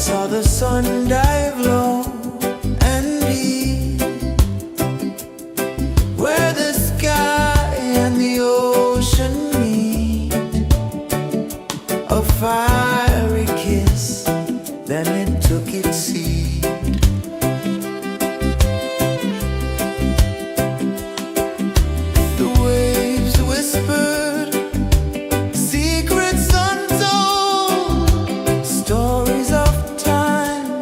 saw the sun dive low and deep, where the sky and the ocean meet. A fiery kiss, then it took its seat. The waves whispered secrets untold, stories of time,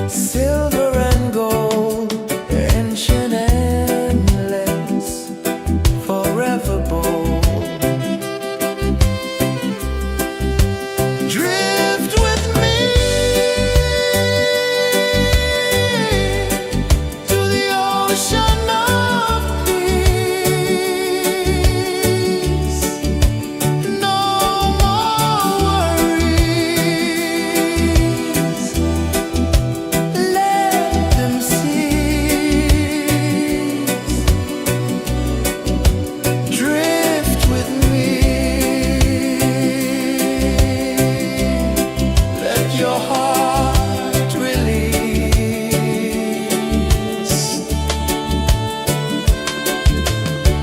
silver and gold, ancient, endless, forever bold. Drift with me to the ocean of peace. No more worries. Let them cease. Drift with me. Let your heart release.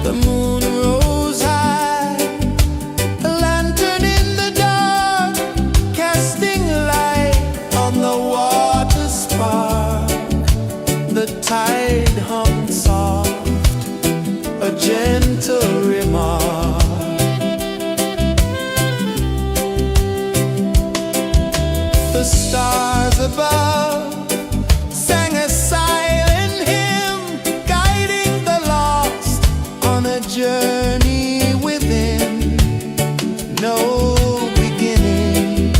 The moon rose high, a lantern in the dark, casting light on the water spark. The tide hummed soft, a gentle remark. The stars above sang a silent hymn, guiding the lost on a journey within. No beginning,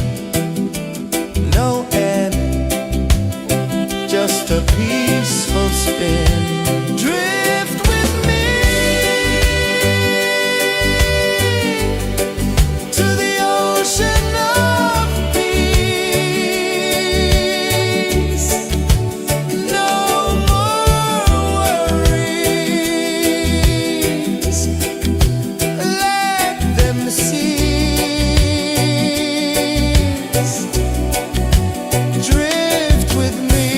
no end, just a peaceful spin. Drift with me to the ocean of peace. No more worries. Let them cease. Drift with me.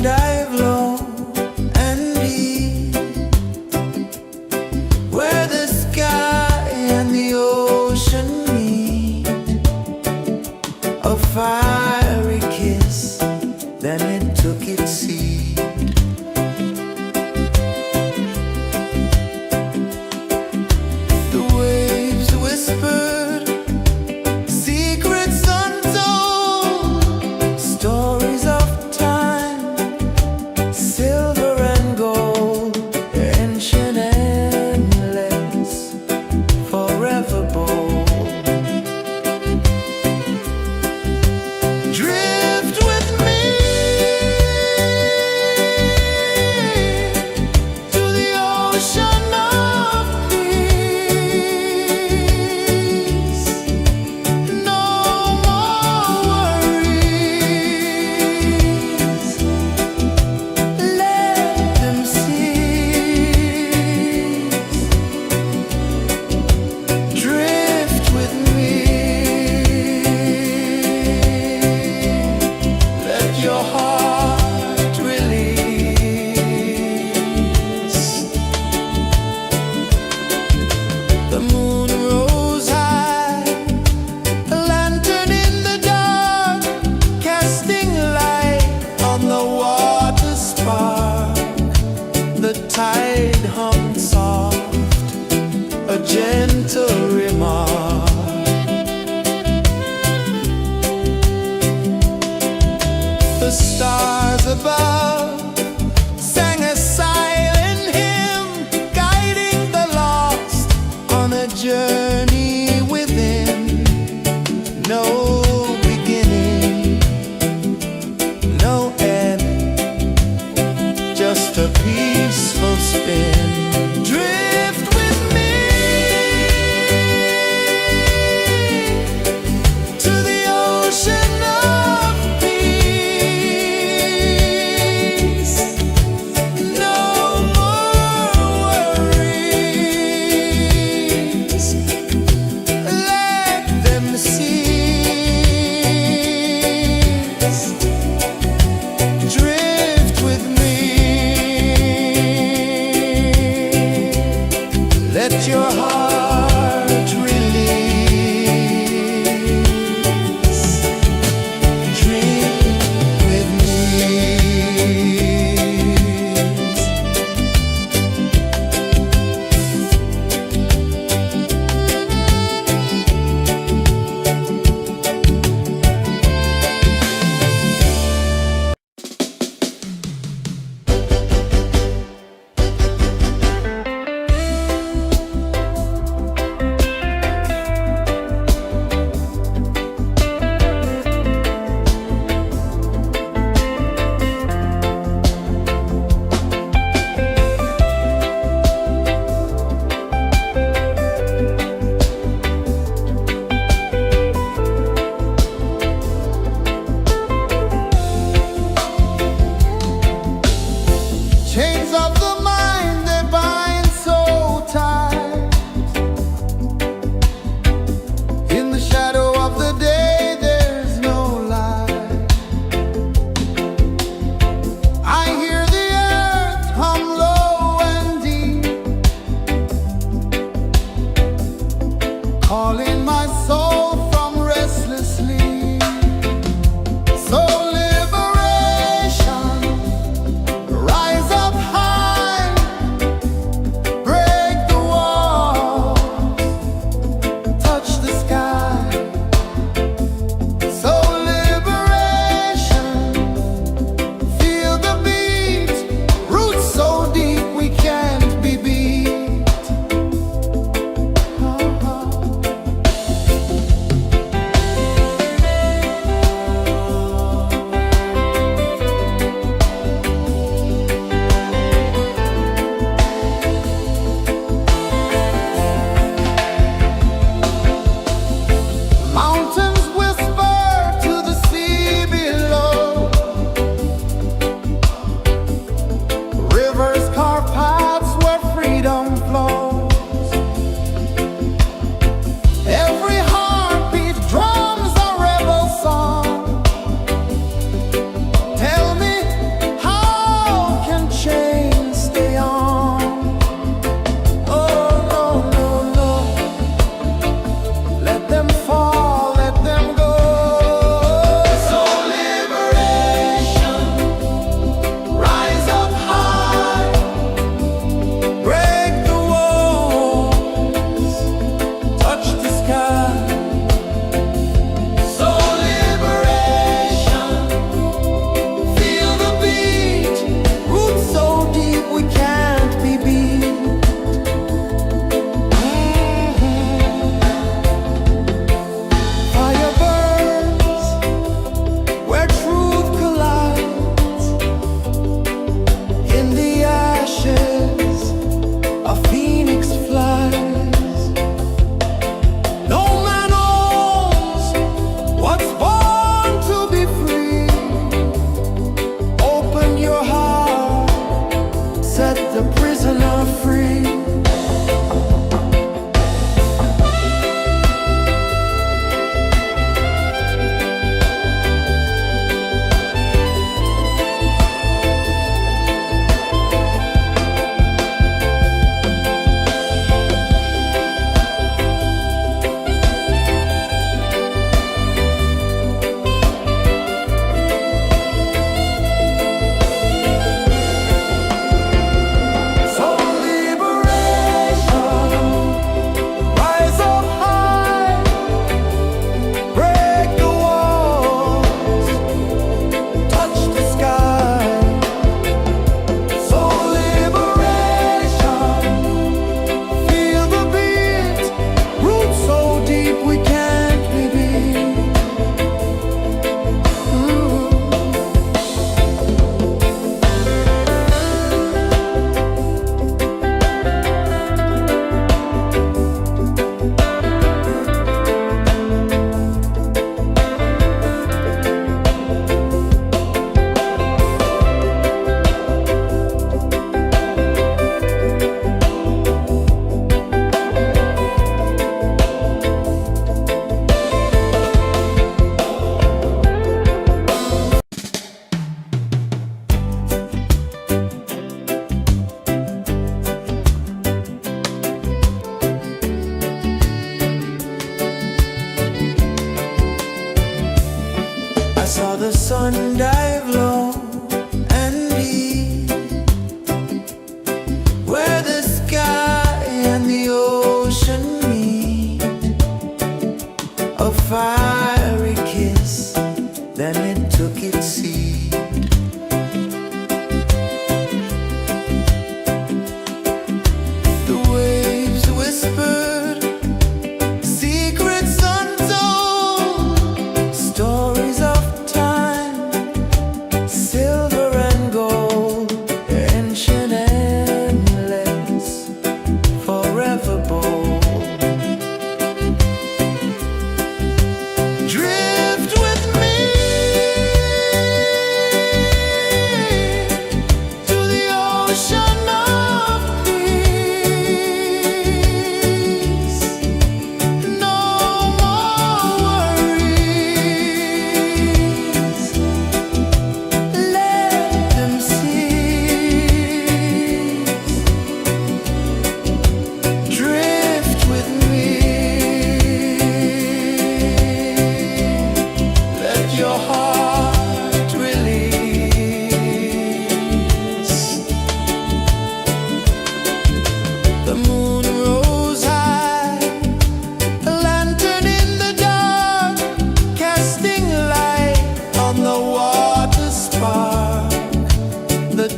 dive low and deep, where the sky and the ocean meet. A fiery kiss, then it took its seat. The waves whispered secrets untold, stories of time, silver and gold, ancient, endless, forever bold. Drift with me to the ocean of peace. No more worries, let them cease. Drift with me, let your heart release. The moon rose high, a lantern in the dark, casting light on the water spark. The tide hummed soft, a gentle remark. The stars above sang a silent hymn, guiding the lost on a journey within. No beginning, no end, just a peaceful spin. Drift with me to the ocean of peace. No more worries, let them cease. Drift with me.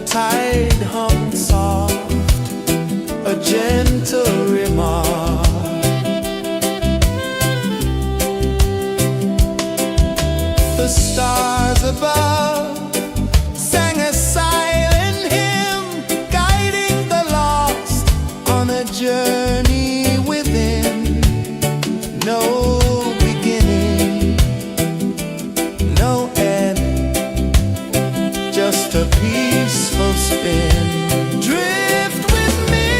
tide hung soft, a gentle remark. The stars above sang a silent hymn, guiding the lost on a journey within. No beginning, no end, just a peaceful spin. Drift with me,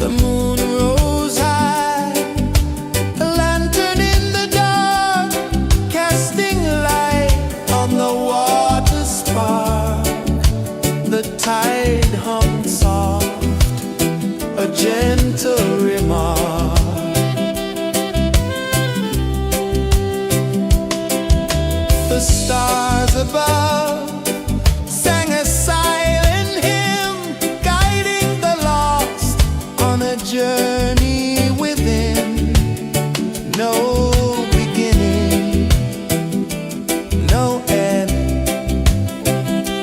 The moon rose high, a lantern in the dark, casting light on the water spark. The tide hummed soft, a gentle remark. The stars above sang a silent hymn, guiding the lost on a journey within. No beginning, no end,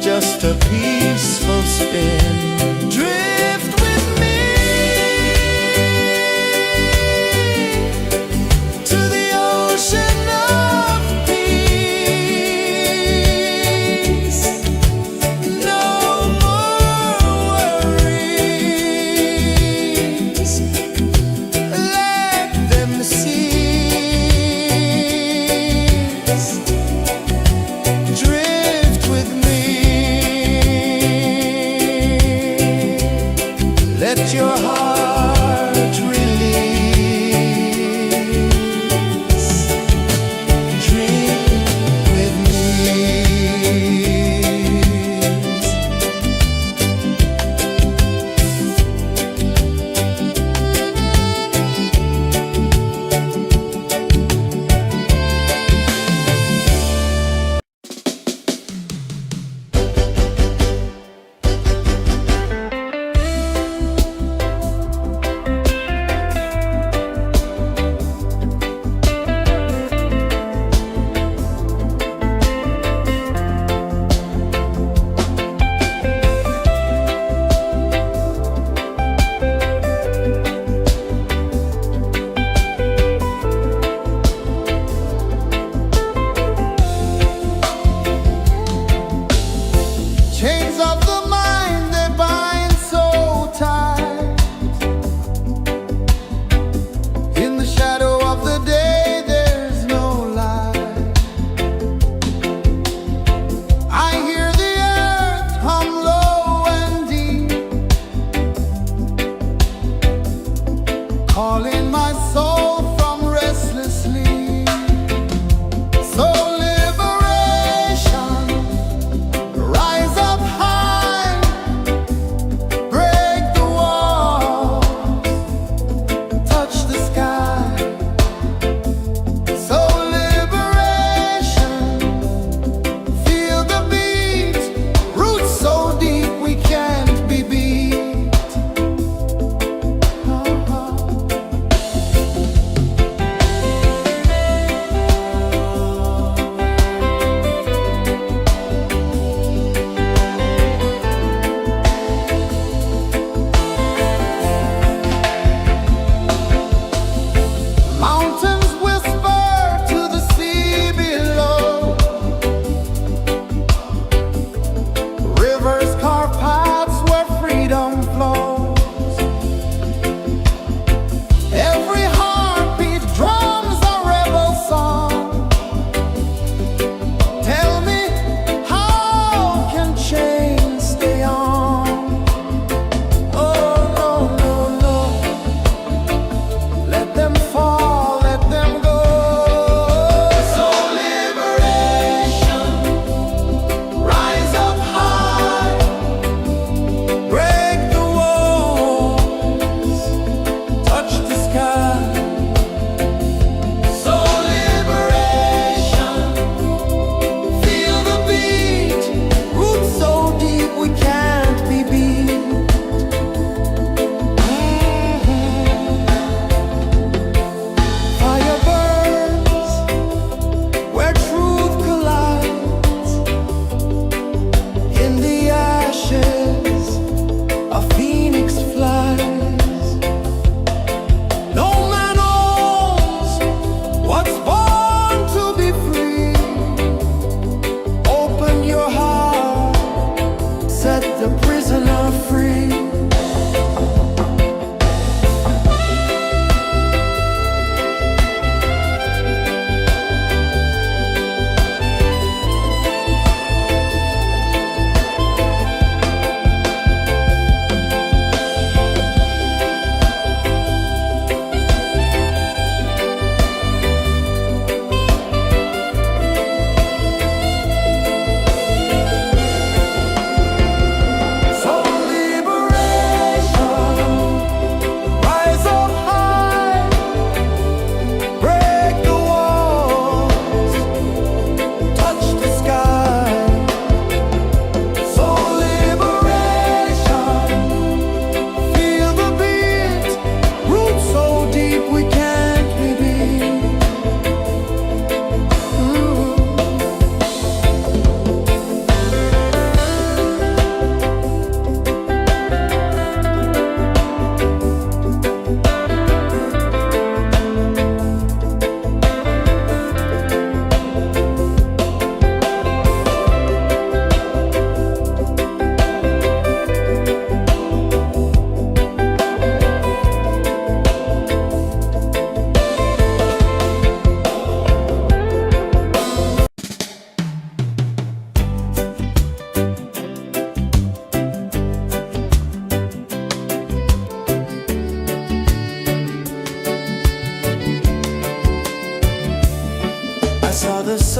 just a peaceful spin. Drift with me to the ocean of peace. No more worries, let them cease. Drift with me, let your heart release. Drift with me.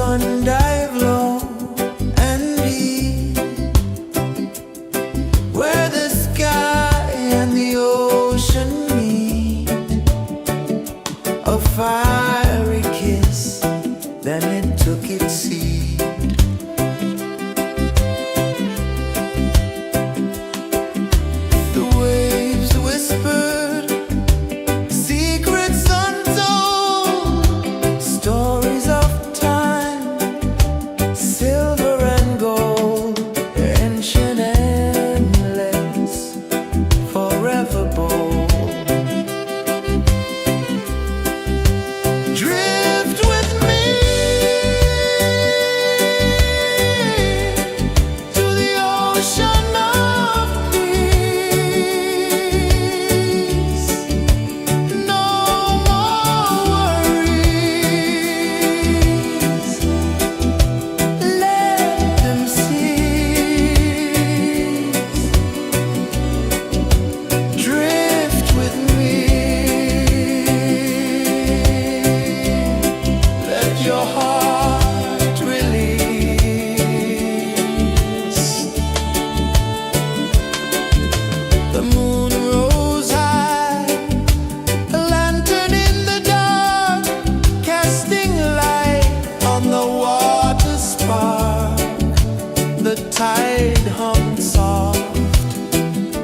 sun dive low and deep, where the sky and the ocean meet. A fiery kiss, then it took its seat. The waves whispered secrets untold, stories of time, silver and gold, ancient, endless, forever bold. Drift with me to the ocean of peace. No more worries. Let them cease. Drift with me. Let your heart release. The moon rose high, a lantern in the dark, casting light on the water spark. The tide hummed soft,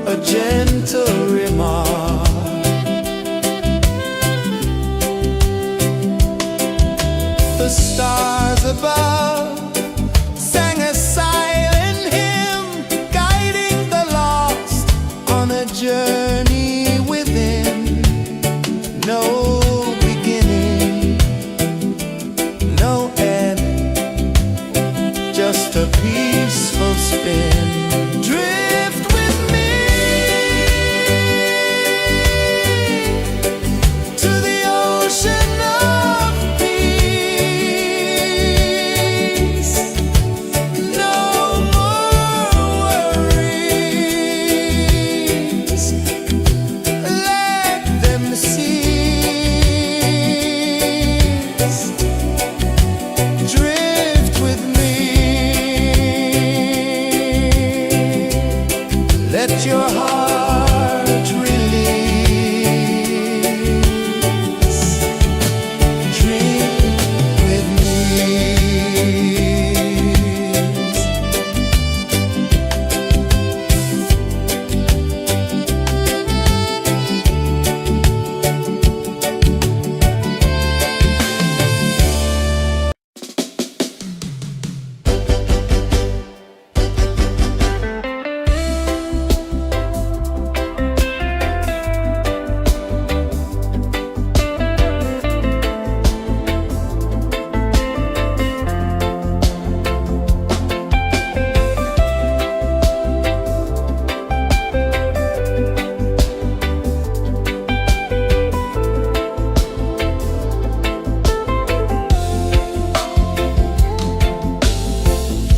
a gentle remark. The stars above sang a silent hymn, guiding the lost on a journey within. No beginning, no end, just a peaceful spin. Drift with me to the ocean of peace. No more worries. Let them cease. Drift with me. Let your heart release. Dream with me.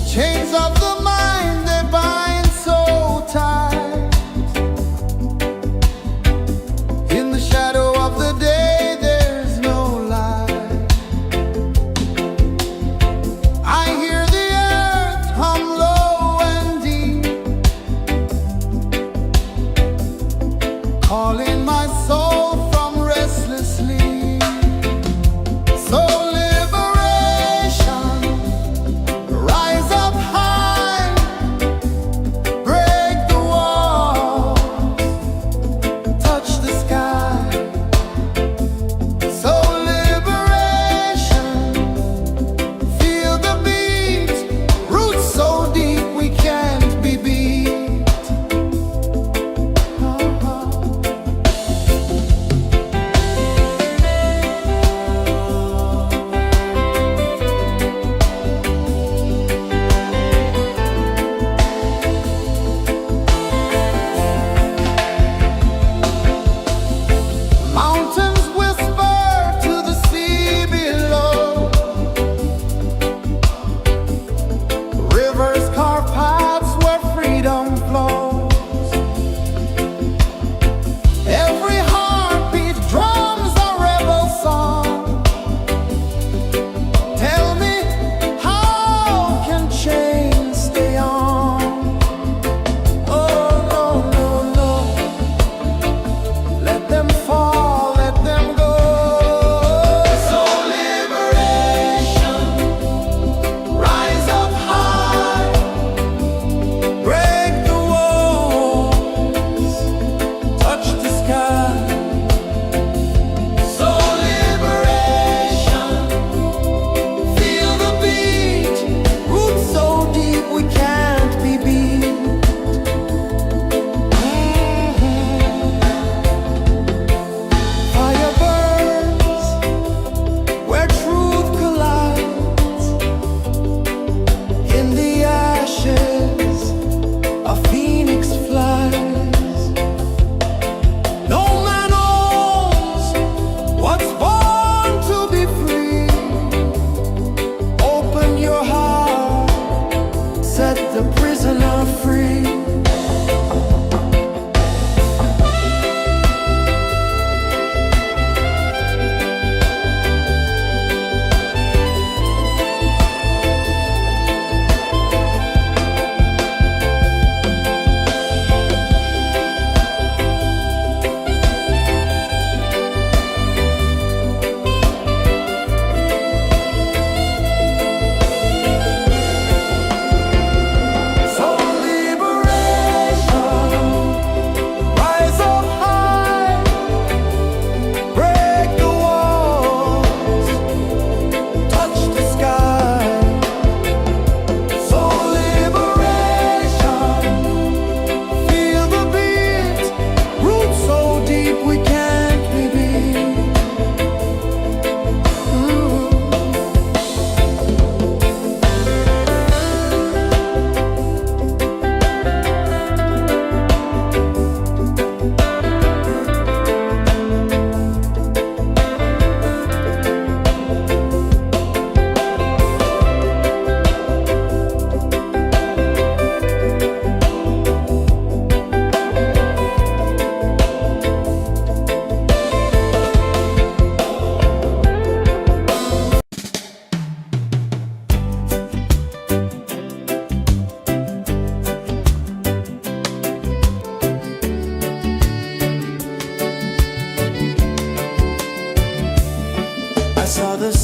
Chains of the mind, they bind so tight. In the shadow of the day, there's no light. I hear the earth hum low and deep, calling my soul from restless sleep. So liberation, rise up high, break the walls, touch the sky. So liberation, feel the beat, roots so deep we can't be beat.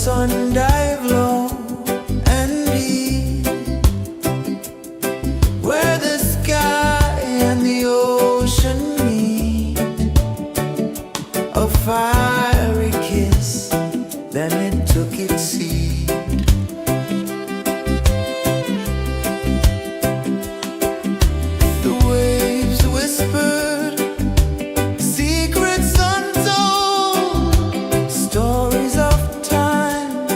sun dive low and deep, where the sky and the ocean meet, a fiery kiss, then it took its seed. The waves whispered secrets untold, stories of time,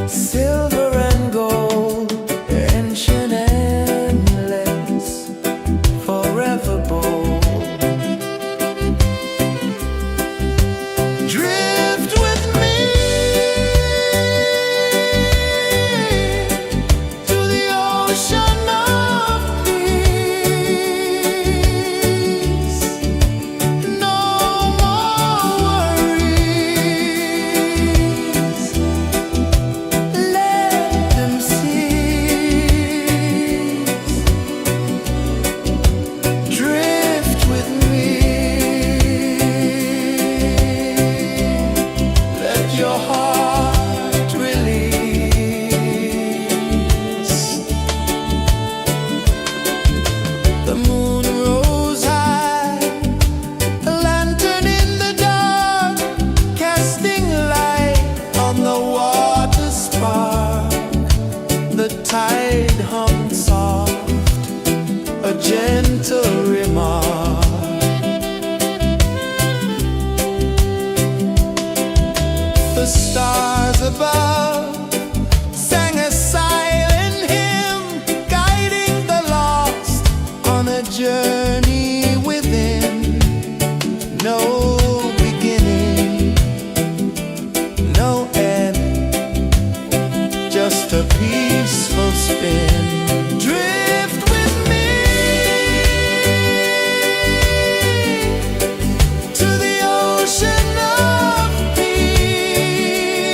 silver and gold, ancient, endless, forever bold. Drift with me to the ocean of peace. No more worries, let them cease. Drift with me, let your heart release. The moon rose high, a lantern in the dark, casting light on the water spark. The tide hummed soft, a gentle remark. The stars above sang a silent hymn, guiding the lost on a journey within. No beginning, no end, just a peaceful spin. Drift with me to the ocean of peace.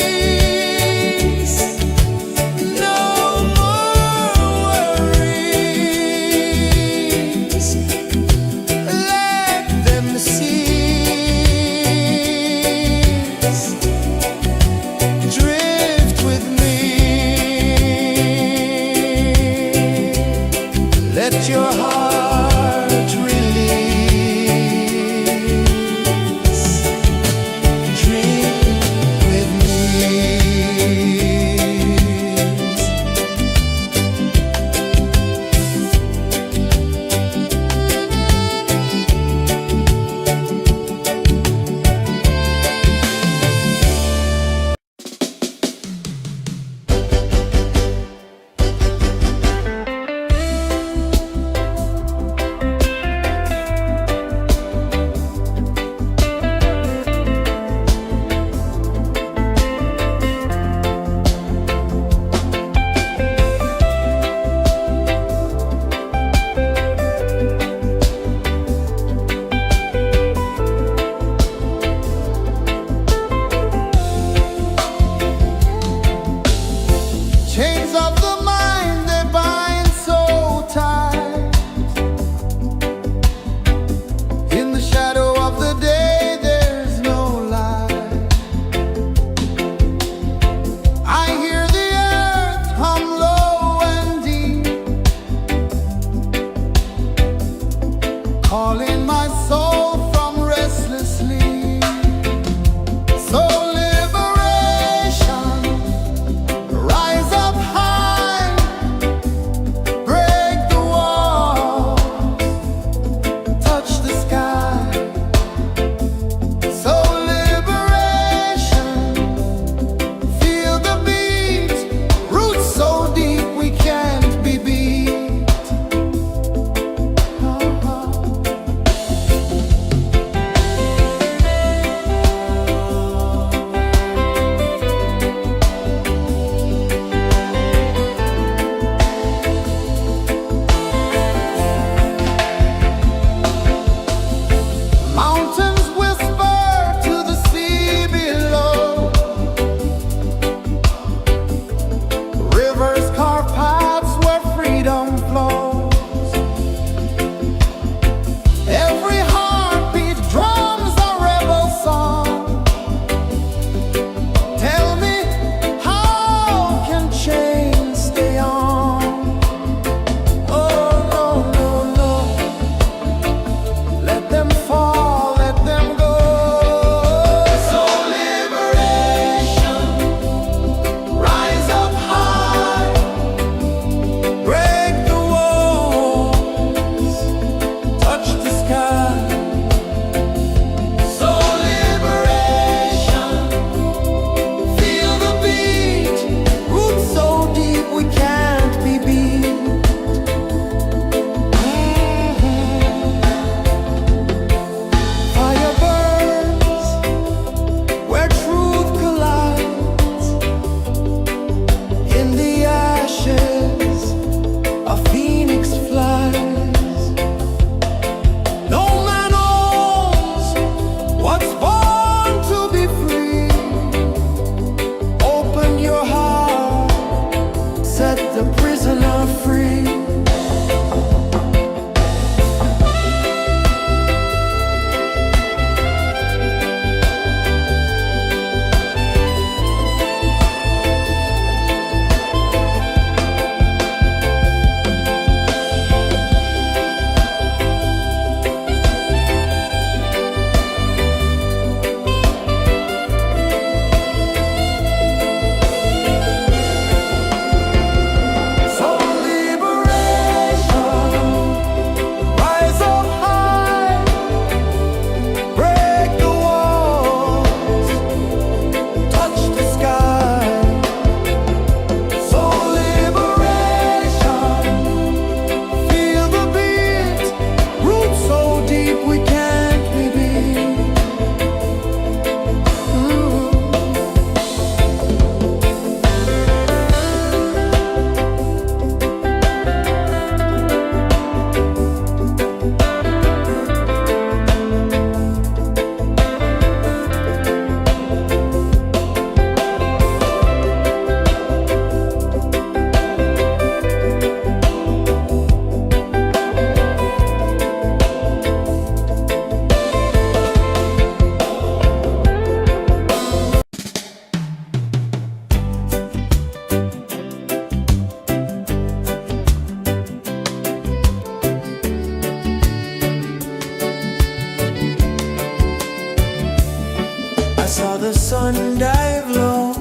the sun dive low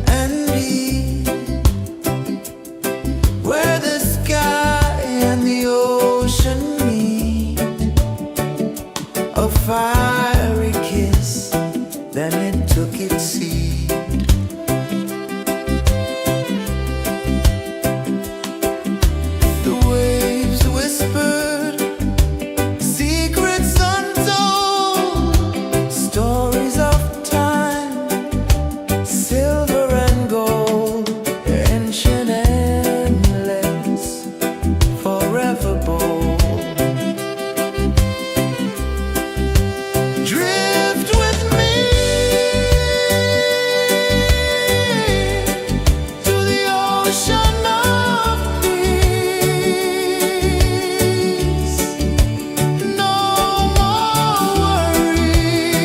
and deep, where the sky and the ocean meet, a fiery kiss, then it took its seat. The waves whispered secrets untold, stories of time, silver and gold, ancient, endless, forever bold. Drift with me to the ocean of peace. No more worries,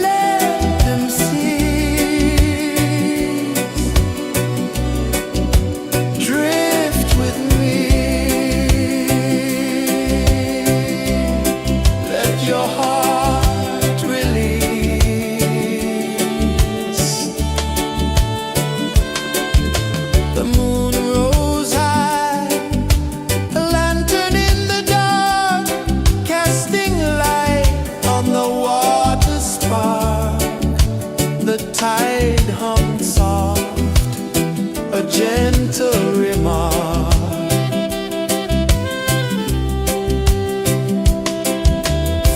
let them cease. Drift with me, let your heart release. The moon rose high, a lantern in the dark, casting light on the water spark. The tide hummed soft, a gentle remark.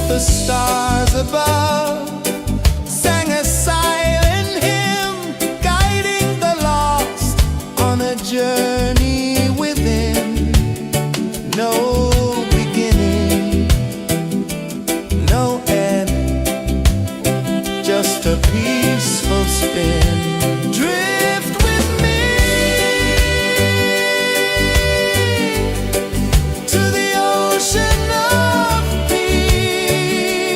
The stars above sang a silent hymn, guiding the lost on a journey within. No beginning, no end, just a peaceful spin. Drift with me to the ocean of peace.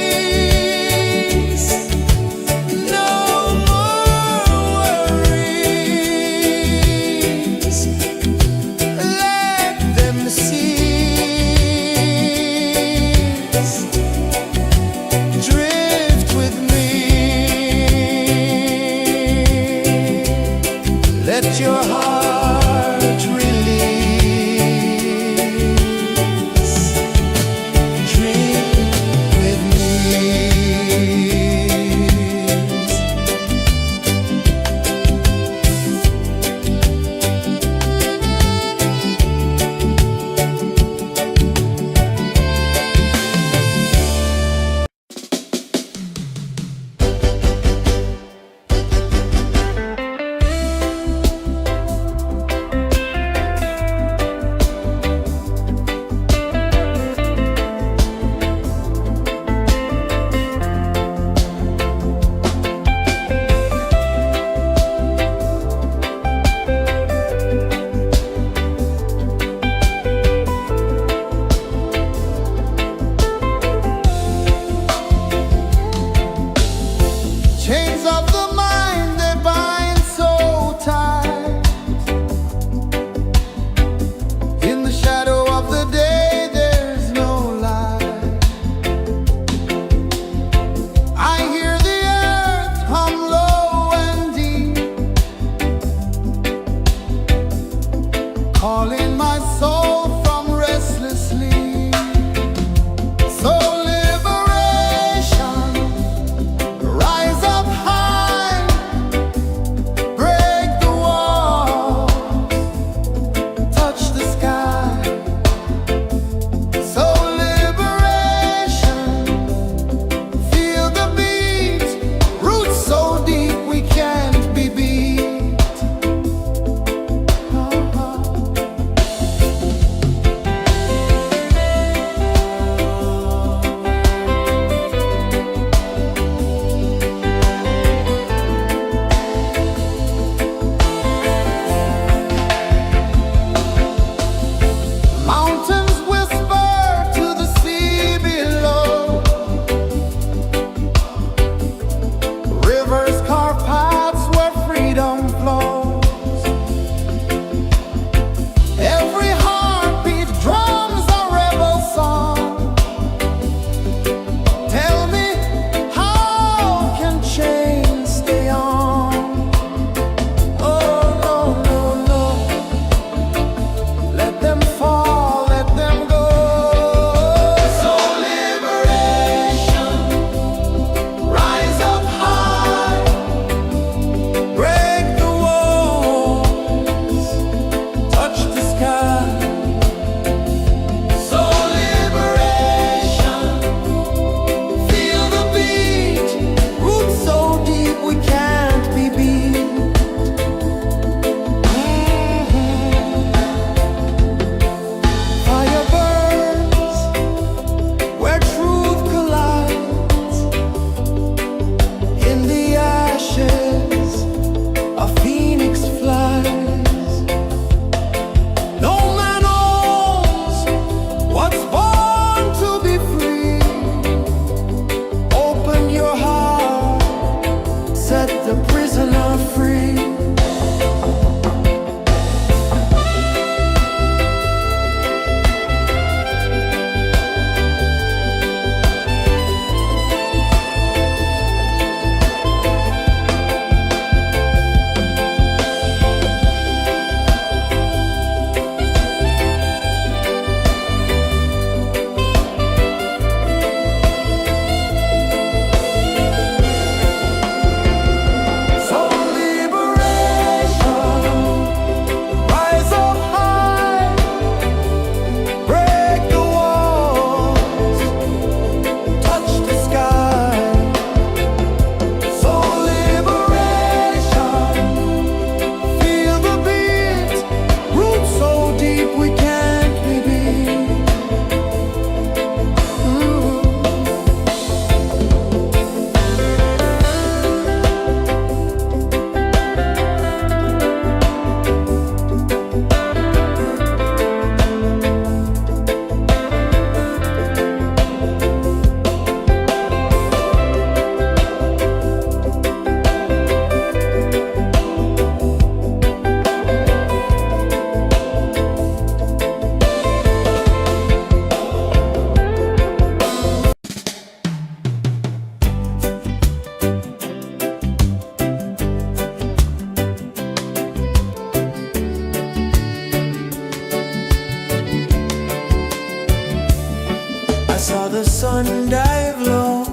saw the sun dive low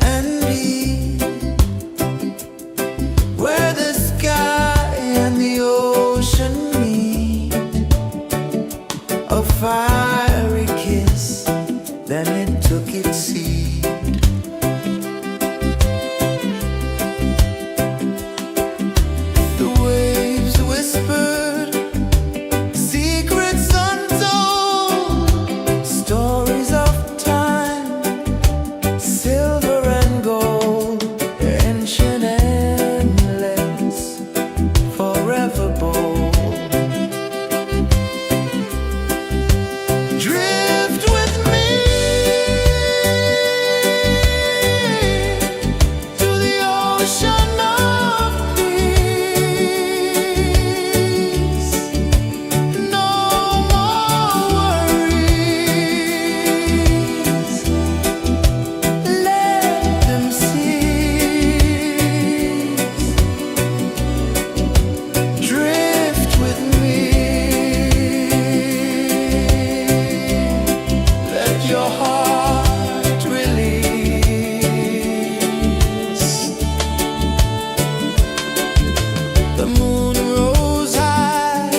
and deep, where the sky and the ocean meet. A fiery kiss, then it took its seat. The waves whispered secrets untold, stories of time, silver and gold, ancient, endless, forever bold. Drift with me to the ocean of peace. No more worries, let them cease. Drift with me, let your heart release. The moon rose high,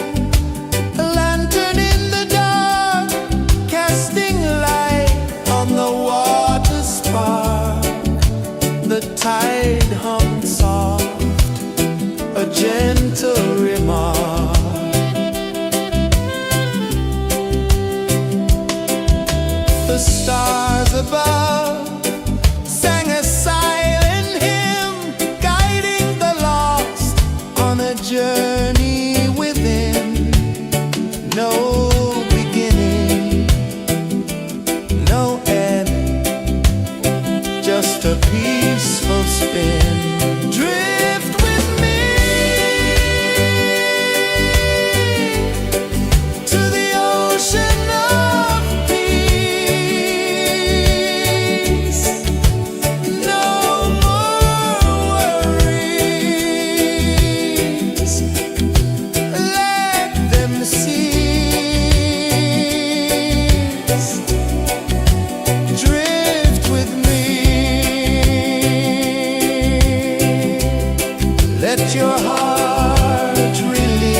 a lantern in the dark, casting light on the water spark. The tide hummed soft, a gentle remark. The stars above sang a silent hymn, guiding the lost on a journey within. No beginning, no end, just a peaceful spin. Drift with me to the ocean of peace. No more worries, let them cease. Drift with me, let your heart release.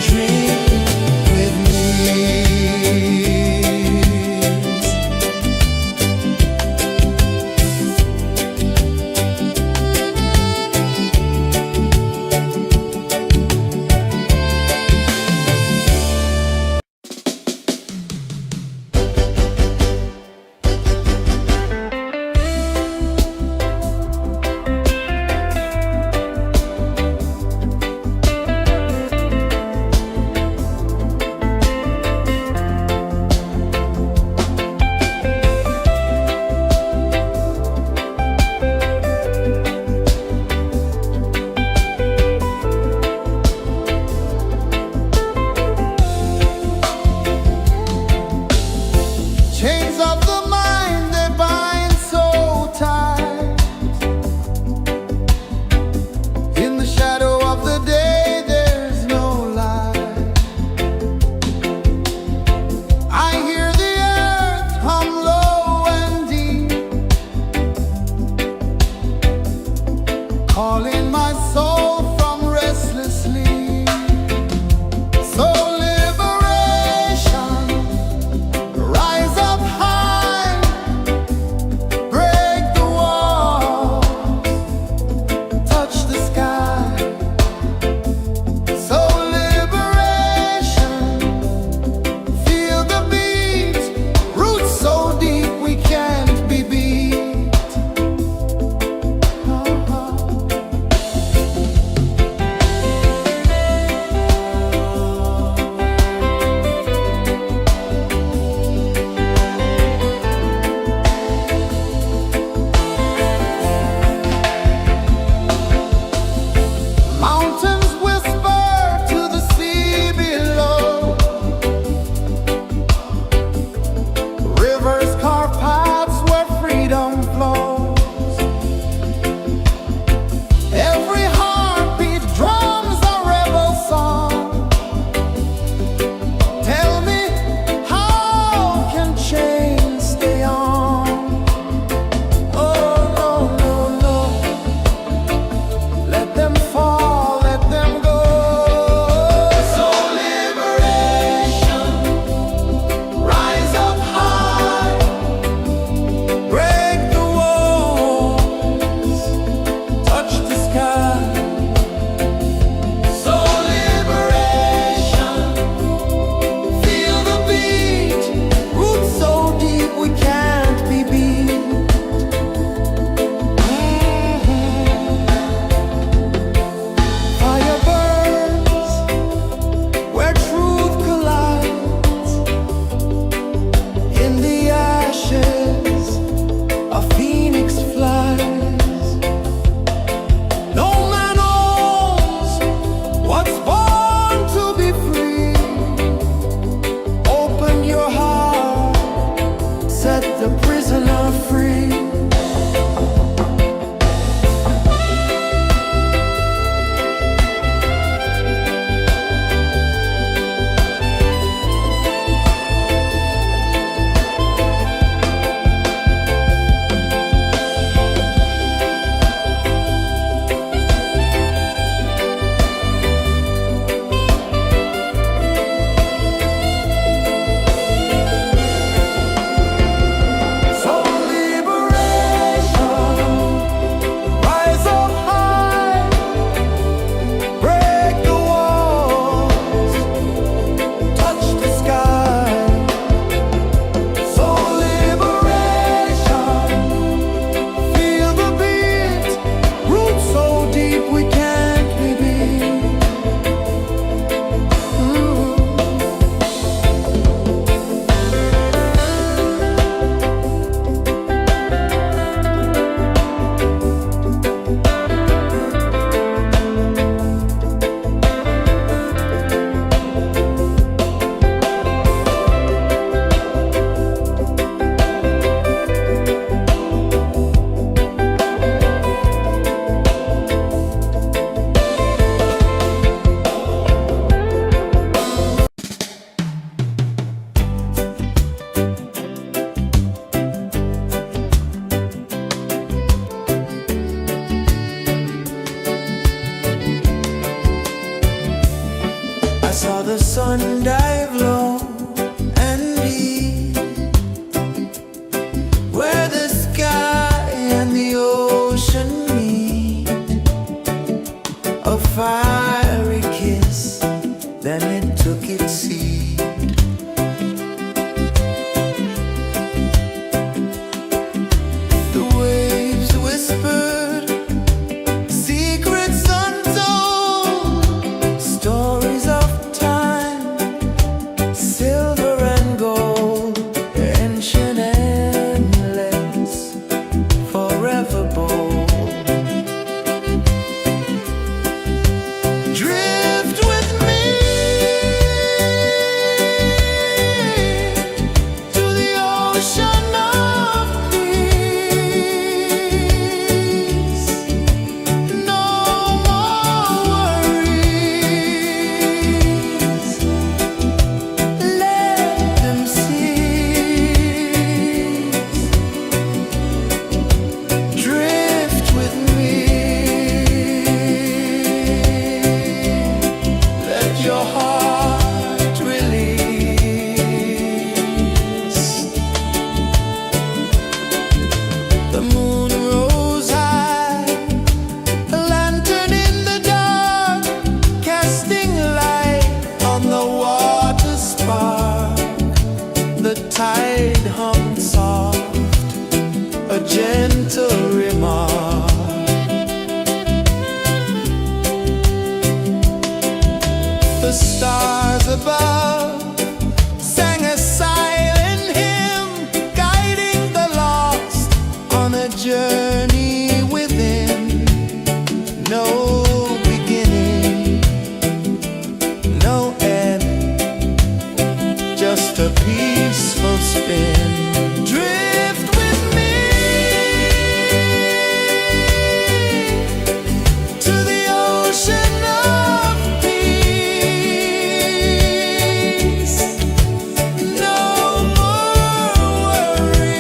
Drift with me. Chains of the mind, they bind so tight. In the shadow of the day, there's no light. I hear the earth hum low and deep, calling my soul from restless sleep. So liberation, rise up high tide hung soft, a gentle remark. The stars above sang a silent hymn, guiding the lost on a journey within. No beginning, no end, just a peaceful spin. Drift with me to the ocean of peace. No more worries,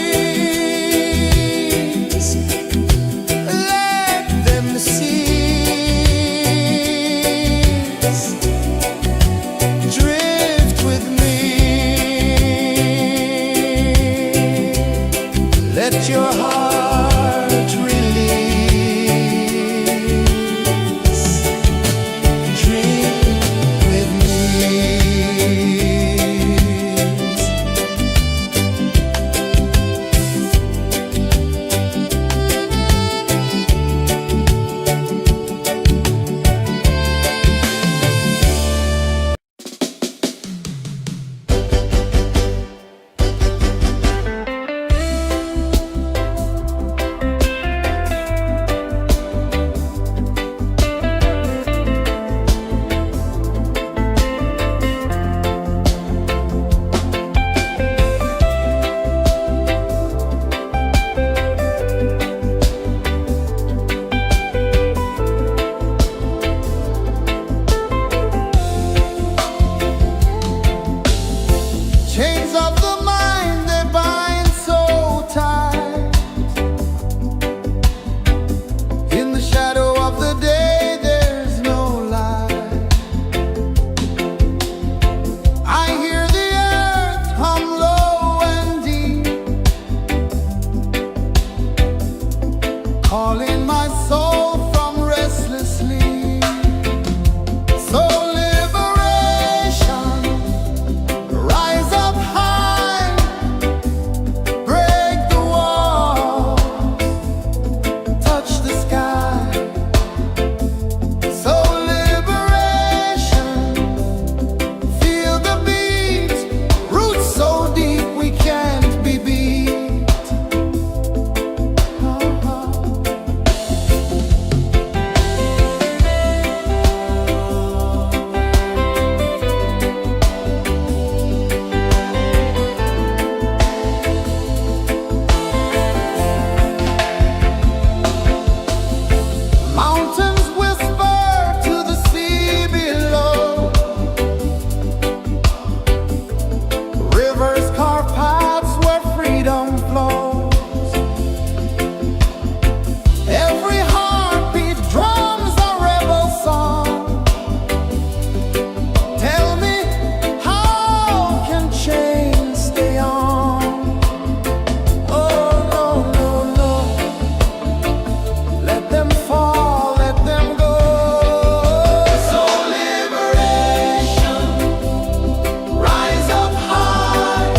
let them cease. Drift with me, let your heart release. Dream with me. Chains of the mind, they bind so tight. In the shadow of the day, there's no light. I hear the earth hum low and deep, calling my soul from restless sleep. So liberation, rise up high, break the walls, touch the sky. So liberation, feel the beat, roots so deep we can't be beat. Mountains whisper to the sea below, rivers carve paths where freedom flows. Every heartbeat drums a rebel song. Tell me, how can chains stay on? Oh no, no, no, let them fall, let them go. So liberation, rise up high,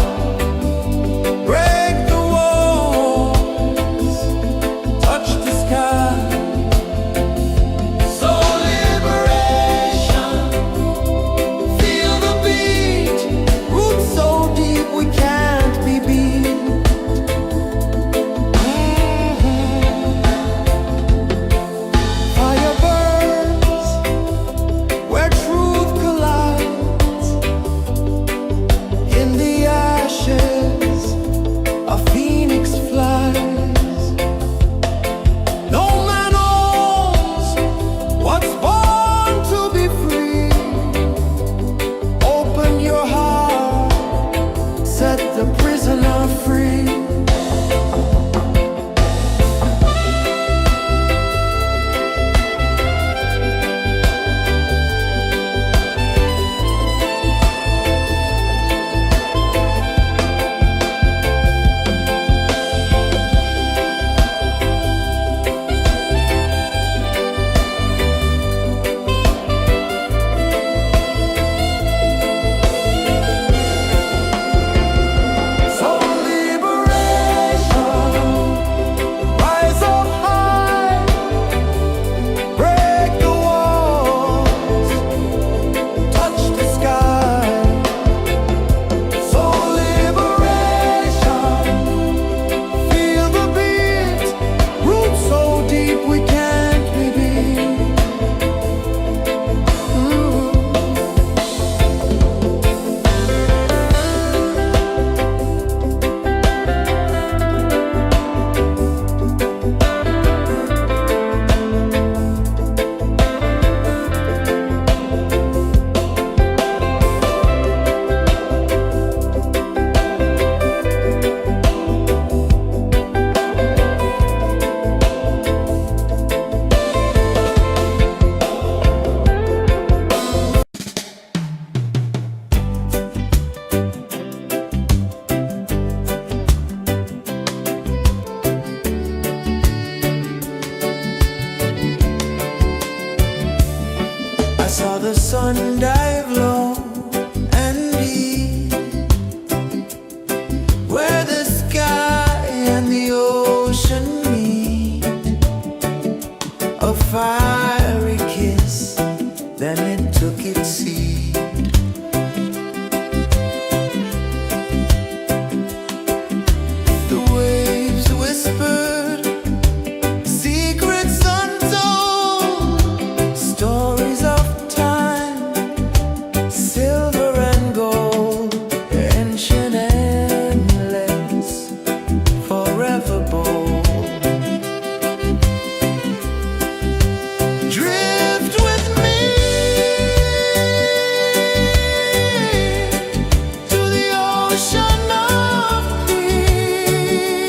ocean of peace.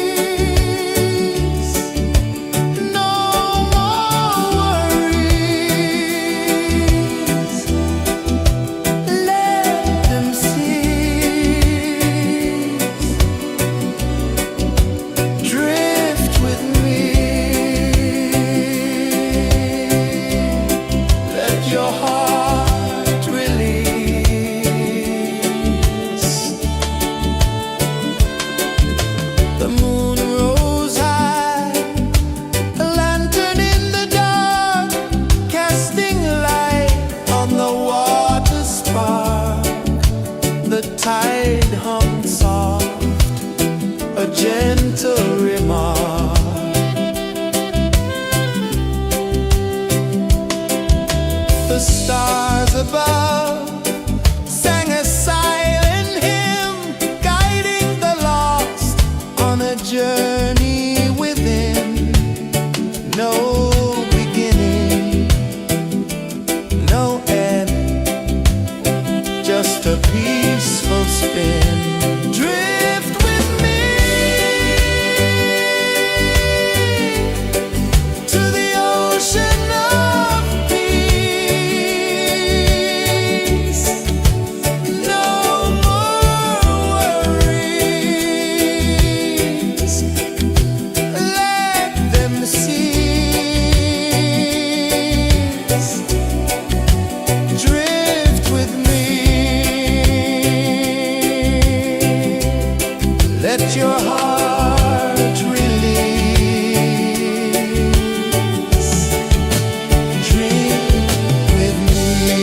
No more worries. Let them cease. Drift with me. Let your heart release. The moon rose high, a lantern in the dark, casting light on the water spark. The tide hummed soft, a gentle remark. The stars above sang a silent hymn, guiding the lost on a journey within. No beginning, no end, just a peaceful spin. Drift with me to the ocean of peace. No more worries. Let them cease. Drift with me. Let your heart release. Dream with me.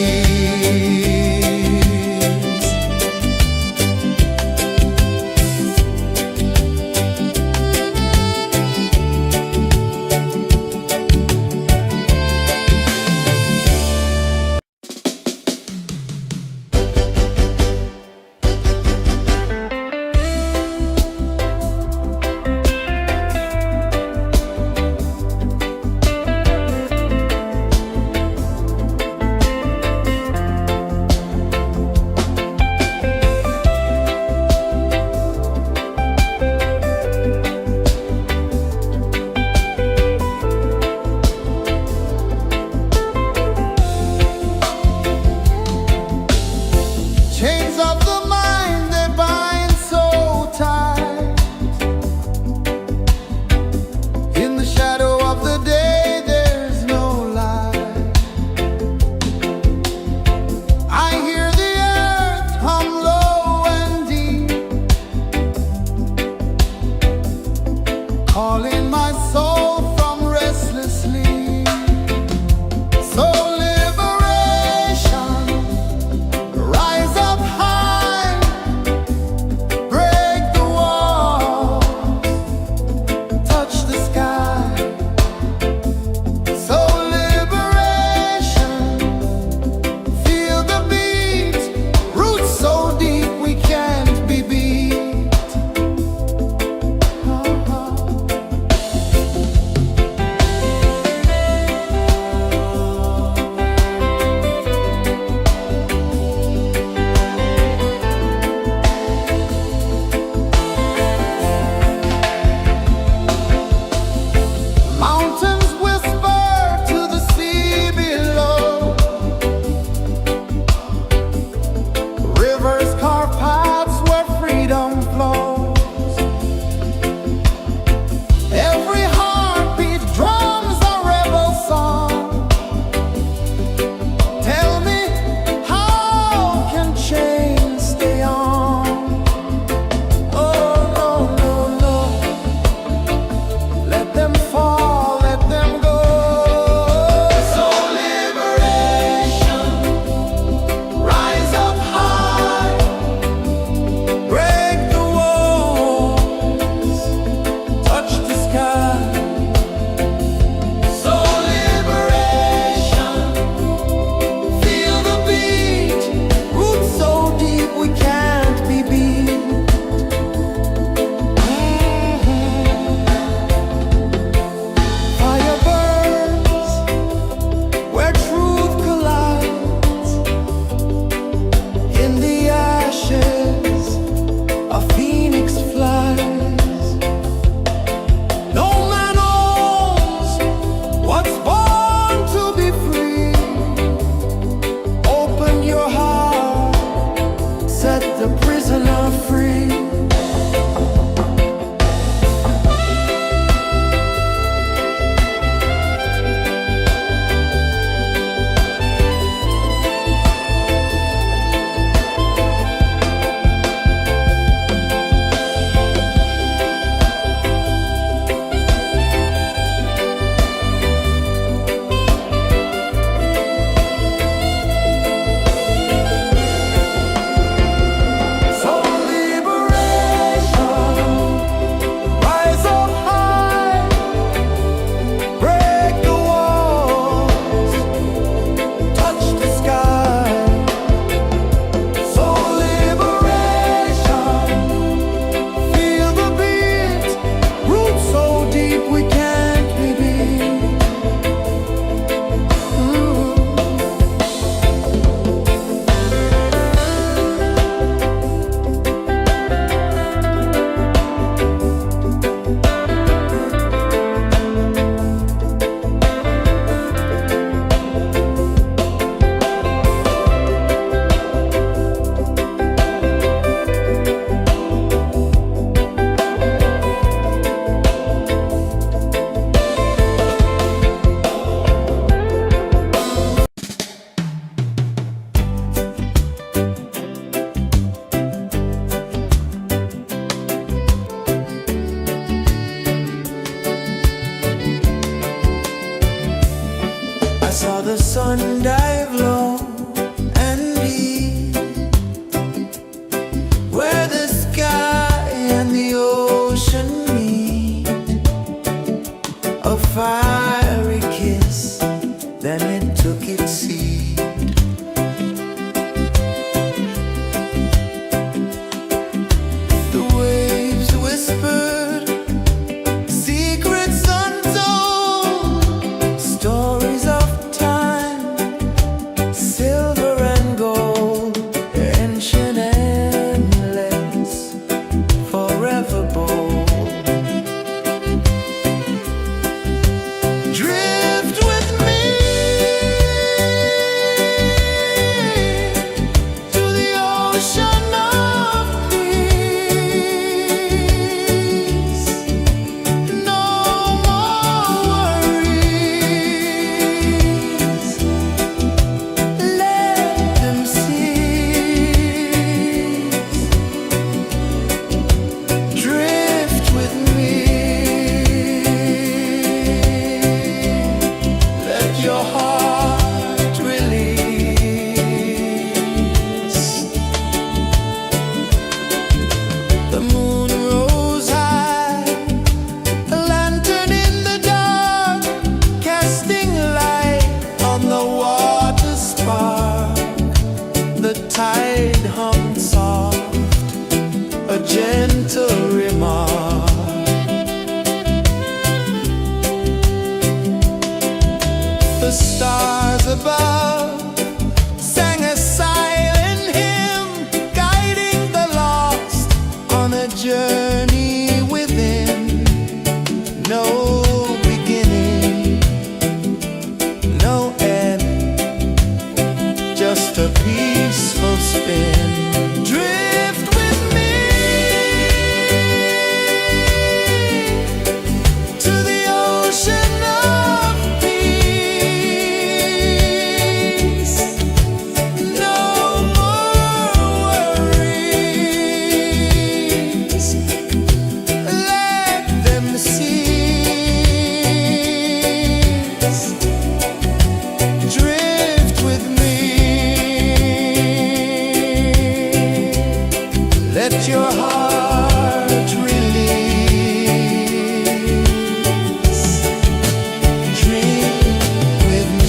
let your heart release. Dream with me.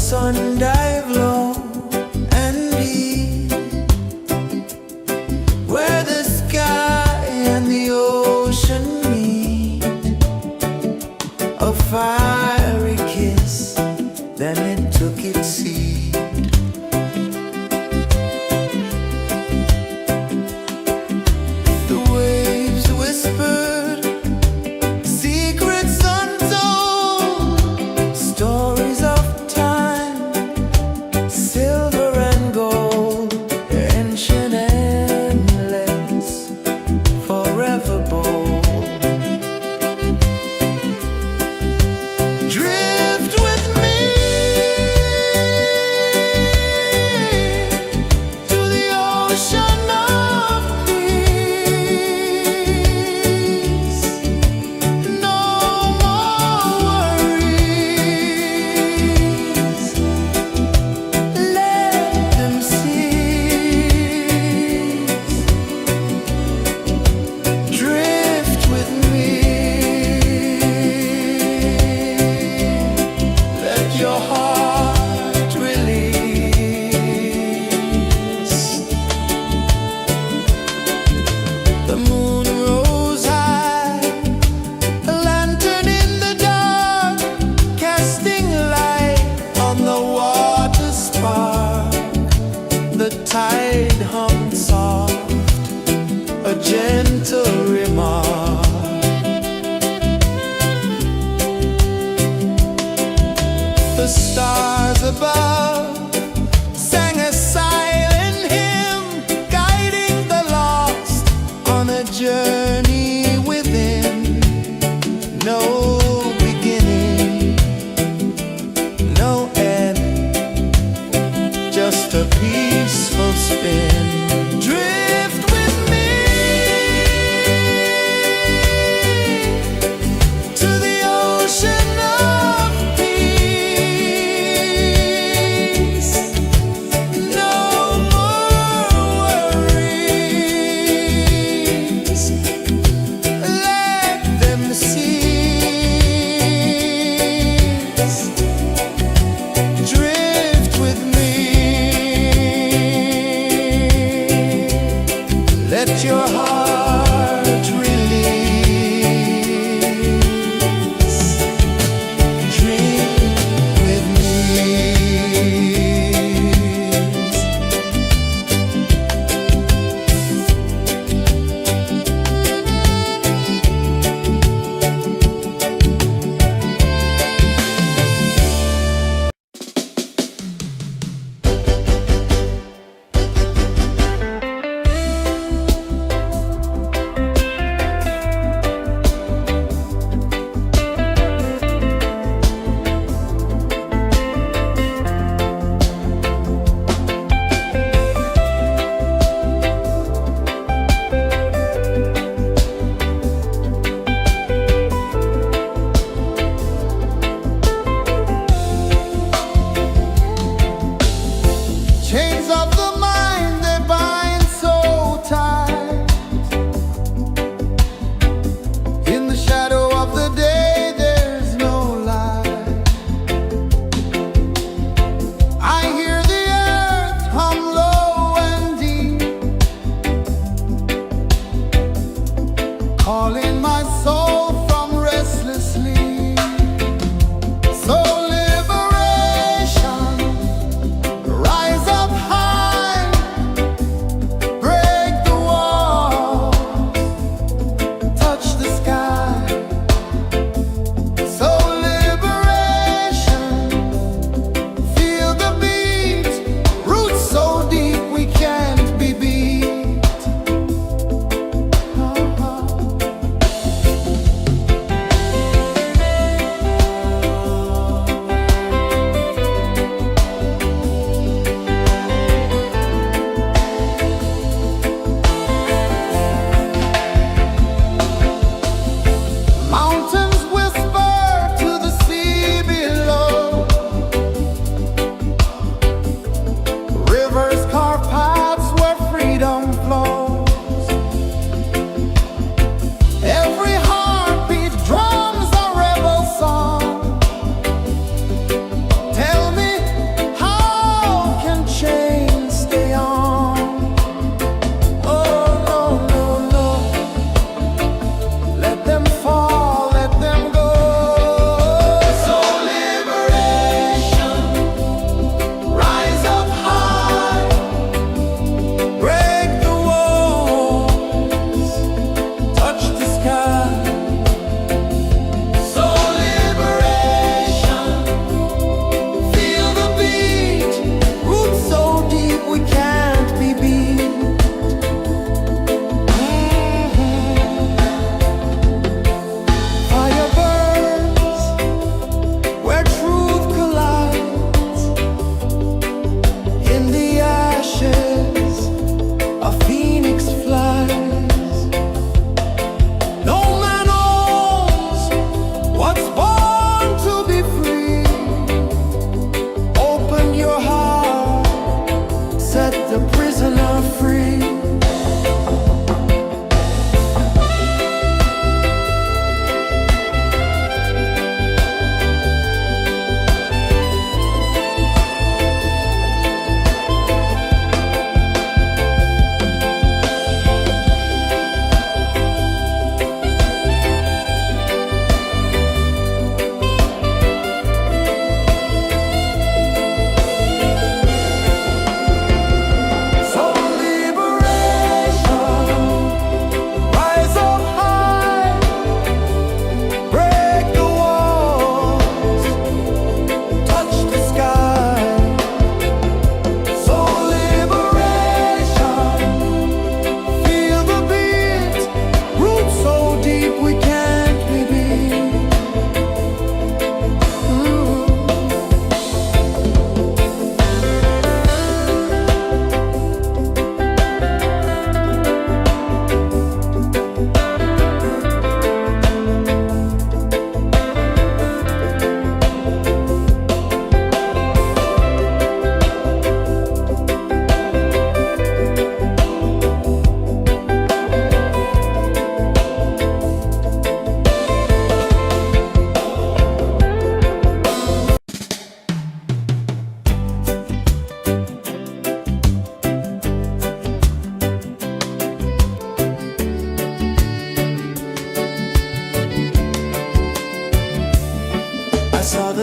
sun dive low and deep, where the sky and the ocean meet, a fiery kiss, then it took its seat. The waves whispered secrets untold, stories of time, silver and gold, ancient, endless, forever bold. Drift with me to the ocean of peace. No more worries, let them cease. Drift with me, let your heart release. The moon rose high, a lantern in the dark, casting light on the water spark. The tide hummed soft, a gentle remark. The stars above sang a silent hymn, guiding the lost on a journey within. No beginning, no end, just a peaceful spin. Drift with me to the ocean of peace. No more worries, let them cease. Drift with me, let your heart release. Dream with me. Chains of the mind, they bind so tight. In the shadow of the day, there's no light. I hear the earth hum low and deep, calling my soul from restless sleep. So liberation, rise up high, break the wall, touch the sky. So liberation, feel the beat, roots so deep we can't be beat.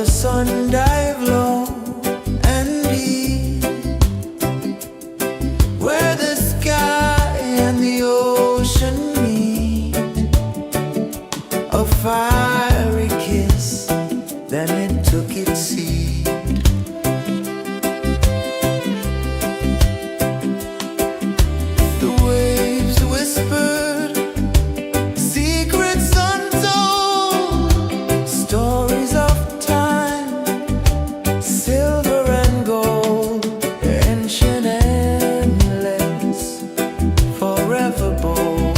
the sun dive low and deep, where the sky and the ocean meet, a fiery kiss, then it took its seat. The waves whispered secrets untold, stories of time, silver and gold, ancient, endless, forever bold.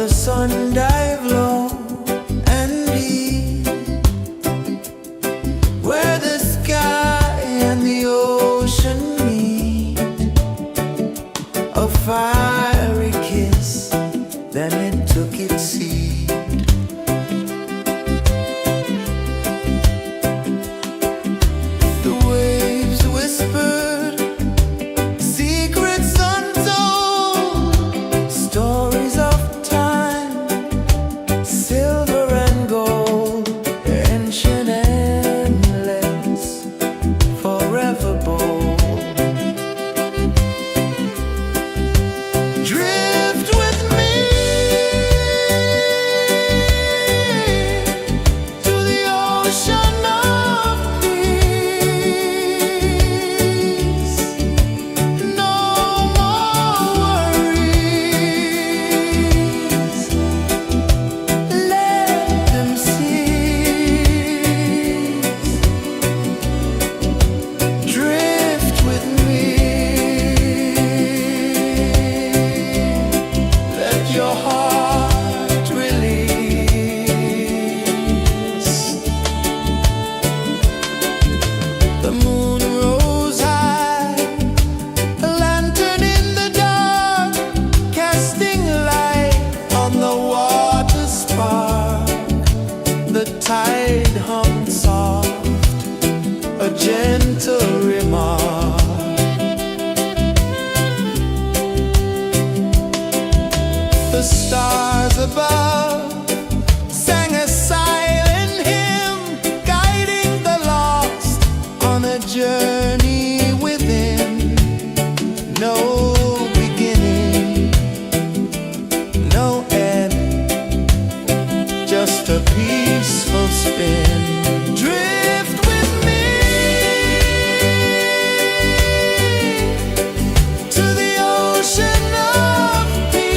the sun dive low and deep, where the sky and the ocean meet. A fiery kiss, then it took its seat. The waves whispered secrets untold, stories of time, silver and gold, ancient, endless, forever bold. Drift with me to the ocean of peace. No more worries, let them cease. Drift with me, let your heart release. The moon rose high, a lantern in the dark, casting light on the water spark. The tide hummed soft, a gentle remark. The stars above sang a silent hymn, guiding the lost on a journey within. No beginning, no end, just a peaceful spin. Drift with me to the ocean of peace.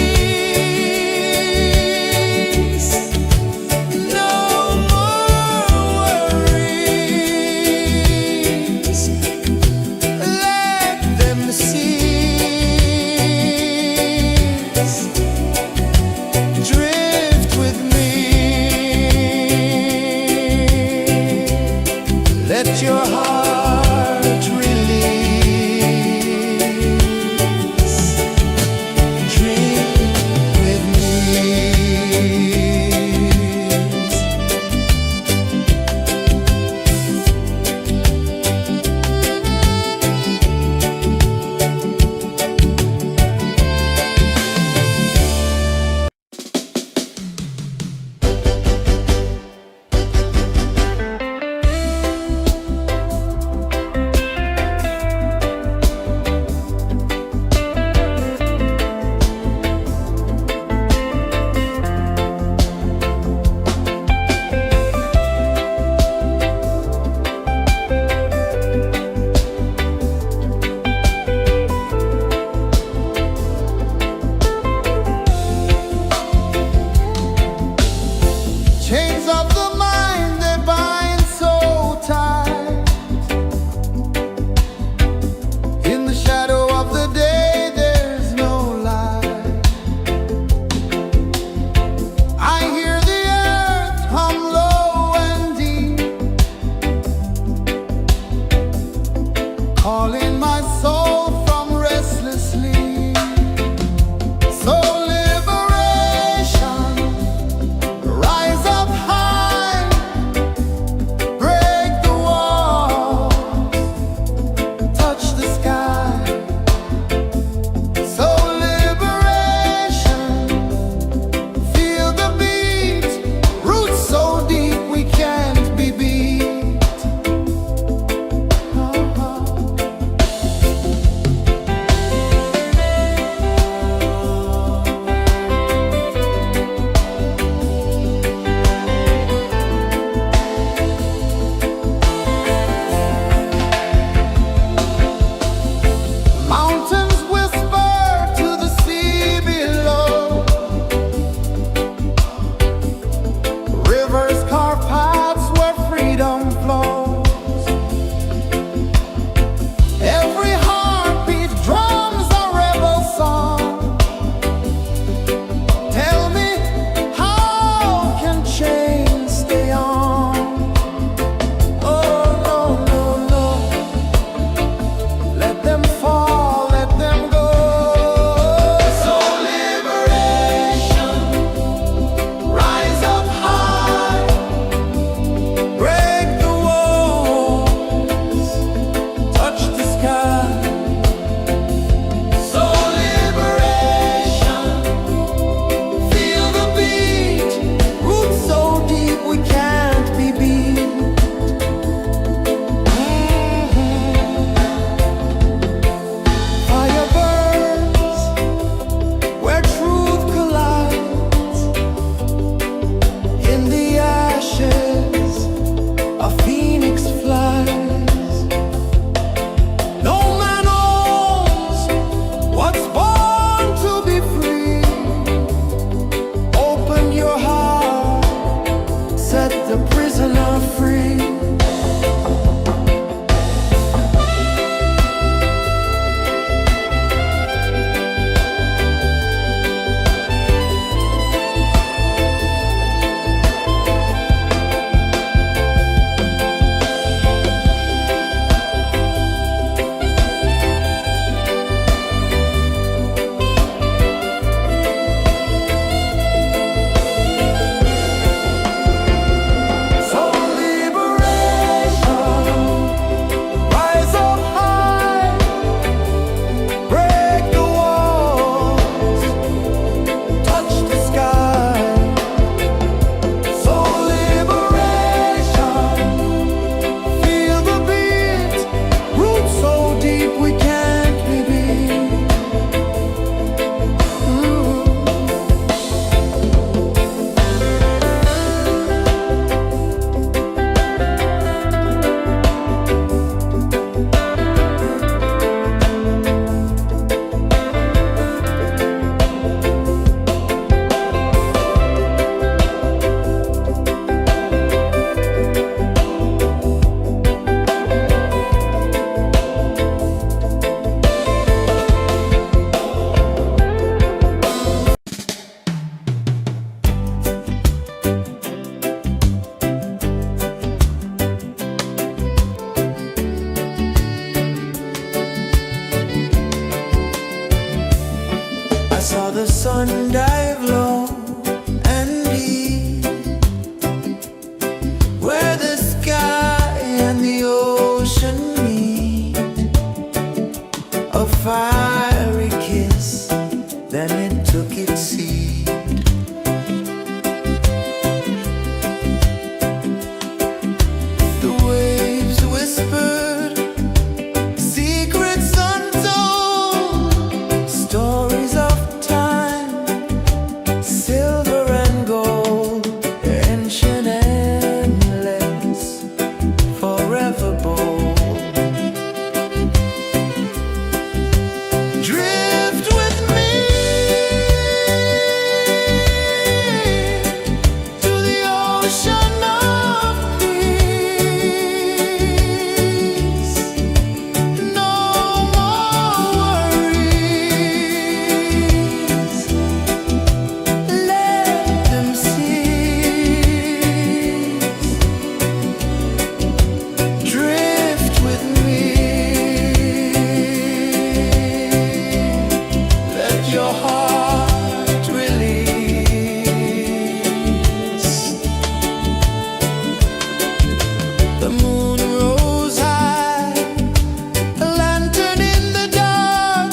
sun dive low and deep, where the sky and the ocean meet, a fiery kiss, then it took its seat. The waves whispered secrets untold, stories of time, silver and gold, ancient, endless, forever bold. Drift with me to the ocean of peace. No more worries, let them cease. Drift with me, let your heart release. The moon rose high, a lantern in the dark,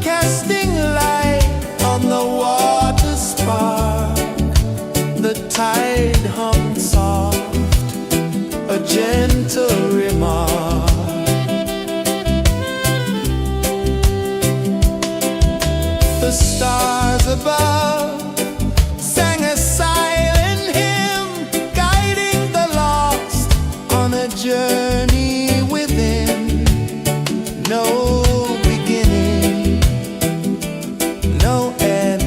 casting light on the water spark. The tide hummed soft, a gentle remark. The stars above sang a silent hymn, guiding the lost on a journey within. No beginning, no end,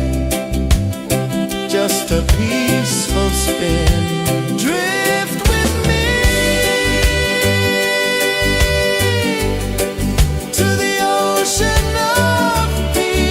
just a peaceful spin. Drift with me to the ocean of peace.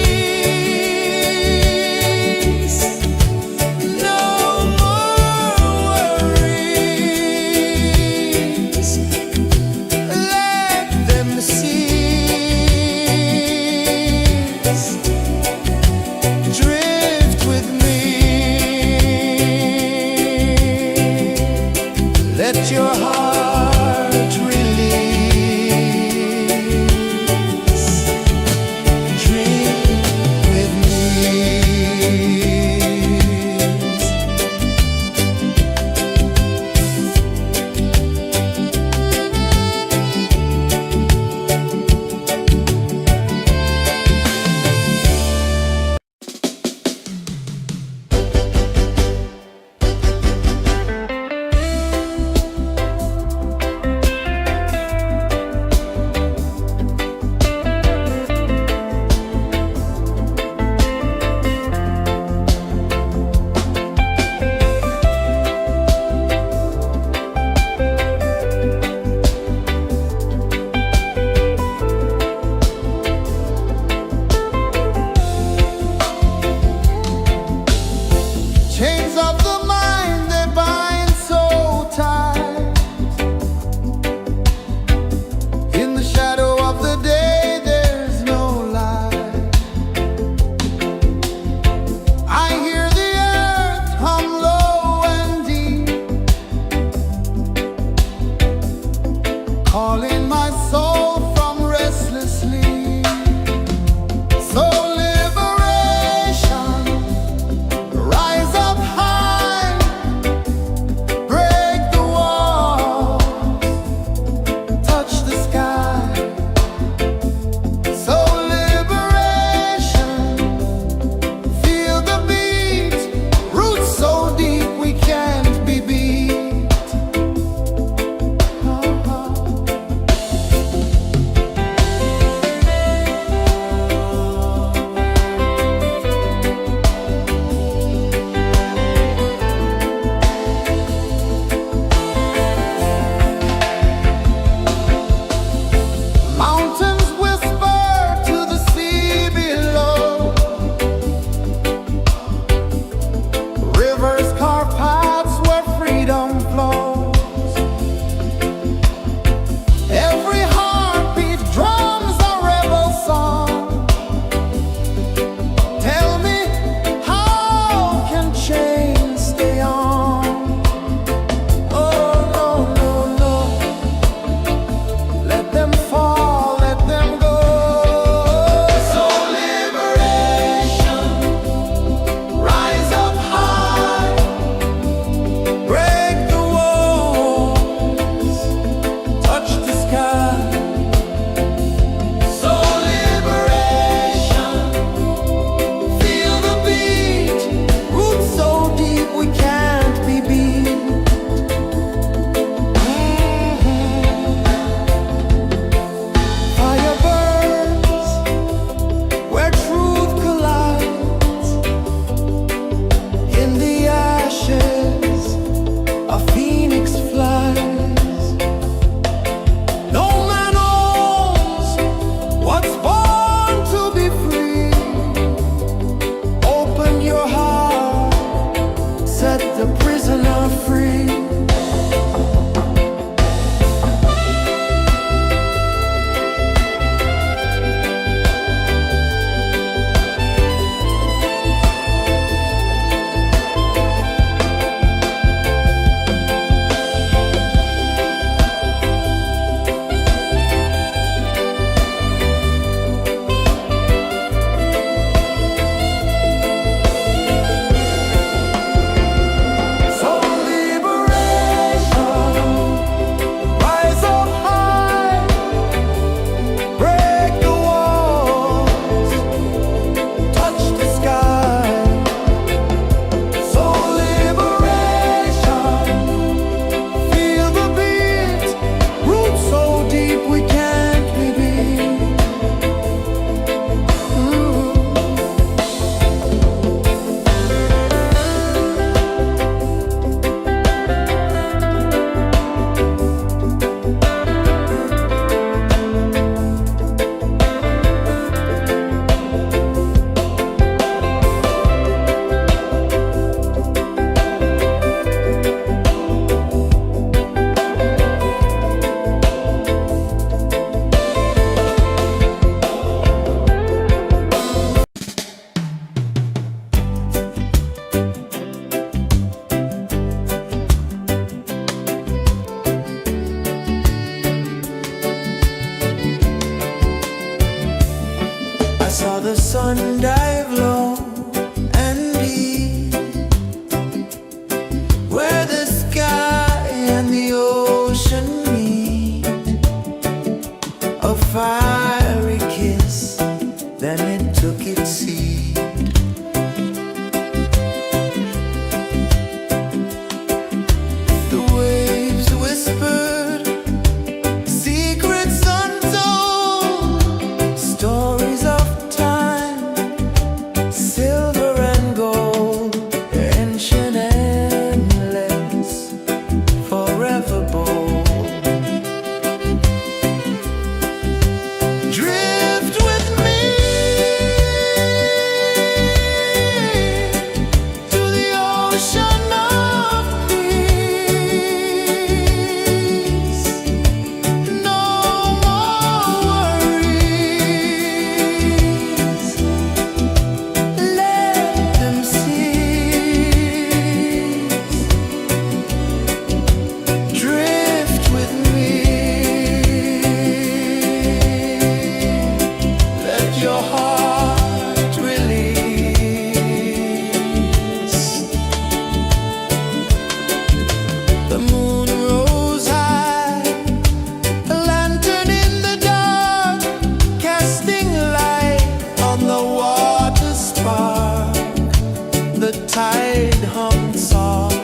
tide hung soft,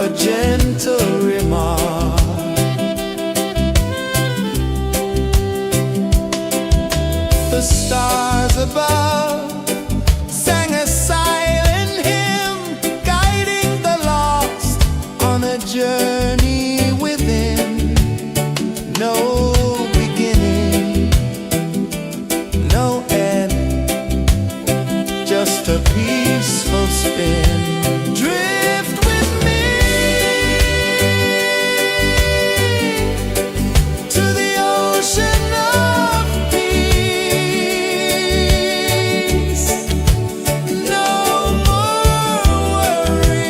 a gentle remark. The stars above sang a silent hymn, guiding the lost on a journey within. No beginning, no end, just a peaceful spin. Drift with me to the ocean of peace. No more worries,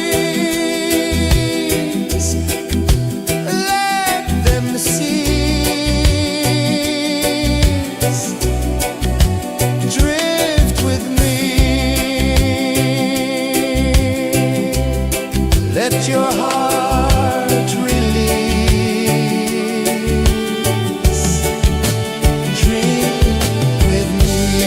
let them cease. Drift with me, let your heart release. Drift with me.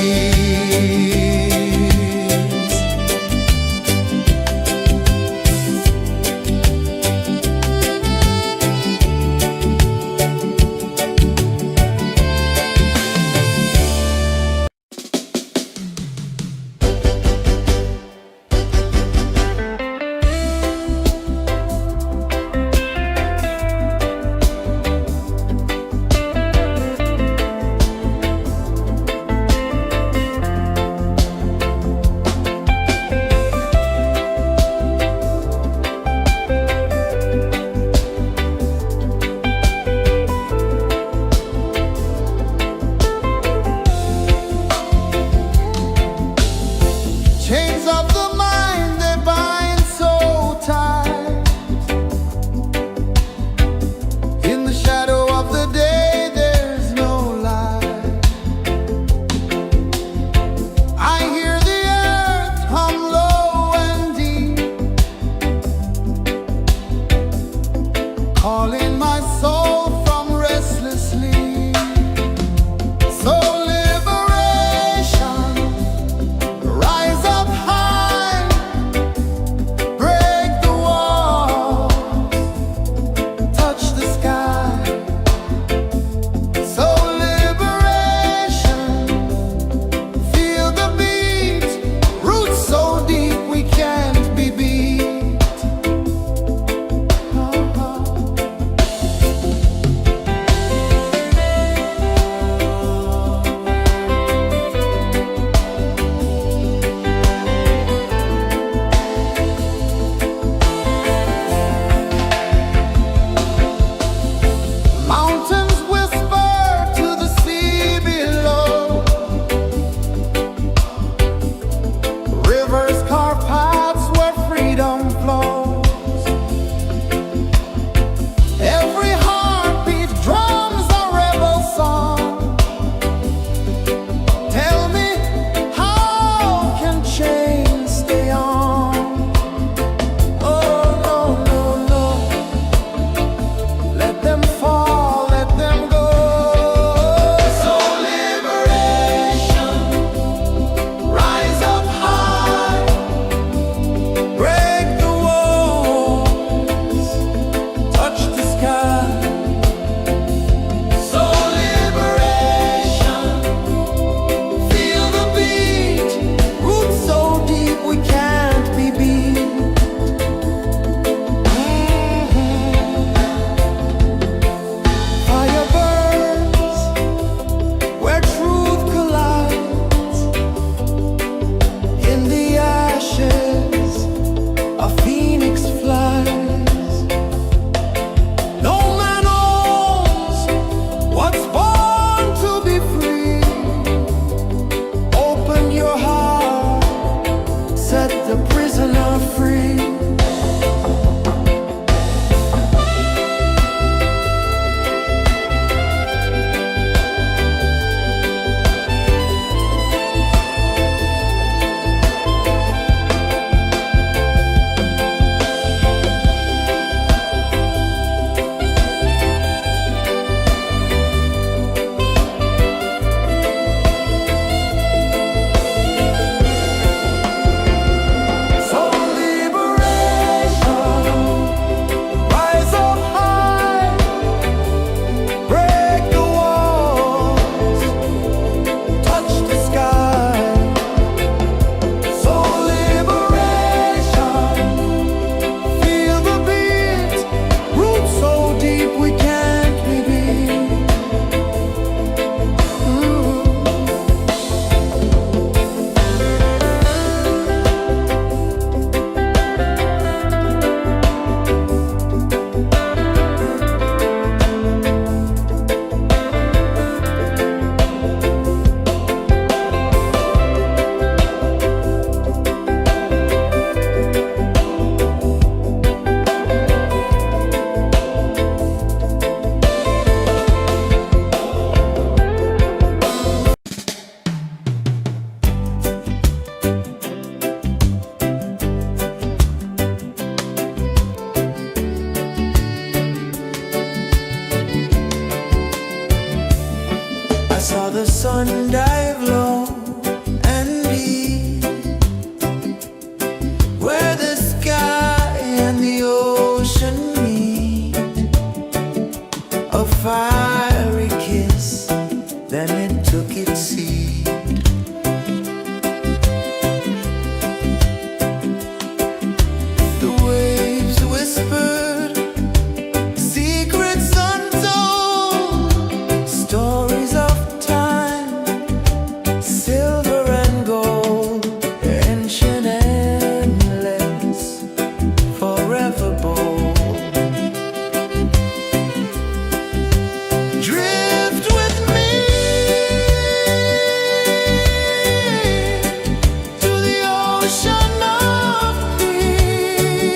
of peace.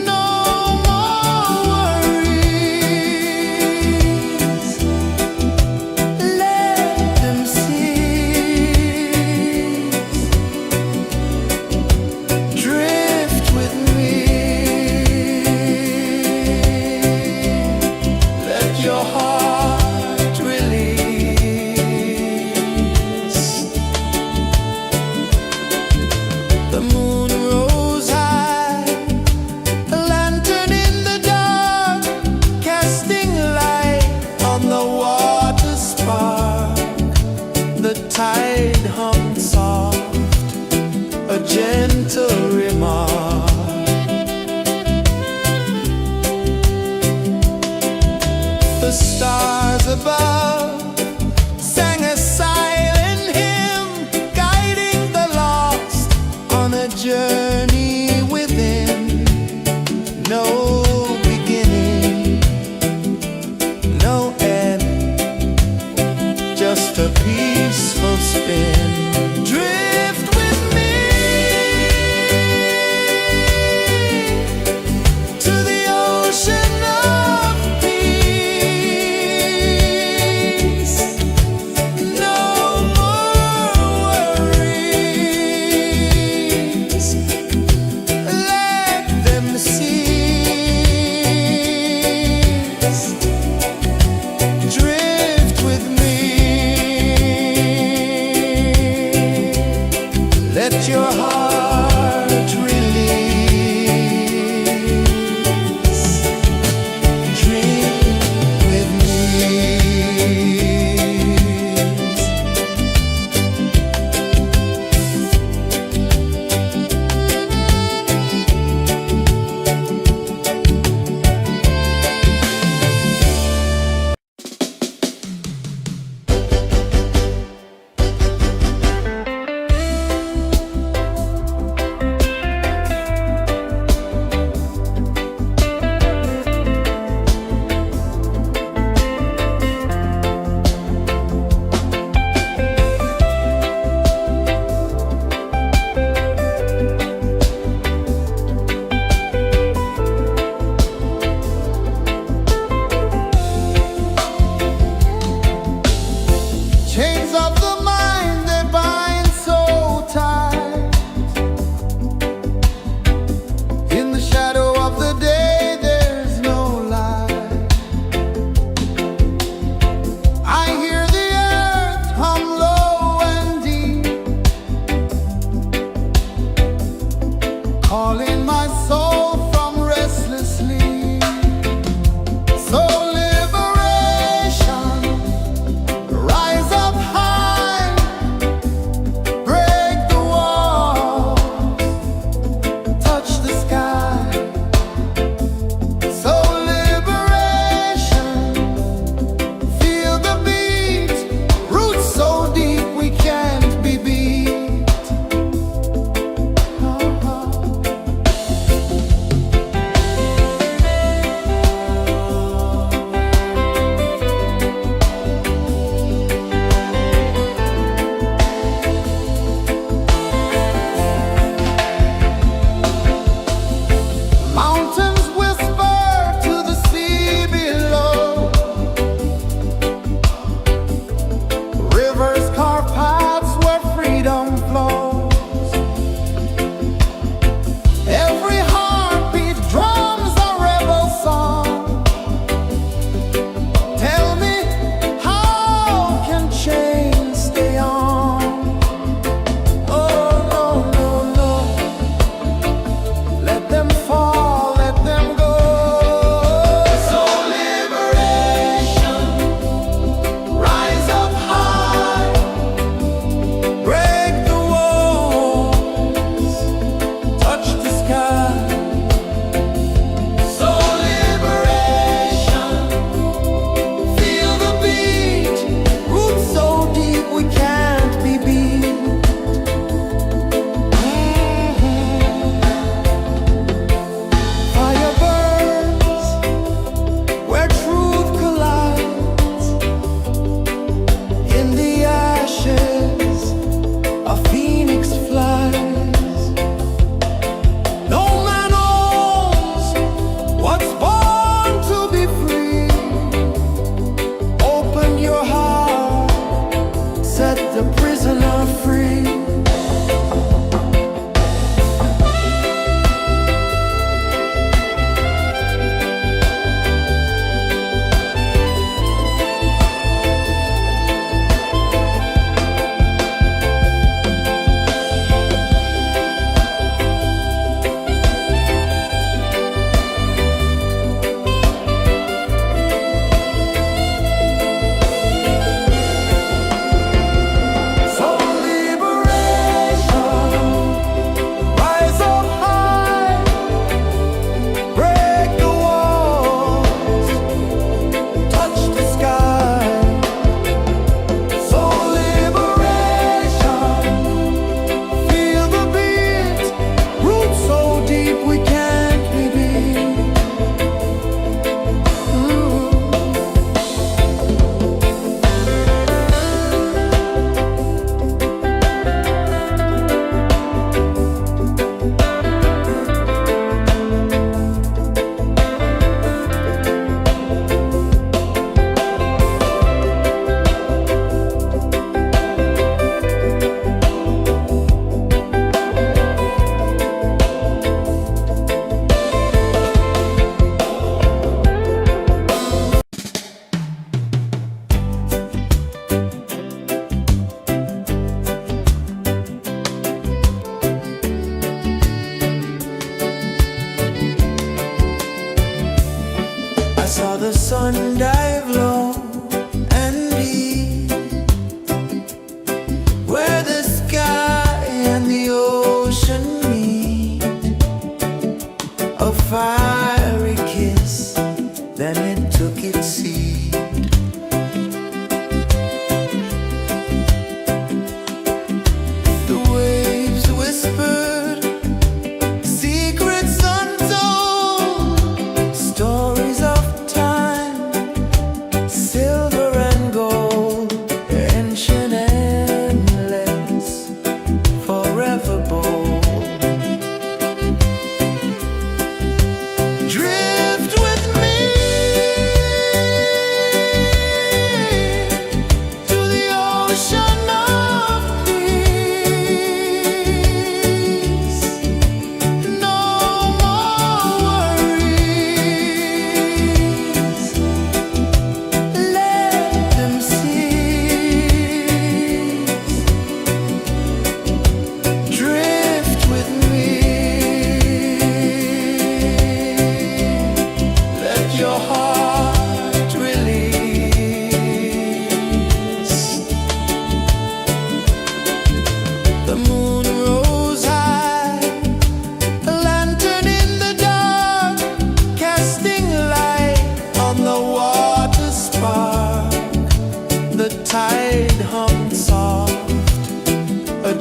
No more worries. Let them cease. Drift with me. Let your heart release. The moon rose high, a lantern in the dark, casting light on the water spark. The tide hummed soft, a gentle remark. The stars above sang a silent hymn, guiding the lost on a journey within. No beginning, no end, just a peaceful spin. Drift with me to the ocean of peace. No more worries. Let them cease. Drift with me. Let your heart release. Dream with me.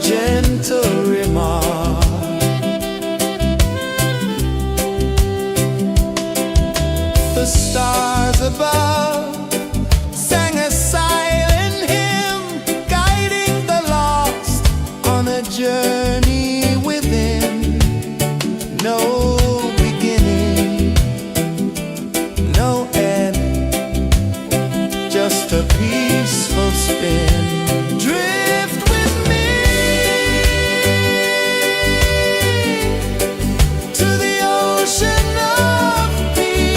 gentle remark. The stars above sang a silent hymn, guiding the lost on a journey within. No beginning, no end, just a peaceful spin. Drift with me to the ocean of peace.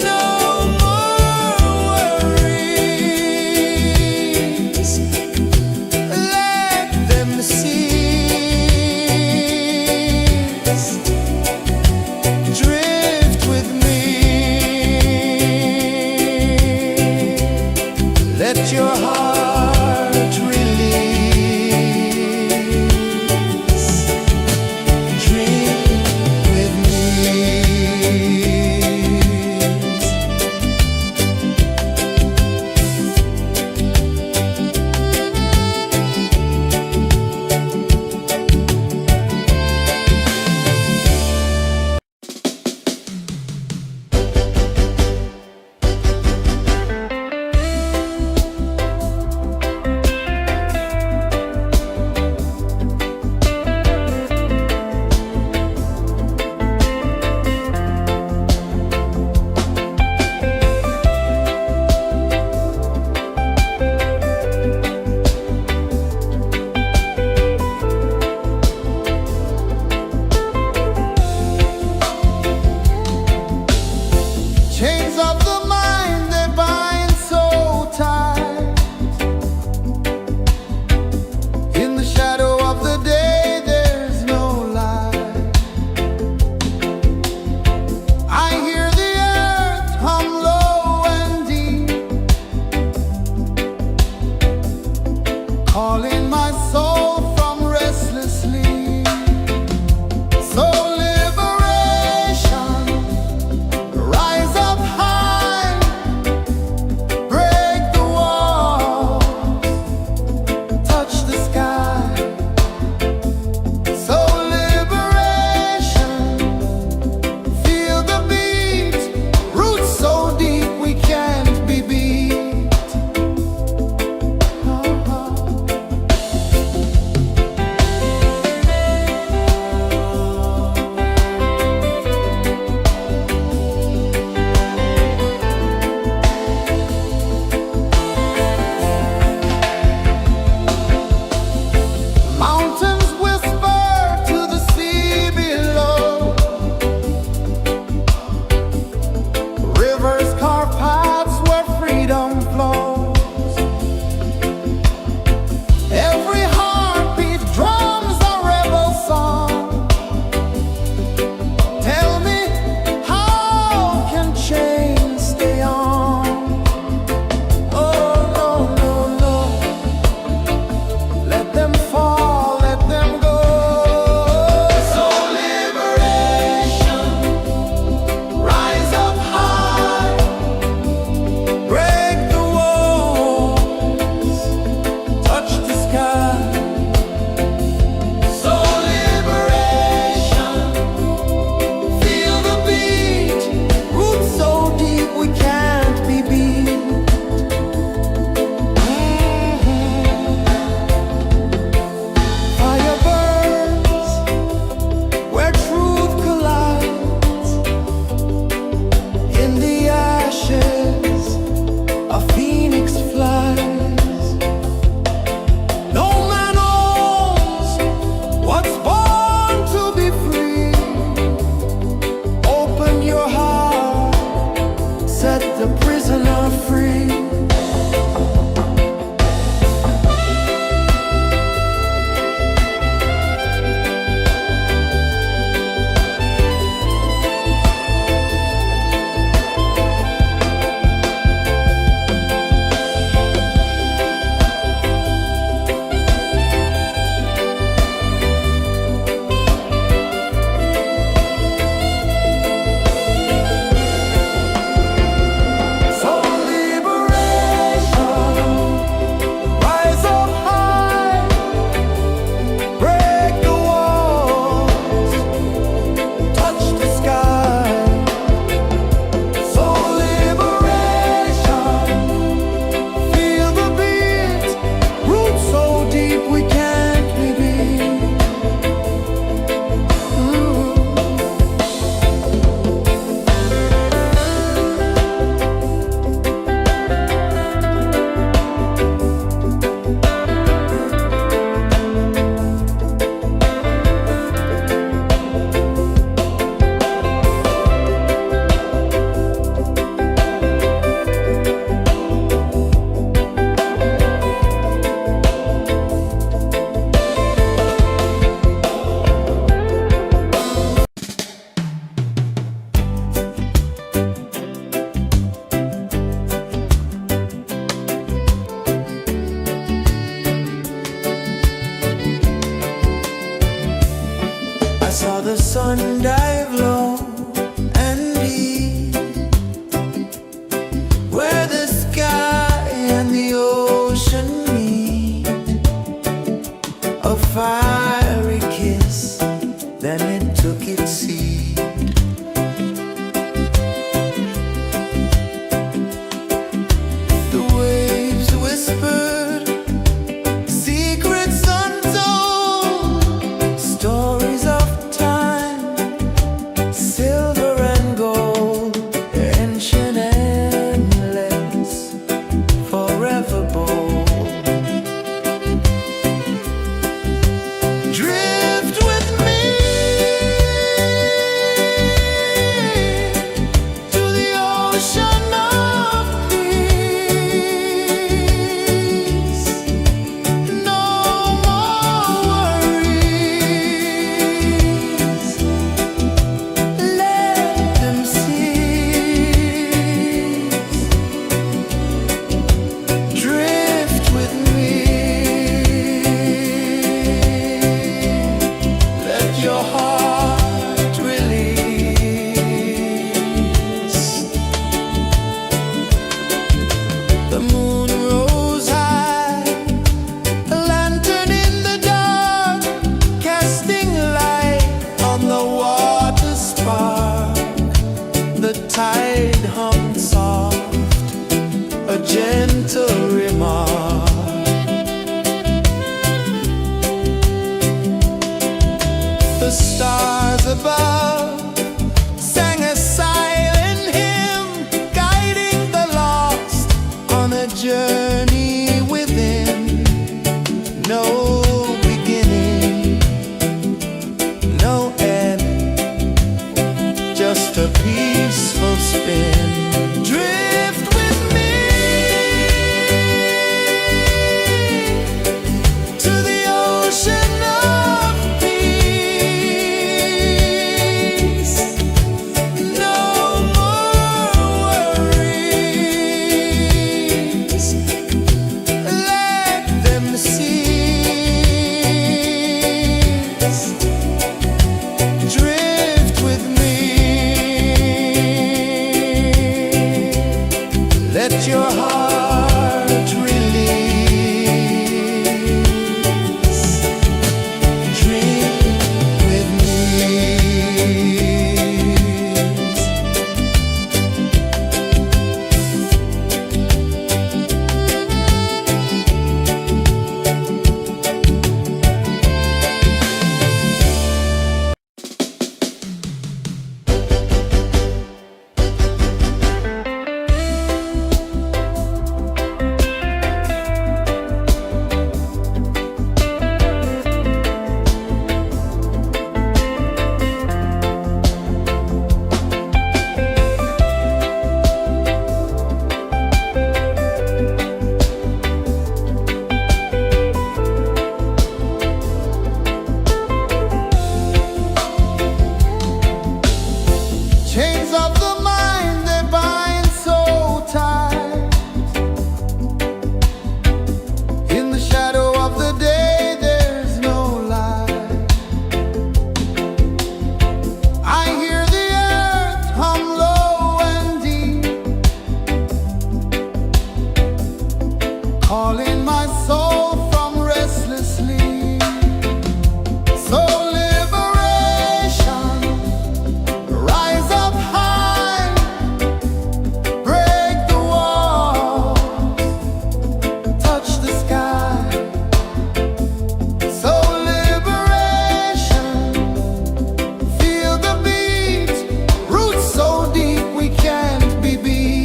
No more worries, let them cease. Drift with me, let your heart release. Dream with me. Chains of the mind, they bind so tight. In the shadow of the day, there's no light. I hear the earth hum low and deep, calling my soul from restless sleep. So liberation, rise up high, break the walls, touch the sky. So liberation, feel the beat, roots so deep we can't be beat. my soul from restless sleep. So liberation, rise up high, break the walls, touch the sky. So liberation, feel the beat, roots so deep we can't be beat.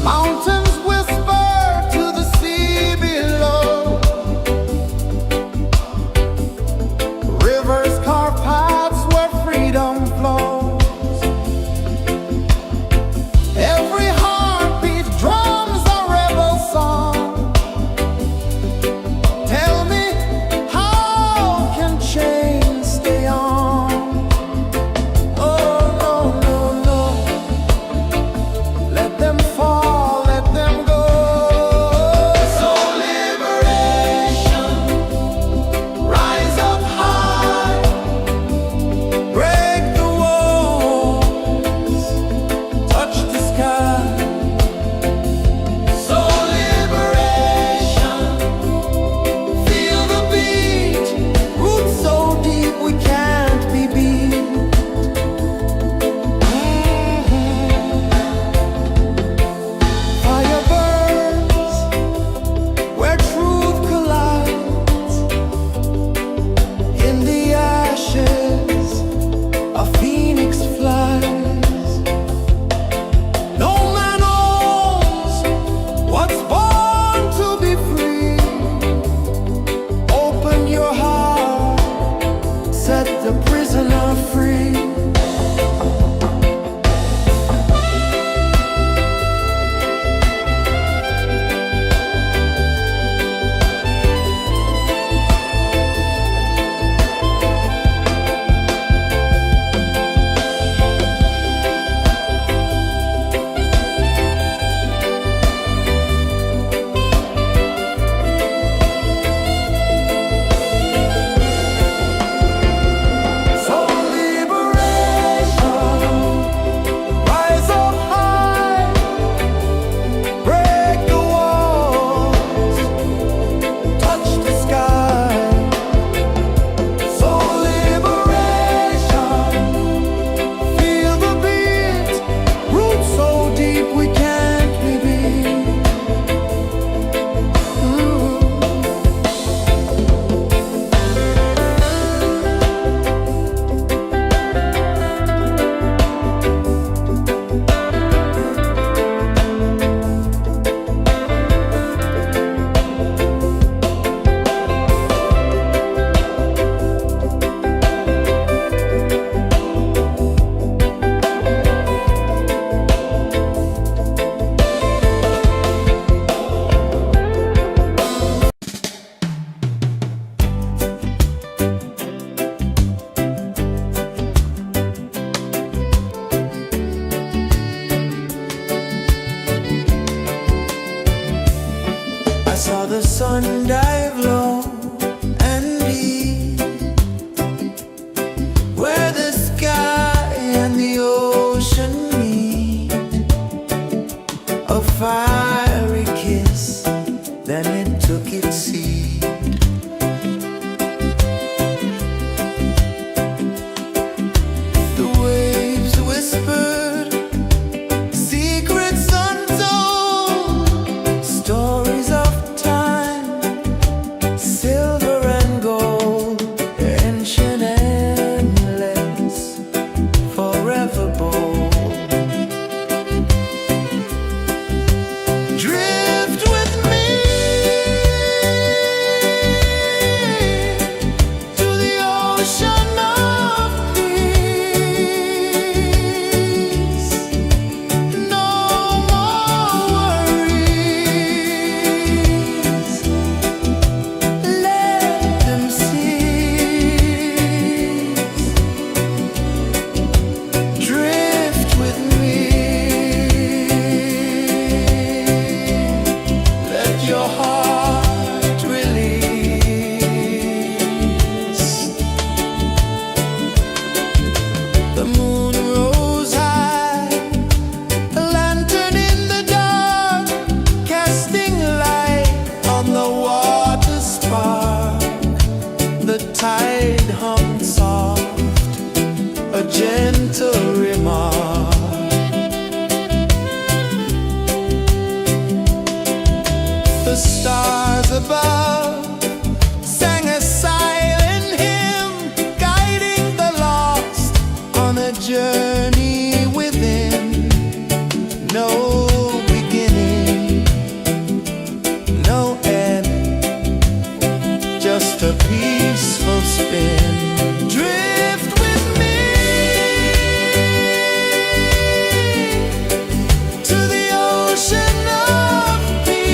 Mountains whisper to the sea below. Rivers carve paths where freedom flows. Every heartbeat drums a rebel song. Tell me, how can chains stay on? Oh, no, no, no. Let them fall, let them go. So liberation, rise up high, break the walls, touch the sky. So liberation, feel the beat, roots so deep we can't be beat. Fire burns where truth collides. In the ashes, a phoenix flies. No man knows what's born to be free. Open your heart, set the prisoner free. So liberation, rise up high, break the walls, touch the sky. So liberation, feel the beat, roots so deep we can't be beat. I saw the sun dive low and deep, where the sky and the ocean meet. A fiery kiss, then it took its seat. The waves whispered secrets untold, stories of time, silver and gold, ancient, endless, forever bold. Drift with me to the ocean of peace. No more worries, let them cease. Drift with me. gentle remark. The stars above sang a silent hymn, guiding the lost on a journey within. No beginning, no end, just a peaceful spin. Drift with me to the ocean of peace.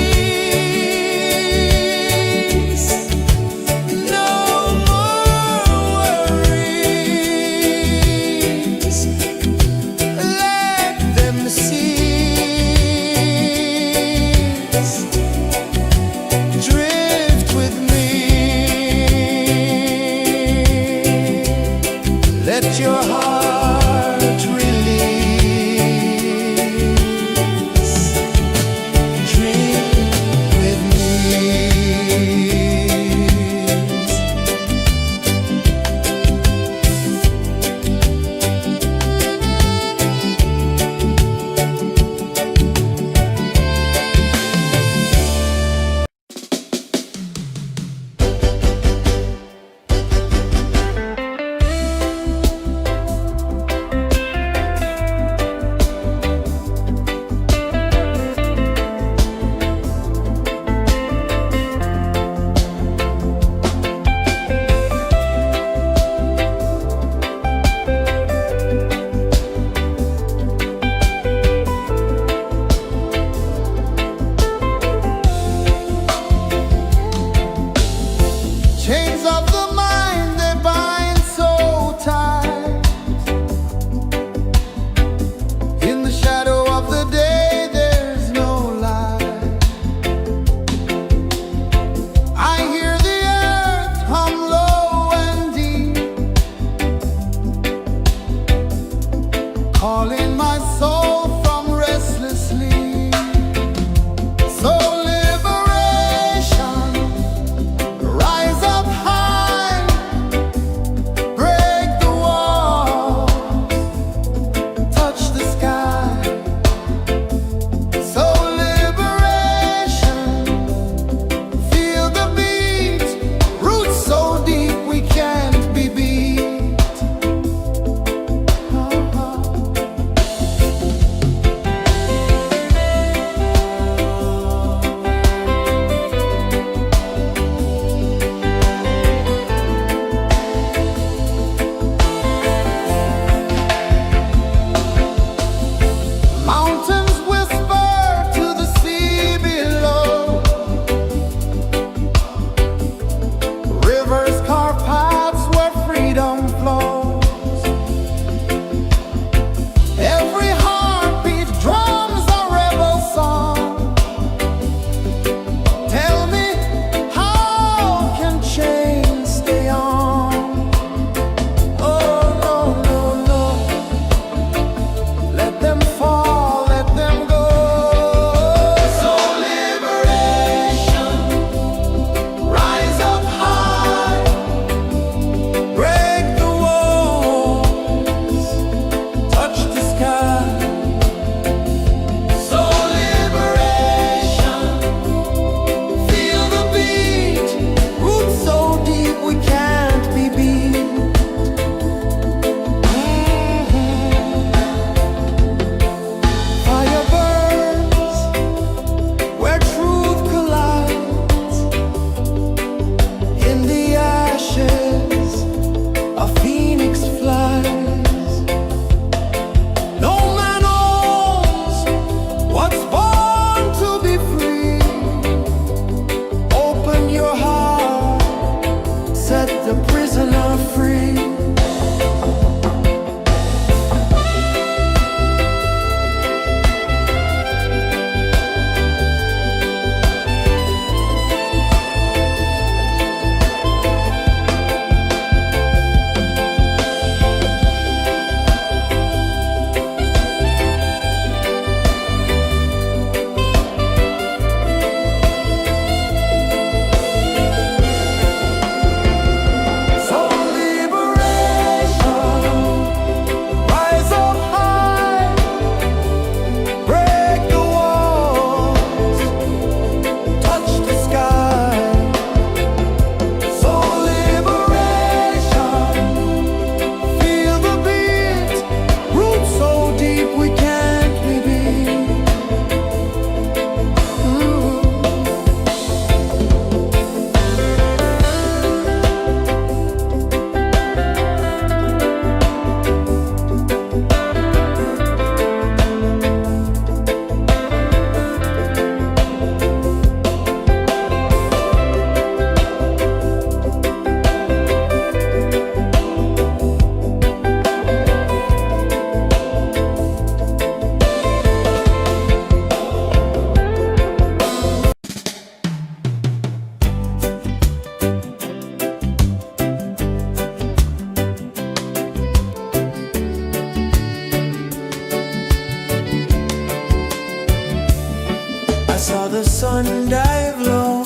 saw the sun dive low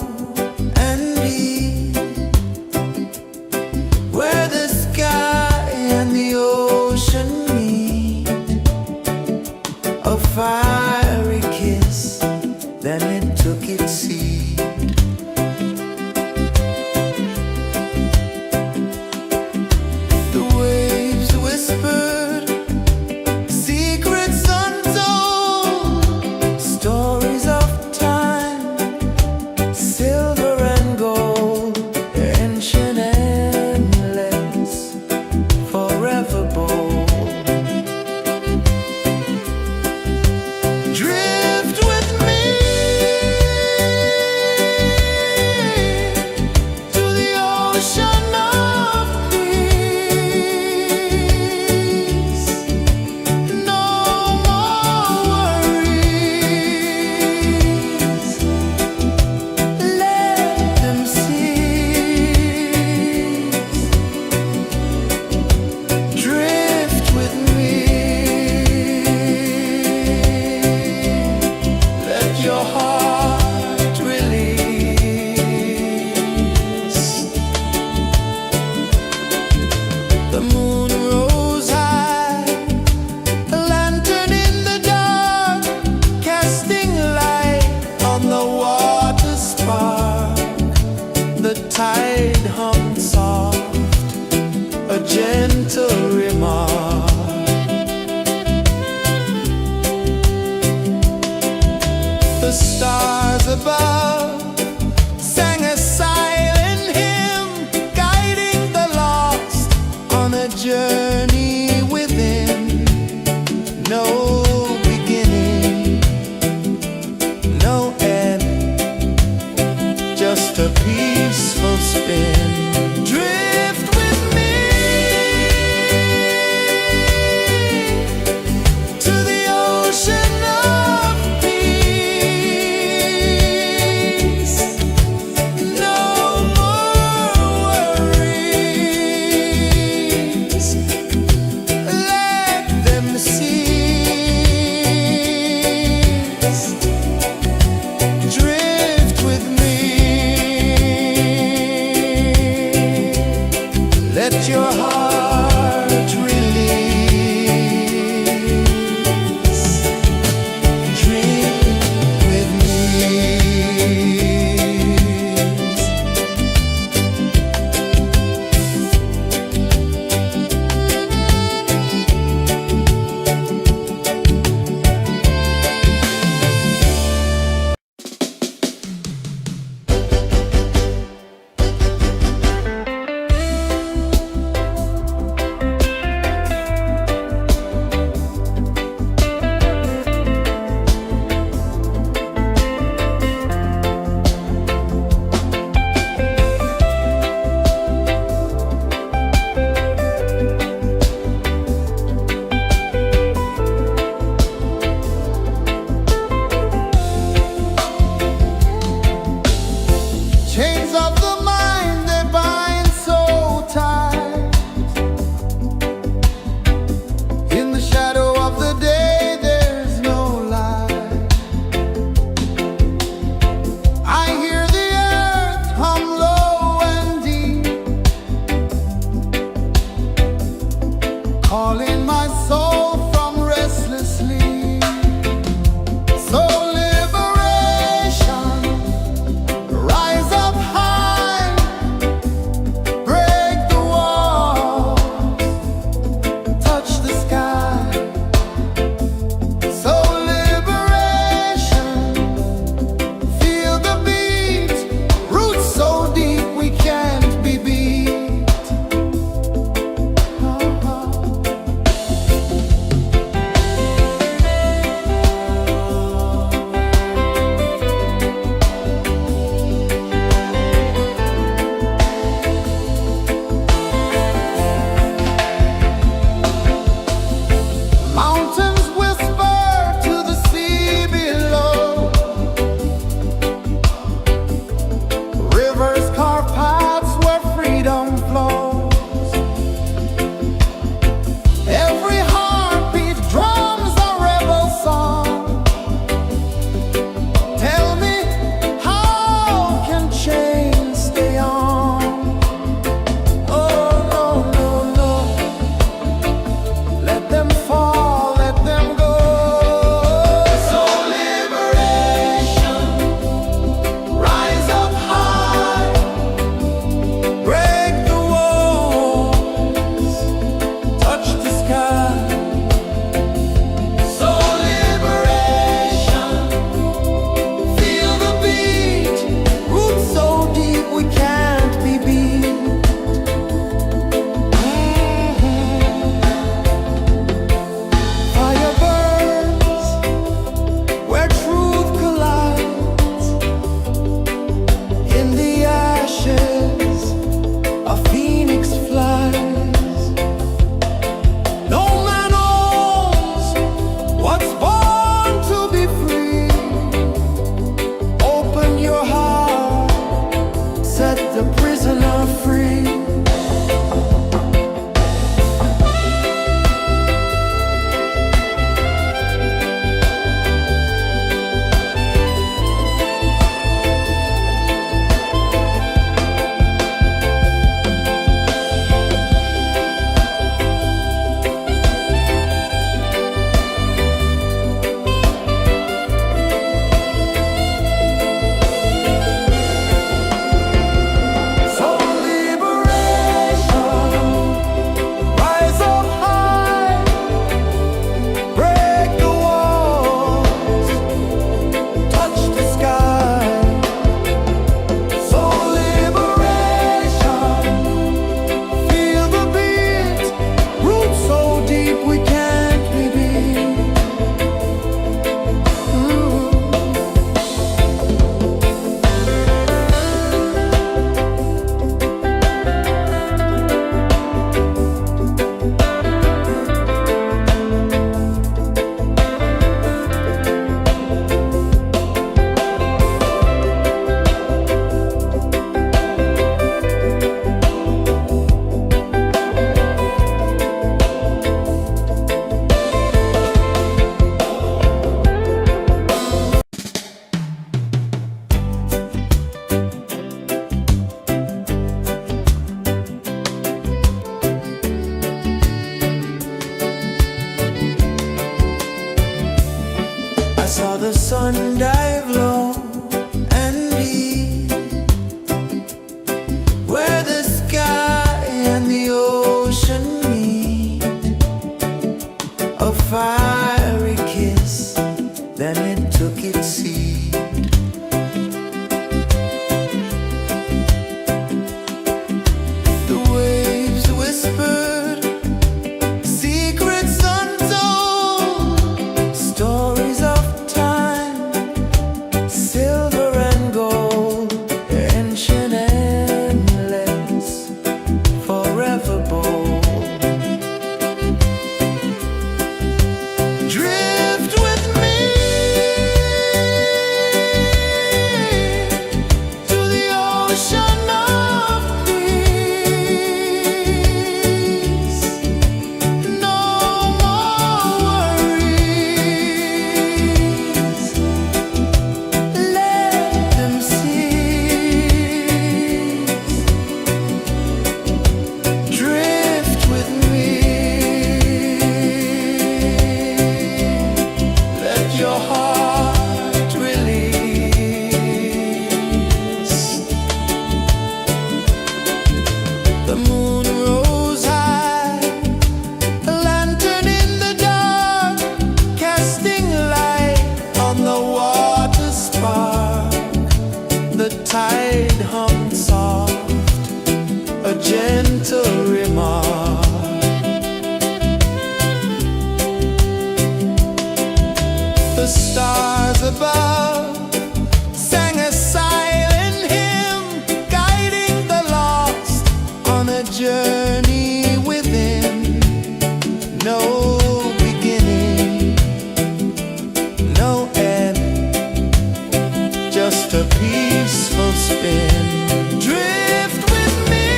and deep, where the sky and the ocean meet. A fiery kiss, then it took its seat. The waves whispered secrets untold, stories of time, silver and gold, ancient, endless, forever bold. Drift with me to the ocean of peace. No more worries. Let them cease. Drift with me. Let your heart release. The moon rose high, a lantern in the dark, casting light on the water spark. The tide hummed soft, a gentle remark. The stars above sang a silent hymn, guiding the lost on a journey within. No beginning, no end, just a peaceful spin. Drift with me to the ocean of peace. No more worries. Let them cease. Drift with me. a peaceful spin. Drift with me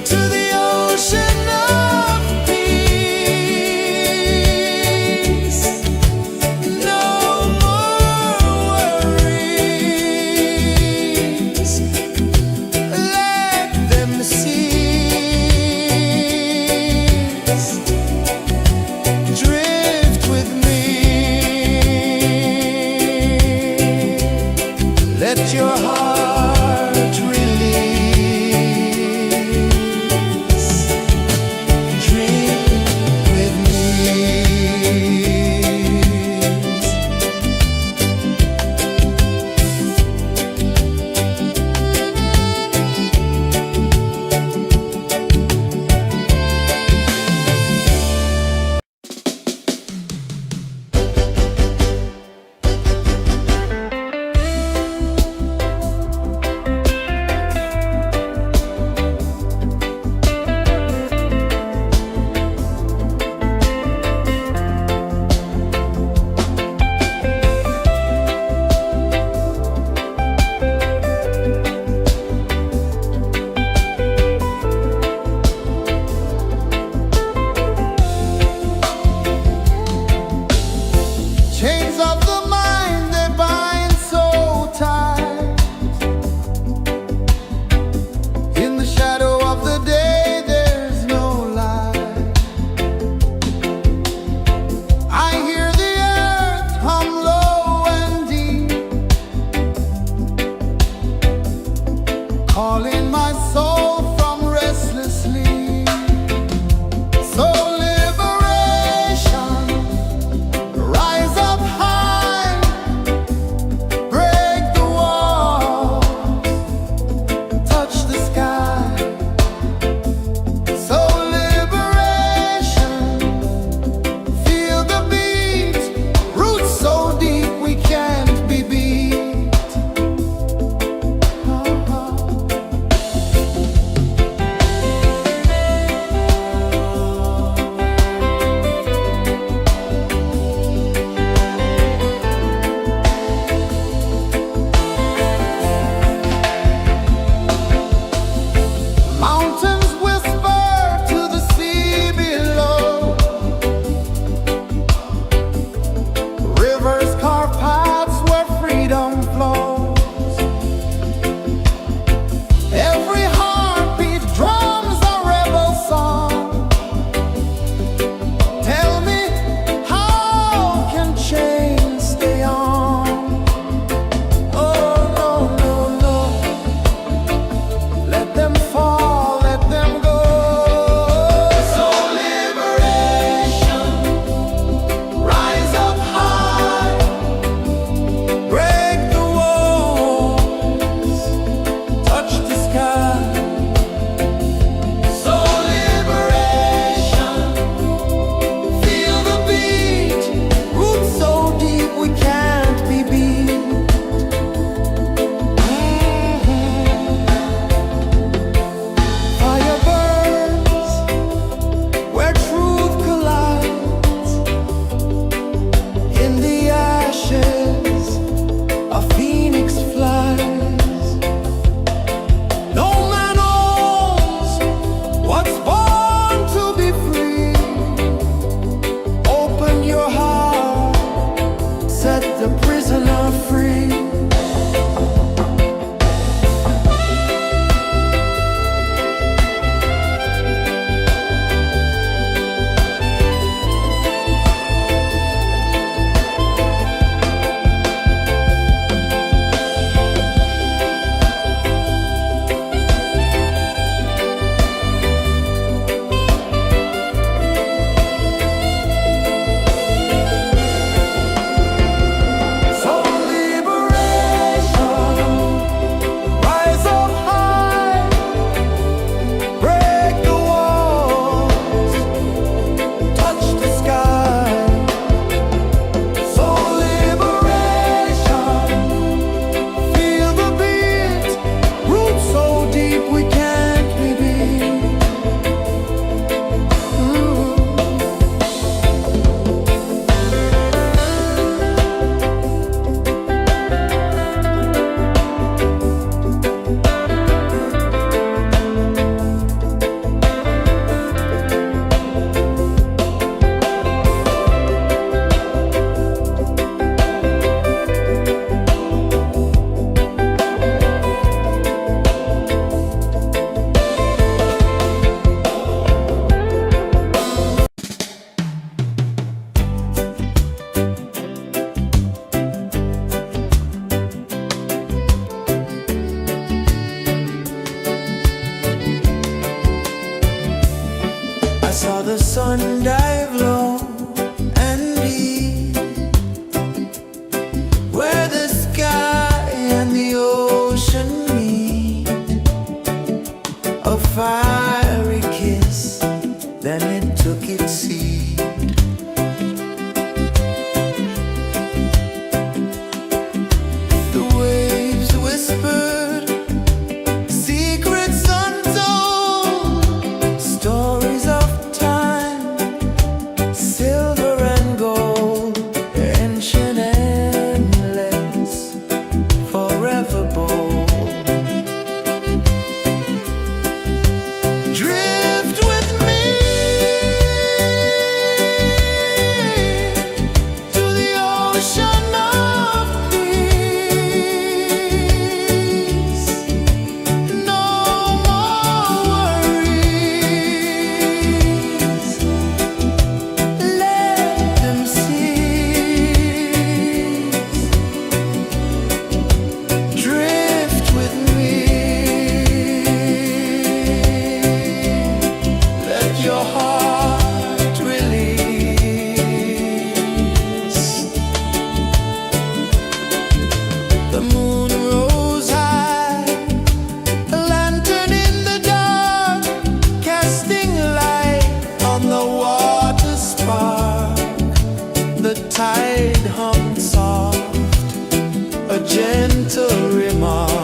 to the ocean of peace. No more worries, let them cease. Drift with me. ocean of peace. No more worries. Let them cease. Drift with me. Let your heart release. The moon rose high, a lantern in the dark, casting light on the water spark. The tide hummed soft, a gentle remark.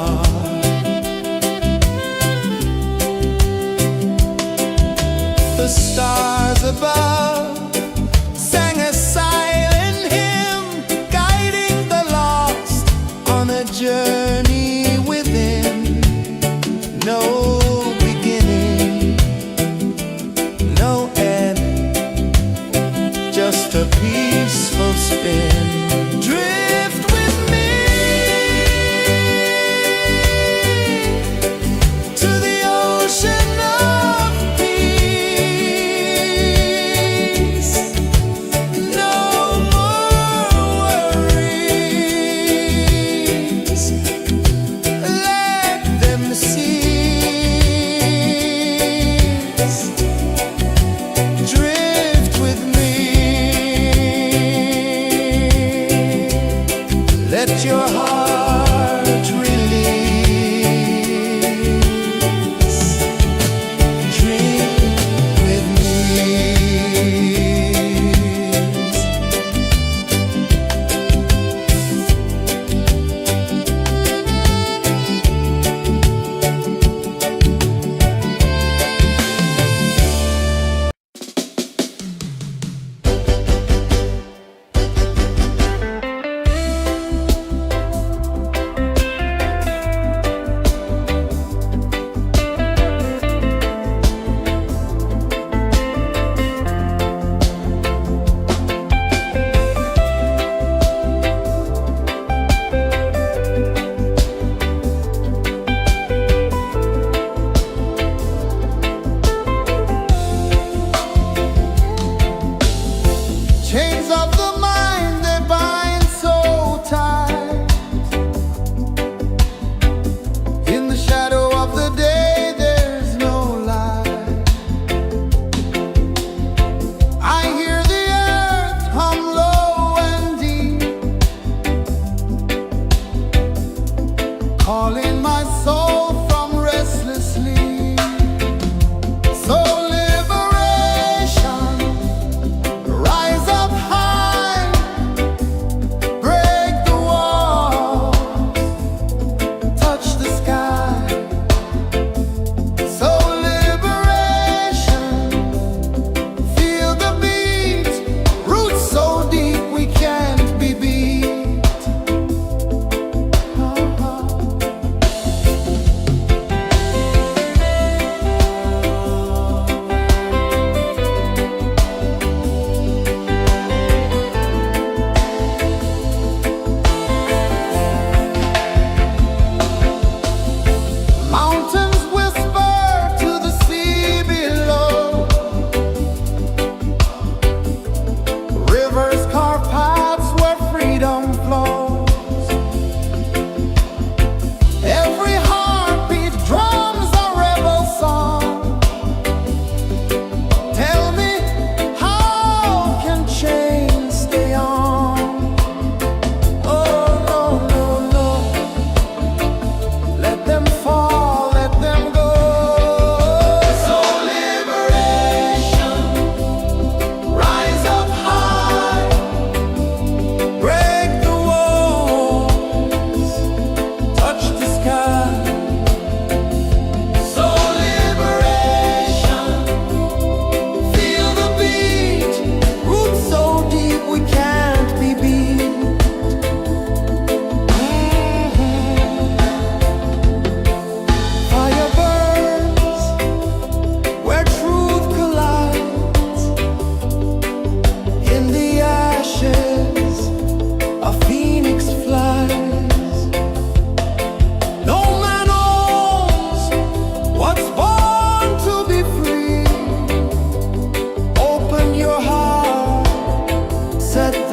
The stars above sang a silent hymn, guiding the lost on a journey within. No beginning, no end, just a peaceful spin. Drift with me to the ocean of peace. No more worries. Let them cease. Drift with me. Let your heart release. Dream with me.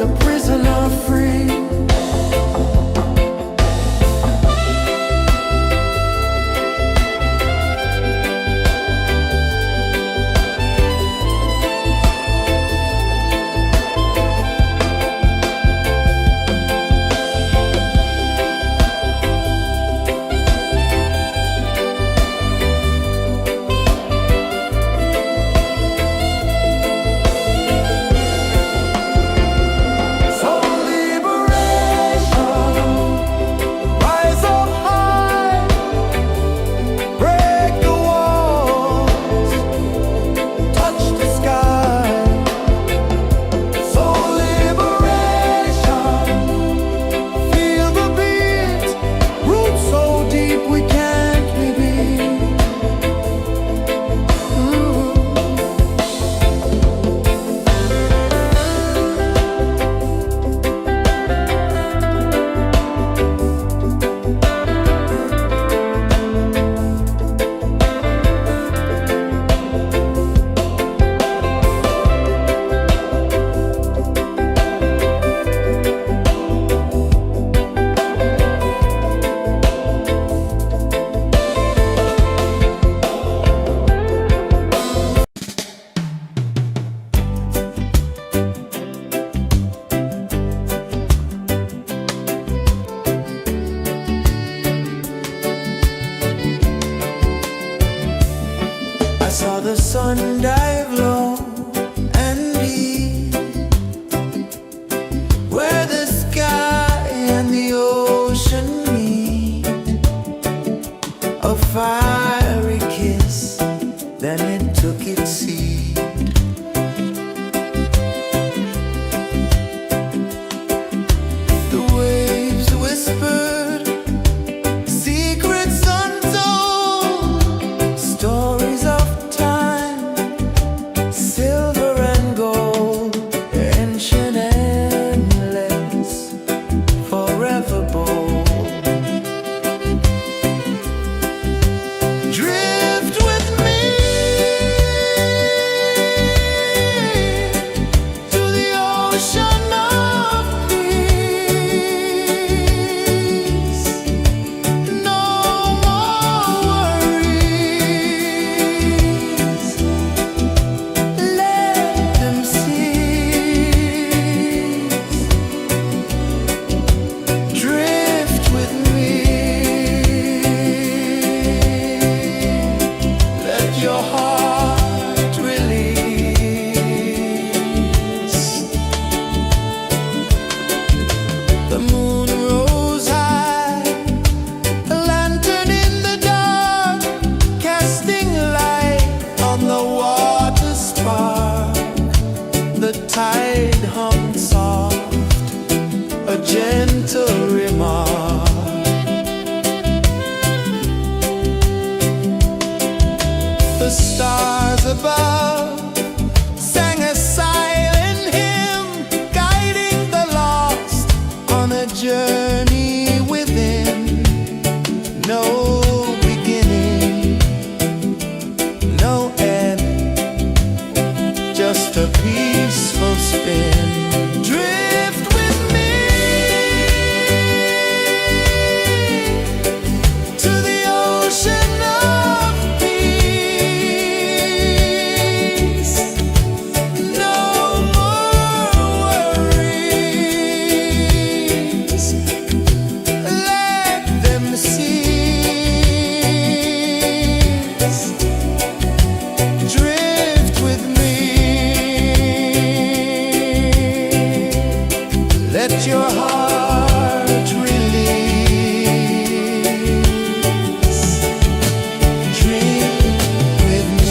a prisoner free. I saw the sun dive low and deep, where the sky and the ocean meet. A fiery kiss, then it took its seat. The waves whispered secrets untold, stories of silver and gold, ancient, endless, forever bold. Drift with me to the ocean of peace. No more worries. Drift with me. Let your heart release. The moon rose high, a lantern in the dark, casting light on the water spark. The tide hummed soft, a gentle remark. The stars above sang a silent hymn, guiding the lost on a journey within. No beginning, no end, just a peaceful spin. Drift with me to the ocean of peace. No more worries. Let them cease. Drift with me. Let your heart release. Dream with me.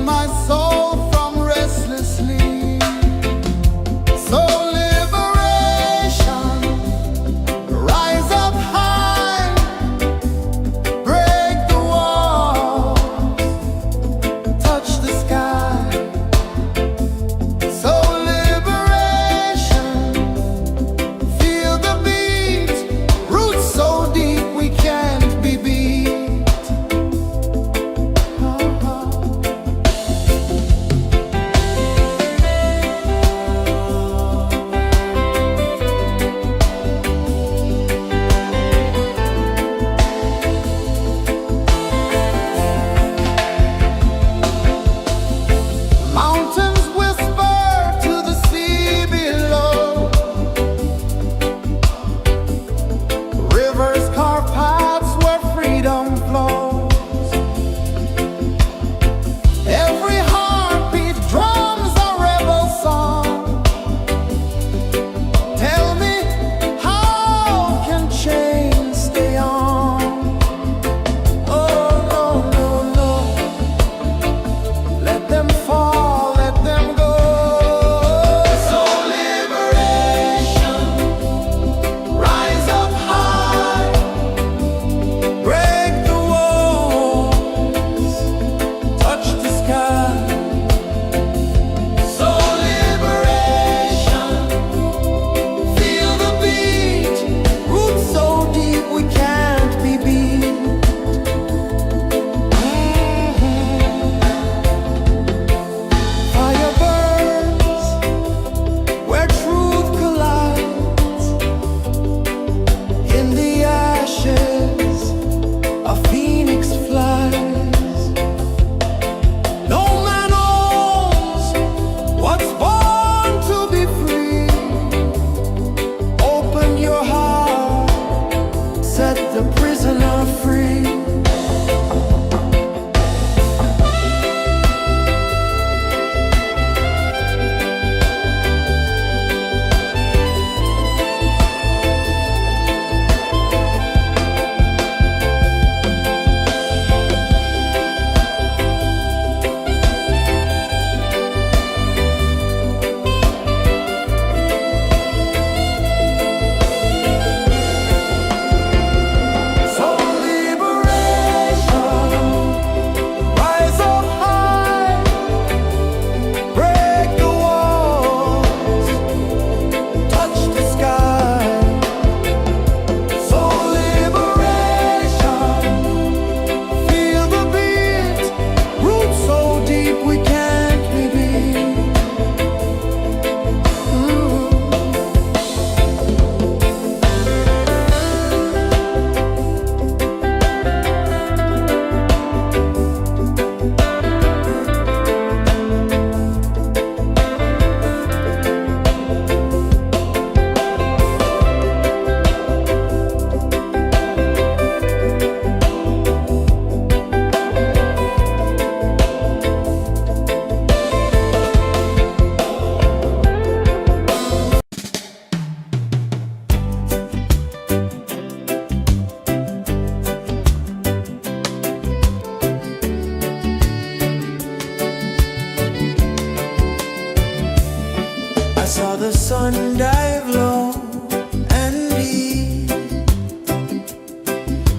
my soul from restless sleep. So liberation, rise up high, break the walls, touch the sky. So liberation, feel the beat, roots so deep we can't be beat. Mountains whisper to the sea below. Rivers carve paths where freedom flows. Every heartbeat drums a rebel song. Tell me, how can chains stay on? Oh no, no, no. Let them fall, let them go. So liberation, rise up high, break the walls, touch the sky. So liberation, feel the beat, roots so deep we can't be beat. Fire burns where truth collides. In the ashes, a phoenix flies. No man owns what's born to be free. Open your heart, set the prisoner free. So liberation, rise up high, break the walls, touch the sky. So liberation, feel the beat, roots so deep we can't be beat. I saw the sun dive low and deep,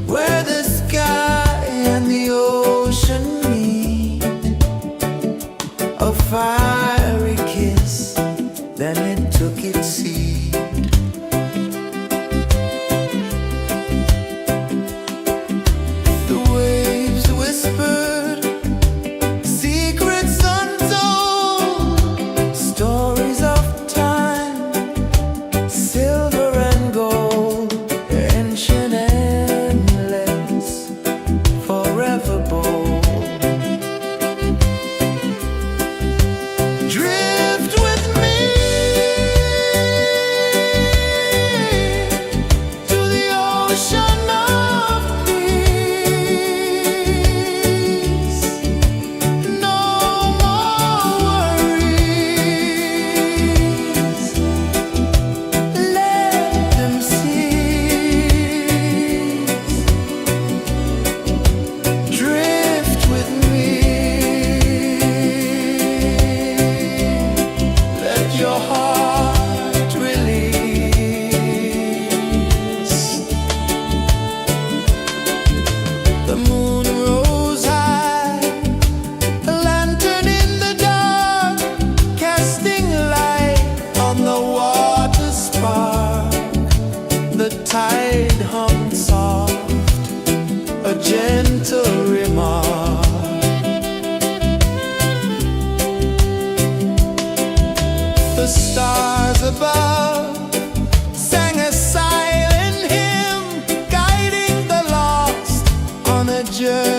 where the sky and the ocean meet. A fiery kiss, then it took its seat. The waves whispered secrets untold, stories of time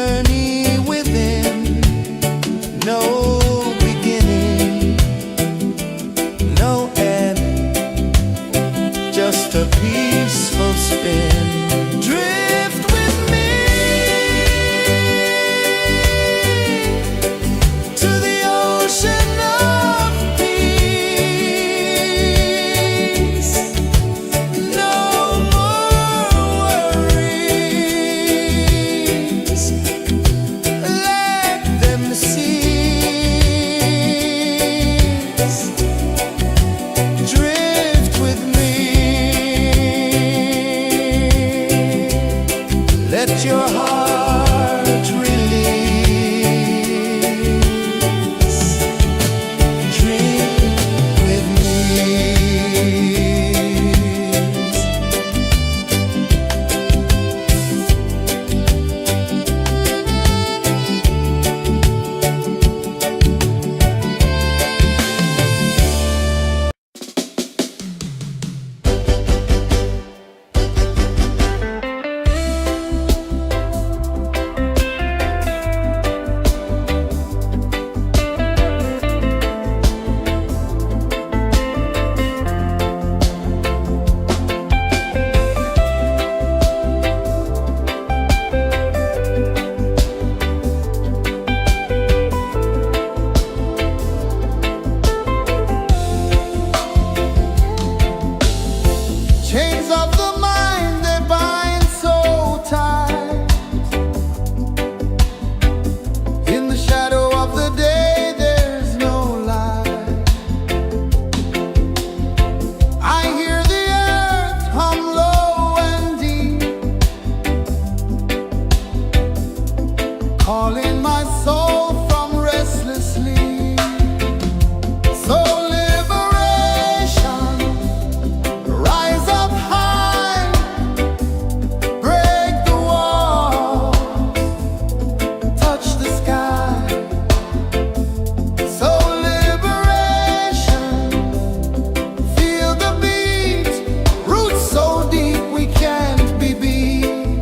journey within, no beginning, no end, just a peaceful spin. Drift with me to the ocean of peace. No more worries, let them cease. Drift with me, let your heart release. Dream with me. Chains of the mind, they bind so tight. In the shadow of the day, there's no light. I hear the earth hum low and deep, calling my soul from restless sleep. So liberation, rise up high, break the walls, touch the sky. So liberation, feel the beat, roots so deep we can't be beat.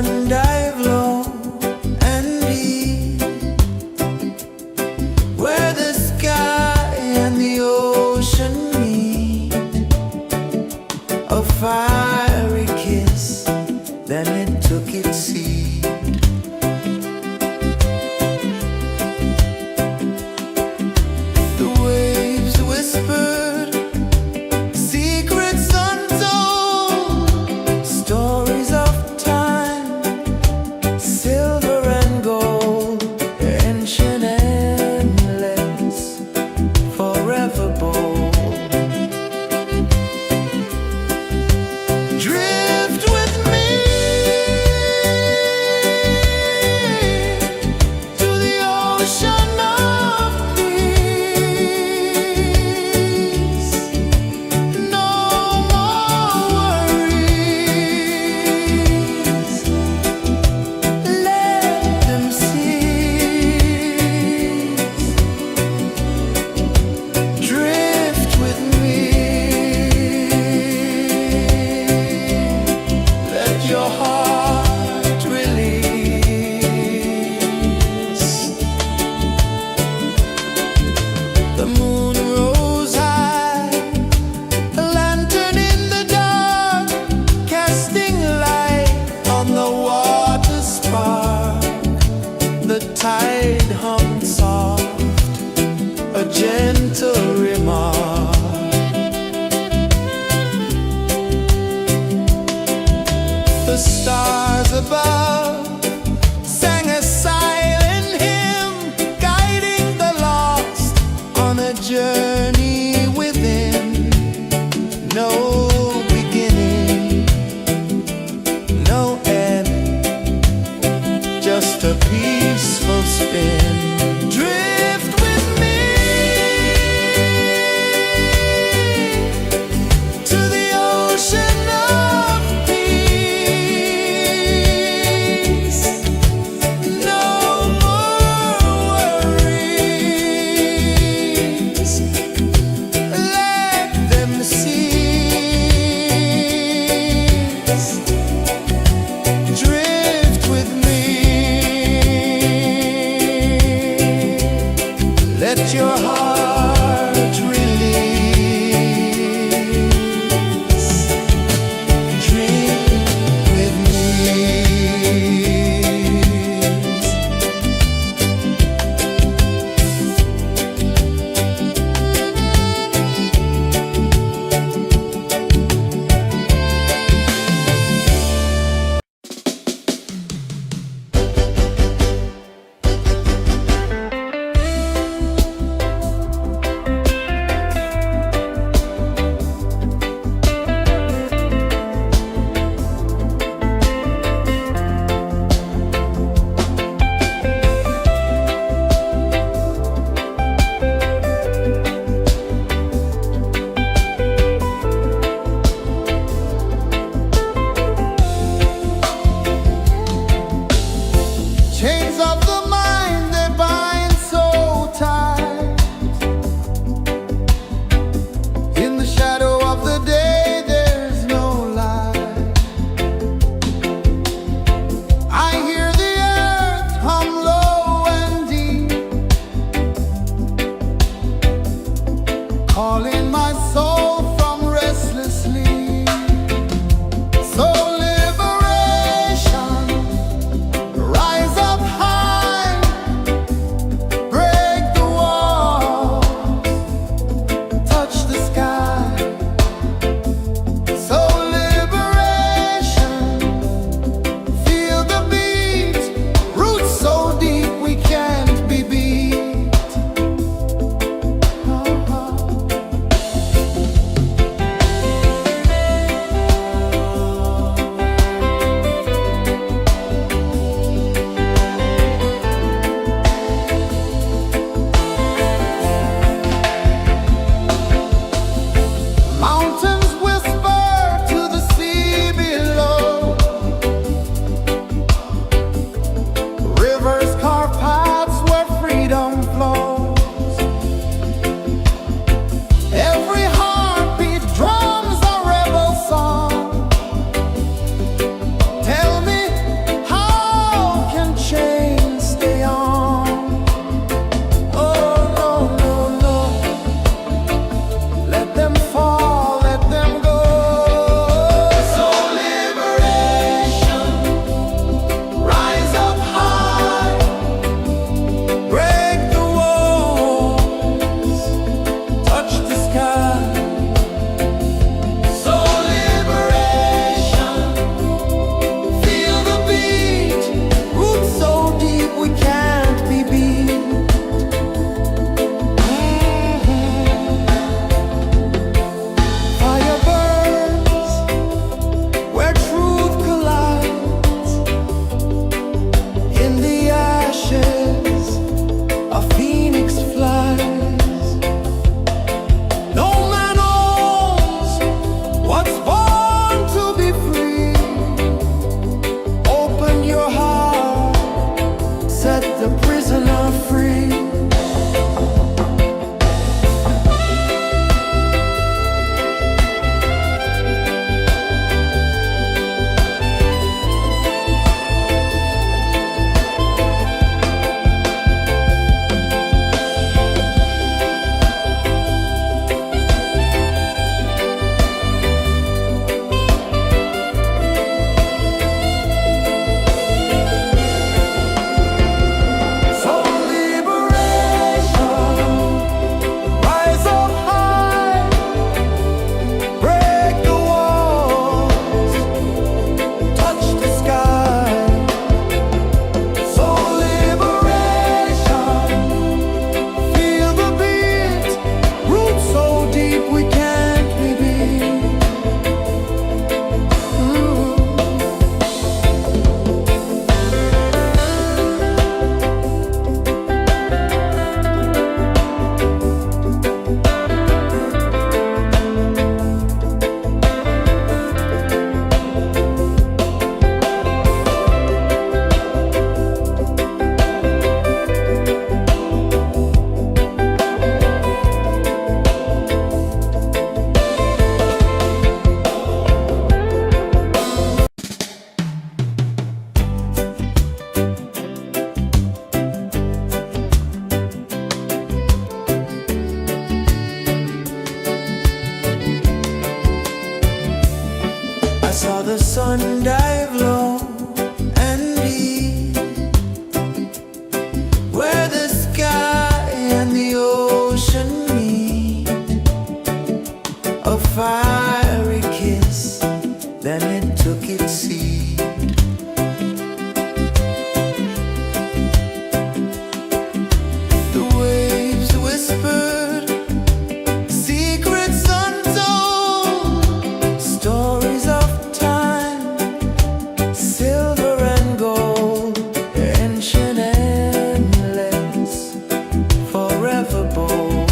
sun dive low and deep, where the sky and the ocean meet, a fiery kiss, then it took its seed. The waves whispered secrets untold, stories of time, silver and gold, ancient, endless, forever bold. Drift with me to the ocean of peace. No more worries, let them cease. Drift with me, let your heart release. The moon rose high, a lantern in the dark, casting light on the water spark. The tide hummed soft, a gentle remark. The stars above sang a silent hymn, guiding the lost on a journey within. No beginning, no end, just a peaceful spin. Drift with me to the ocean of peace. the sun dive low and deep, where the sky and the ocean meet. A fiery kiss, then it took its seat. The waves whispered secrets untold, stories of time, silver and gold, ancient, endless, forever bold.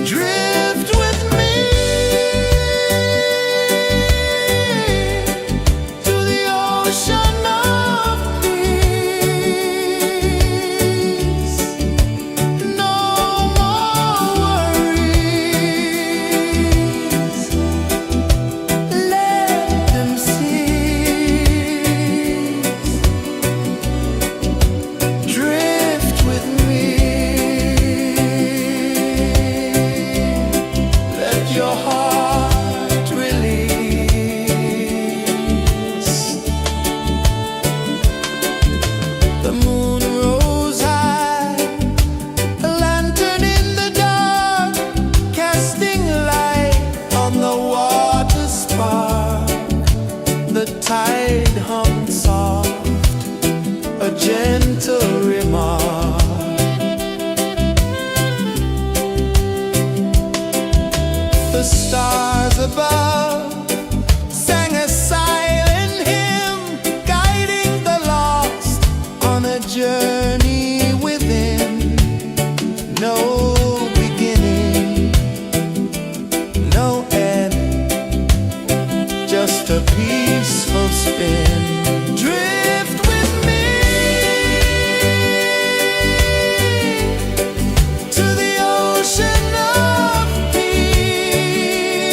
Drift with me to the ocean of peace. No more worries, let them cease. Drift with me, let your heart release. The moon rose high, a lantern in the dark, casting light on the water spark. The tide hummed soft, a gentle remark. The stars above sang a silent hymn, guiding the lost on a journey within. No beginning, no end, just a peaceful spin. Drift with me to the ocean of peace.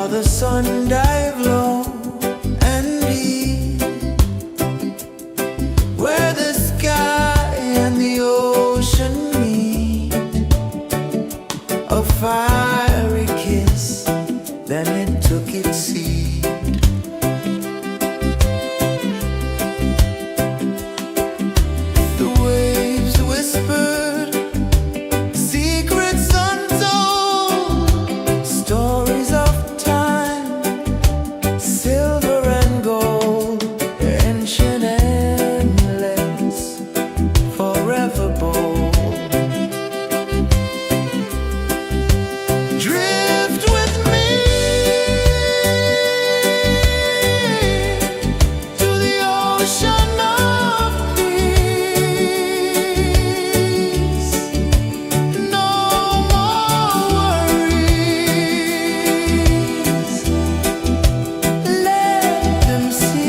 saw the sun dive low and deep, where the sky and the ocean meet. A fiery kiss, then it took its seat. The waves whispered secrets untold, stories of time, silver and gold, ancient, endless, forever bold. Drift with me to the ocean of peace. No more worries, let them cease.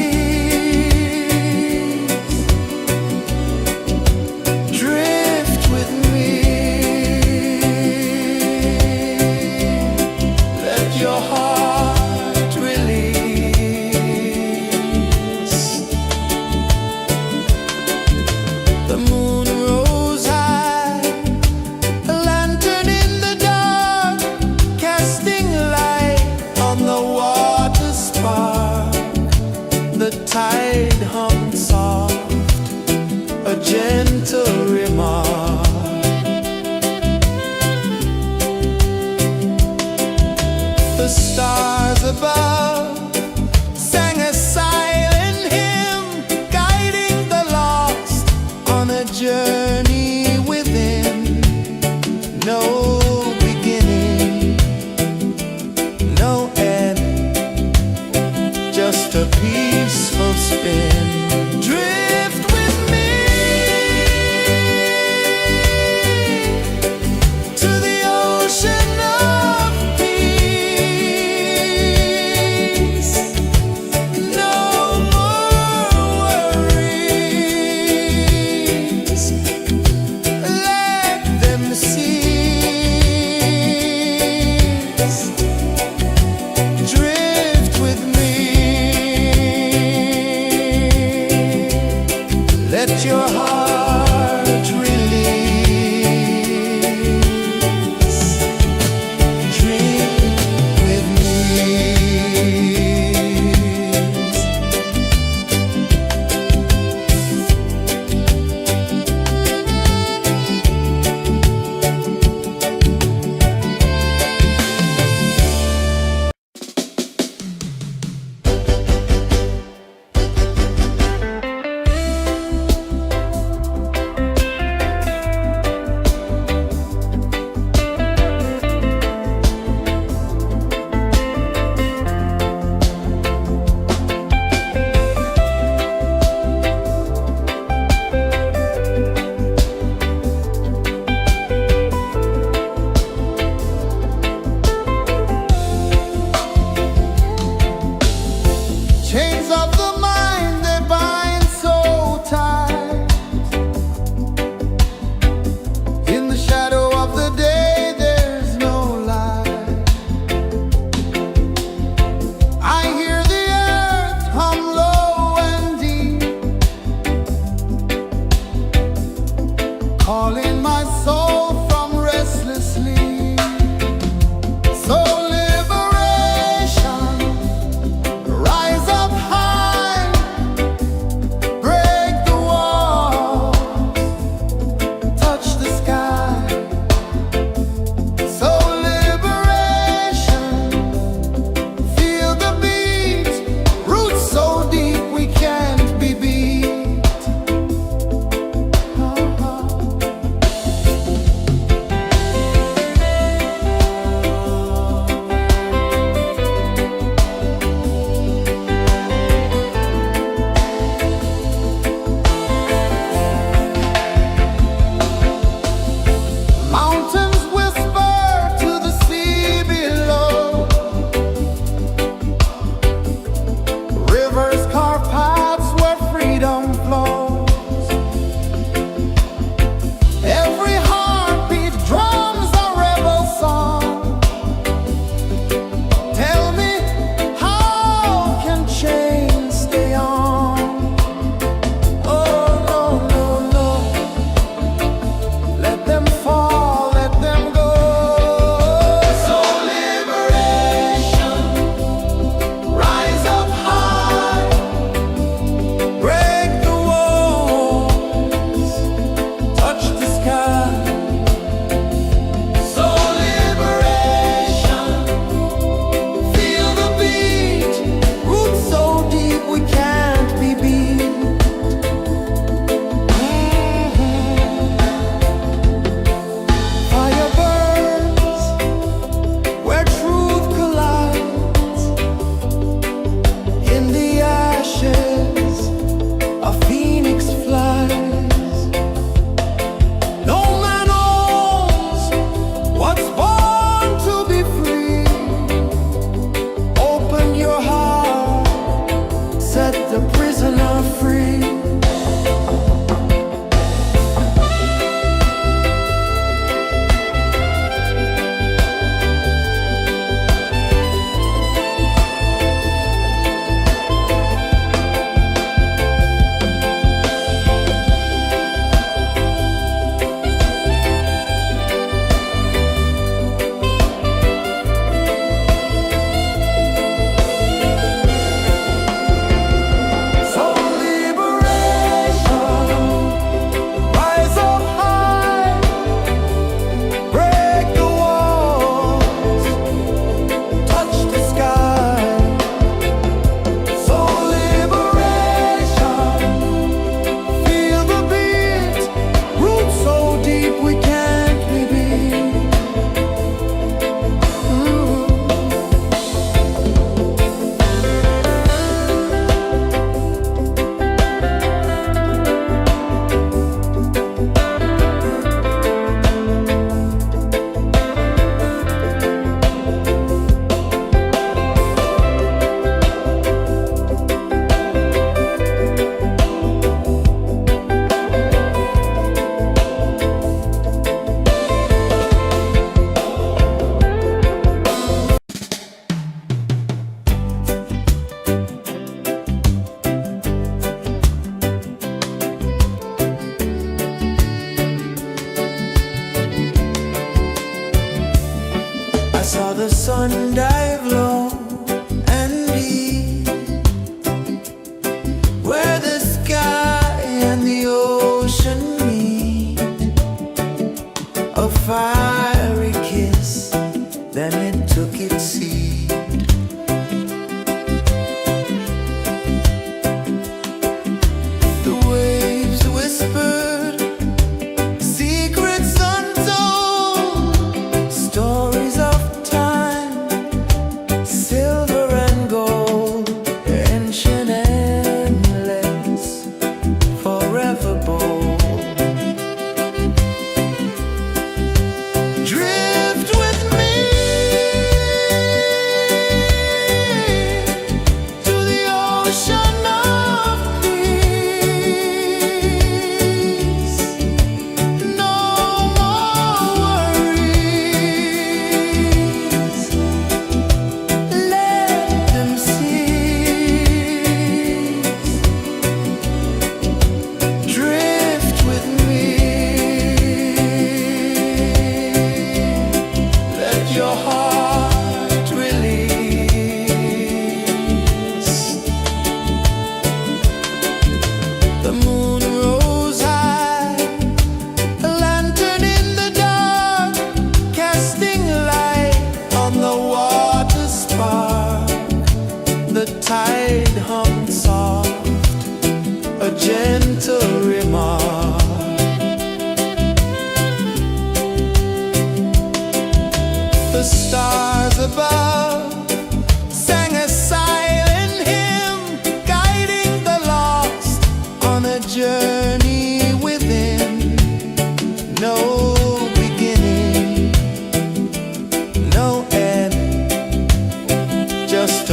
Drift with me, let your heart release. The moon rose high, a lantern in the dark, casting light on the water spark. The tide hummed soft, a gentle remark. The stars above sang a silent hymn, guiding the lost on a journey within. No beginning, no end, just a peaceful spin. Drift with me to the ocean of peace. No more worries, let them cease. Drift with me.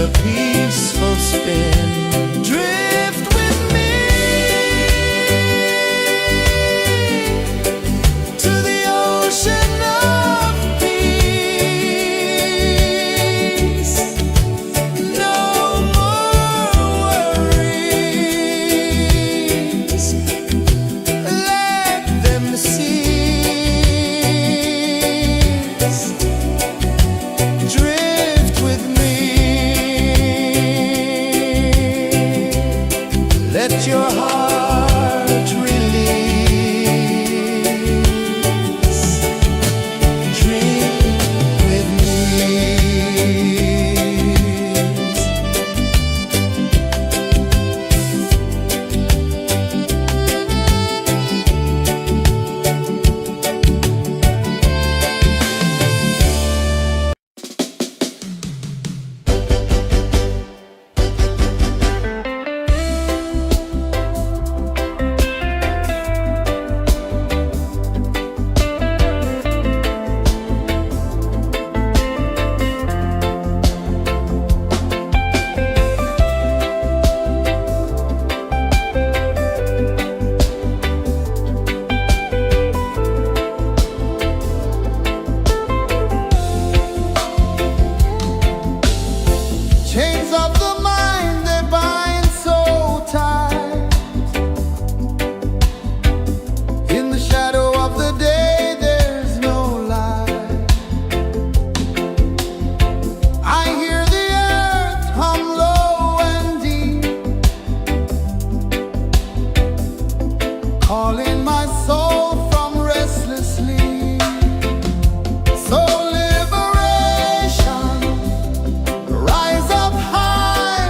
a peaceful spin. Drift with me to the ocean of peace. No more worries, let them cease. Drift with me, let your heart release. Dream with me. Chains of the mind, they bind so tight. In the shadow of the day, there's no light. I hear the earth hum low and deep, calling my soul from restless sleep. So liberation, rise up high,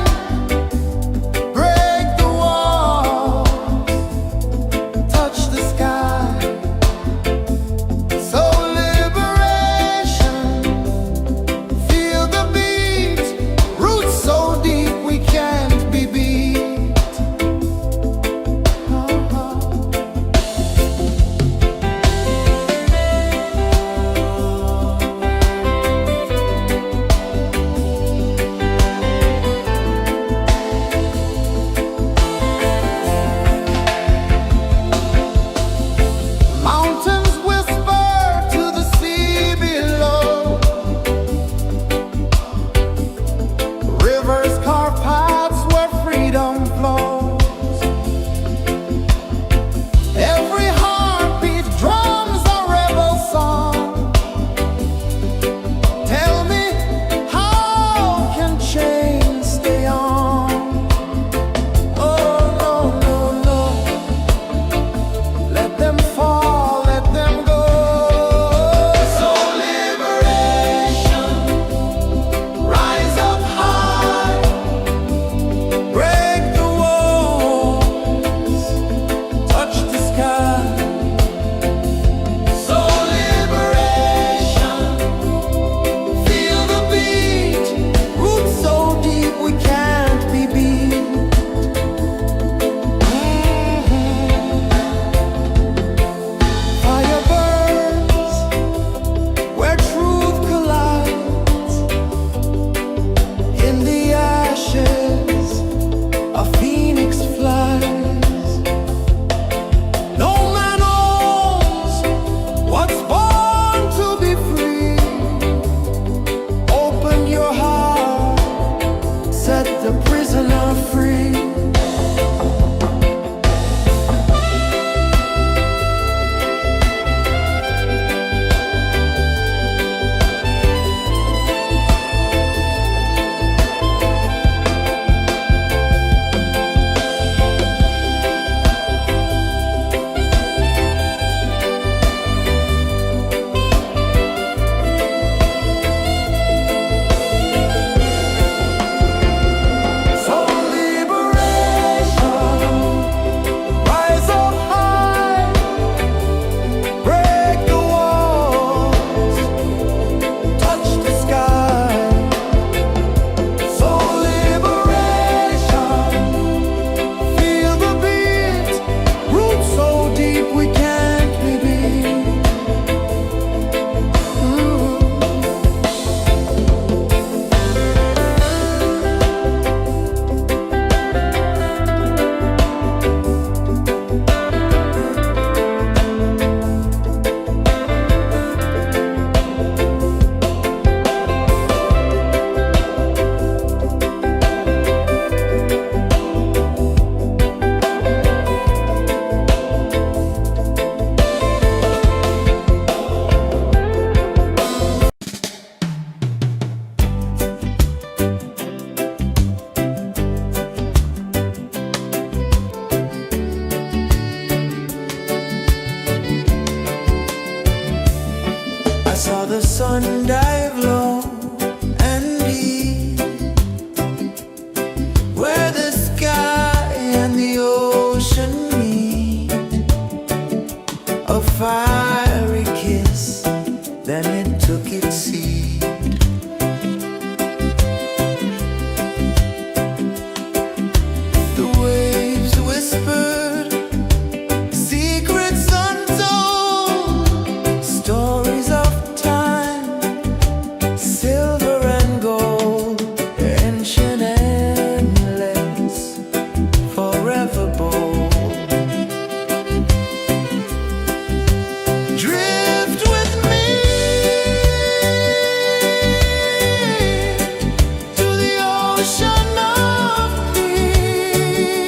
ocean of peace.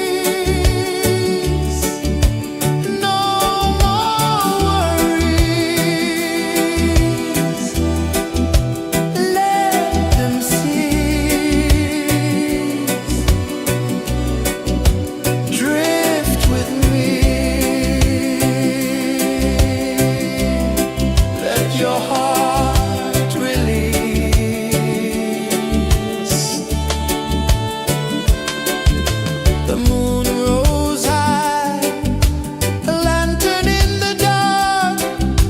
No more worries. Let them cease. Drift with me. Let your heart release. The moon rose high, a lantern in the dark,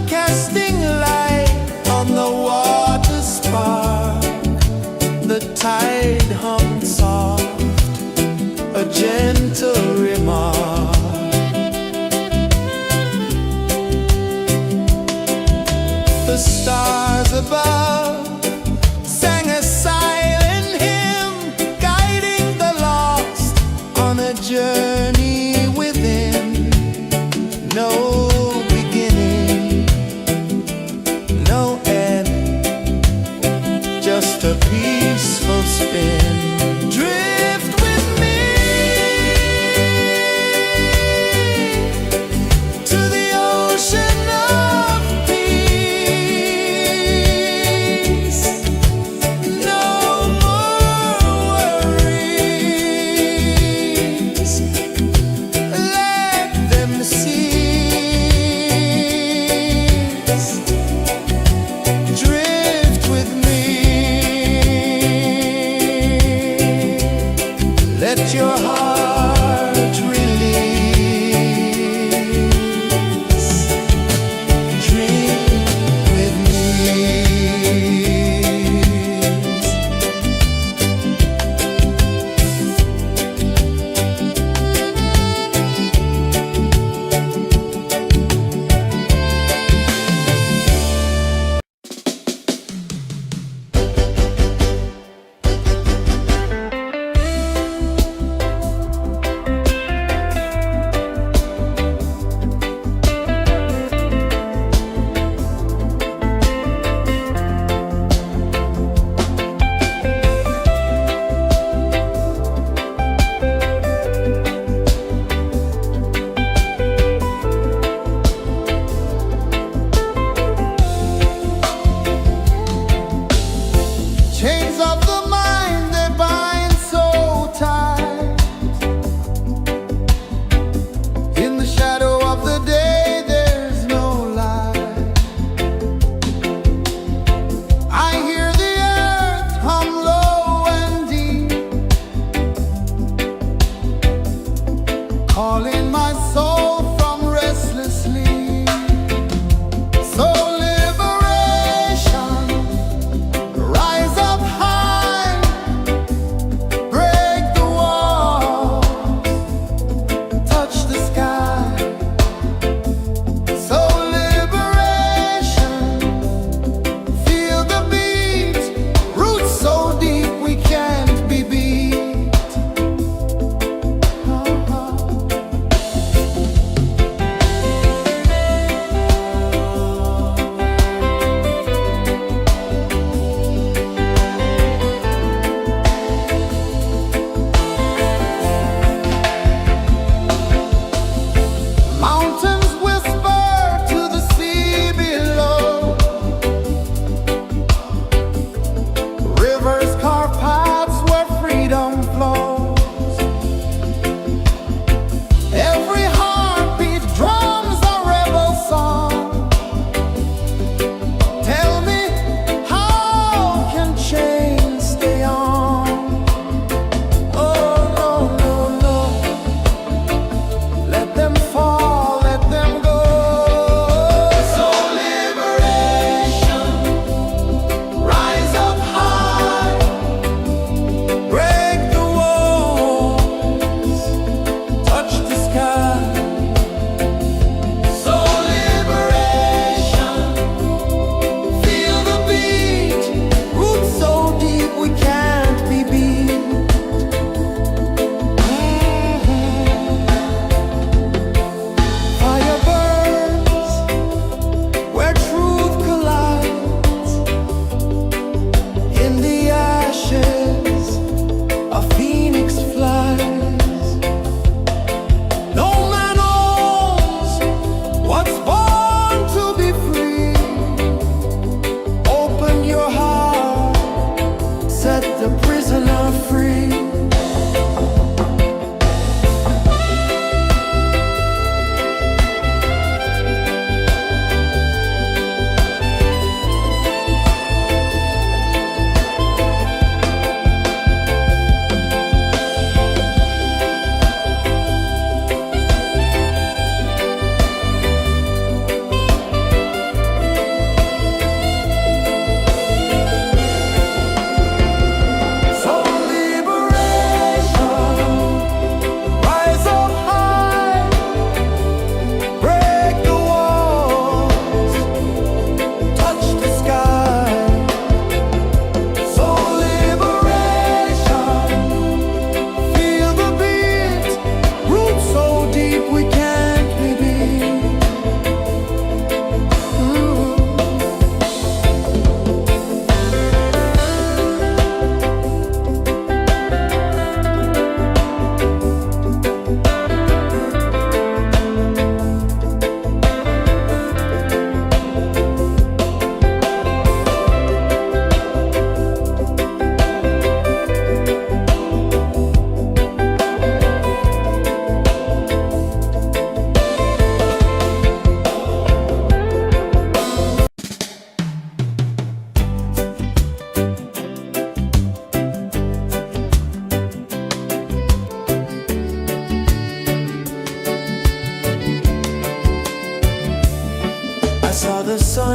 casting light on the water spark. The tide hummed soft, a gentle remark. The stars above sang a silent hymn, guiding the lost on a journey within. No beginning, no end, just a peaceful spin. Drift with me to the ocean of peace. No more worries.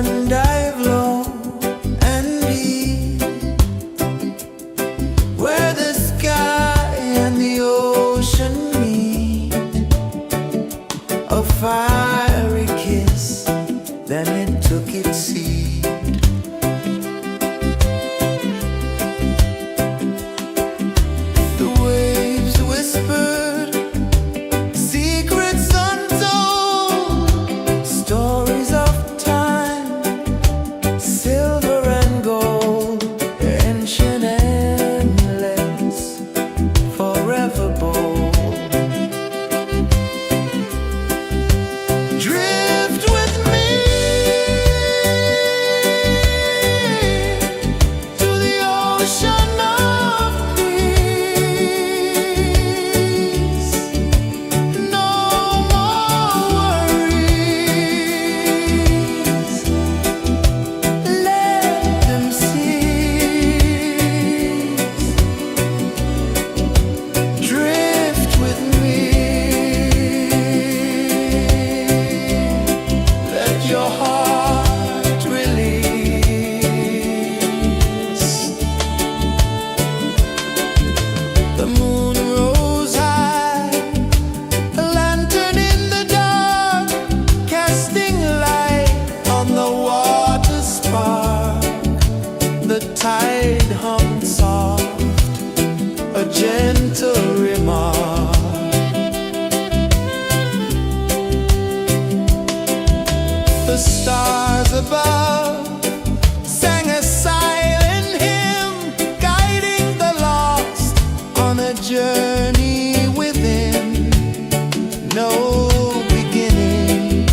sun dive low and deep, where the sky and the ocean meet, a fiery kiss, then it took its seat. The waves whispered secrets untold, stories of time, silver and gold, ancient endless, forever bold. Drift with me to the ocean of peace. No more worries. Let them cease. Drift with me. Let your heart release. The moon rose high, a lantern in the dark, casting light on the water spark. The tide hummed soft, a gentle remark. The stars above sang a silent hymn, guiding the lost on a journey within. No beginning,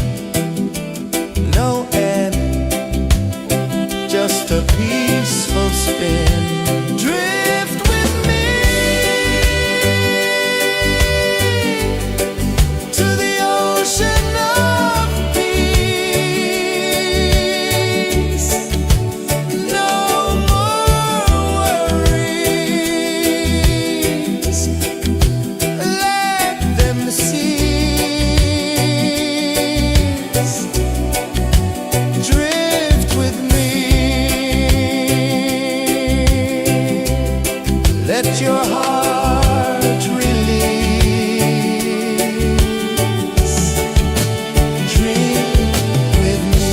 no end, just a peaceful spin. Drift with me to the ocean of peace. No more worries. Let them cease. Drift with me. Let your heart release. Dream with me.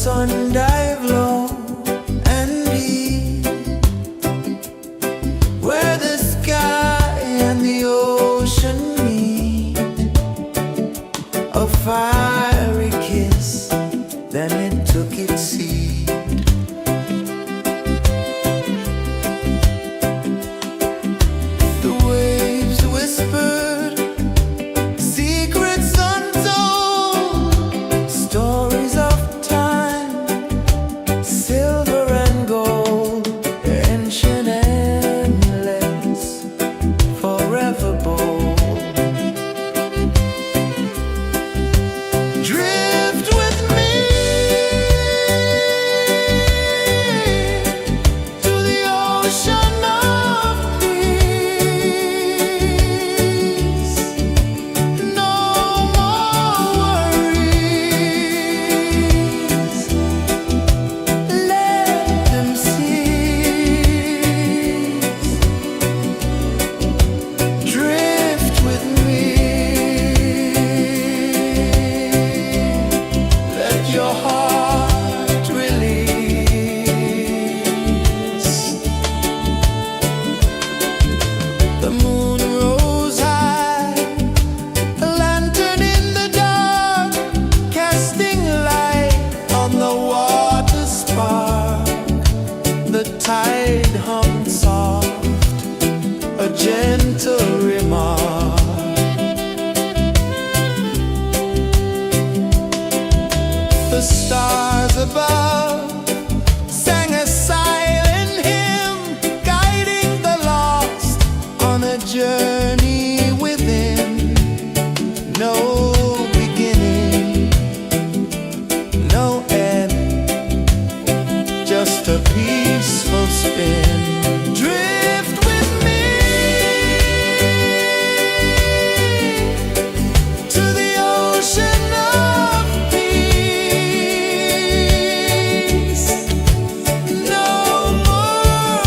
sun dive low and deep, where the sky and the ocean meet. A fiery kiss, then it took its seed. The waves whispered secrets untold, stories of time, silver and gold, ancient amulets, forever bold. Drift with me to the ocean of peace. No more worries, let them cease. Drift with me, let your heart release. The moon rose high, a lantern in the dark, casting light on the water spark. The tide hummed soft, a gentle remark. The stars above sang a silent hymn, guiding the lost on a journey within. No beginning, no end, just a peaceful spin. Drift with me to the ocean of peace. No more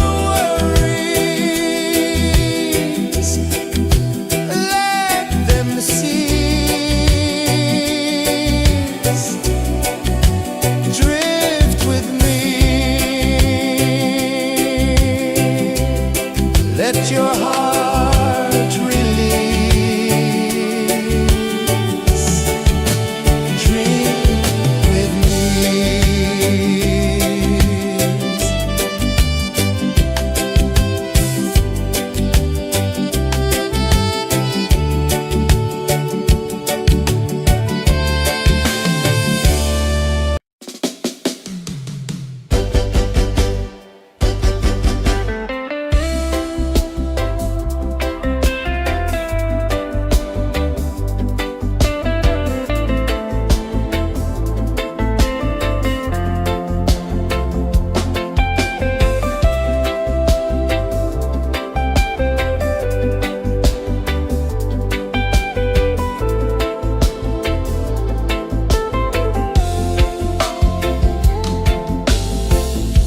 worries, let them cease. Drift with me, let your heart release. Dream with me.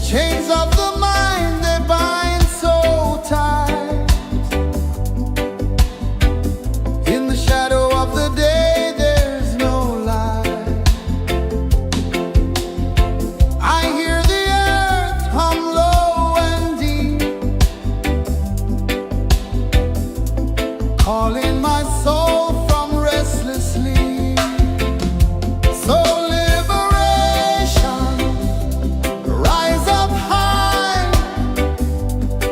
Chains of the mind, they bind so tight. In the shadow of the day, there's no light. I hear the earth hum low and deep, calling my soul from restless sleep. So liberation, rise up high,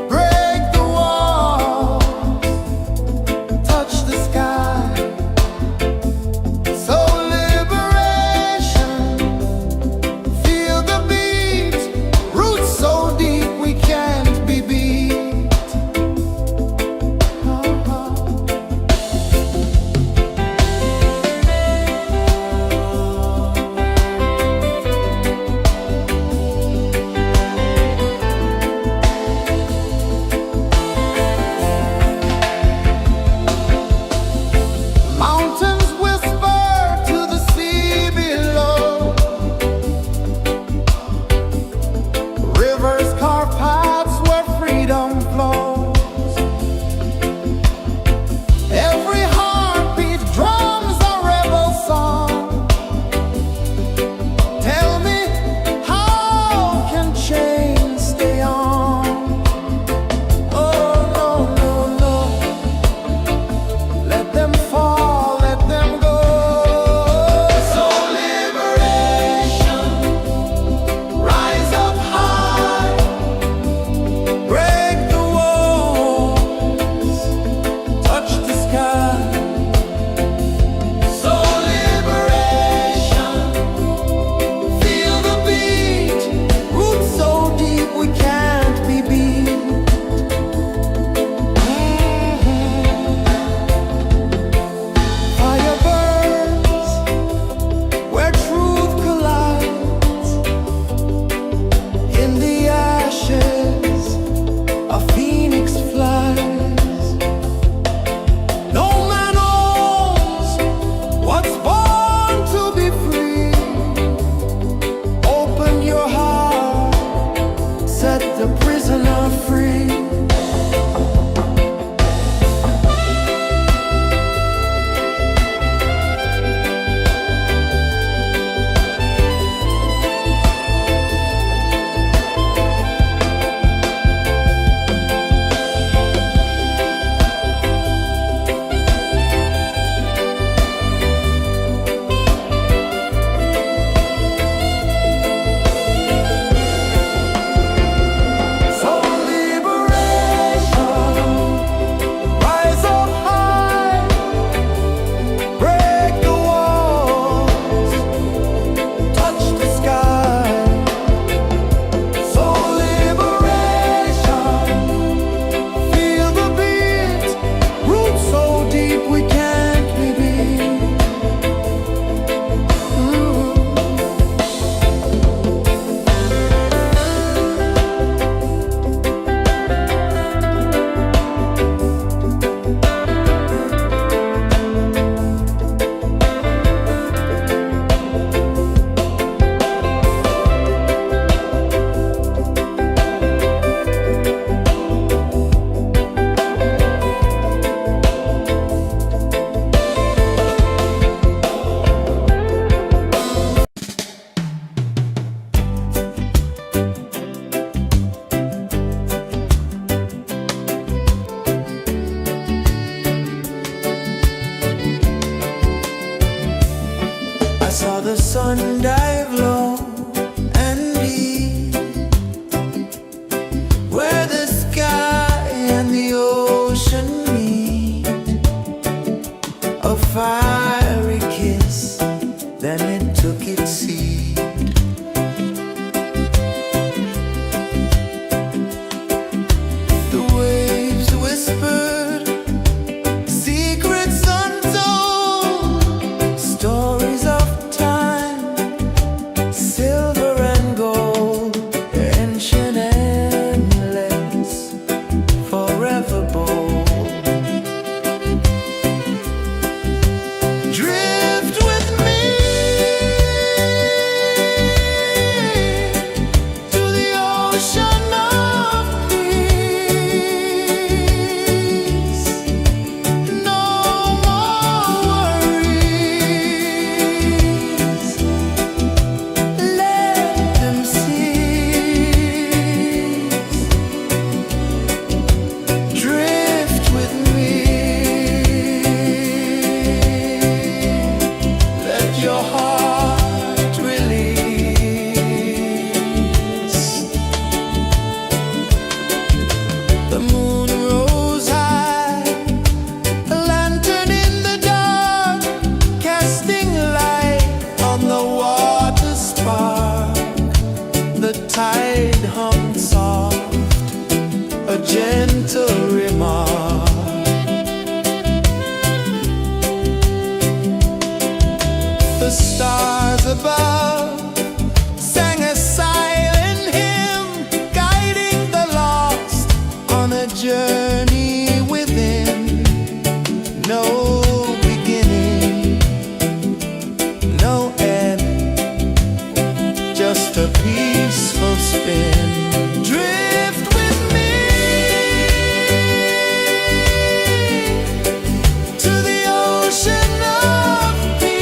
break the walls, touch the sky. So liberation, feel the beat, roots so deep we can't be beat. sun dive low and deep, where the sky and the ocean meet. A fiery kiss, then it took its seat. The waves whispered secrets untold, stories of time, silver and gold, ancient, endless, forever bold. Drift with me to the ocean of peace. No more worries, let them cease. Drift with me, let your heart release. The moon rose high, a lantern in the dark, casting light on the water spark. The tide hummed soft, a gentle remark. The stars above sang a silent hymn, guiding the lost on a journey within. No beginning, no end, just a peaceful spin. Drift with me to the ocean of peace.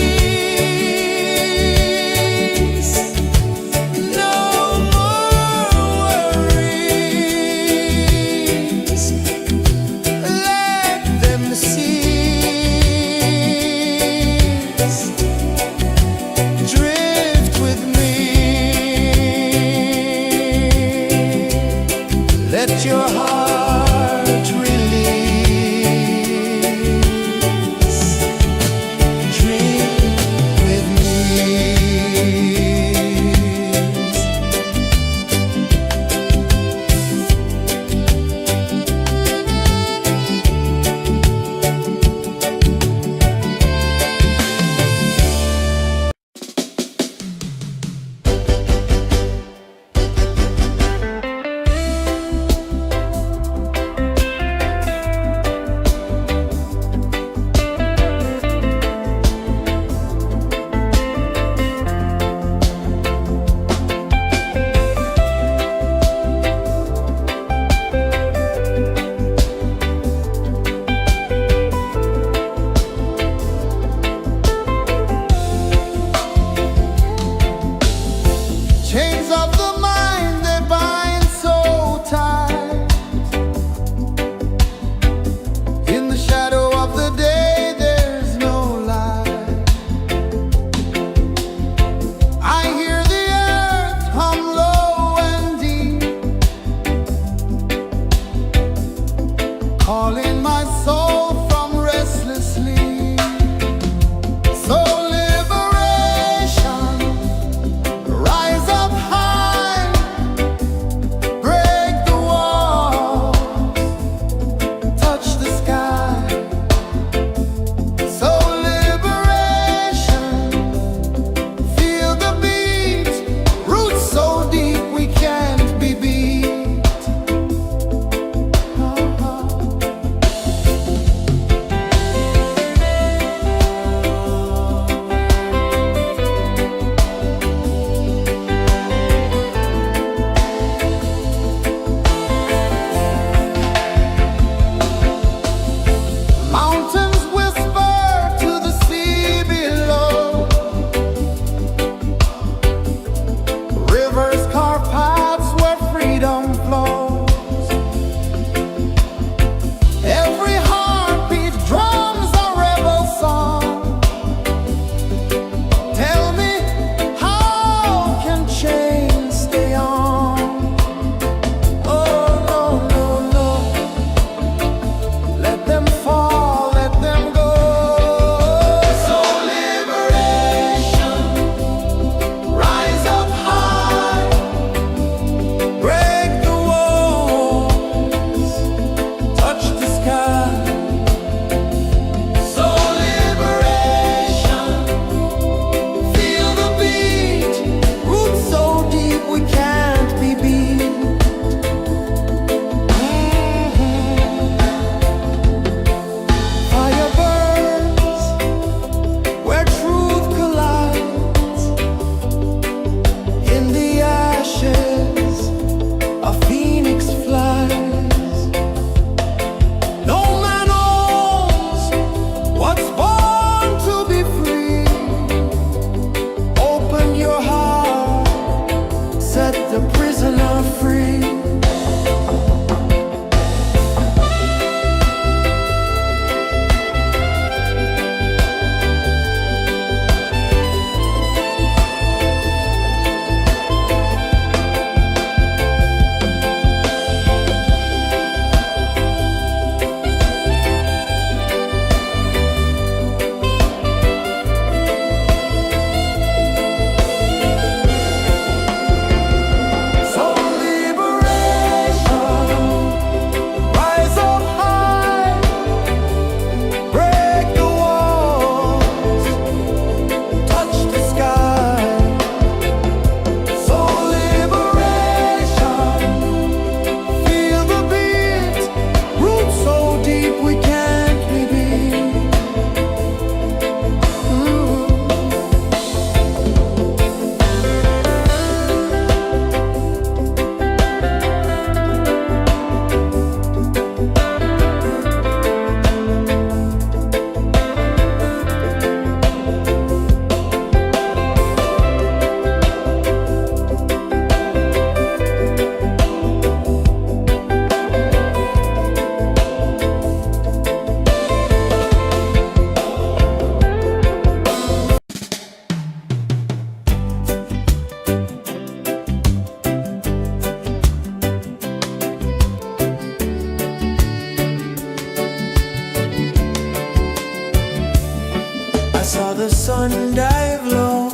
I saw the sun dive low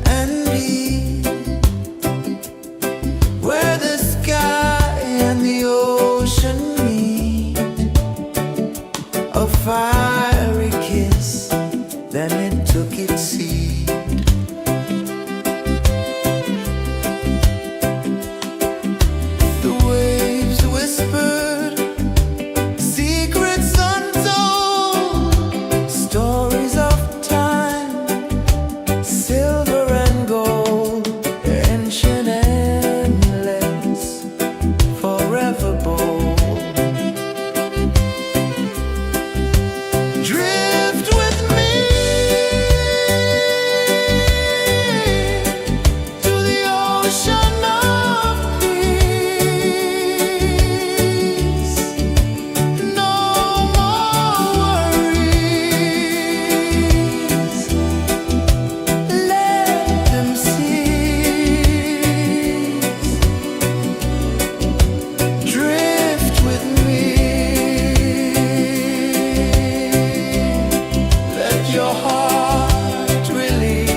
and deep, where the sky and the ocean meet. A fiery kiss, then it took its seat. The waves whispered secrets untold, stories of time, silver and gold, ancient, endless, forever bold. Drift with me to the ocean of peace. No more worries, let them cease. Drift with me, let your heart release.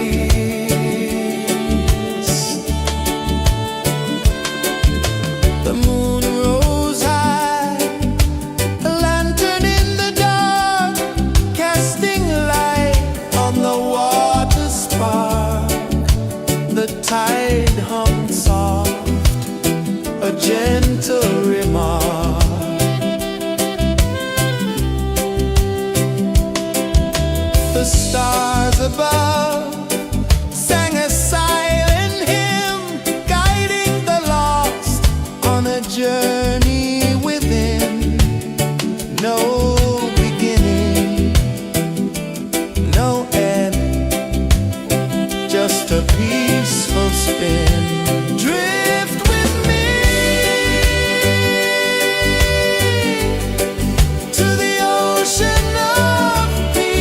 The moon rose high, a lantern in the dark, casting light on the water spark. The tide hummed soft, a gentle remark. The stars above sang a silent hymn, guiding the lost on a journey within. No beginning, no end, just a peaceful spin. Drift with me to the ocean of peace.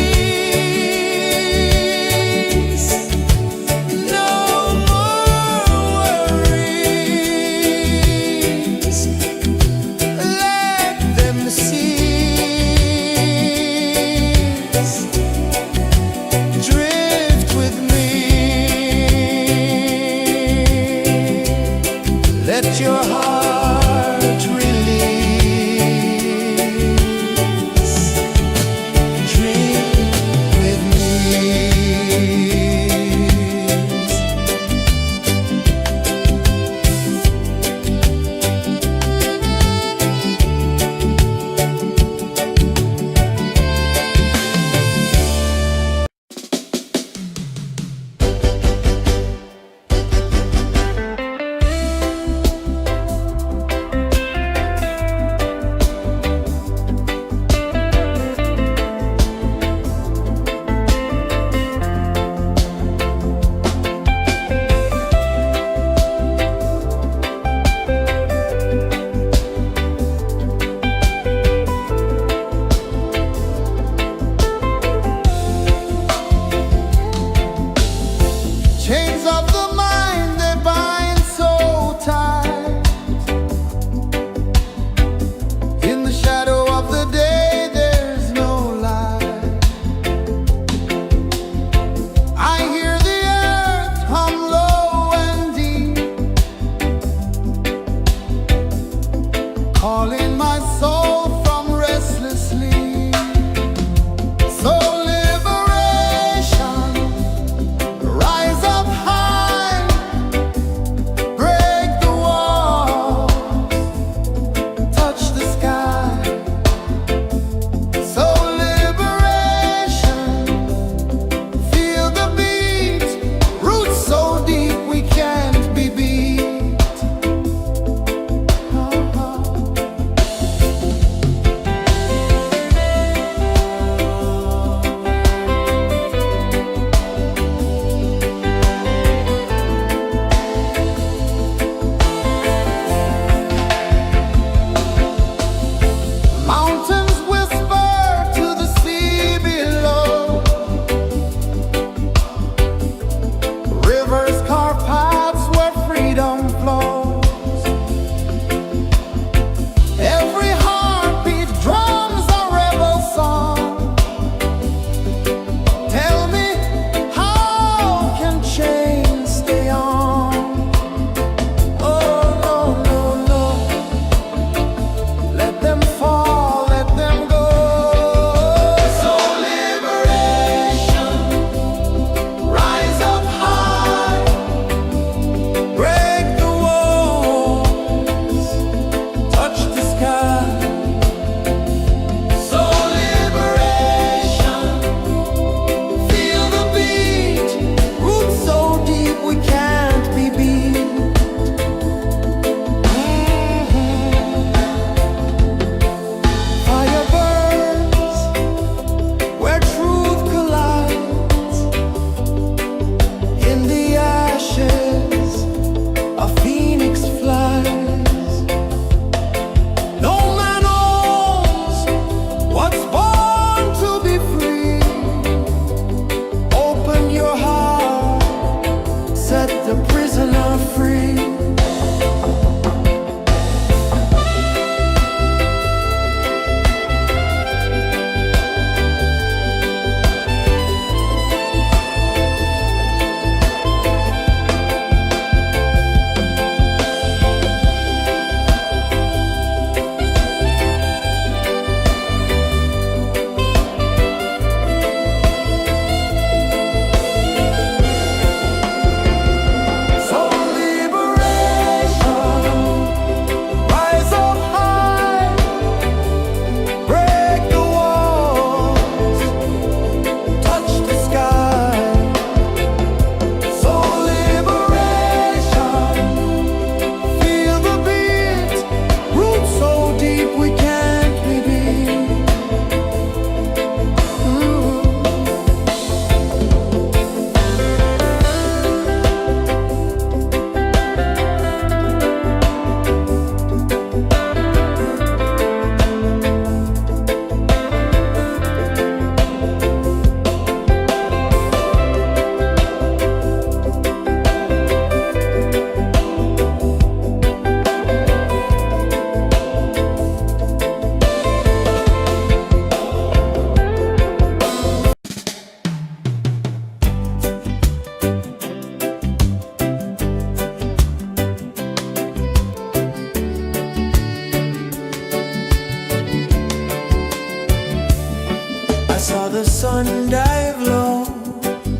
sun dive low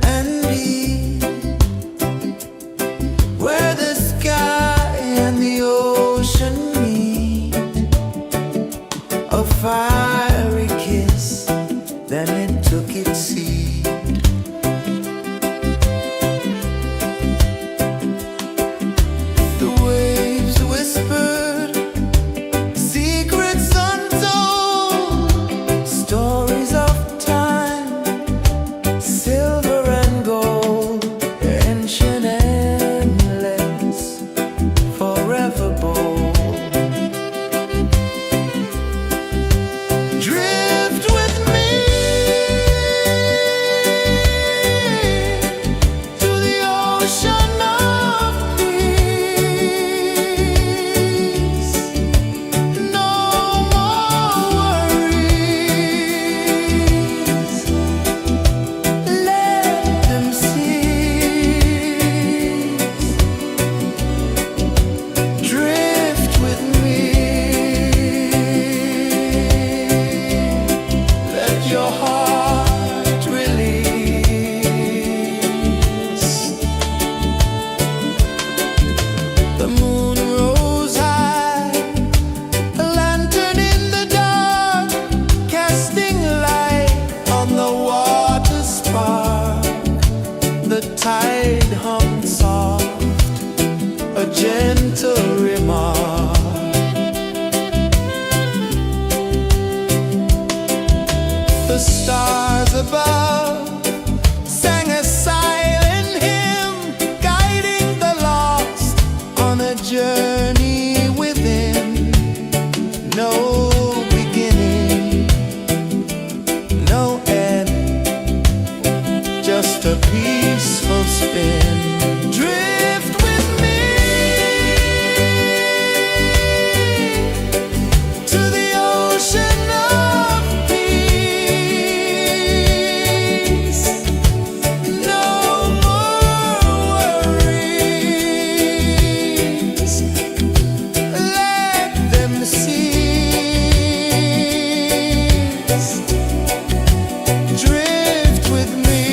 and deep, where the sky and the ocean meet, a fiery kiss, then it took its seat. The waves whispered secrets untold, stories of time, silver and gold, ancient, endless, forever bold. Drift with me to the ocean of peace. No more worries. Let them cease. Drift with me. Let your heart release. The moon rose high, a lantern in the dark, casting light on the water spark. The tide hummed soft, a gentle remark. The stars above sang a silent hymn, guiding the lost on a journey within. No beginning, no end, just a peaceful spin. Drift with me to the ocean of peace. No more worries. Let them cease. Drift with me.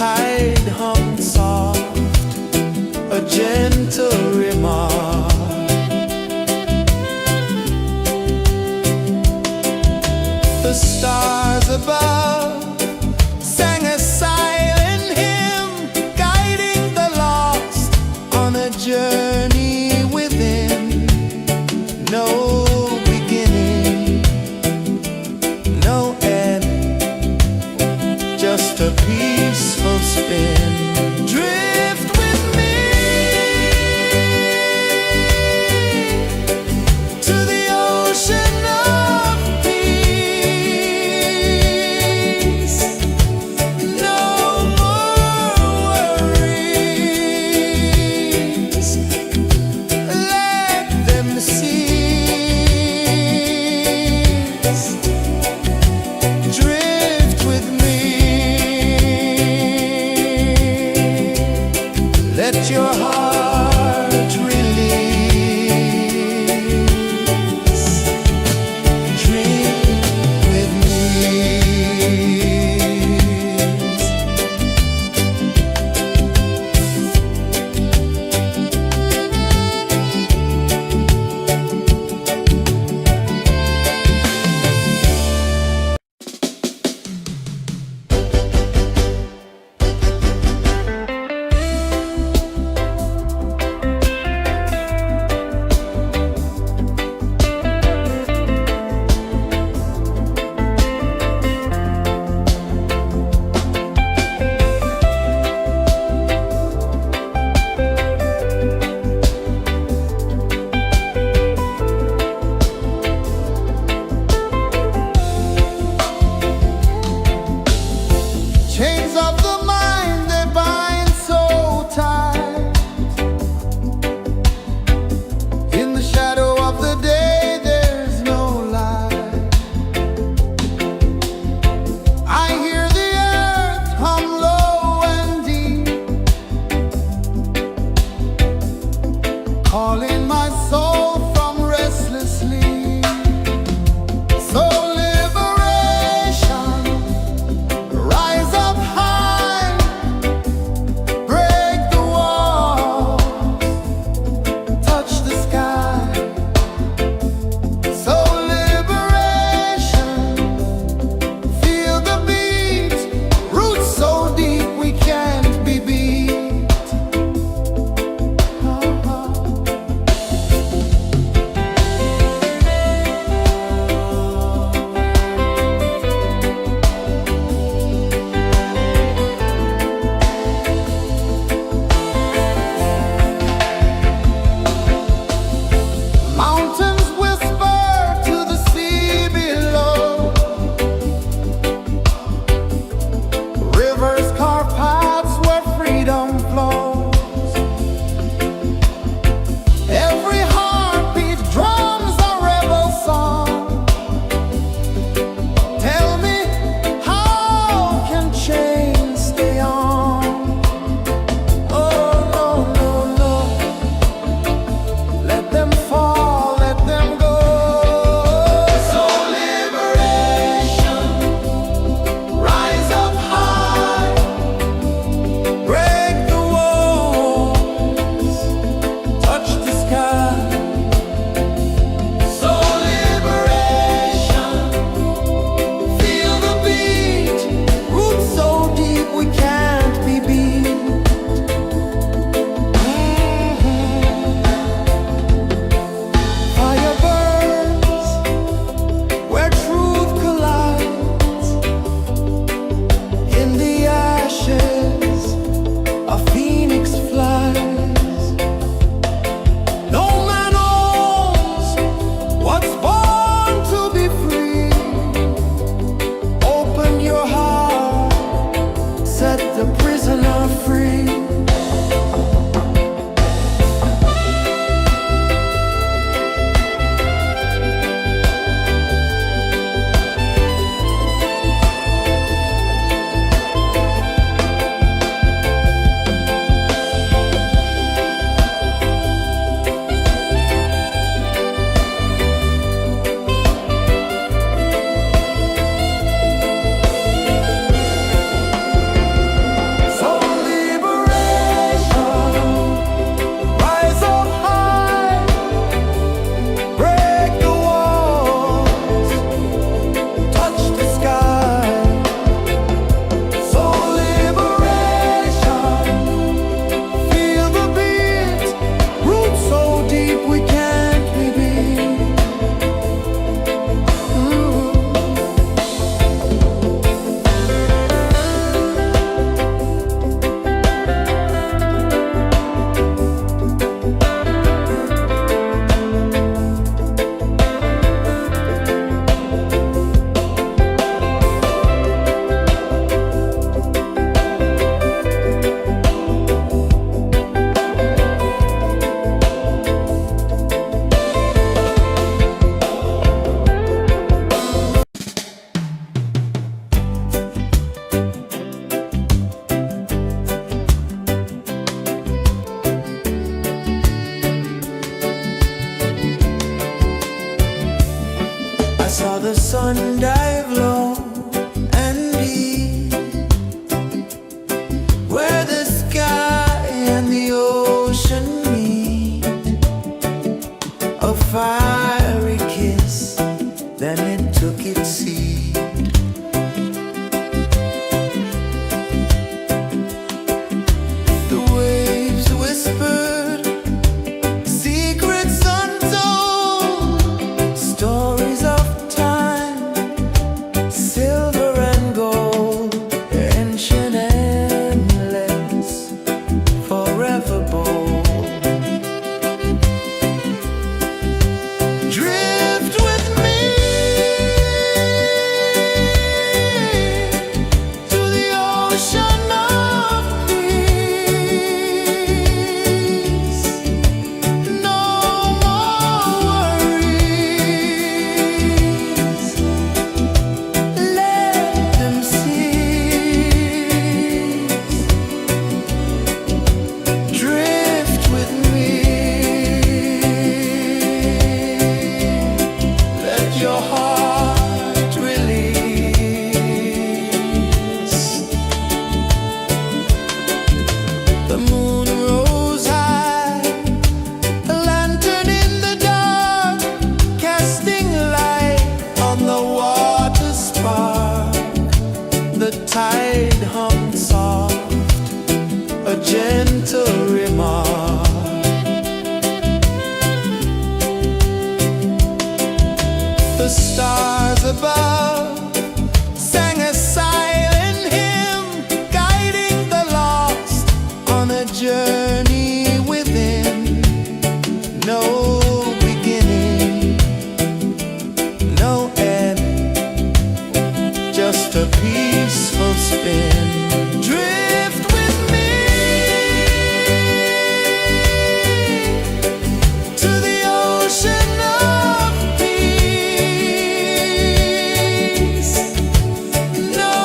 tide hung soft, a gentle remark. The stars above sang a silent hymn, guiding the lost on a journey within. No beginning, no end, just a peaceful spin. Drift with me to the ocean of peace. No more worries, let them cease. Drift with me, let your heart release. Dream with me. Chains of the mind, they bind so tight. In the shadow of the day, there's no light. I hear the earth hum low and deep, calling my soul from restless sleep. So liberation, rise up high, break the walls, touch the sky. So liberation, feel the beat, roots so deep we can't be beat. Mountains whisper to the sea below, rivers carve paths where freedom flows. Every heartbeat drums a rebel song. Tell me, how can chains stay on? Oh no, no, no, let them fall, let them go. So liberation, rise up high, The moon rose high, a lantern in the dark, casting light on the water spark. The tide hummed soft, a gentle remark. The stars above sang a silent hymn, guiding the lost on a journey within. No beginning, no end, just a peaceful spin. Drift with me to the ocean of peace. No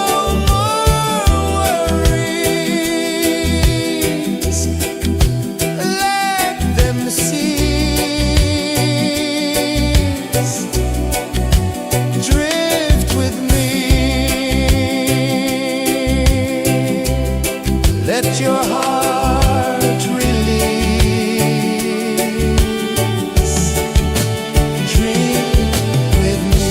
more worries, let them cease. Drift with me, let your heart release. Dream with me.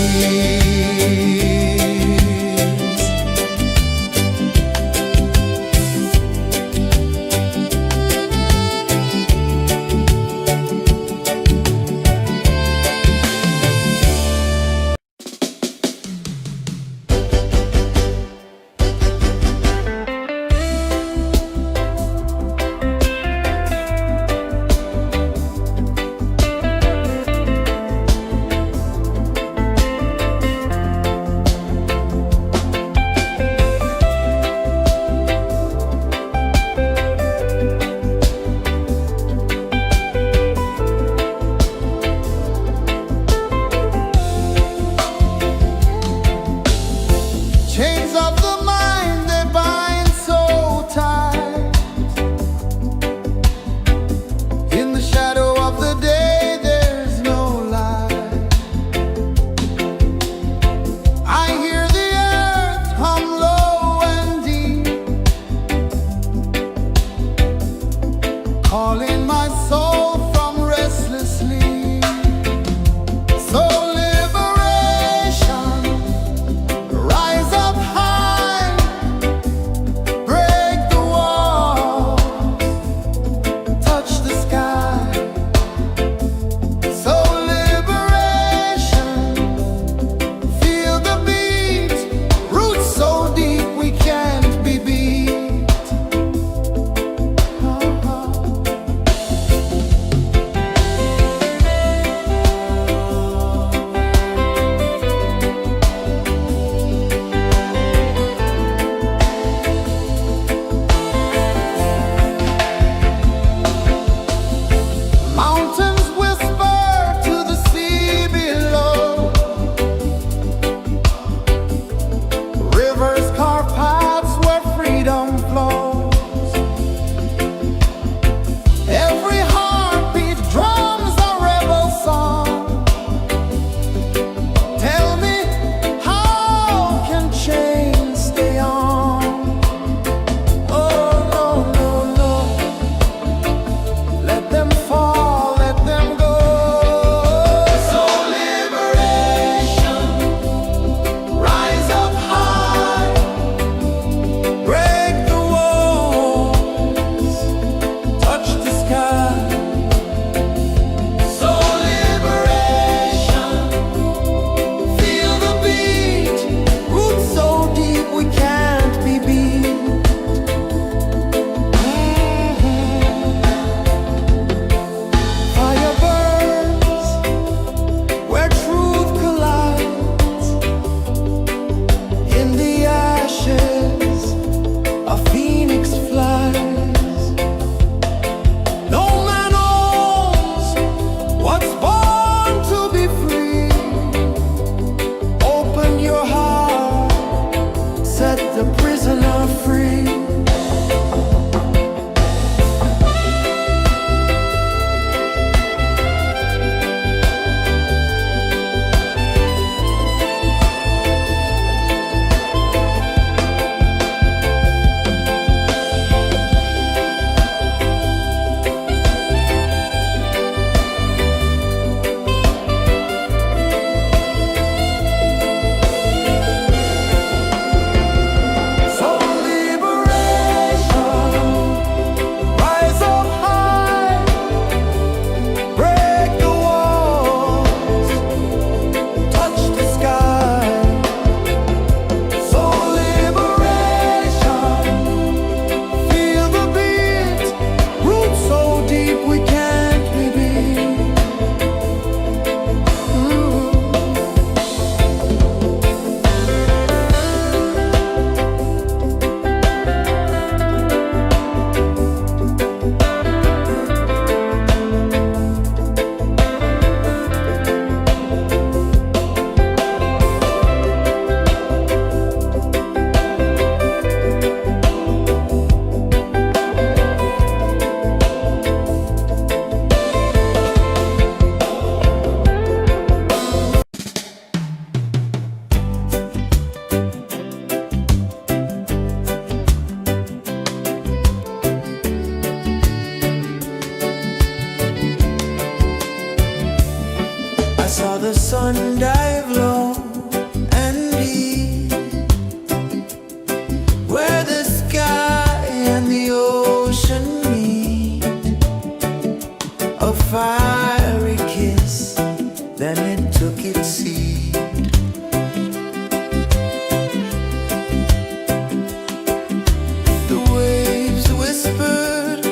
The waves whispered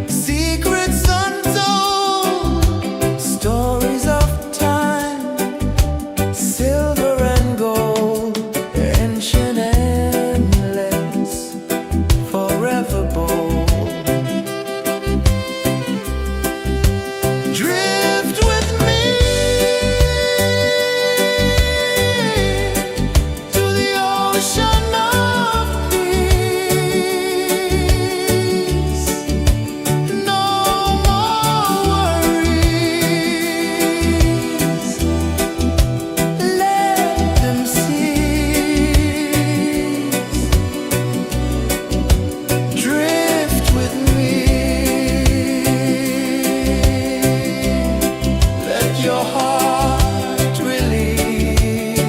secrets untold, stories of time, silver and gold, ancient, endless, forever bold. Drift with me to the ocean of peace. No more worries. Let them cease. Drift with me. Let your heart release.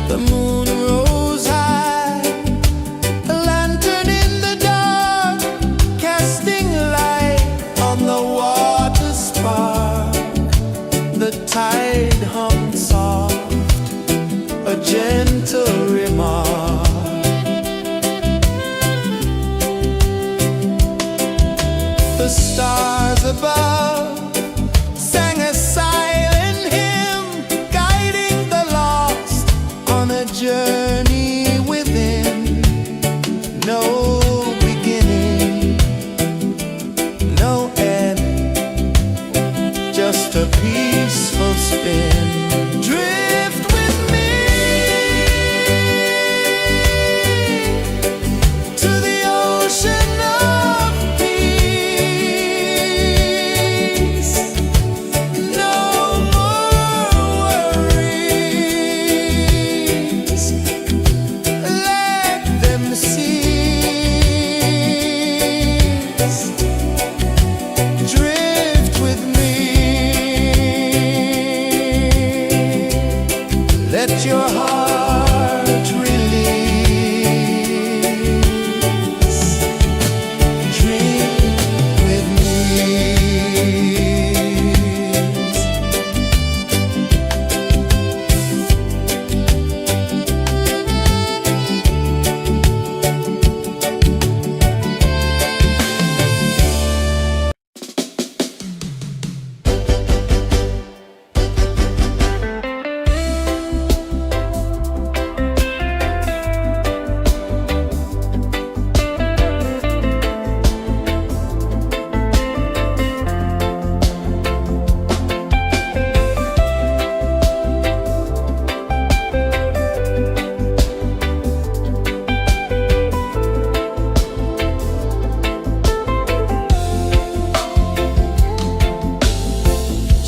The moon rose high, a lantern in the dark, casting light on the water spark. The tide hummed soft, a gentle remark. The stars above sang a silent hymn, guiding the lost on a journey within. No beginning, no end, just a peaceful spin. Drift with me to the ocean of peace. No more worries. Let them cease. Drift with me. Let your heart release. Dream with me.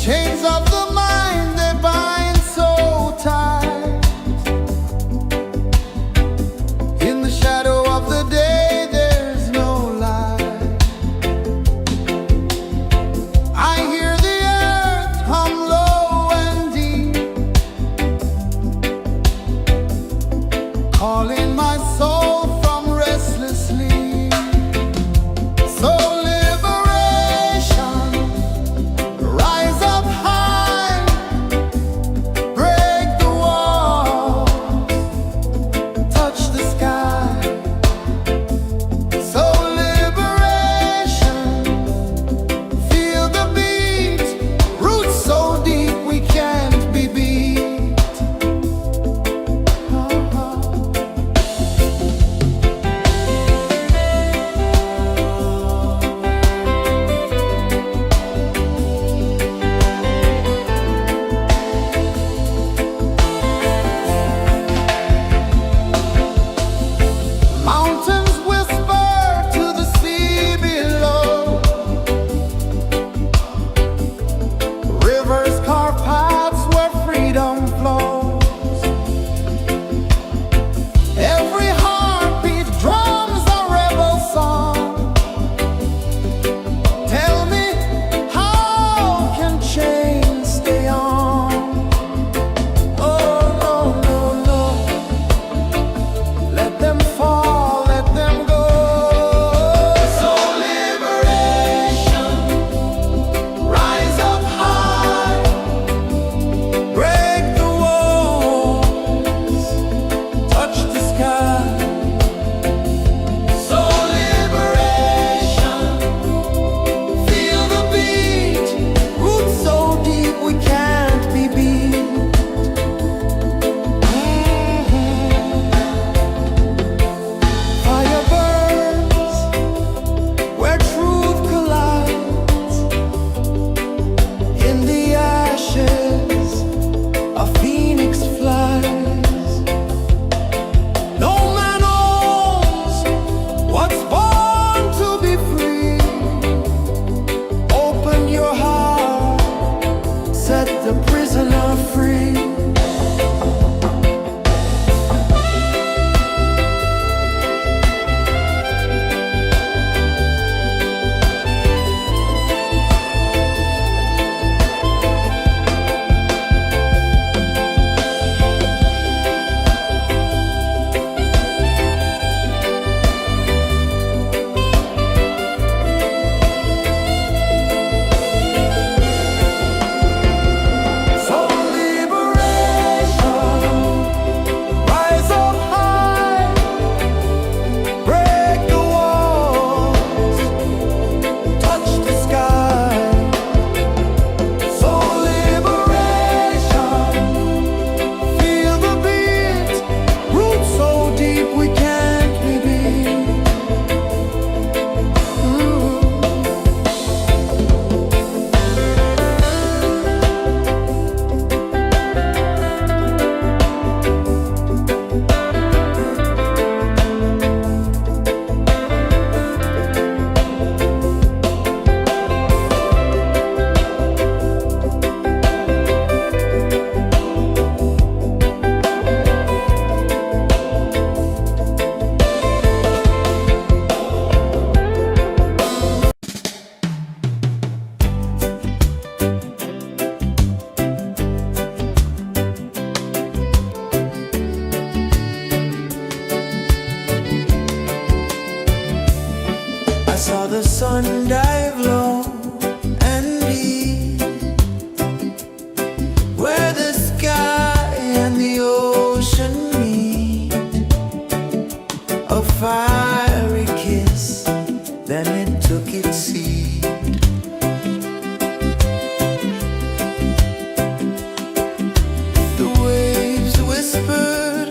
Chains of the mind, they bind so tight. In the shadow of the day, there's no light. I hear the earth hum low and deep, calling my soul from restless sleep. So liberation, rise up high, break the walls, touch the sky. So liberation, feel the beat, roots so deep we can't be beat. fiery kiss, then it took its seed. The waves whispered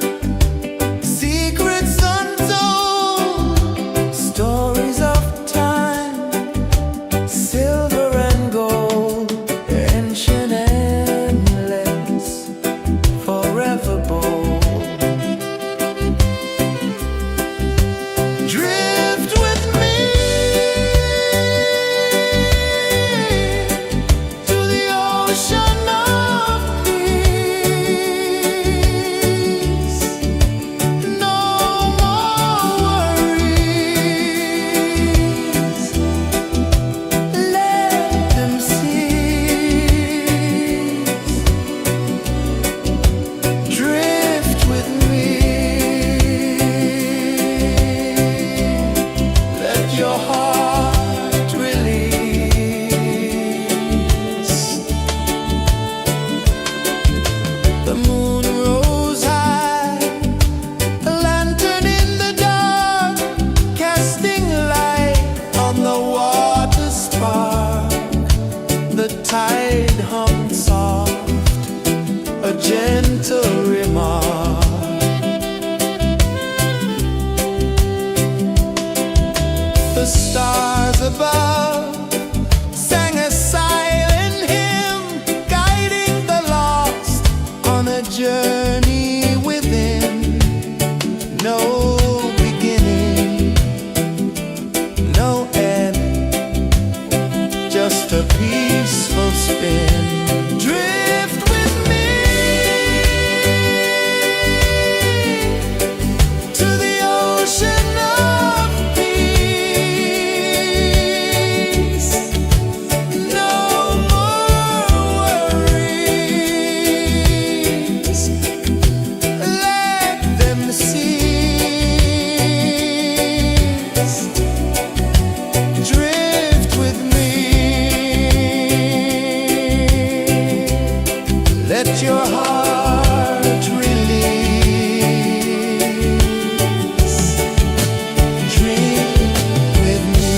secrets untold, stories of time, silver and gold, ancient, endless, forever bold. Drift with me to the ocean of peace. No more worries. Let them cease. Drift with me. Let your heart release. The moon rose high, a lantern in the dark, casting light on the water spark. The tide hummed soft, a gentle remark. The stars above sang a silent hymn, guiding the lost on a journey within. No beginning, no end, just a peaceful spin. Drift with me to the ocean of peace. No more worries. Let them cease. Drift with me. Let your heart release. Dream with me.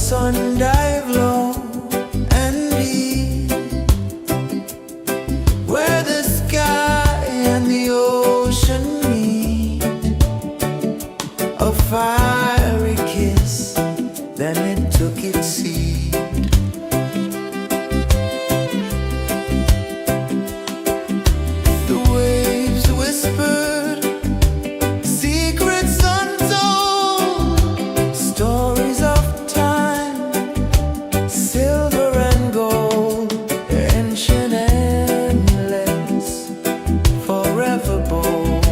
sun dive low and deep, where the sky and the ocean meet. A fiery kiss, then it took its seed. The waves whispered secrets untold, stories of time, silver and gold, ancient, endless, forever bold.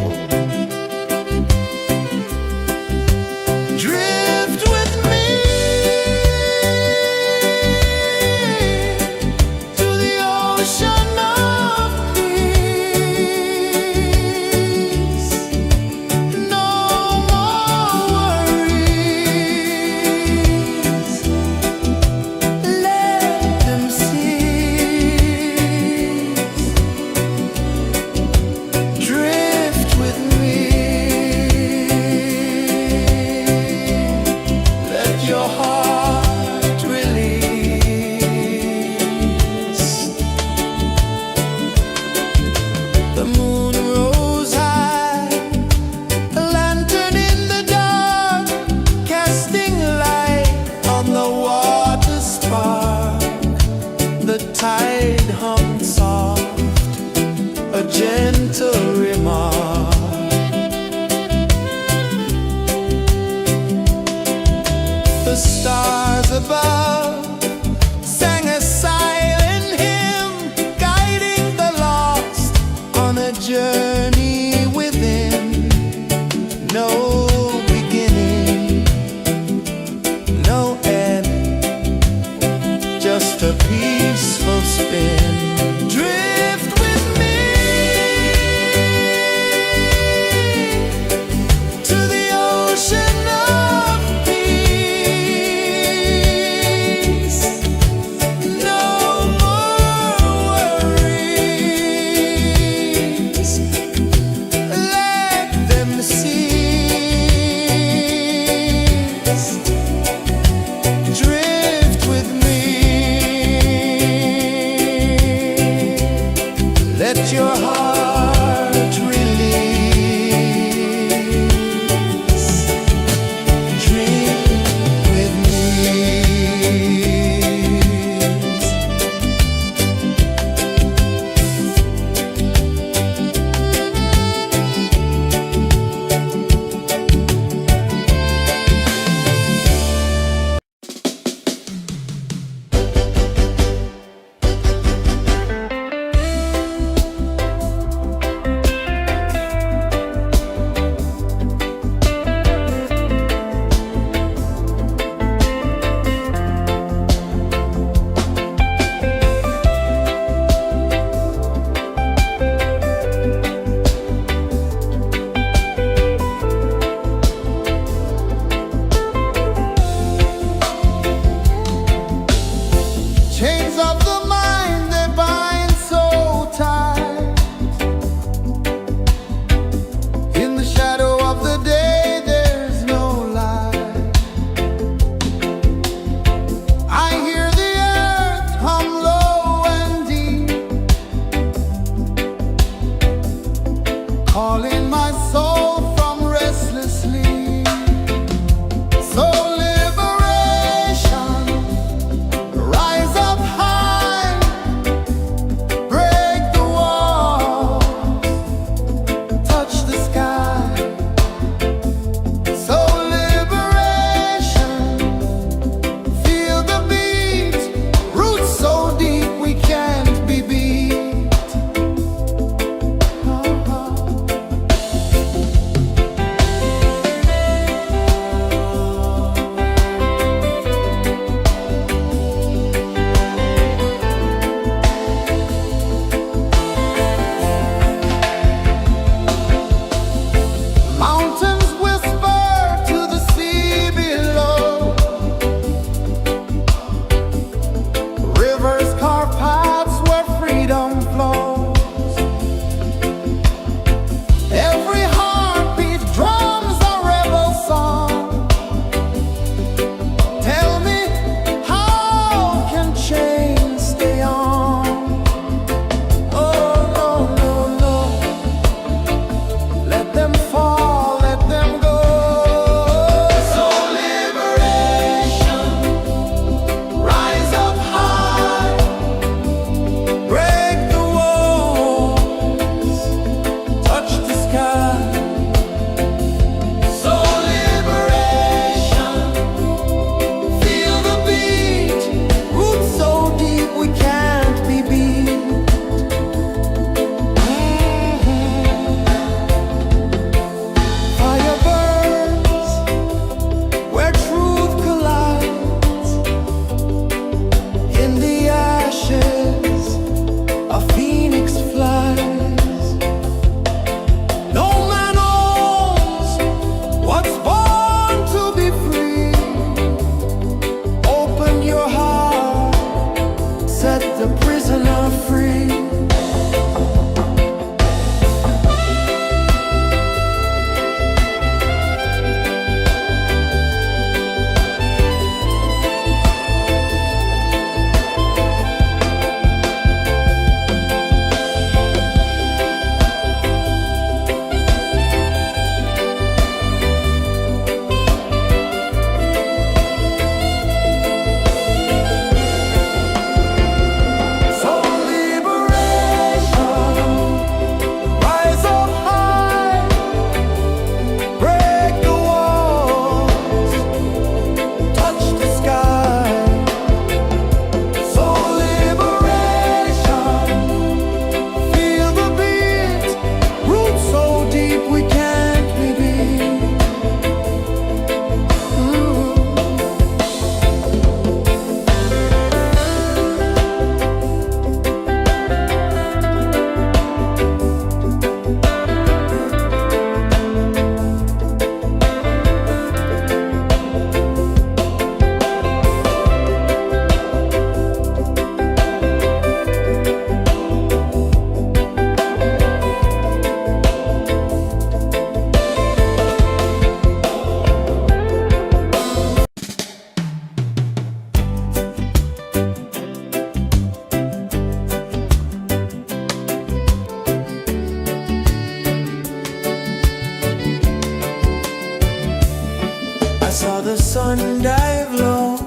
saw the sun dive low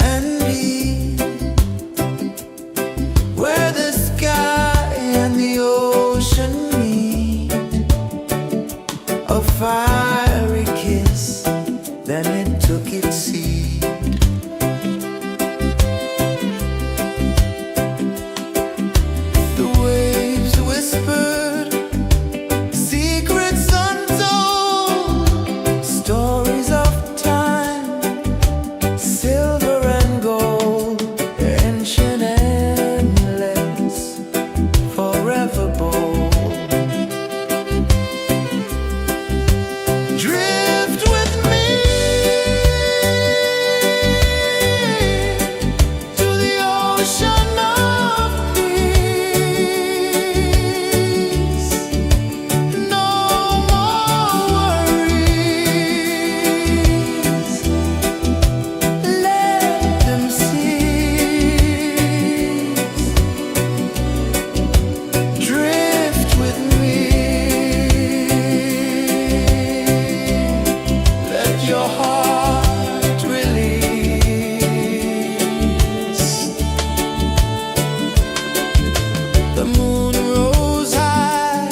and deep, where the sky and the ocean meet. A fiery kiss, then it took its seat. The waves whispered secrets untold, stories of time, silver and gold, ancient, endless, forever bold. Drift with me to the ocean of peace. No more worries, let them cease. Drift with me, let your heart release. The moon rose high,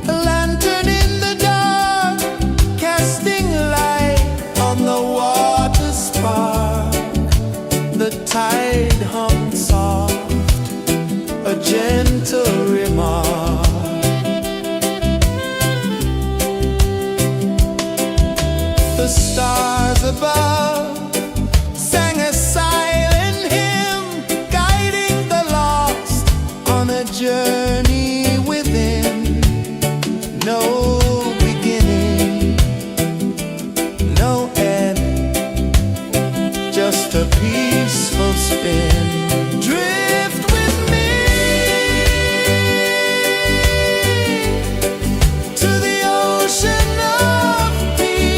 a lantern in the dark, casting light on the water spark. The tide hummed soft, a gentle remark. The stars above sang a silent hymn, guiding the lost on a journey within. No beginning, no end, just a peaceful spin. Drift with me to the ocean of peace.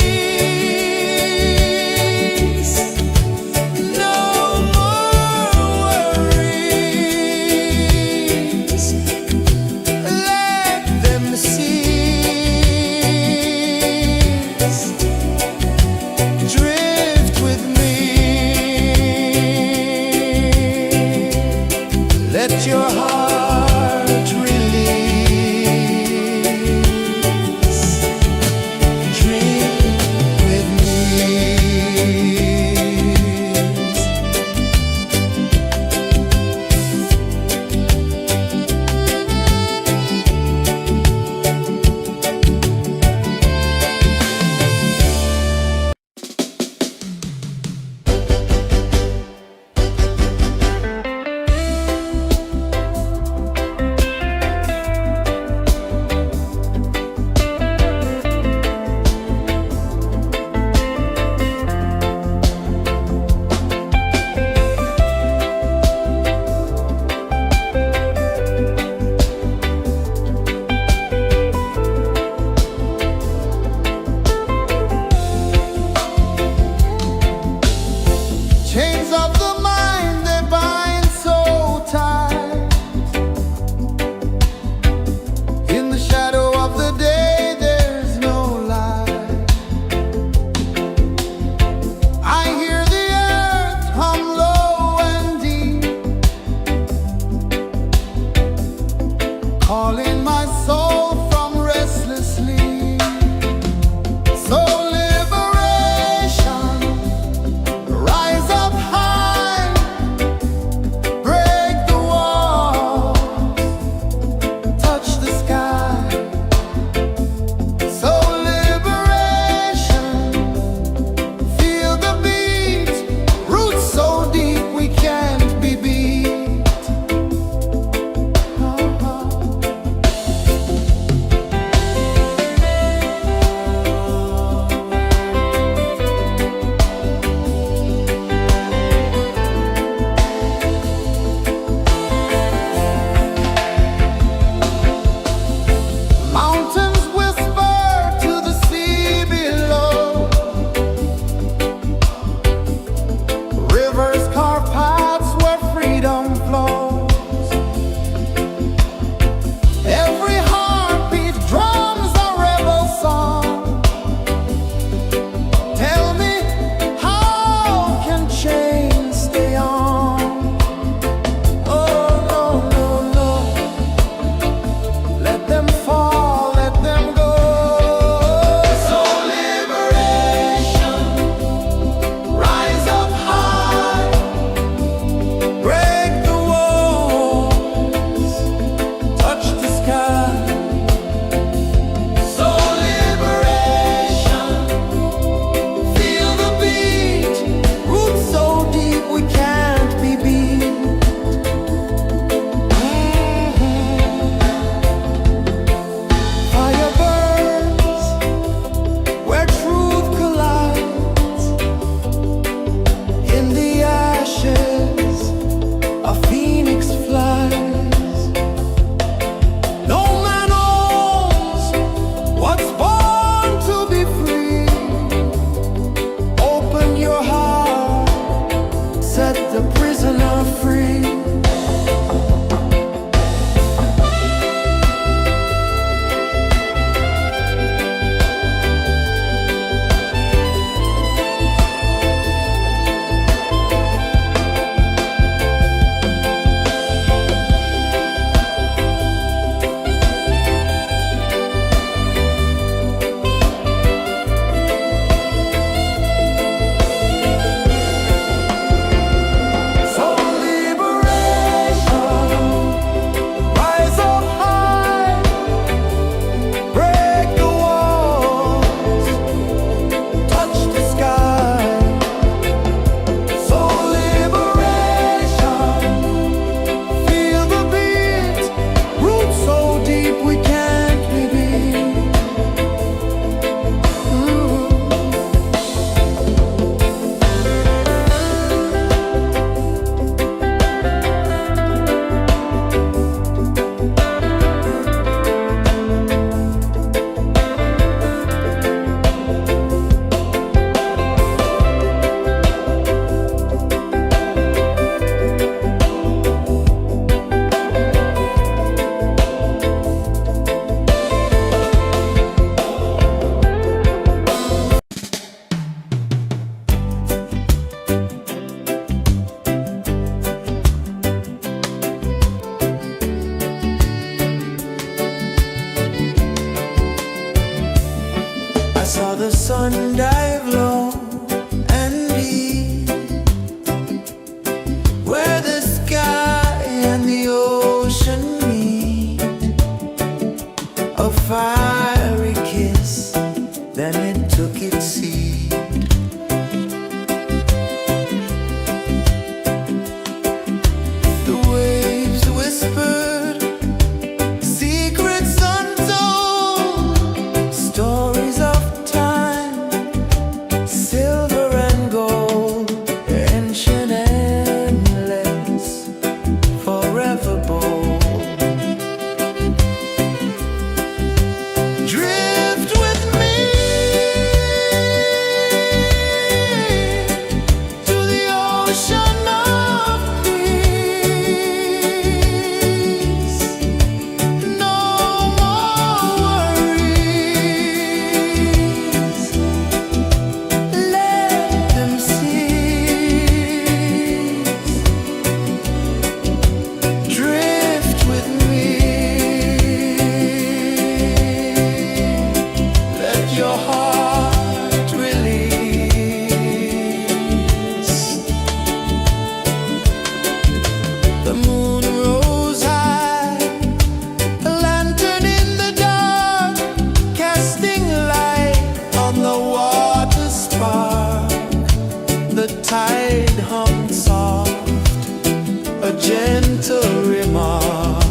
gentle remark.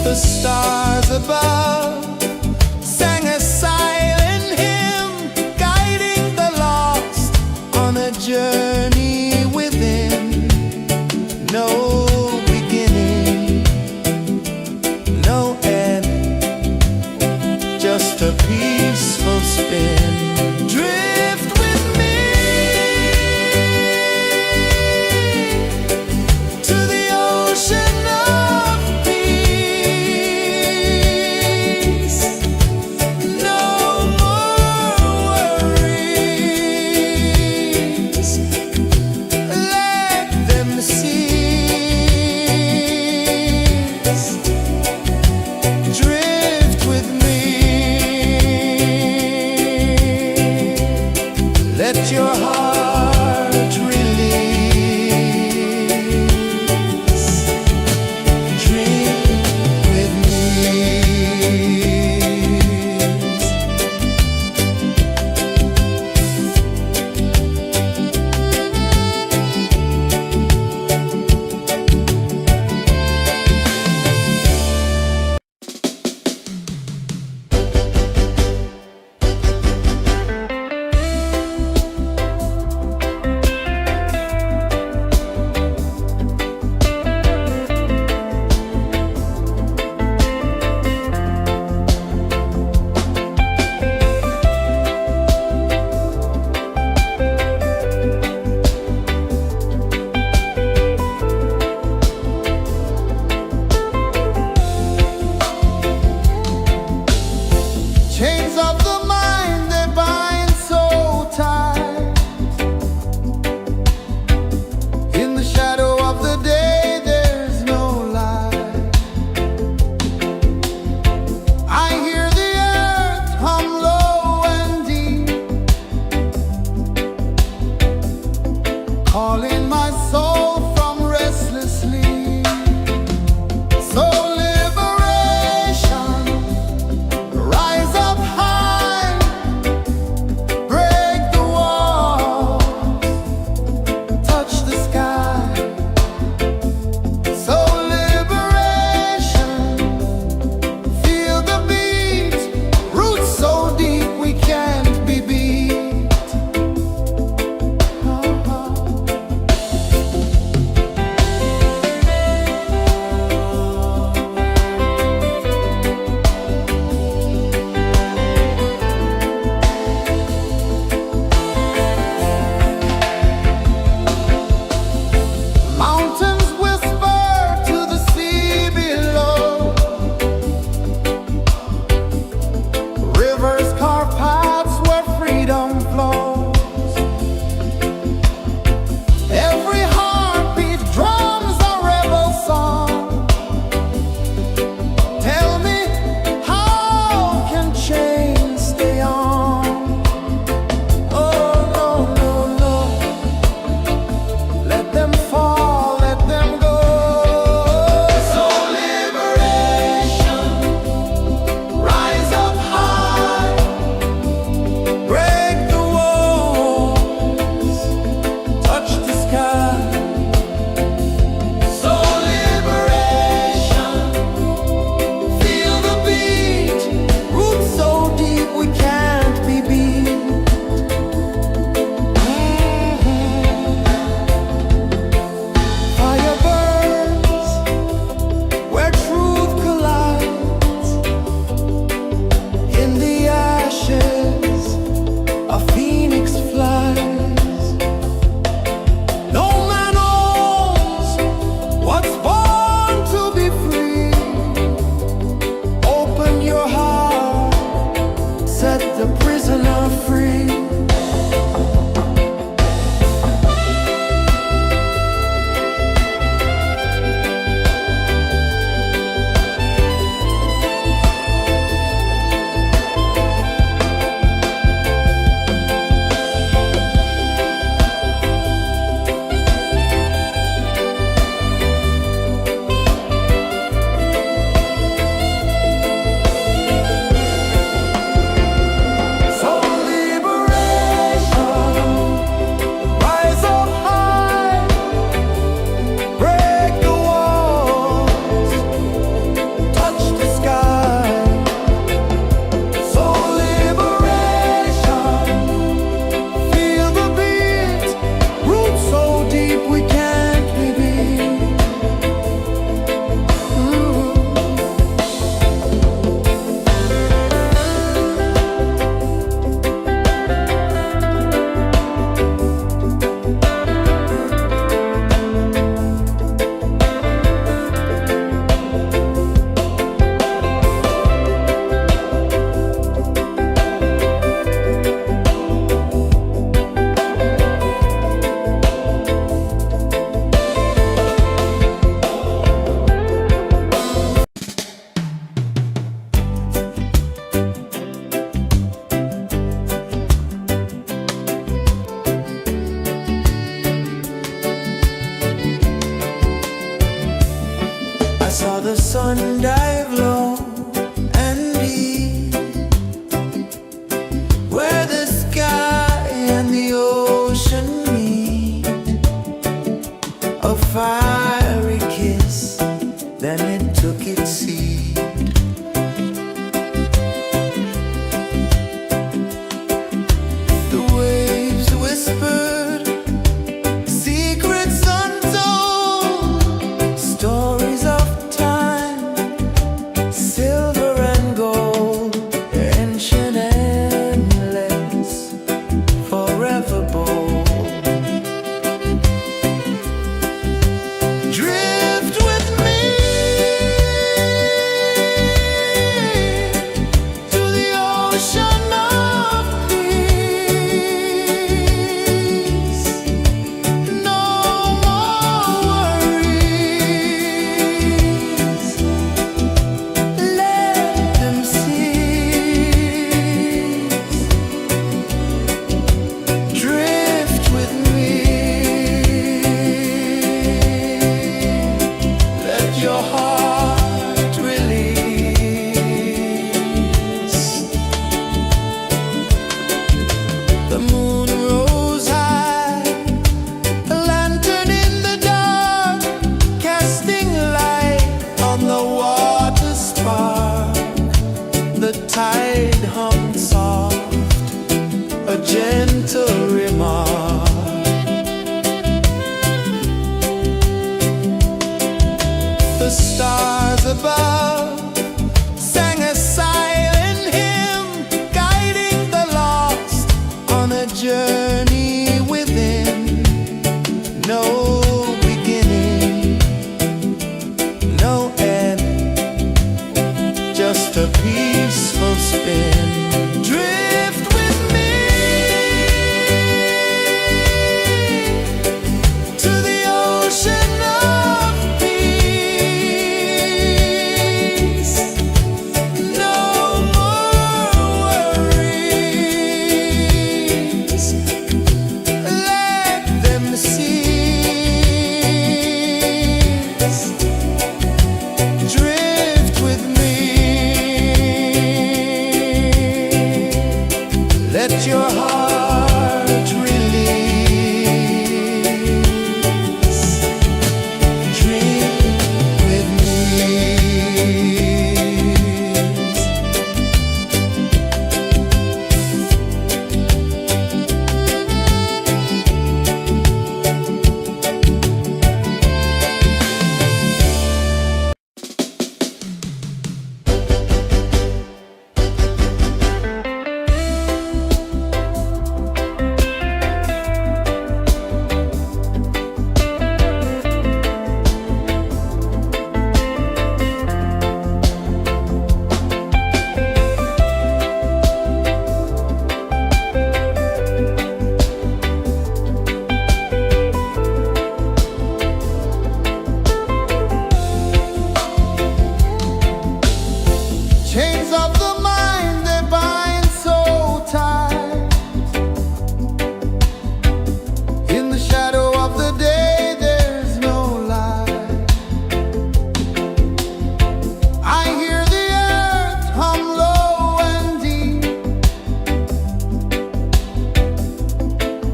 The stars above sang a silent hymn, guiding the lost on a journey within. No beginning, no end, just a peaceful spin. Drift with me to the ocean of peace. No more worries, let them cease. Drift with me. tide hummed soft, a gentle remark. The stars above sang a silent hymn, guiding the lost on a journey within. No beginning, no end, just a peaceful spin. Drift with me to the ocean of peace. No more worries, let them cease. Drift with me, let your heart release. Dream with me. Chains of the mind, they bind so tight. In the shadow of the day, there's no light. I hear the earth hum low and deep,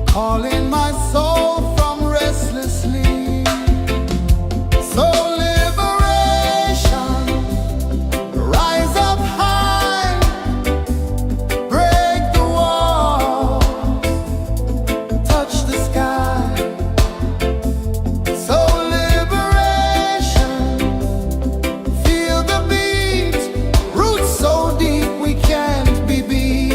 calling my soul from restless sleep. So liberation, rise up high, break the walls, touch the sky. So liberation, feel the beat, roots so deep we can't be beat.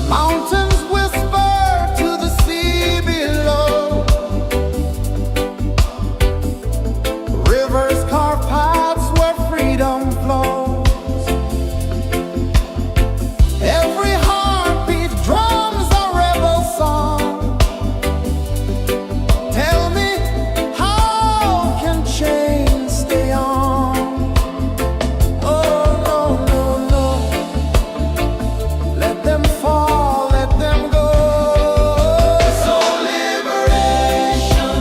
Mountains whisper to the sea below, rivers carve paths where freedom flows. Every heartbeat drums a rebel song. Tell me, how can chains stay on? Oh no, no, no, let them fall, let them go. So liberation,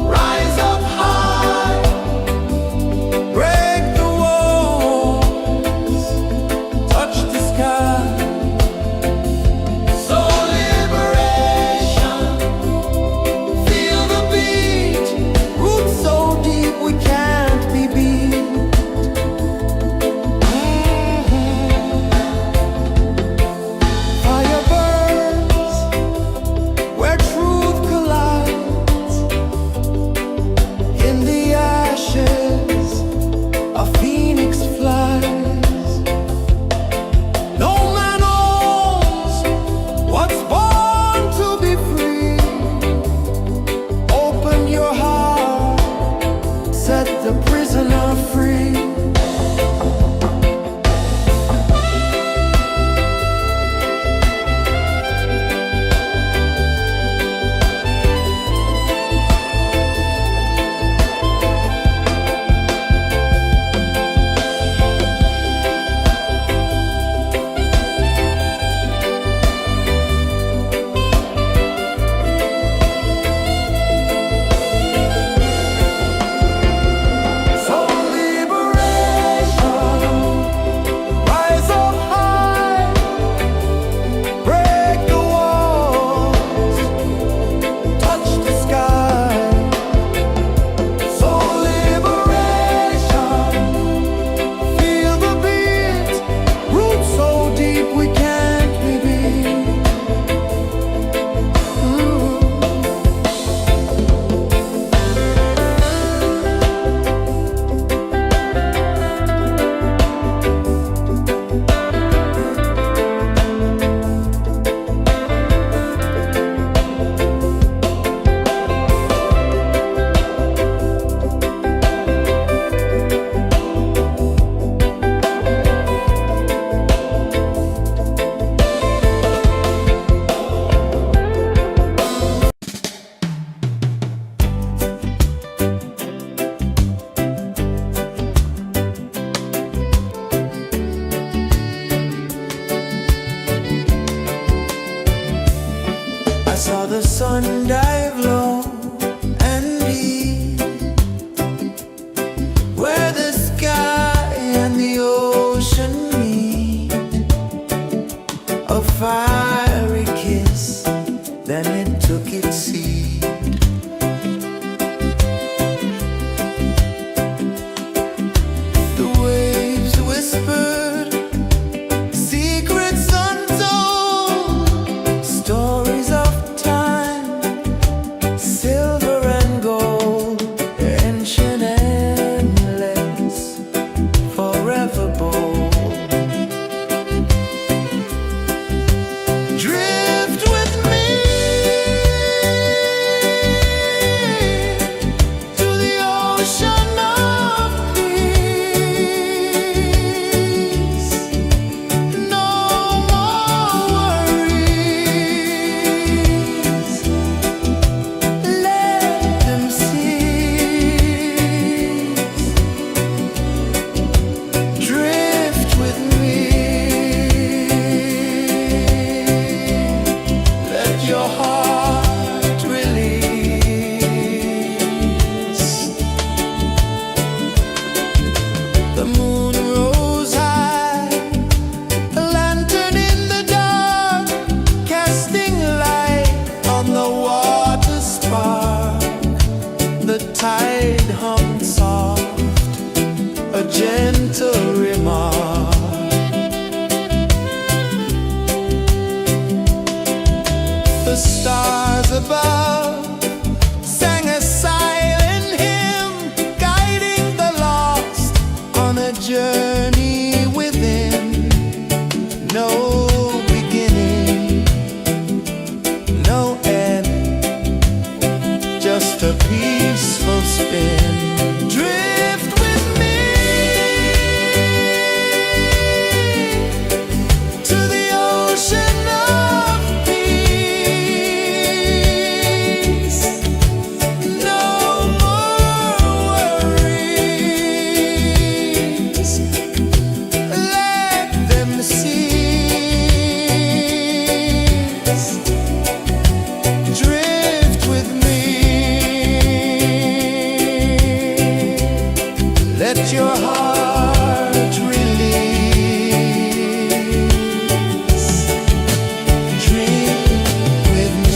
rise up high, break the walls, touch the sky. So liberation, feel the beat, roots so deep we can't be beat. Fire burns where truth collides. In the ashes, a phoenix flies. No man owns what's born to be free. Open your heart, set the prisoner free. So journey within, no beginning, no end, just a peaceful spin. Drift with me to the ocean of peace. No more worries, let them cease. Drift with me, let your heart release. Dream with me.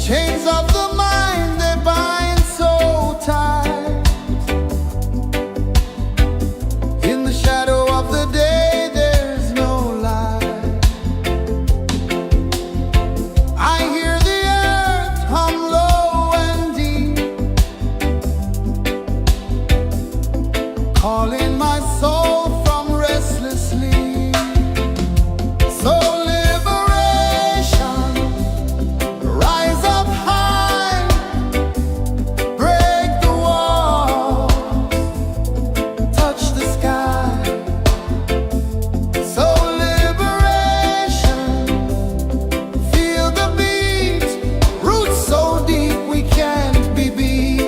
Chains of the mind, they bind so tight. In the shadow of the day, there's no light. I hear the earth hum low and deep, calling my soul from restless sleep. So liberation, rise up high, break the walls, touch the sky. So liberation, feel the beat, roots so deep we can't be beat.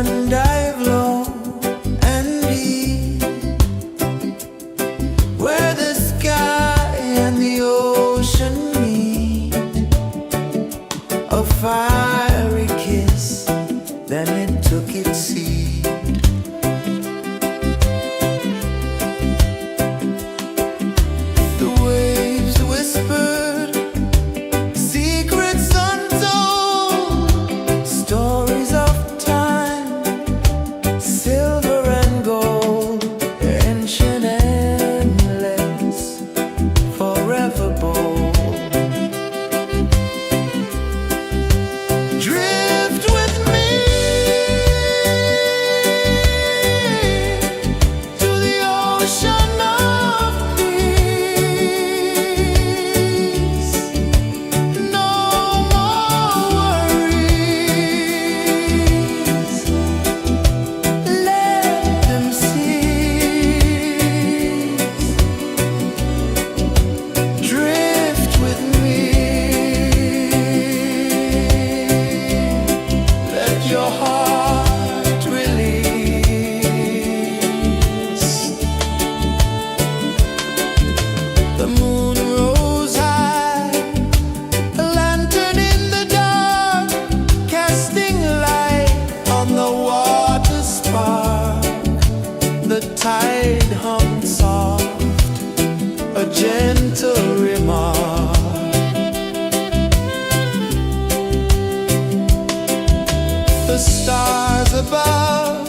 sun dive low and deep, where the sky and the ocean meet, a fiery kiss, then it took its seed. The waves whispered secrets untold, stories of time, silver and gold, ancient, endless, forever bold. Drift with me to the ocean of peace. No more worries. Let them cease. Drift with me. Let your heart release. The moon rose high, a lantern in the dark, casting light on the water spark. The tide hummed soft, a gentle remark. The stars above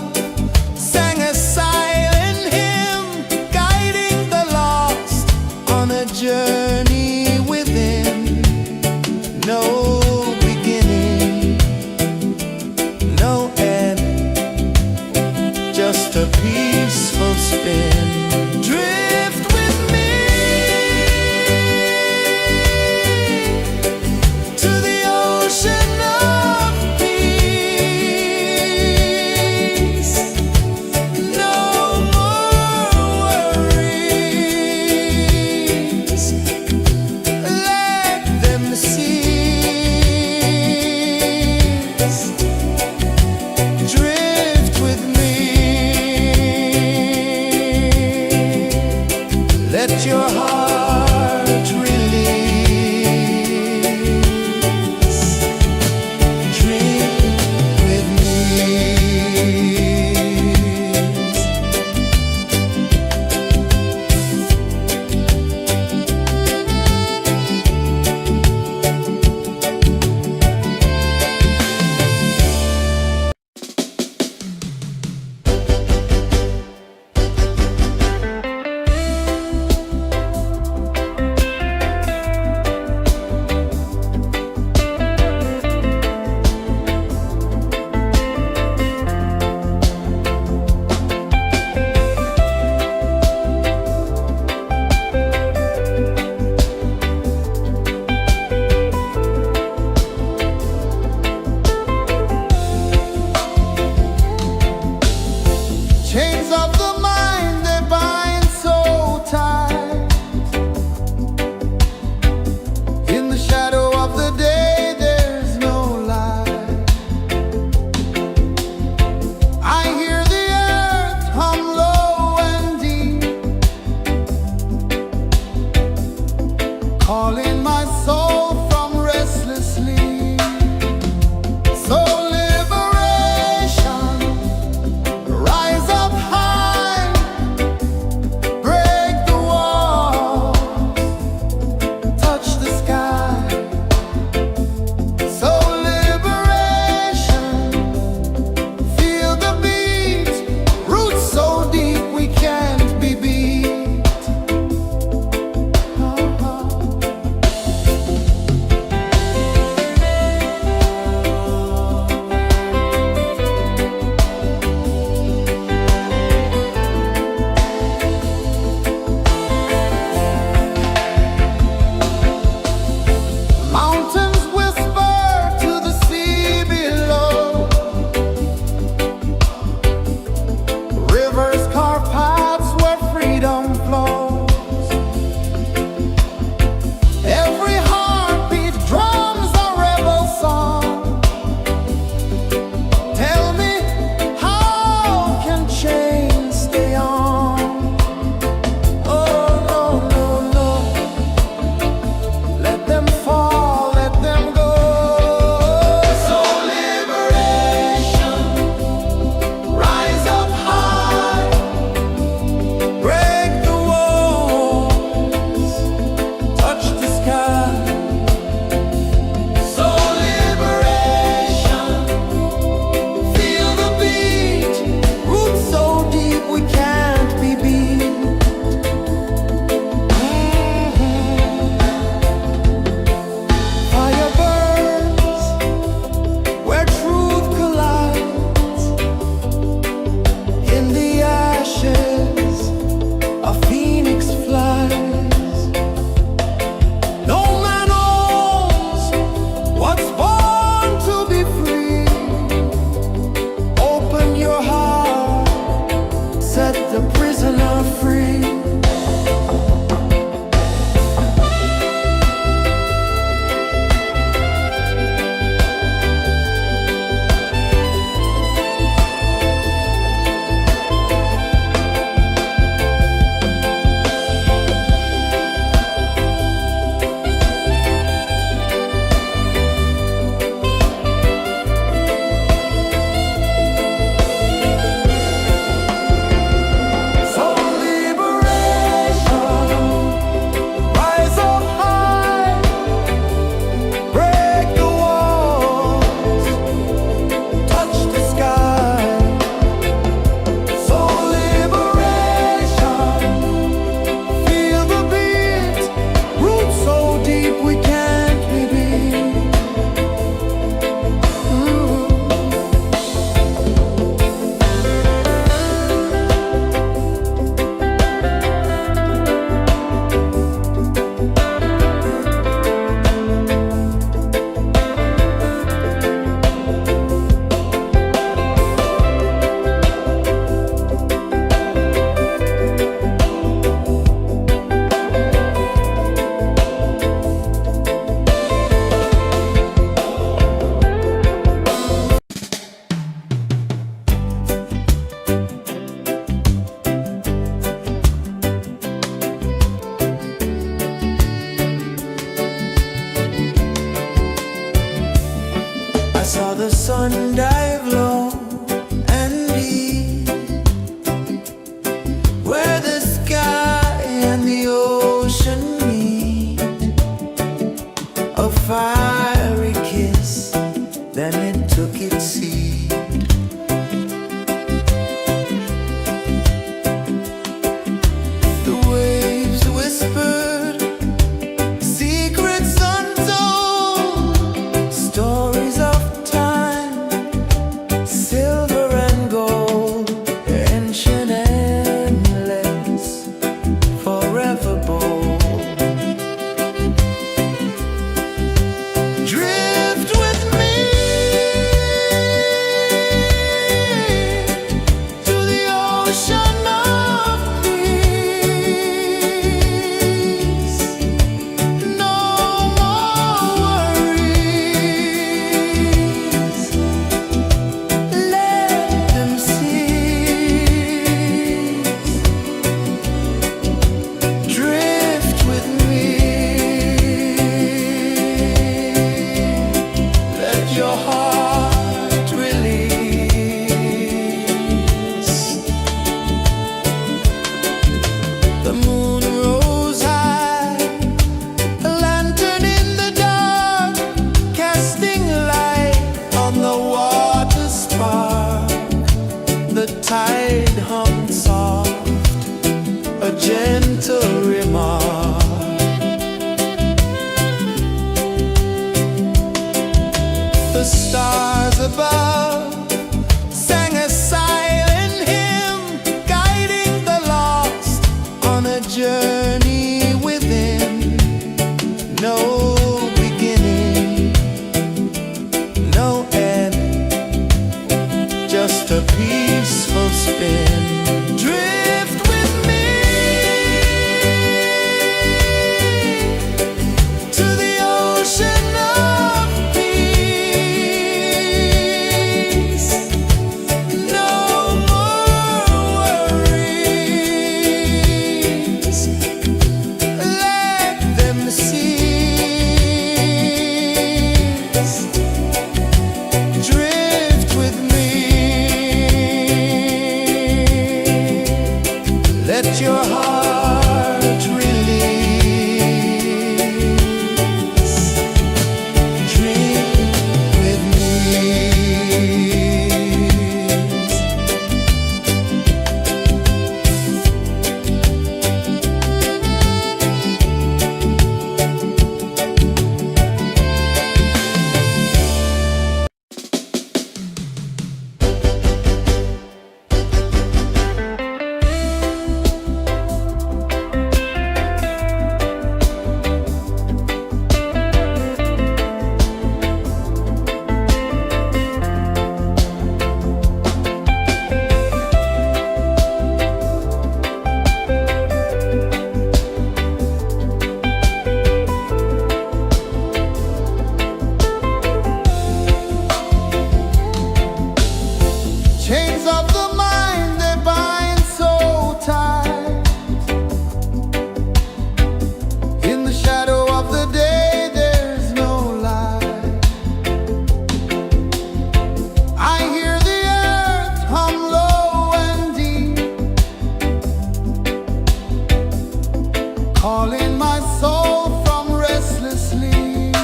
sang a silent hymn, guiding the lost on a journey within. No beginning, no end, just a peaceful spin. Drift with me to the ocean of peace. No more worries. Let them cease. Drift with me. Let your heart release. Drift with me. Chains of the mind, they bind so tight. In the shadow of the day, there's no light. I hear the earth hum low and deep, calling my soul from restless sleep. So liberation, rise up high, break the wall, touch the sky. So liberation, feel the beat, roots so deep we can't be beat. sun dive low and deep, where the sky and the ocean meet, a fiery kiss, then it took its seed. The waves whispered secrets untold, stories of time, silver and gold, ancient, endless, forever bold. Drift with me to the ocean of peace. No more worries. Let them cease. Drift with me. Let your heart release. The moon rose high, a lantern in the dark, casting light on the water spark. The tide hummed soft, a gentle remark. The stars above sang a silent hymn, guiding the lost on a journey within. No beginning, no end, just a peaceful spin. Drift with me to the ocean of peace. No more worries. Let them cease. Drift with me. Let your heart release. Dream with me. Chains of the mind, they bind so tight. In the shadow of the day, there's no light. I hear the earth hum low and deep, calling my soul from restless sleep.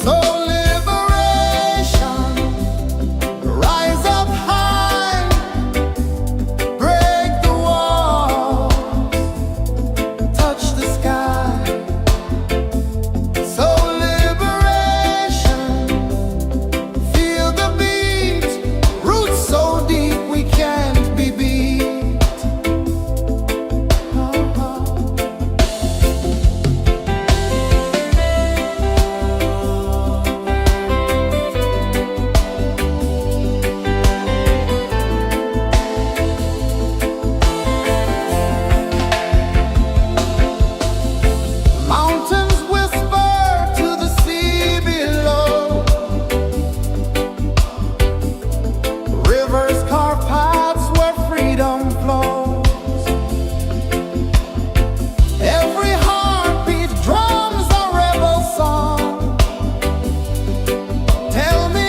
So liberation, rise up high, break the walls, touch the sky. So liberation, feel the beat, roots so deep we can't be beat. Mountains whisper to the sea below, rivers carve paths where freedom flows. Every heartbeat drums a rebel song. Tell me,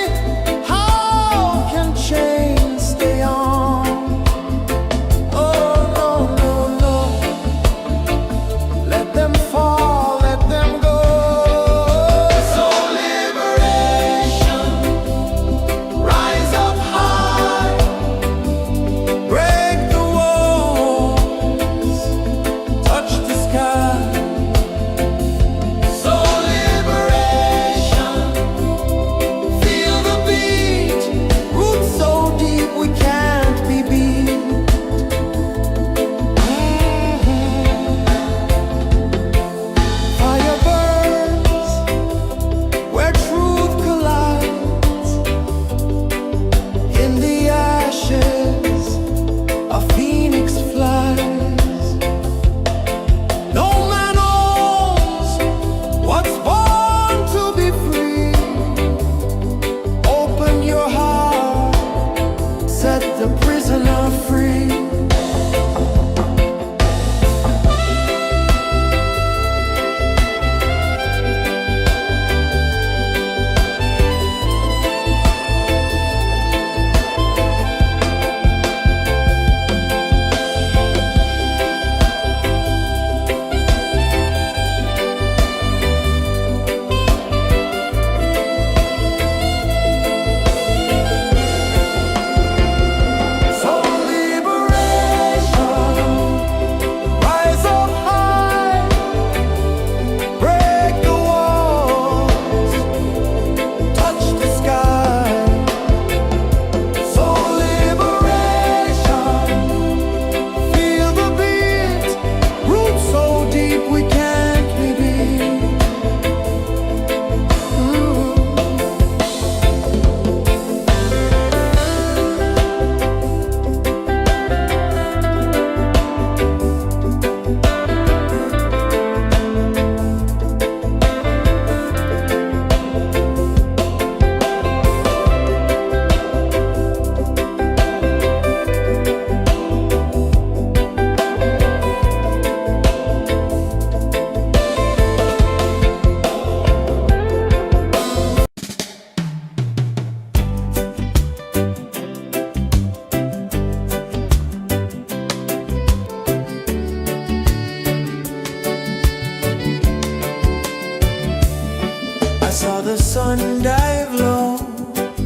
sun dive low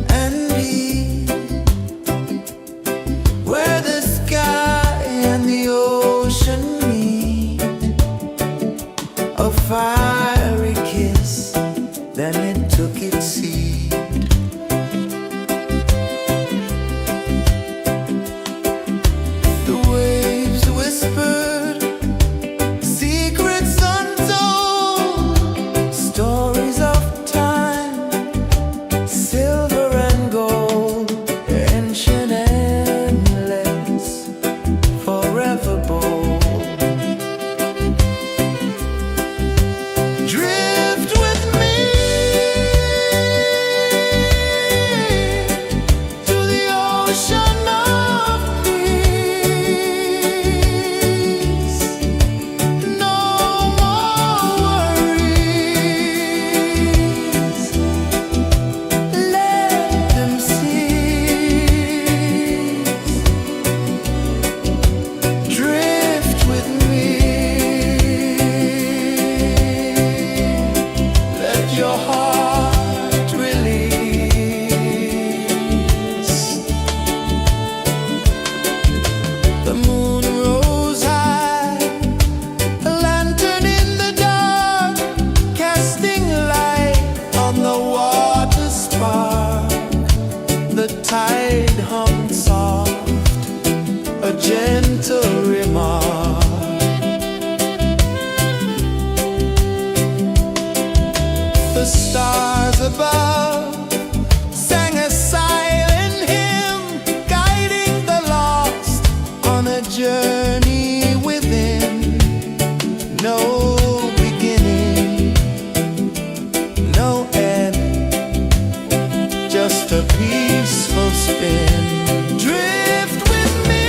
and deep, where the sky and the ocean meet, a fiery kiss, then it took its seed. The waves whispered secrets untold, stories of time, silver and gold, ancient, endless, forever bold. Drift with me to the ocean of peace. No more worries, let them cease. Drift with me, let your heart release. The moon rose high, a lantern in the dark, casting light on the water spark. The tide hummed soft, a gentle remark. The stars above sang a silent hymn, guiding the lost on a journey within. No beginning, no end, just a peaceful spin. Drift with me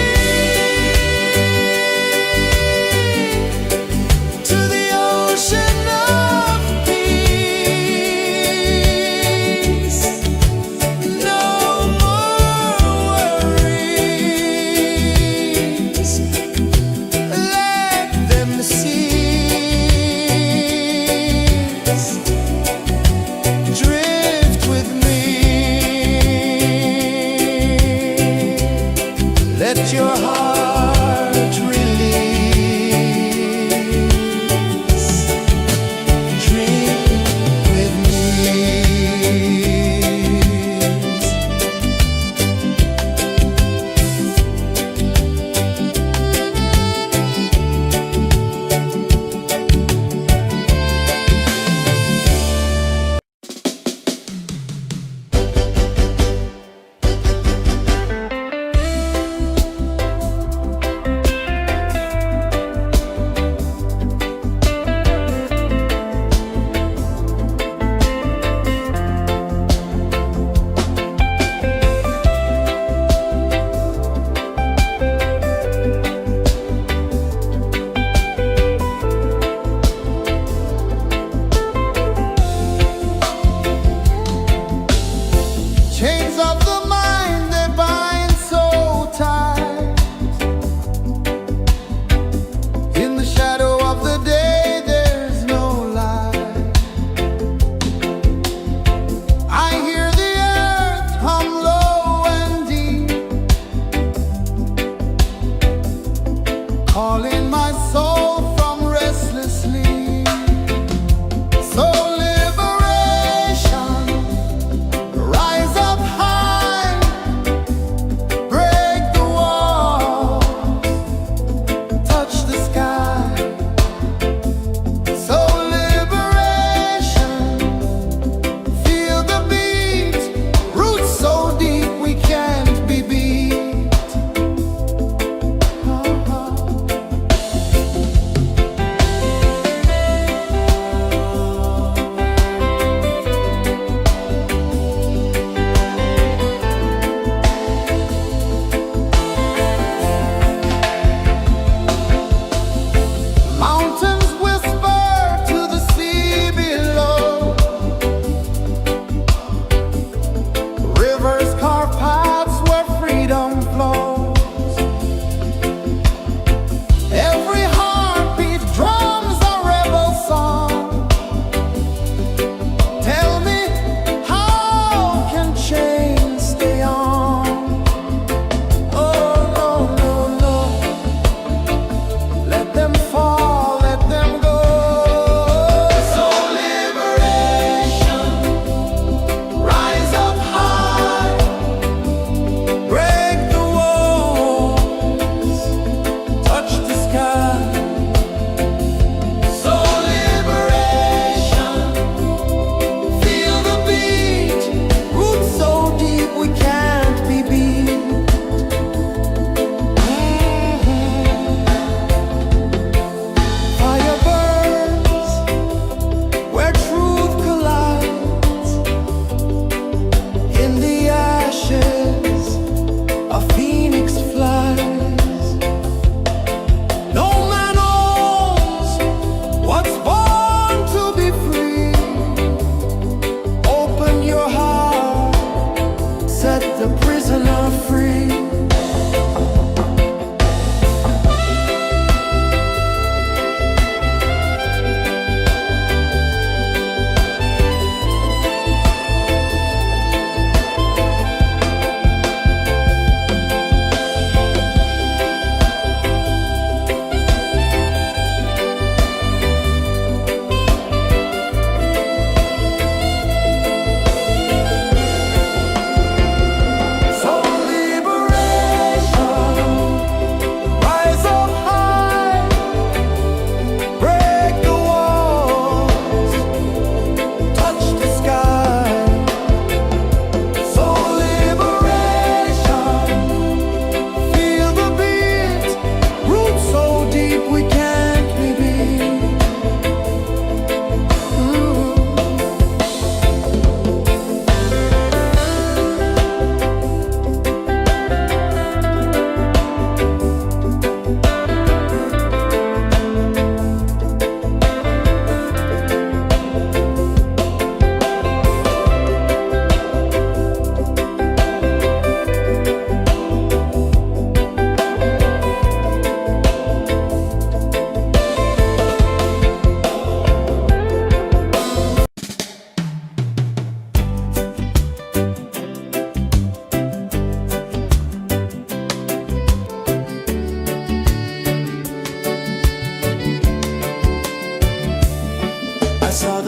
to the ocean of peace.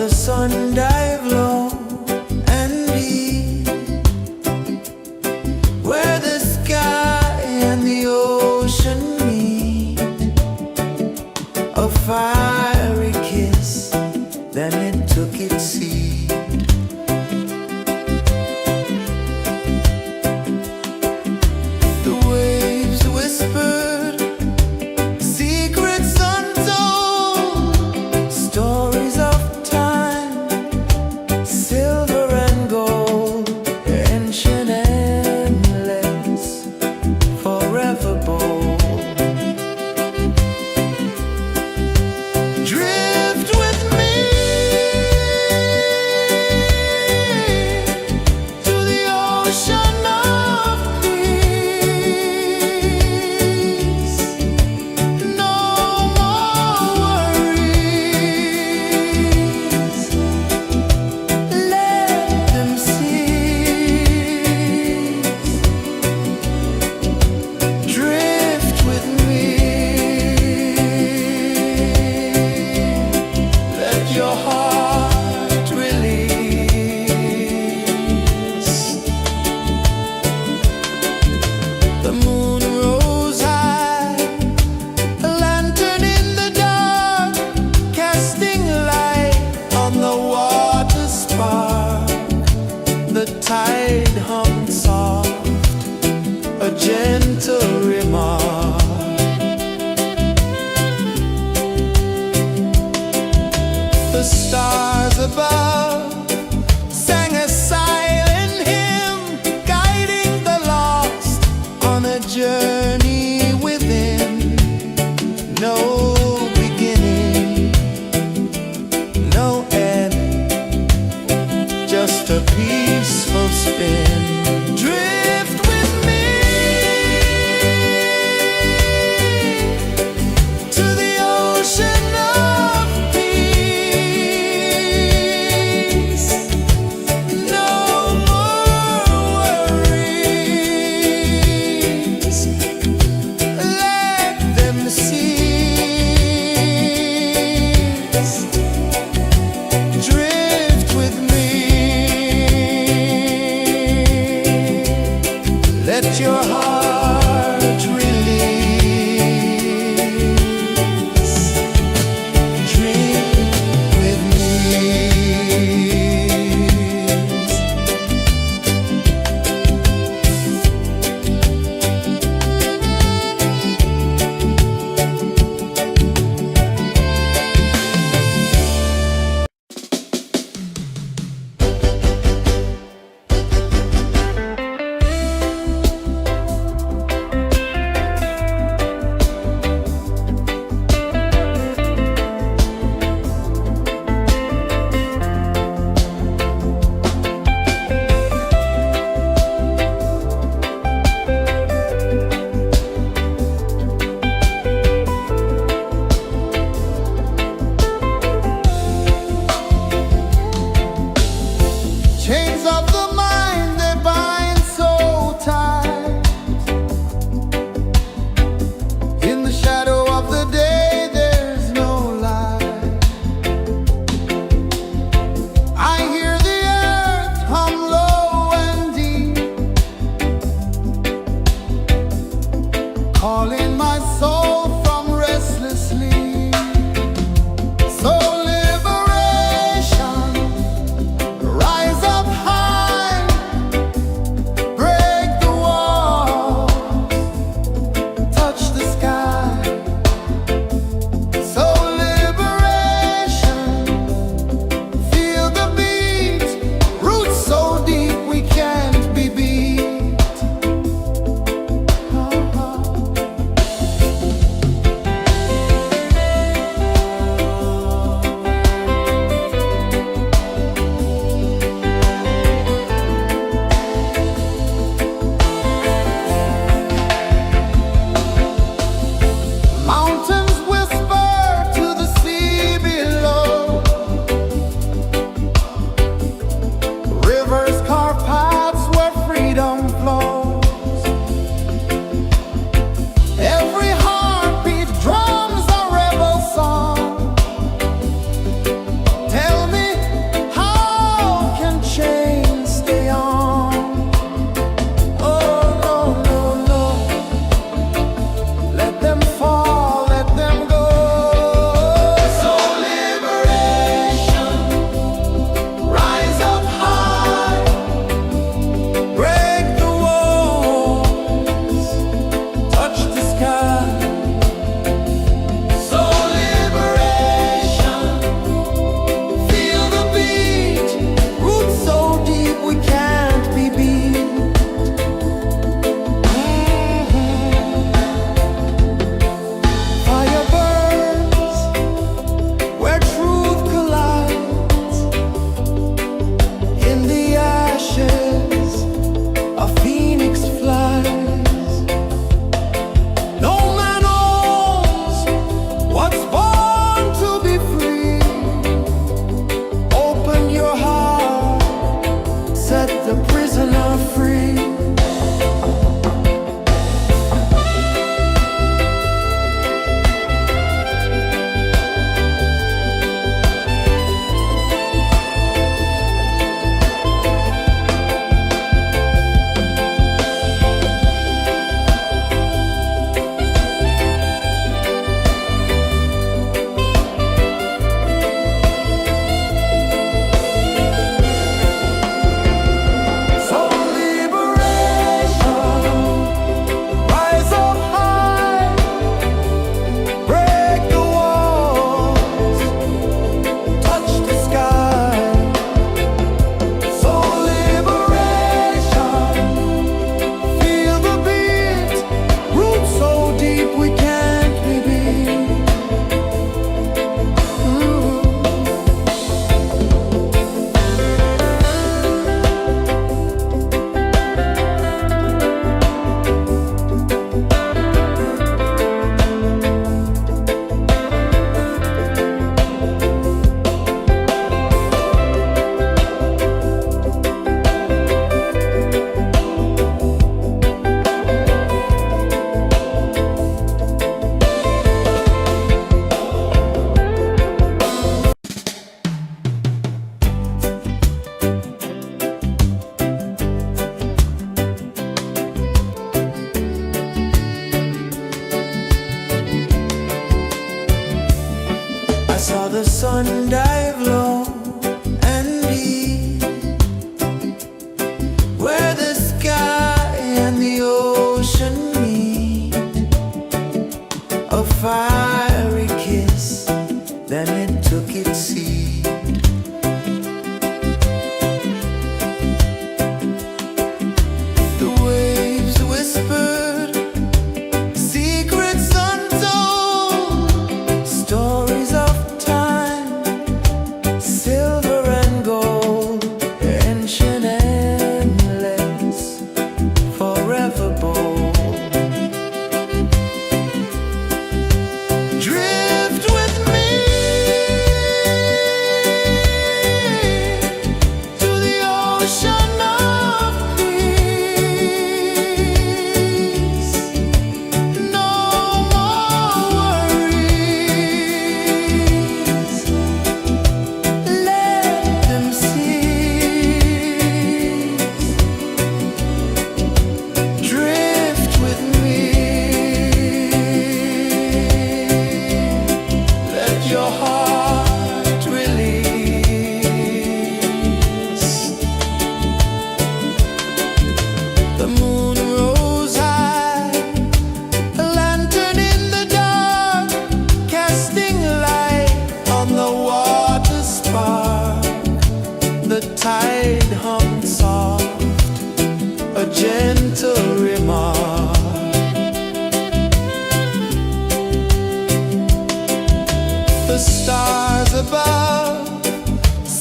the sun dive low and deep, where the sky and the ocean meet. A fiery kiss, then it took its seed. The waves whispered secrets untold, stories of time, silver and gold, ancient, endless, forever bold. Drift with me to the ocean of peace. No more worries. Let them cease. Drift with me. Let your heart release. The moon rose high, a lantern in the dark, casting light on the water spark. The tide hummed soft, a gentle remark. The stars above sang a silent hymn, guiding the lost on a journey within. No beginning, no end, just a peaceful spin. Drift with me to the ocean of peace. No more worries. Let them cease. Drift with me.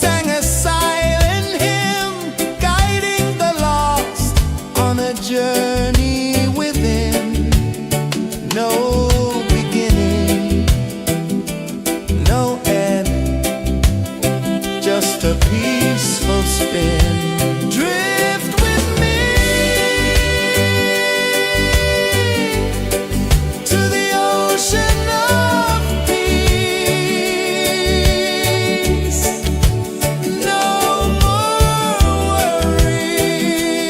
sang a silent hymn, guiding the lost on a journey within. No beginning, no end, just a peaceful spin. Drift with me to the ocean of peace. No more worries,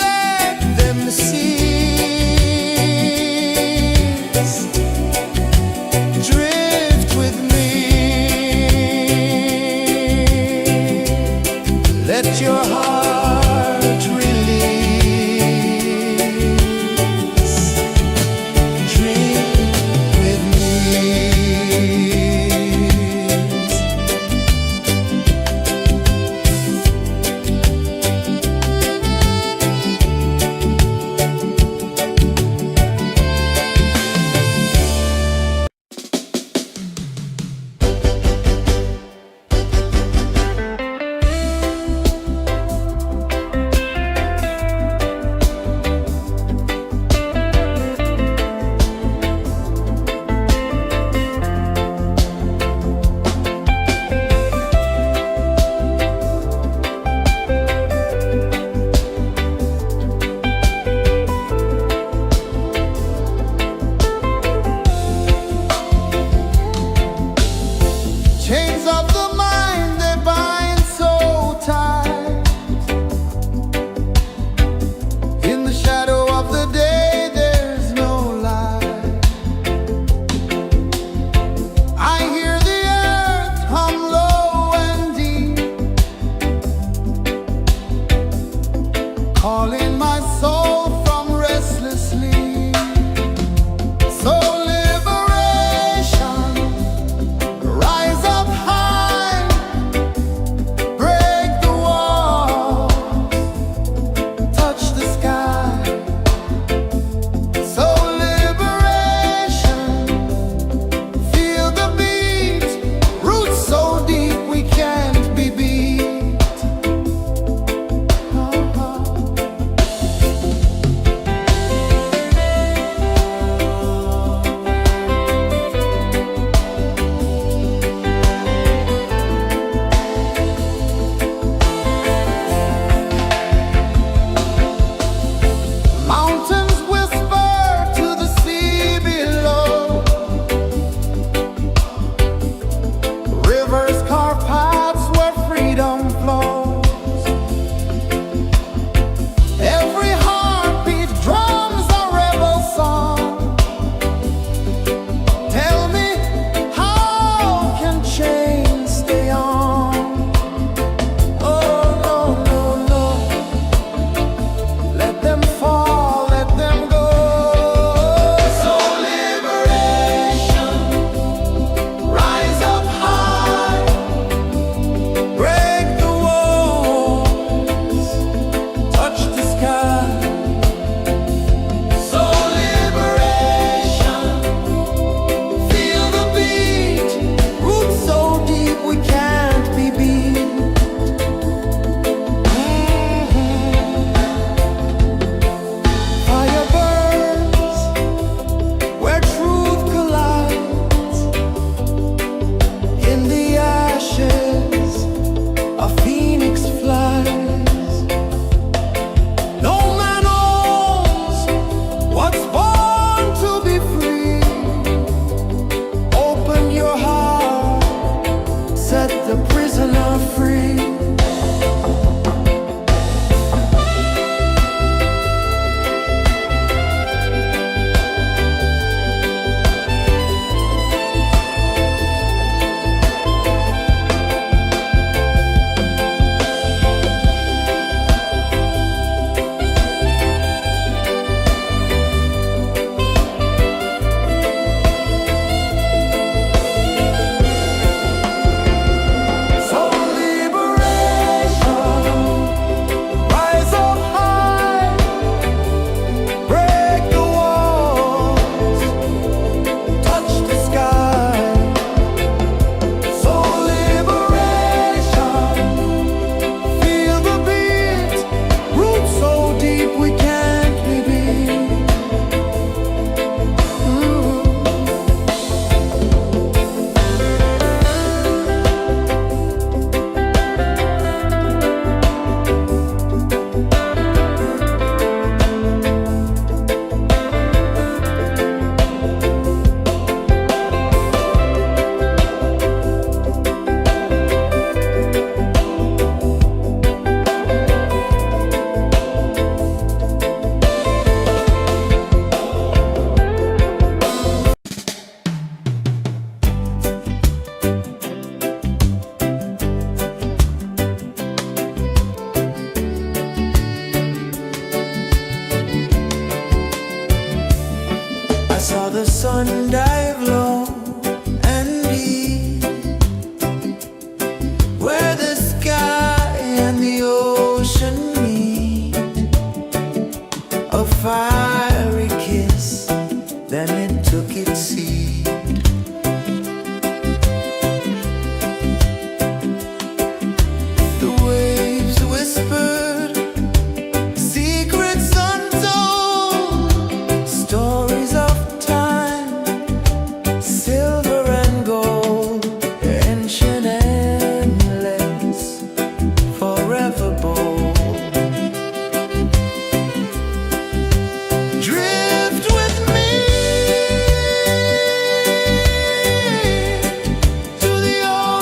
let them cease. Drift with me.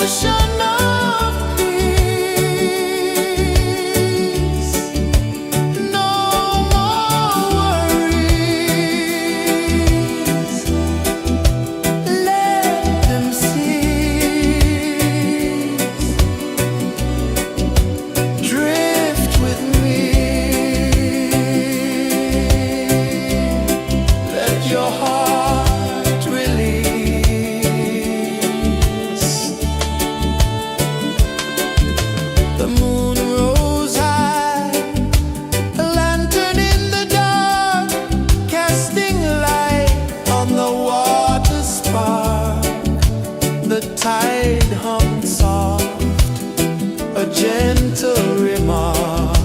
ocean of peace. No more worries. Let them cease. Drift with me. Let your heart release. The moon rose high, a lantern in the dark, casting light on the water spark. The tide hummed soft, a gentle remark.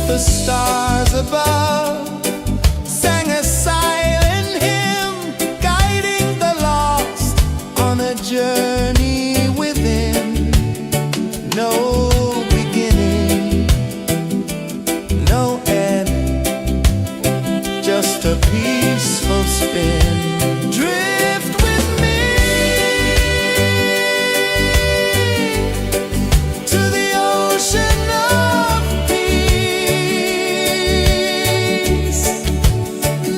The stars above sang a silent hymn, guiding the lost on a journey within. No beginning, no end, just a peaceful spin. Drift with me to the ocean of peace.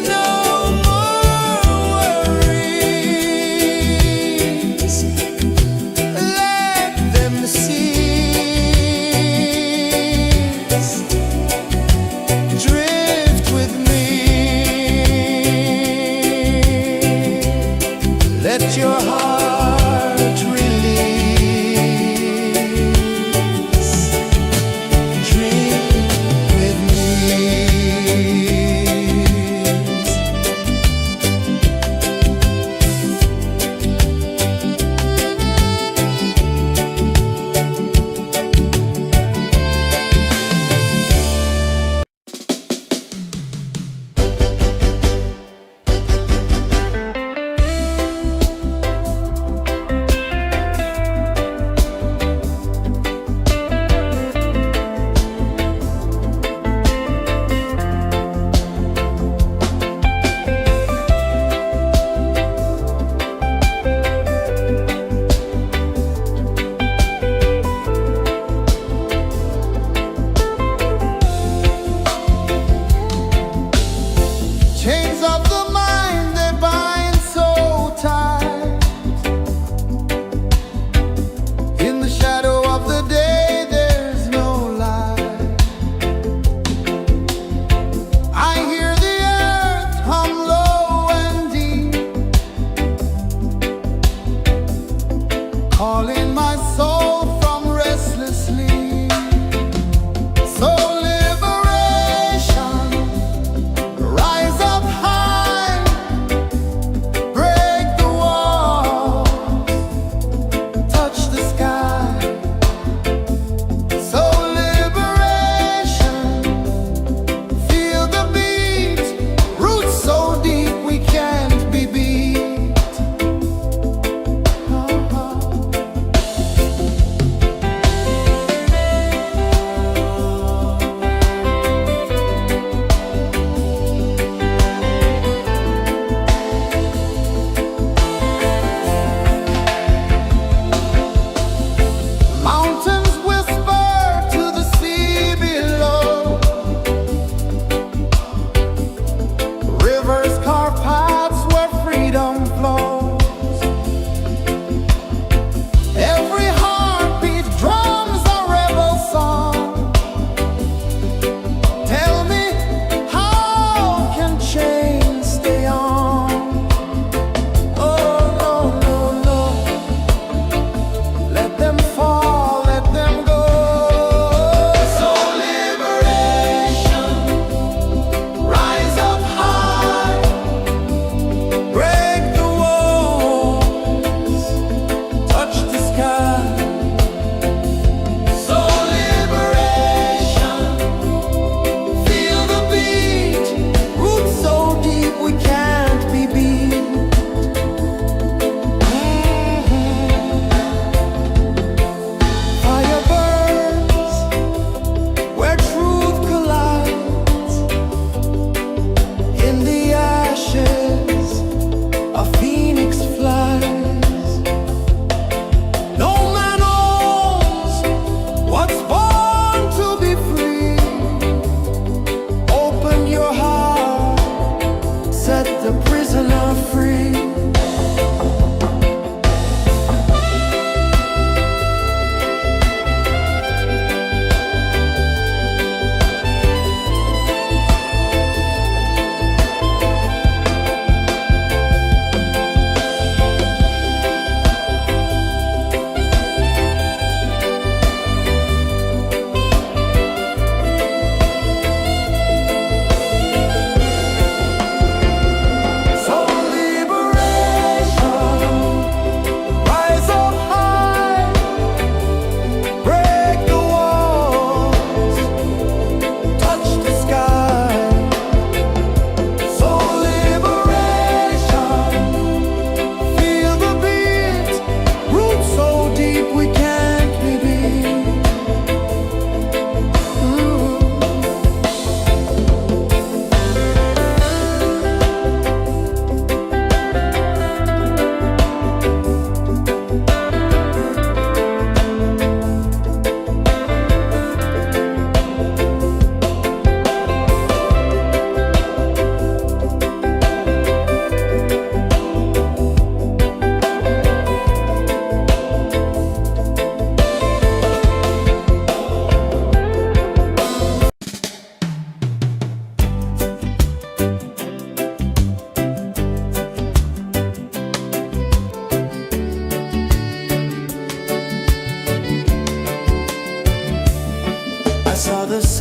No more worries. Let them cease. Drift with me. Let your heart release. Dream with me.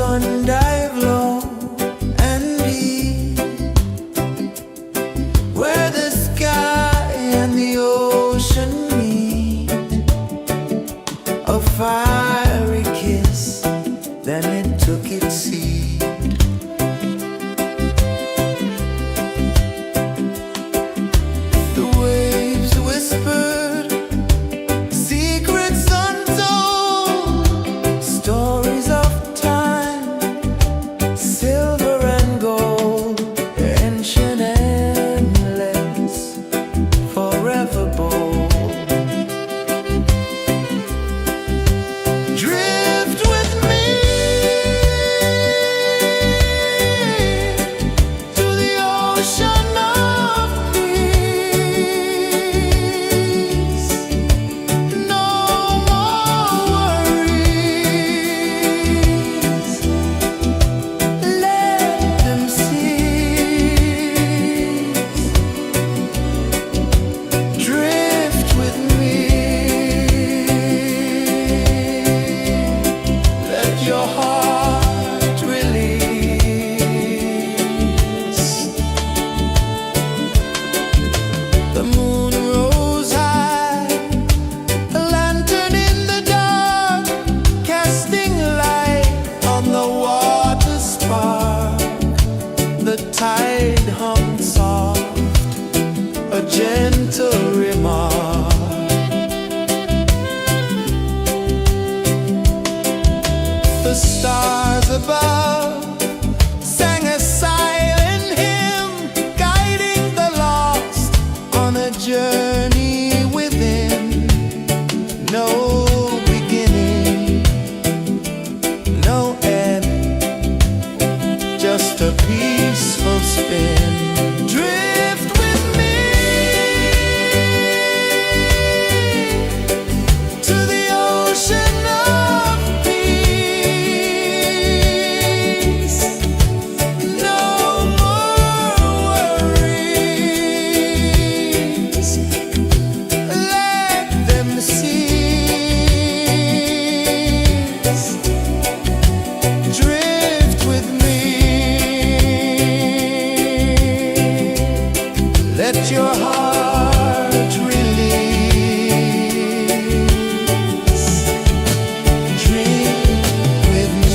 sun dive low and deep, where the sky and the ocean meet, a fiery kiss, then it took its seed. The waves whispered secrets untold, stories of time, silver and gold, ancient endless, forever bold. Drift with me to the ocean of peace. No more worries. Let them cease. Drift with me. Let your heart release. The moon rose high, a lantern in the dark, casting light on the water spark. The tide hummed soft, a gentle remark. The stars above sang a silent hymn, guiding the lost on a journey within. No beginning, no end, just a peaceful spin. Drift with me to the ocean of peace. No more worries. Let them cease. Drift with me. Let your heart release. Dream with me.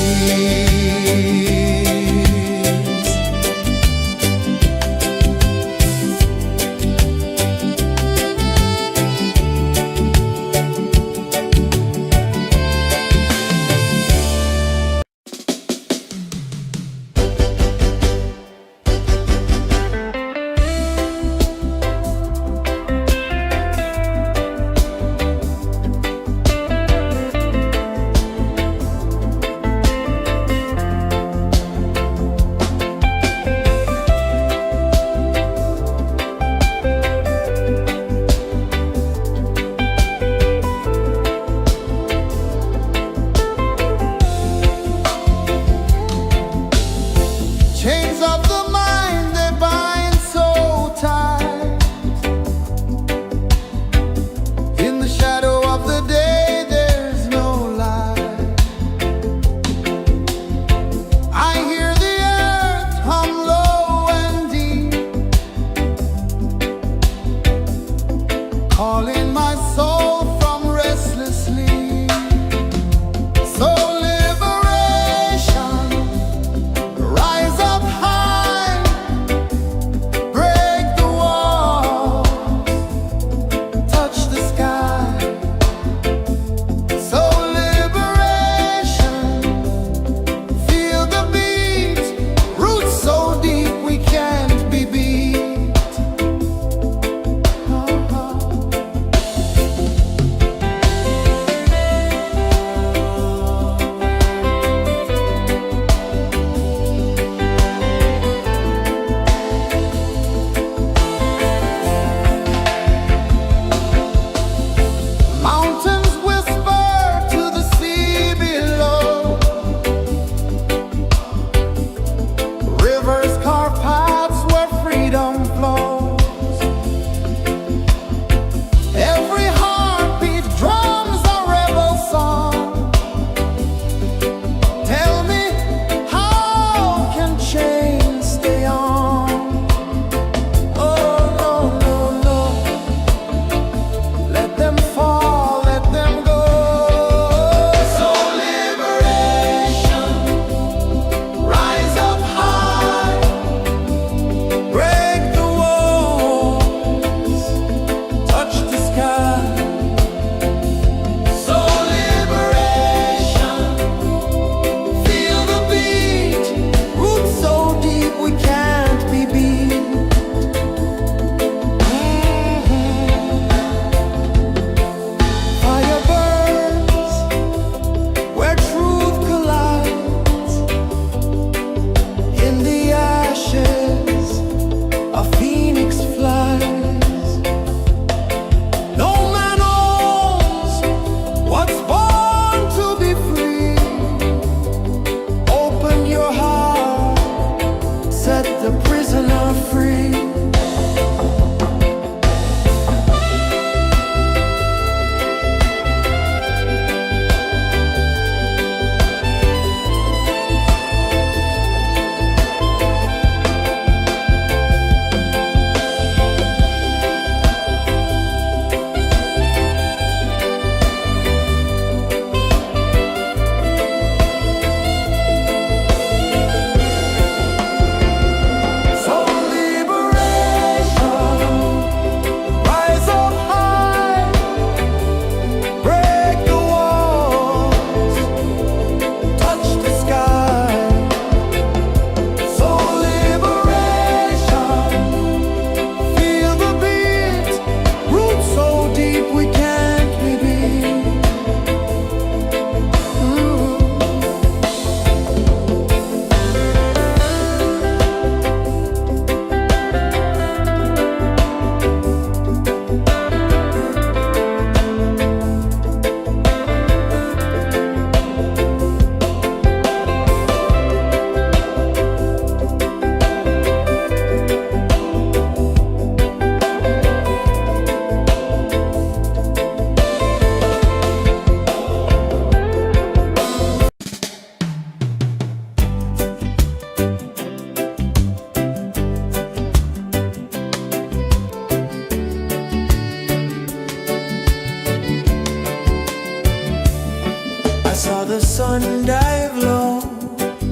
sun dive low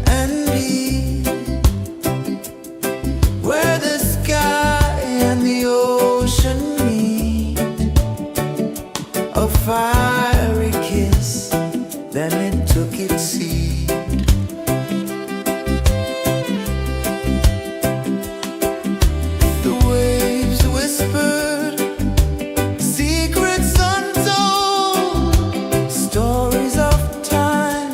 and deep, where the sky and the ocean meet. A fiery kiss, then it took its seed. The waves whispered secrets untold, stories of time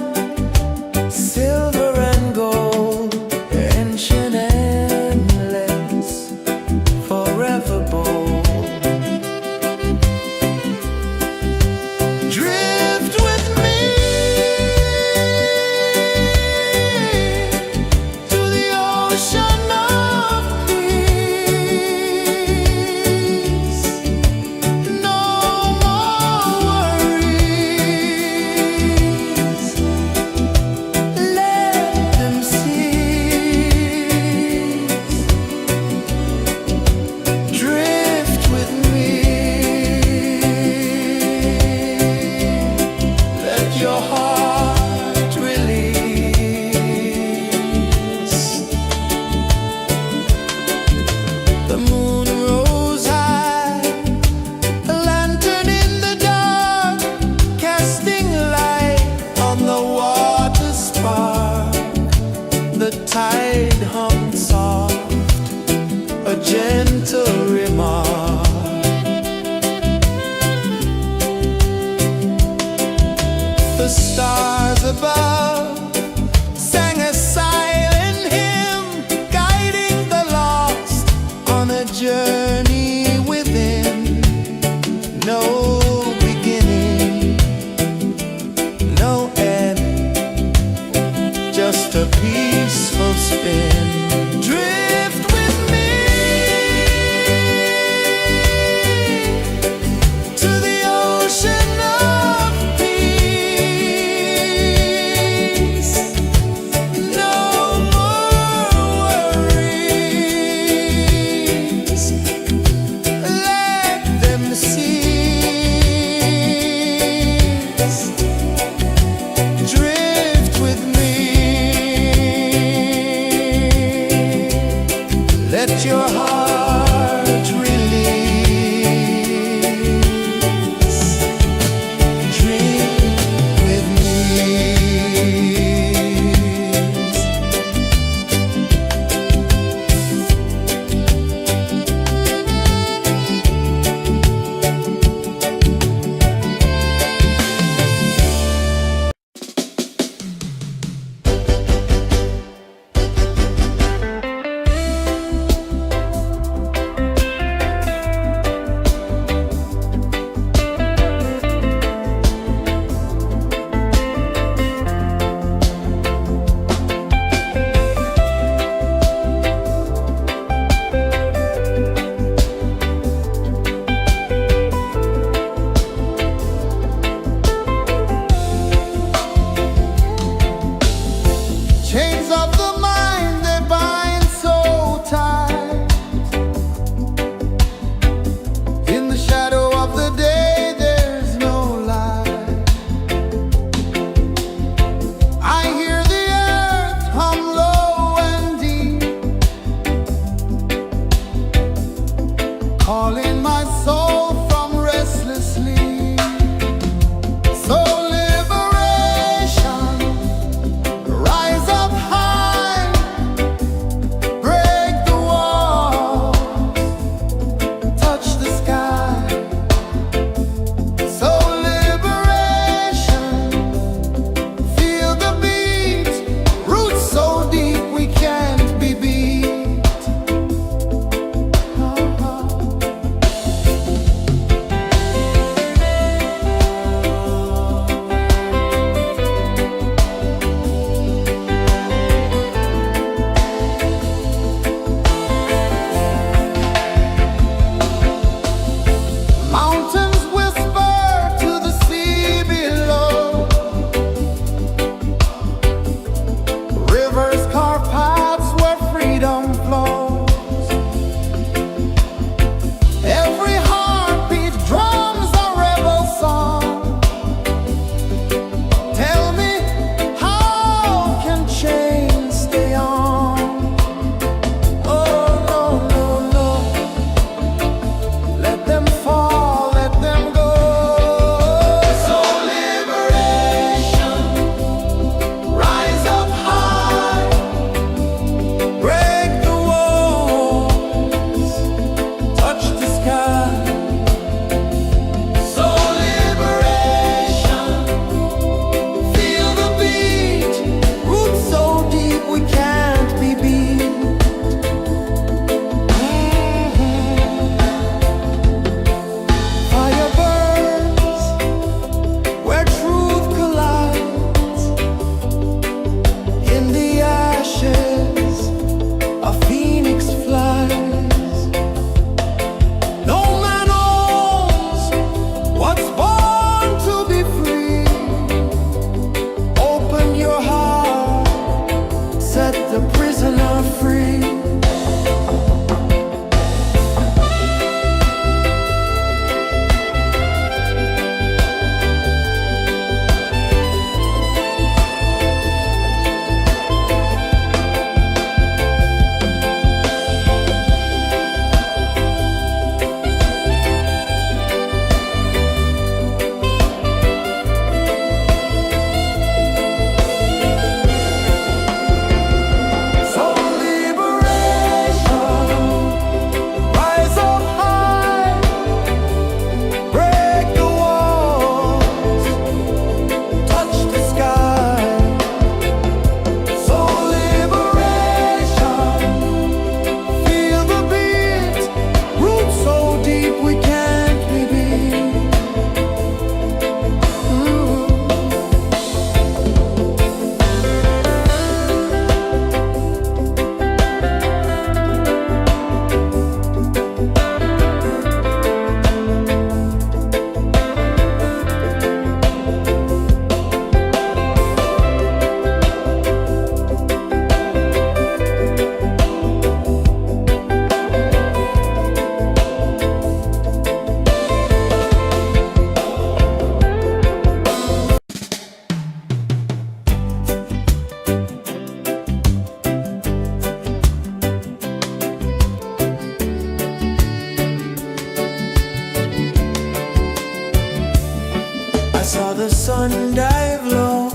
sun dive low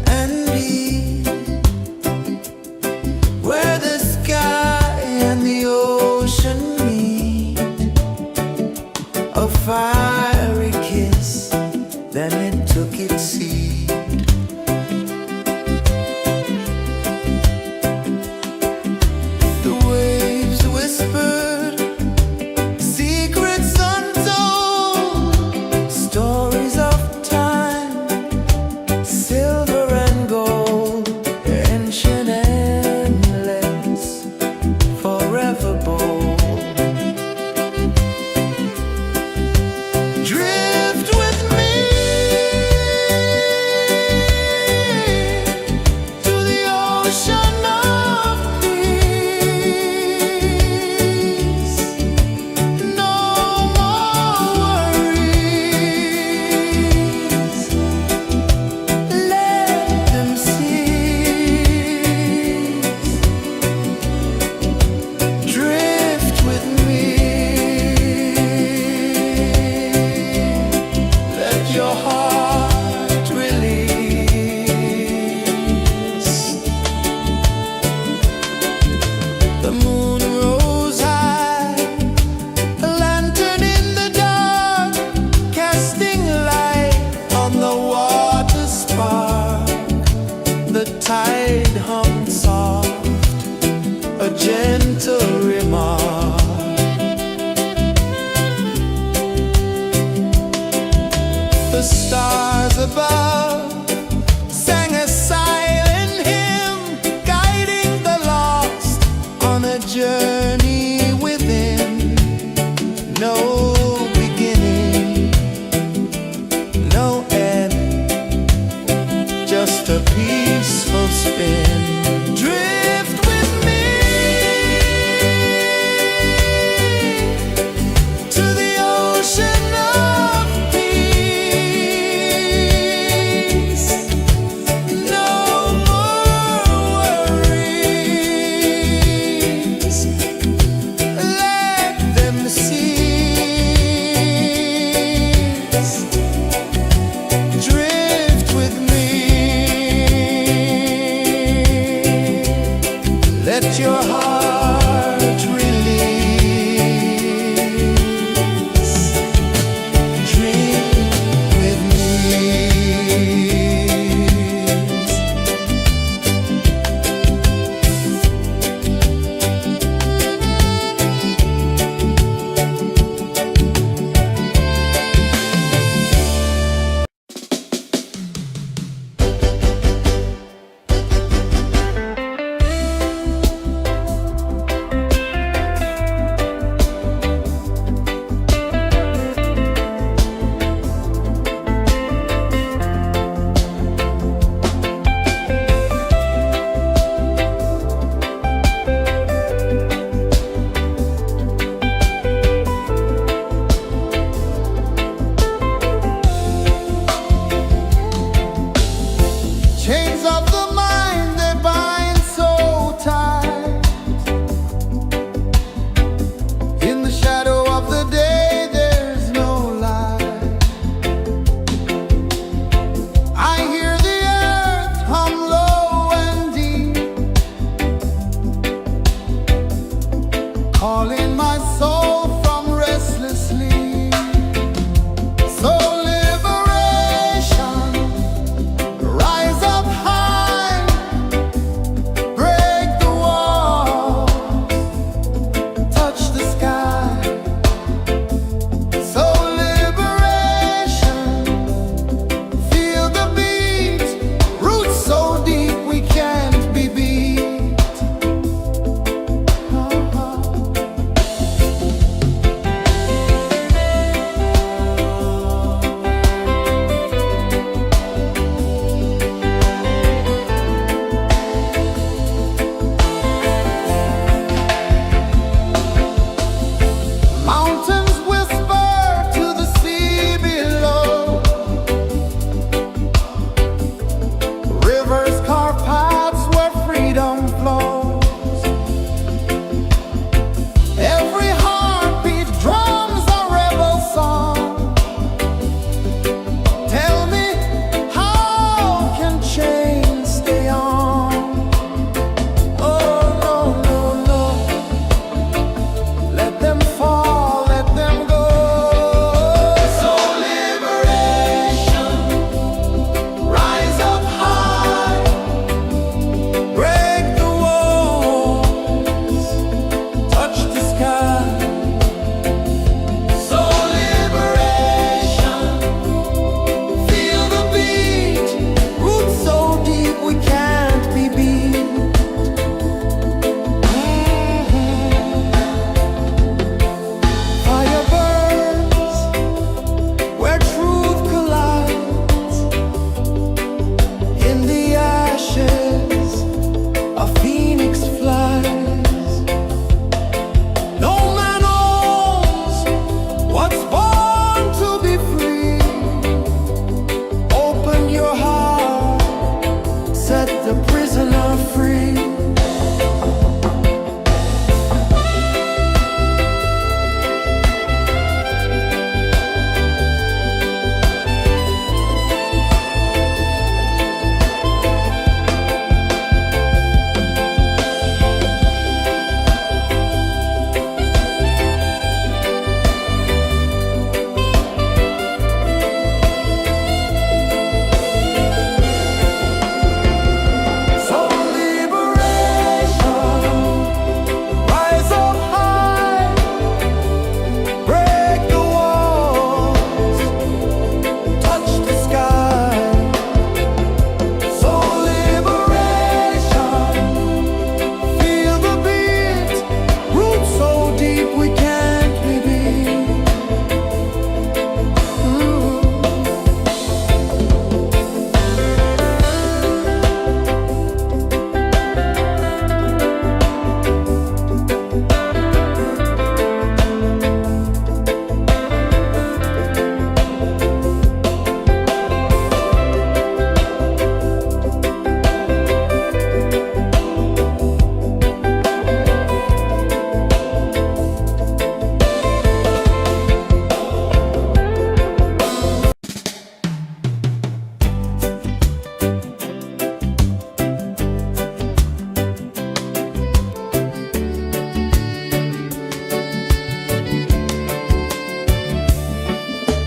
and deep, where the sky and the ocean meet. A fiery kiss, then it took its seed. The waves whispered secrets untold, stories of time, silver and gold, ancient endless, forever bold. Drift with me to the ocean of peace. No more worries. Let them cease. Drift with me. Let your heart release. The moon rose high, a lantern in the dark, casting light on the water spark. The tide hummed soft, a gentle remark. The stars above sang a silent hymn, guiding the lost on a journey within. No beginning, no end, just a peaceful spin. Drift with me to the ocean of peace. No more worries. Let them cease.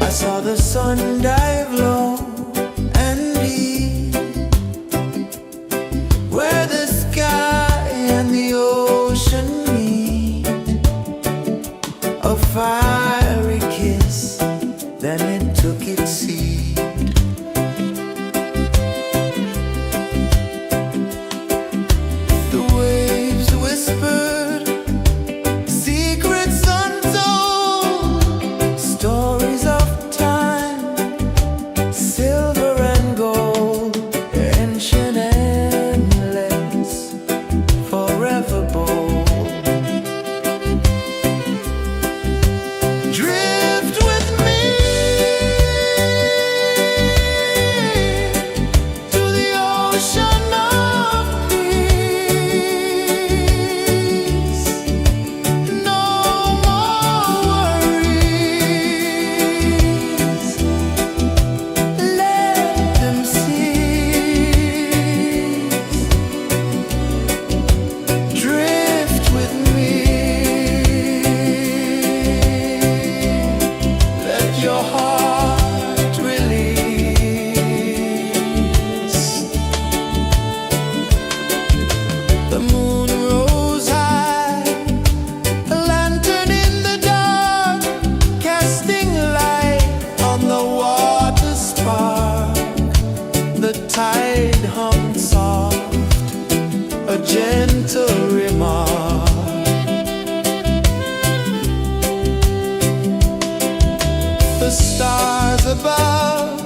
I saw the sun dive low and deep, where the sky and the ocean meet. A fiery kiss, then it took its seed. The waves whispered secrets untold, stories of time, silver and gold, ancient, endless, forever bold. Drift with me to the ocean of peace. No more worries, let them cease. Drift with me, let your heart release. The moon rose high, a lantern in the dark, casting light on the water spark. The tide hummed soft, a gentle remark. The stars above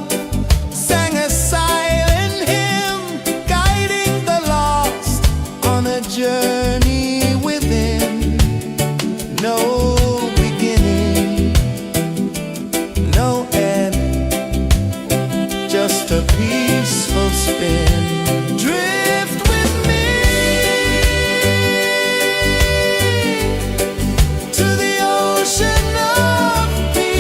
sang a silent hymn, guiding the lost on a journey within. No beginning, no end, just a peaceful spin. Drift with me to the ocean of peace.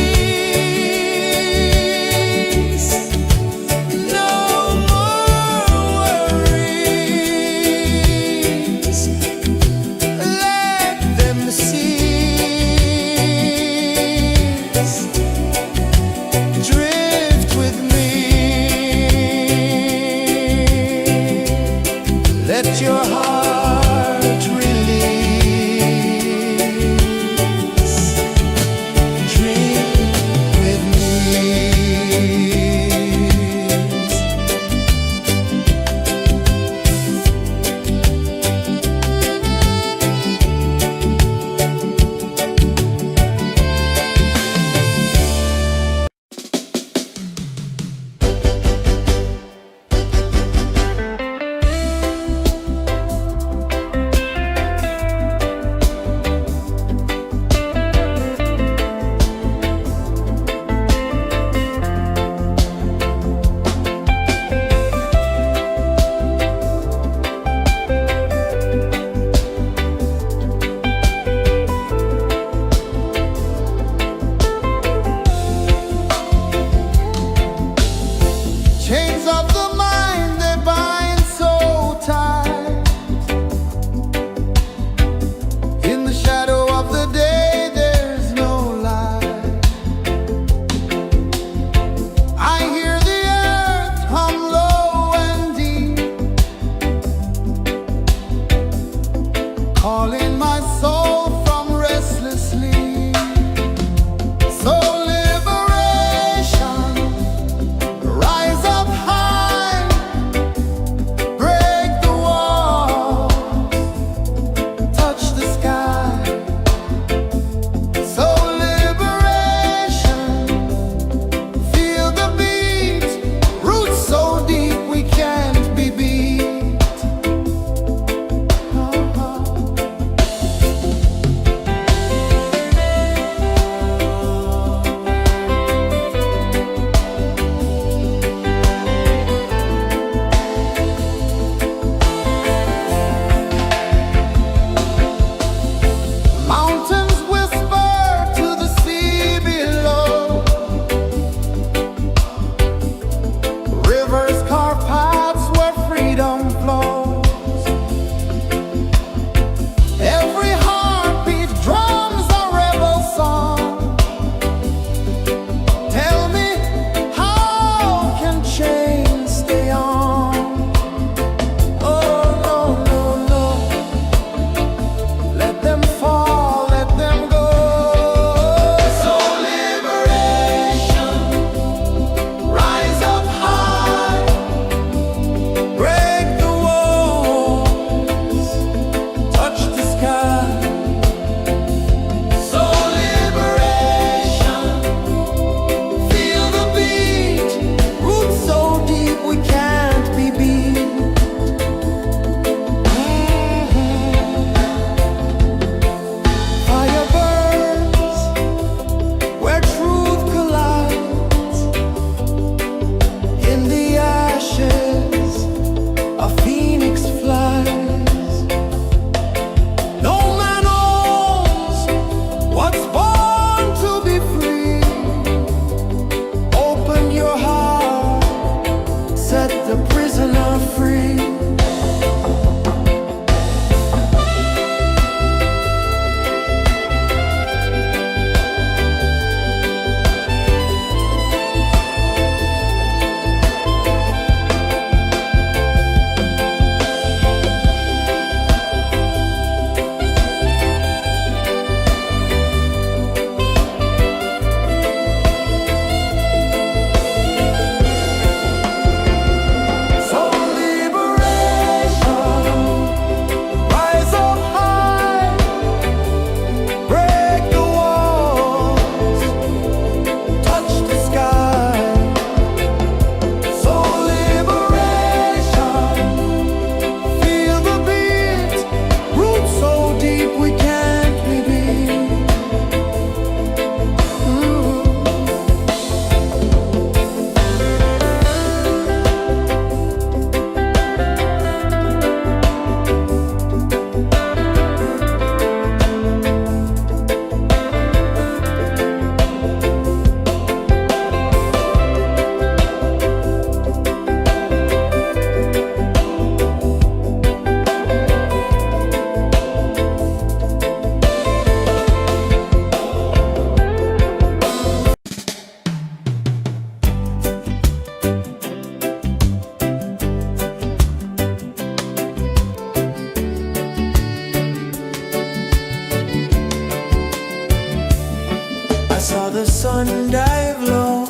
dive low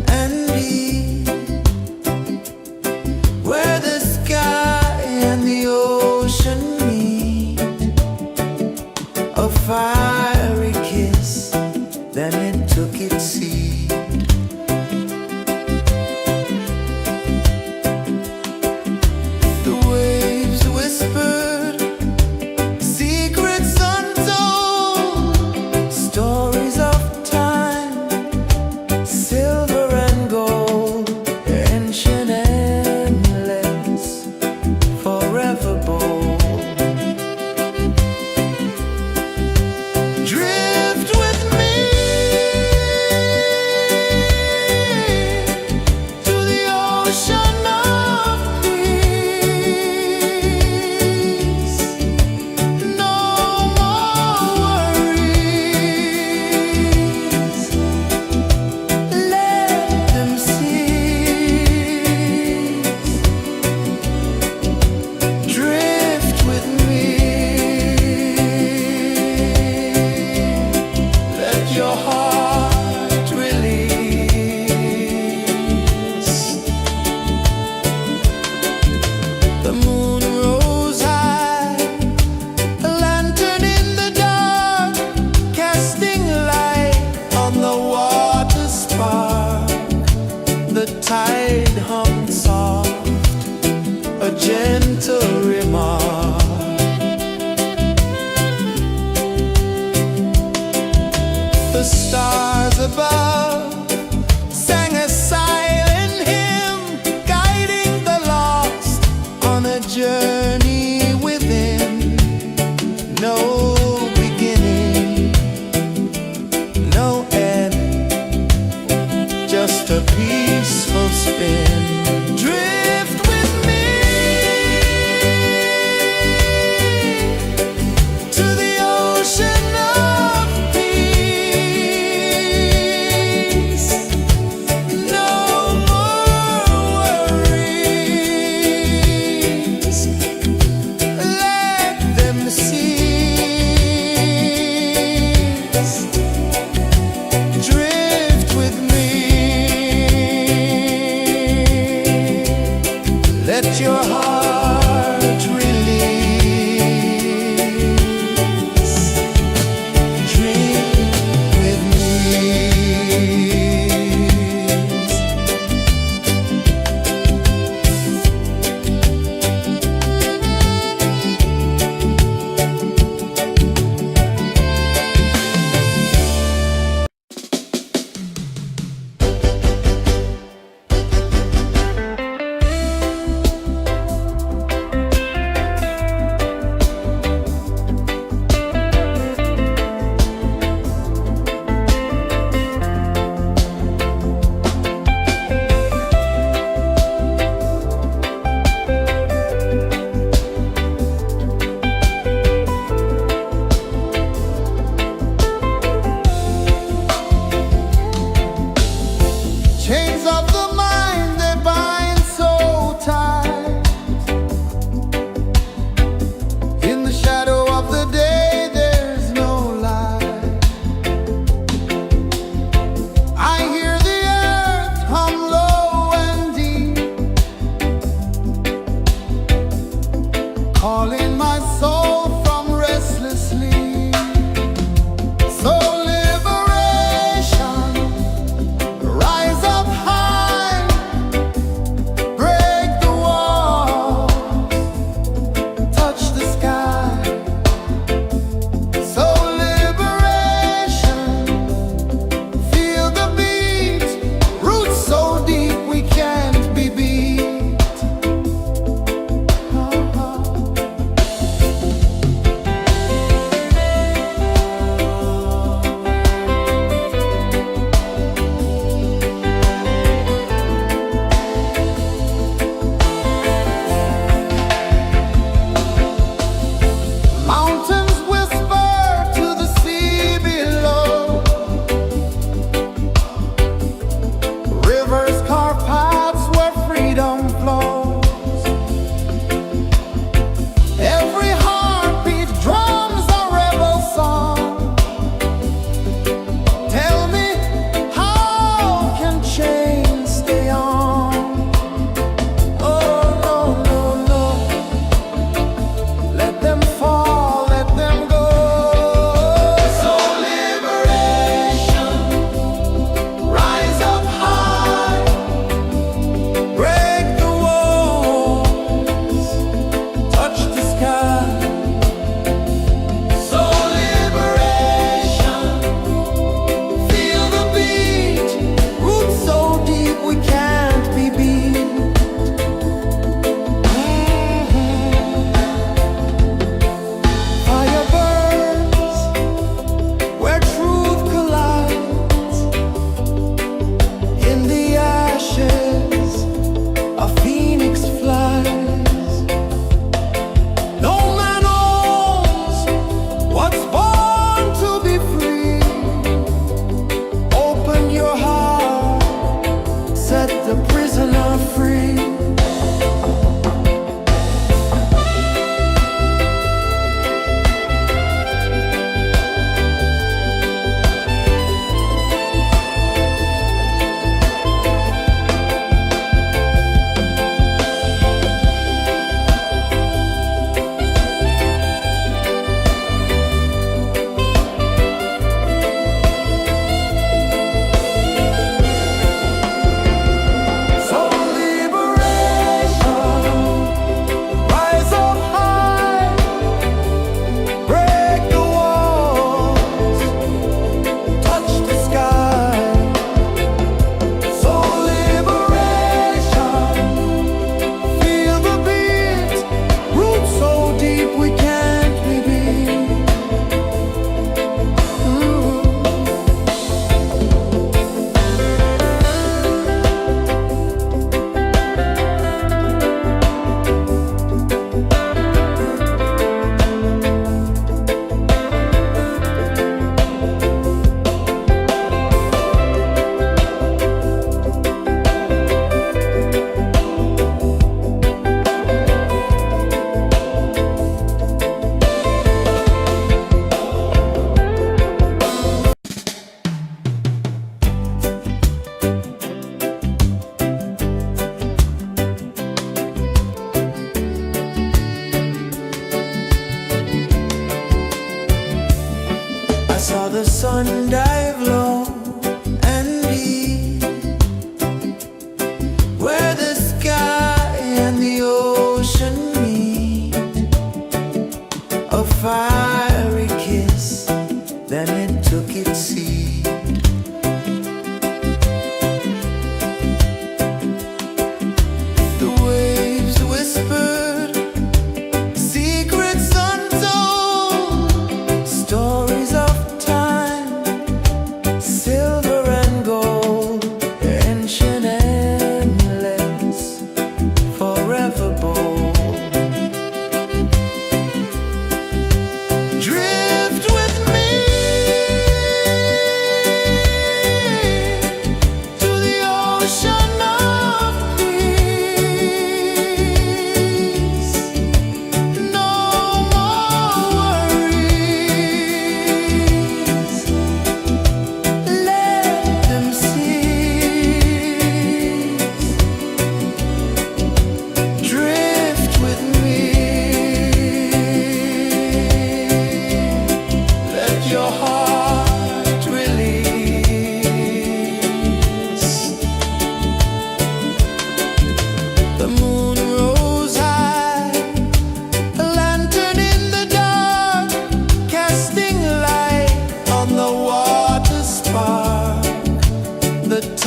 and deep, where the sky and the ocean meet. A fiery kiss, then it took its seed. The waves whispered secrets untold, stories of time, silver and gold, ancient, endless, forever bold. Drift with me to the ocean of peace. No more worries, let them cease. Drift with me, let your heart release. The moon rose high, a lantern in the dark, casting light on the water spark. The tide hummed soft, a gentle remark. The stars above sang a silent hymn, guiding the lost on a journey within. No beginning, no end, just a peaceful spin. Drift with me to the ocean of peace. No more worries, let them cease. Drift with me.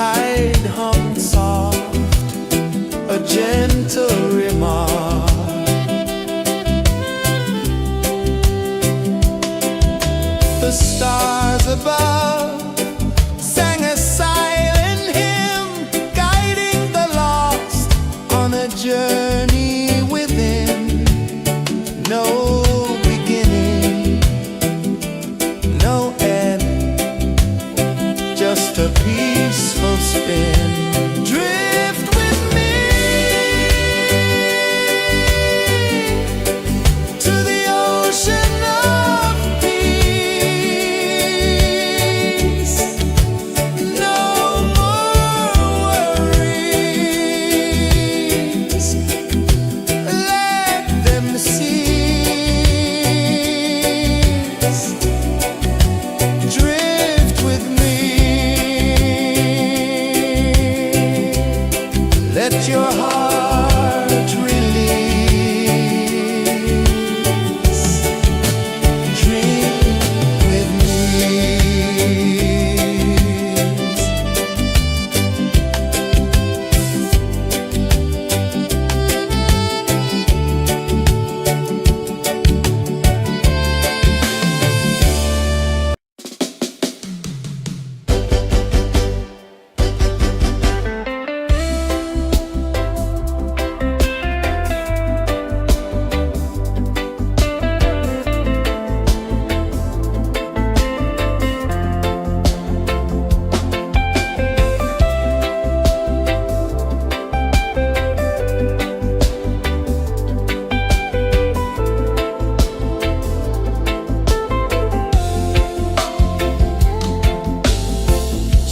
tide hung soft, a gentle remark. The stars above sang a silent hymn, guiding the lost on a journey within. No beginning, no end, just a peaceful spin. Drift with me to the ocean of peace. No more worries, let them cease. Drift with me, let your heart release. Dream with me.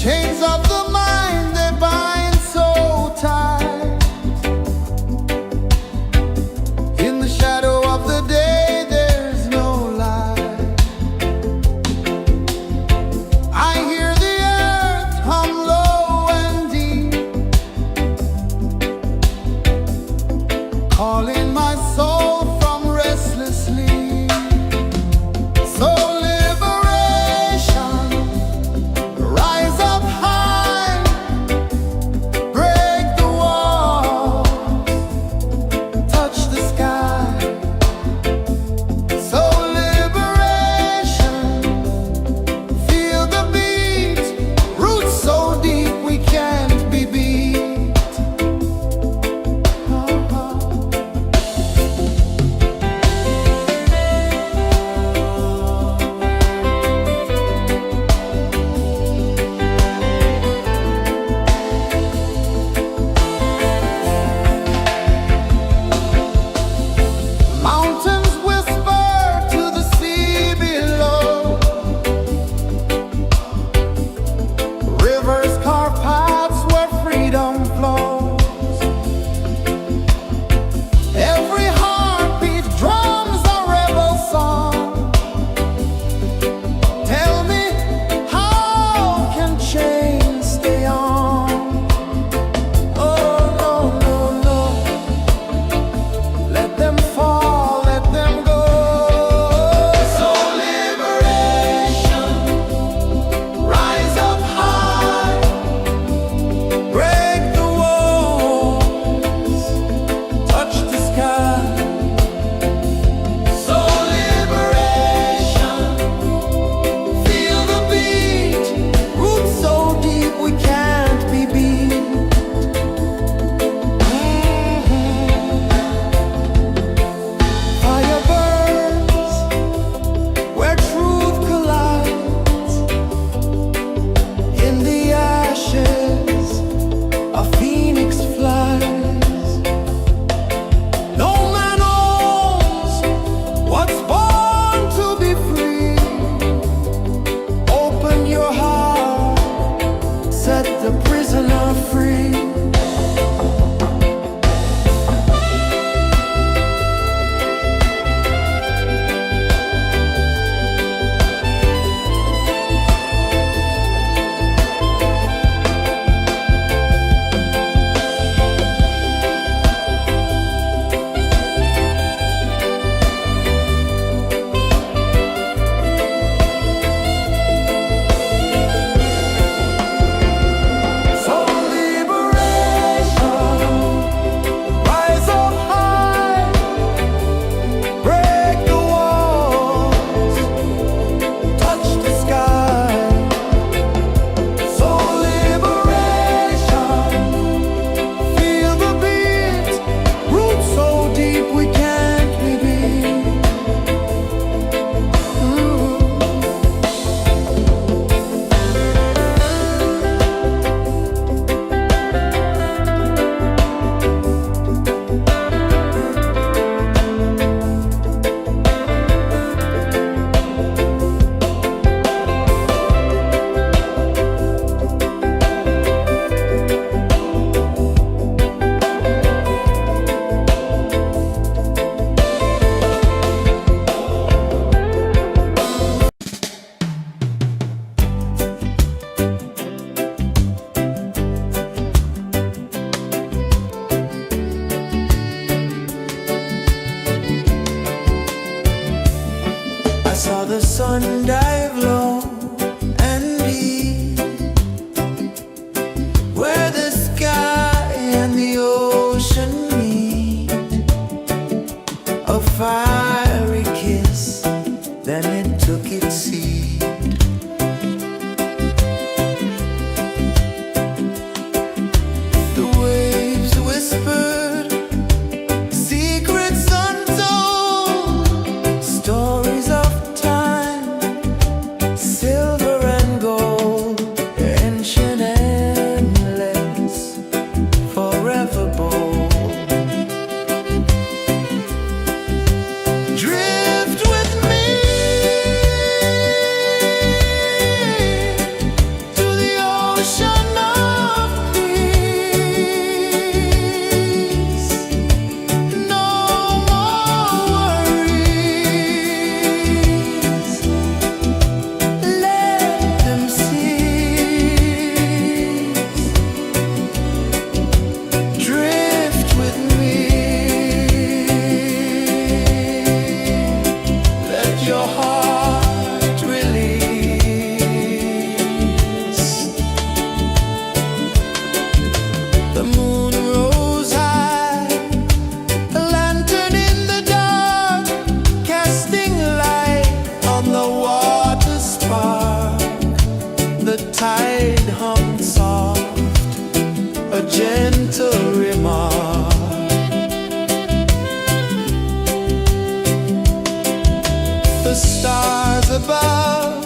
Chains of the mind, they bind so tight. In the shadow of the day, there's no light. I hear the earth hum low and deep, calling my soul from restless sleep. So liberation, rise up high, ocean of peace. No more worries. Let them cease. Drift with me. Let your heart release. The moon rose high, a lantern in the dark, casting light on the water spark. The tide hummed soft, a gentle remark. The stars above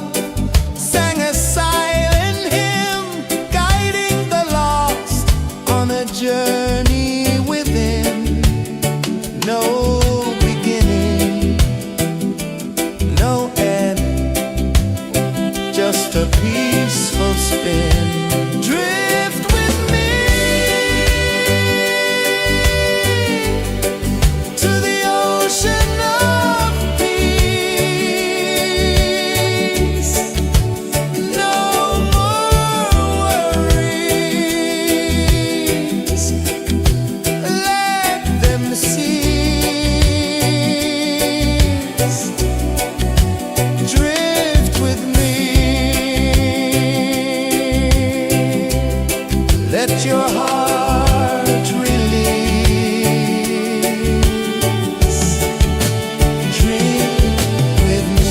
sang a silent hymn, guiding the lost on a journey within. No beginning, no end, just a peaceful spin. Drift with me to the ocean of peace. No more worries. Let them cease. Drift with me. Let your heart release. Drift with me.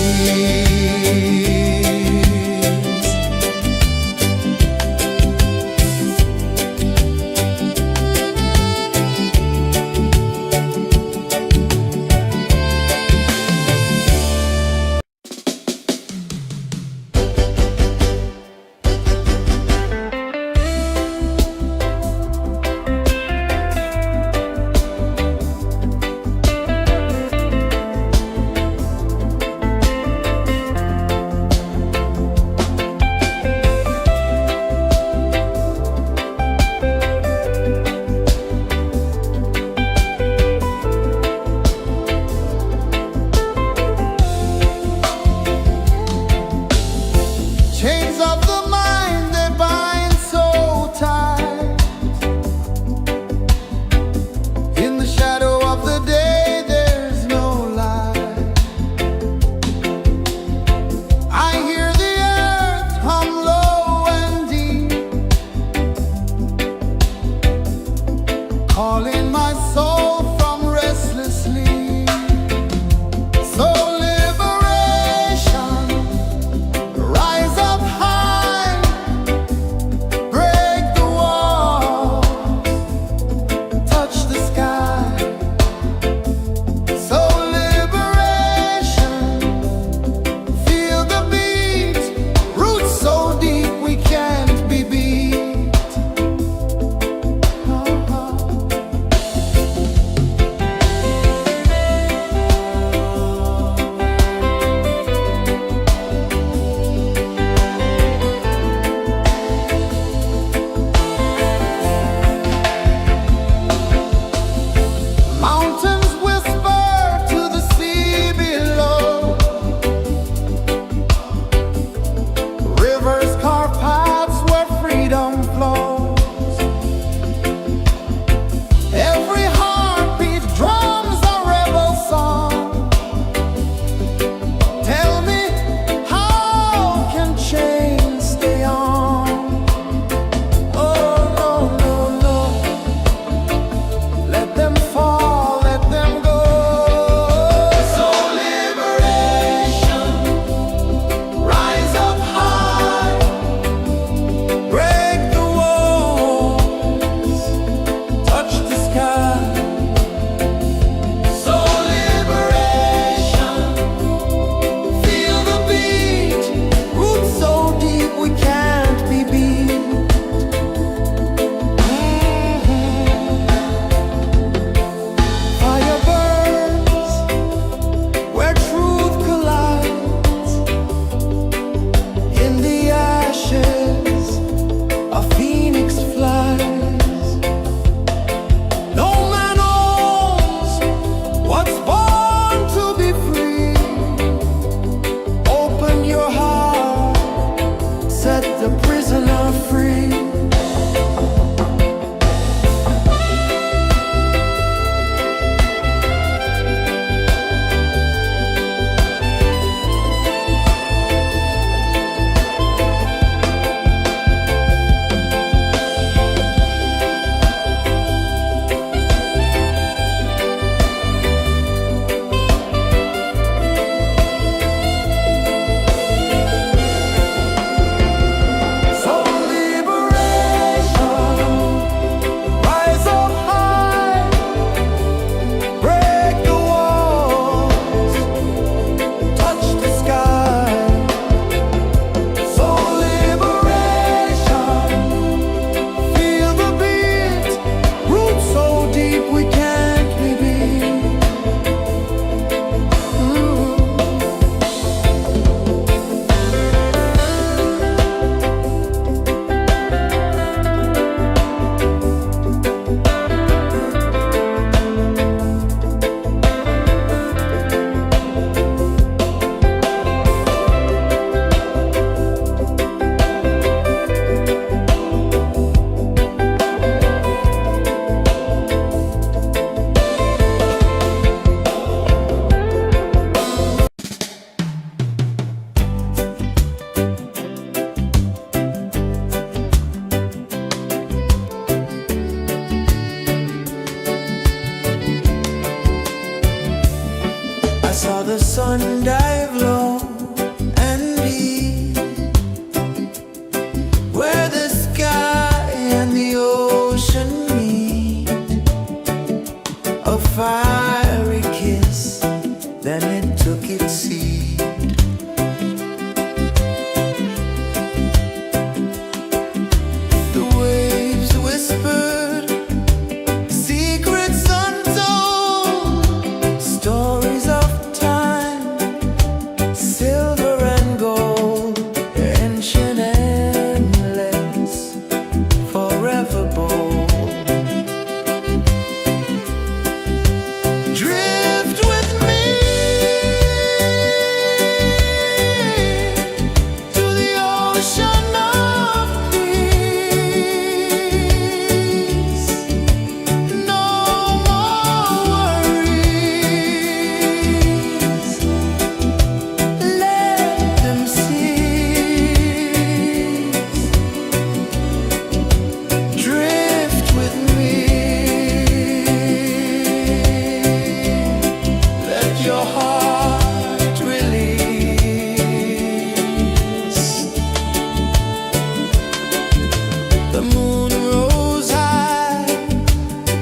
The moon rose high,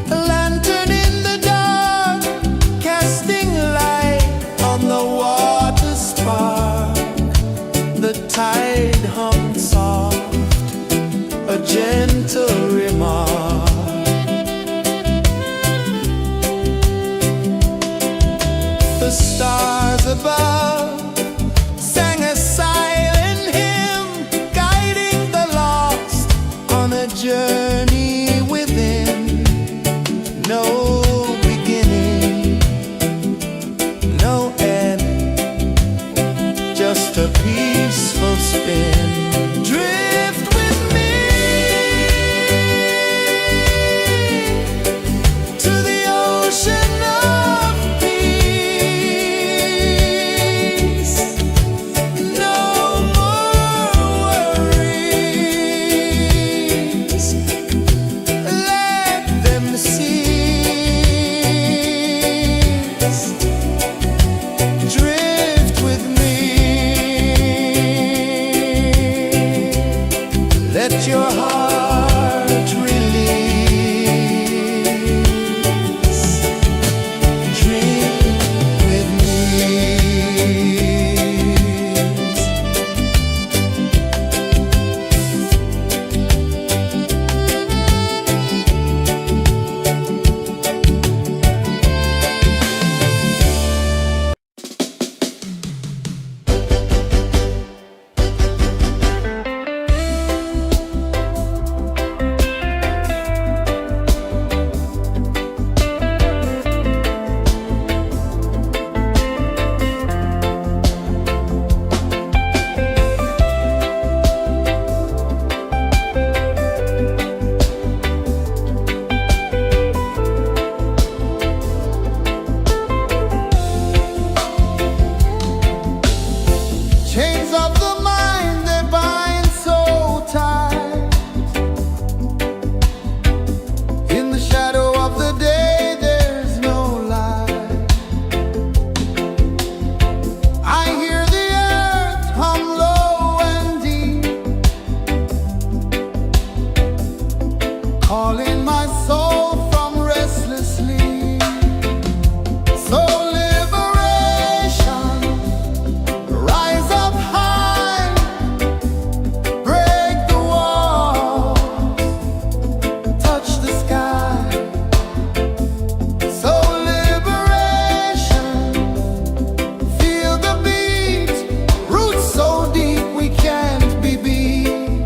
a lantern in the dark, casting light on the water spark. The tide hummed soft, a gentle remark. The stars above sang a silent hymn, guiding the lost on a journey within. No beginning, no end, just a peaceful spin. Drift with me to the ocean of peace. No more worries, let them cease. Drift with me, let your heart release. Dream with me. Chains of the mind, they bind so tight. In the shadow of the day, there's no light. I hear the earth hum low and deep, calling my soul from restless sleep. So liberation, rise up high, break the walls, touch the sky. So liberation, feel the beat, roots so deep we can't be beat.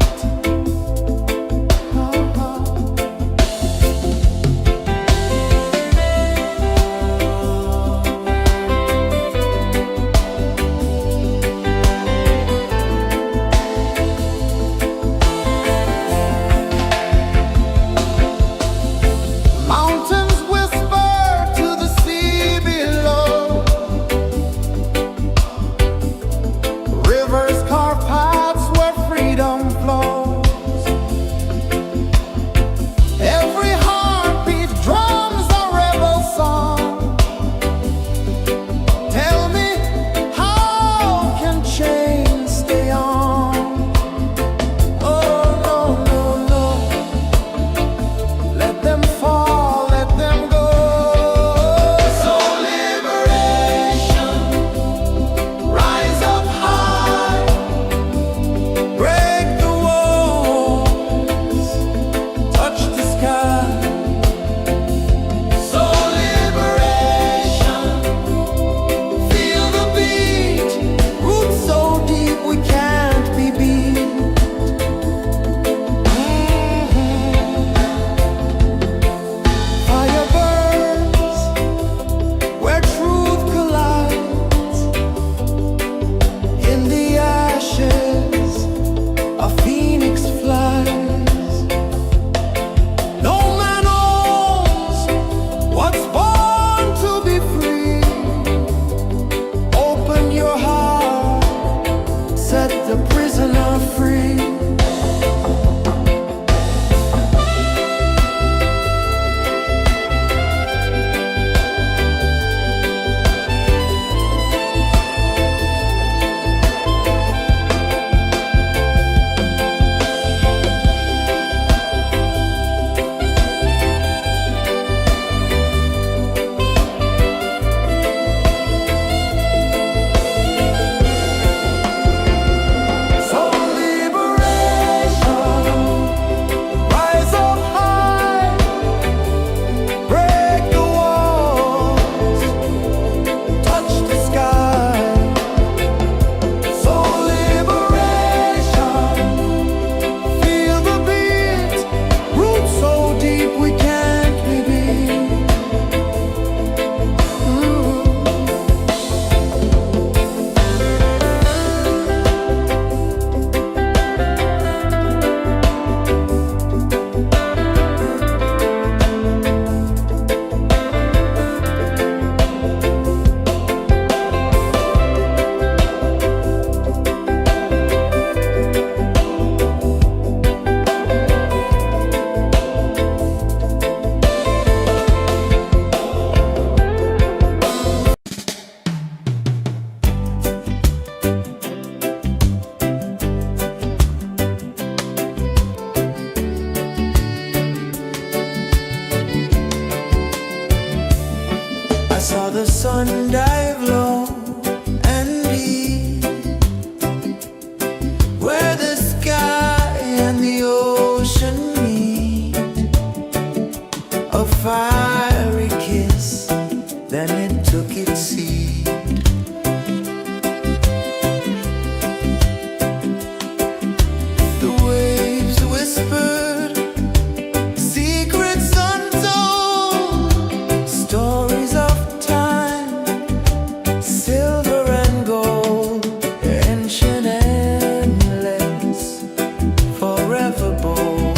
sun dive low and deep, where the sky and the ocean meet, a fiery kiss, then it took its seed. The waves whispered secrets untold, stories of time, silver and gold, ancient, endless, forever bold.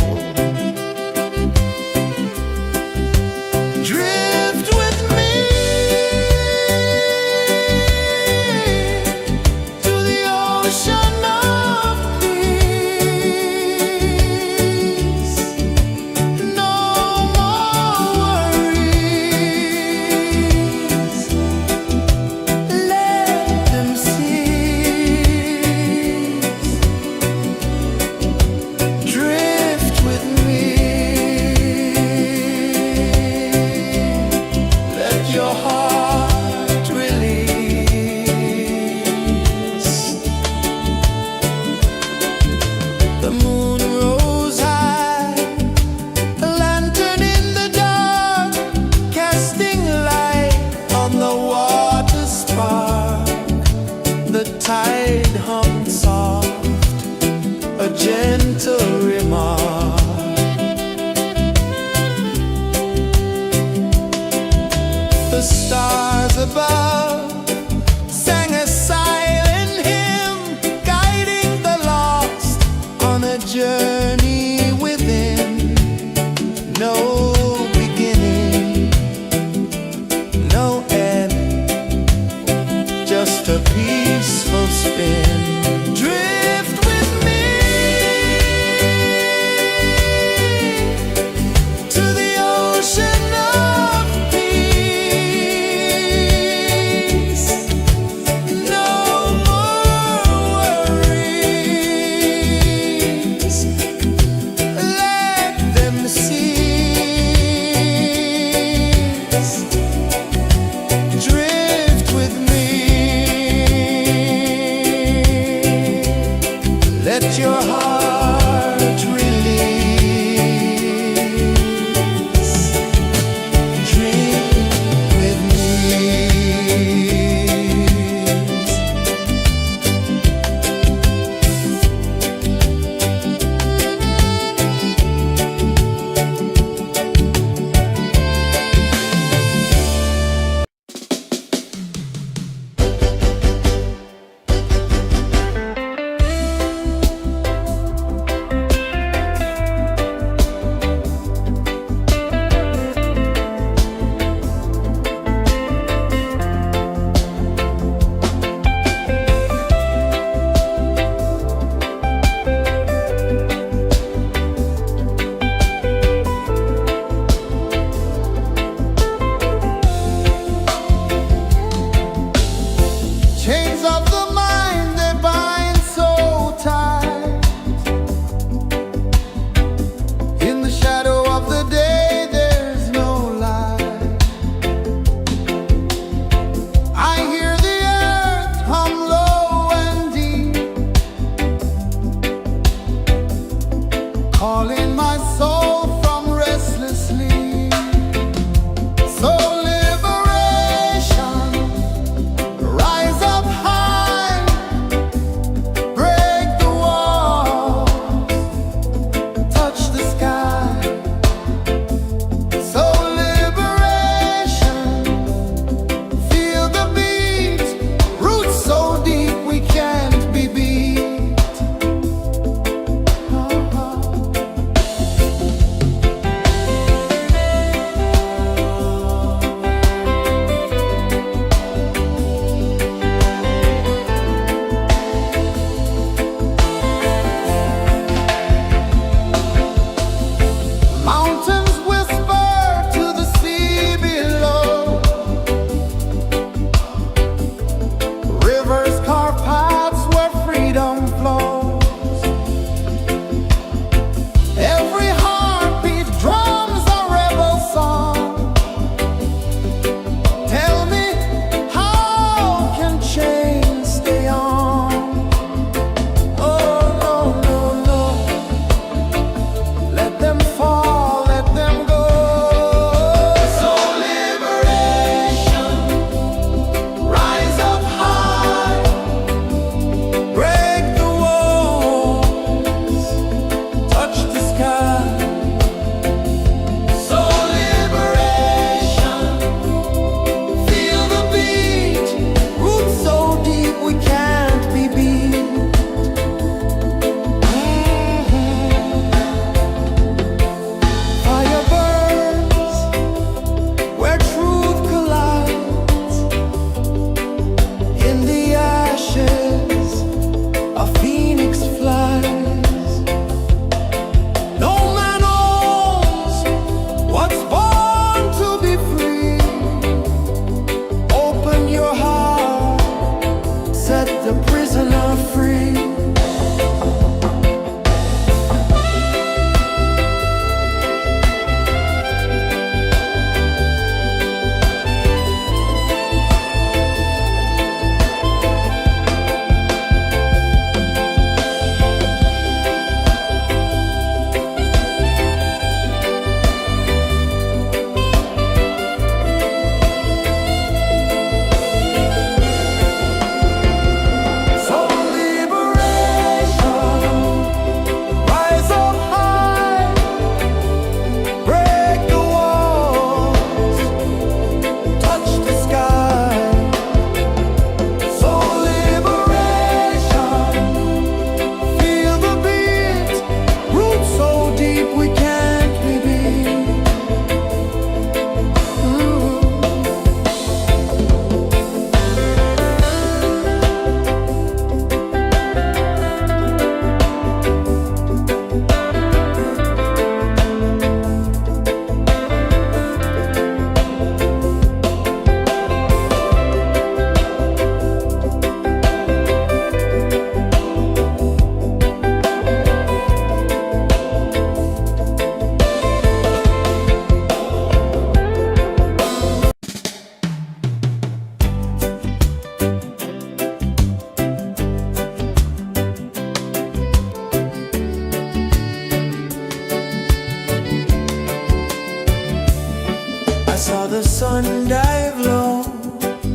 sun dive low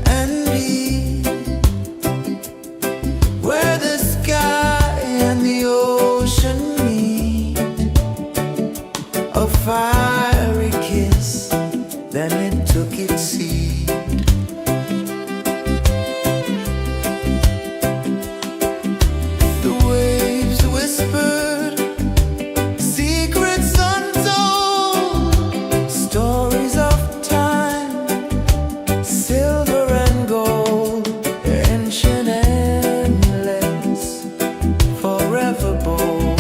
and deep, where the sky and the ocean meet, a fiery kiss, then it took its seed. The waves whispered secrets untold, stories of time, silver and gold, ancient, endless, forever bold.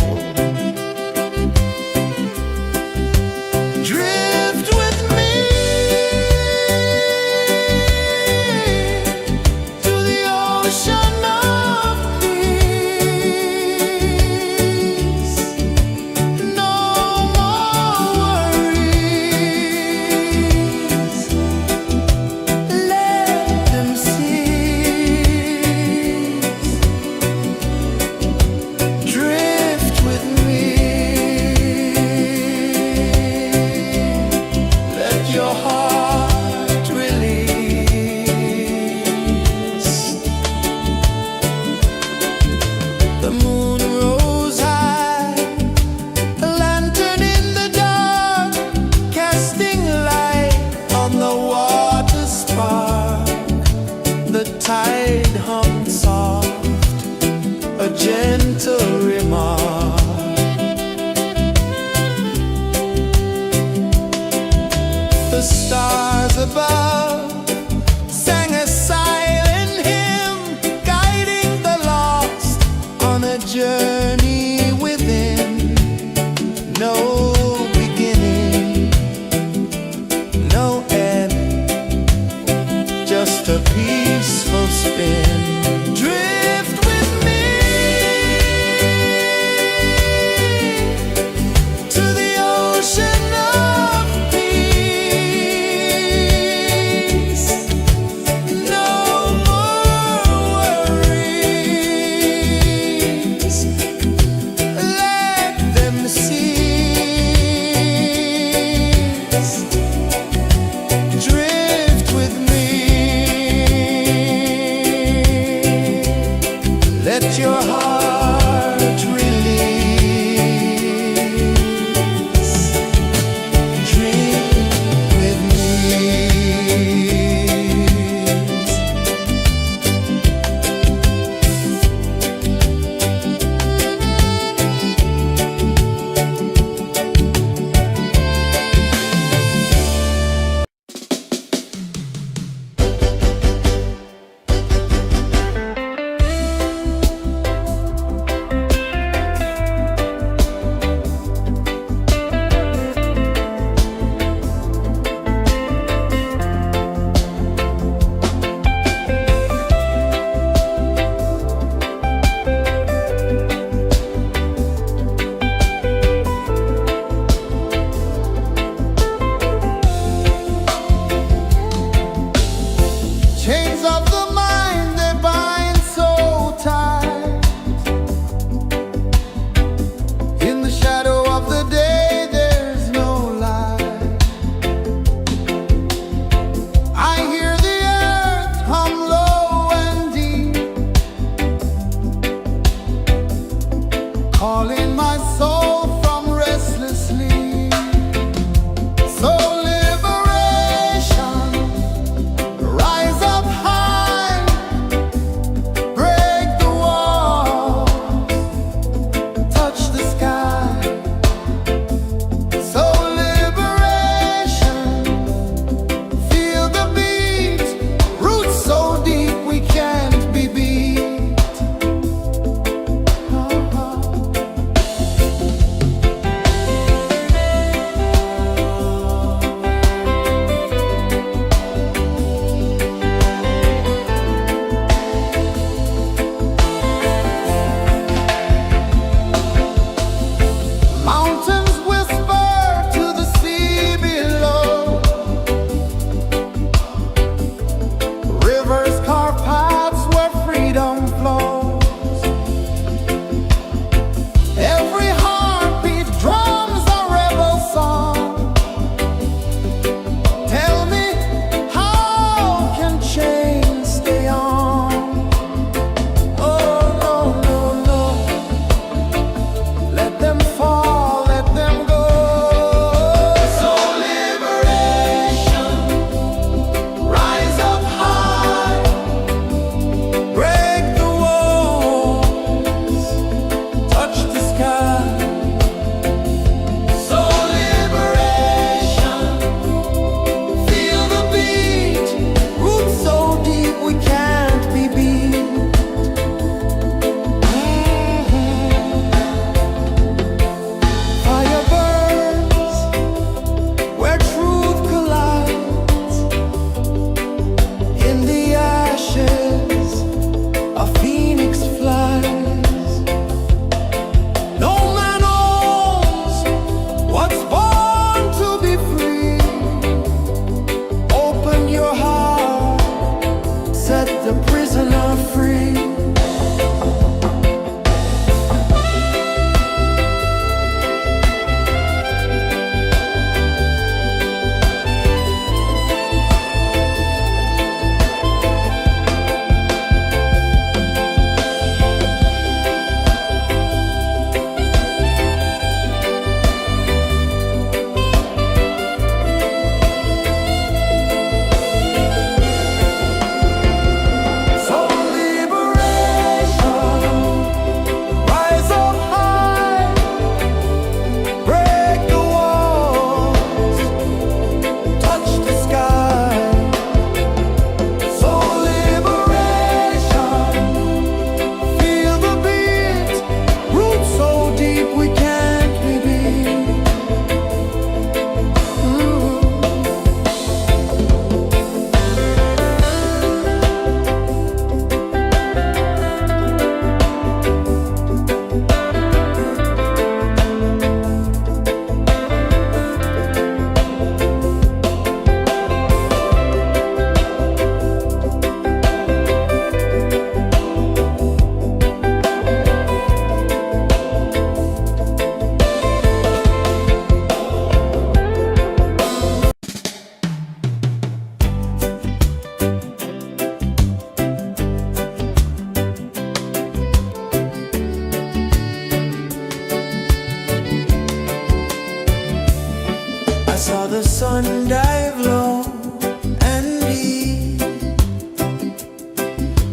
saw the sun dive low and deep,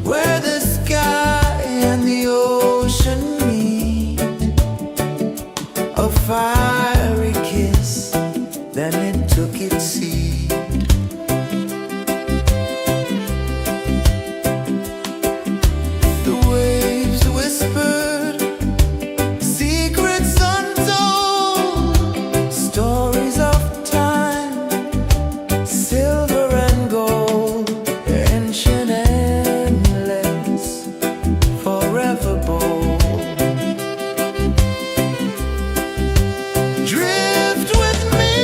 where the sky and the ocean meet. A fiery kiss, then it took its seed. The waves whispered secrets untold, stories of time, silver and gold, ancient, endless, forever bold. Drift with me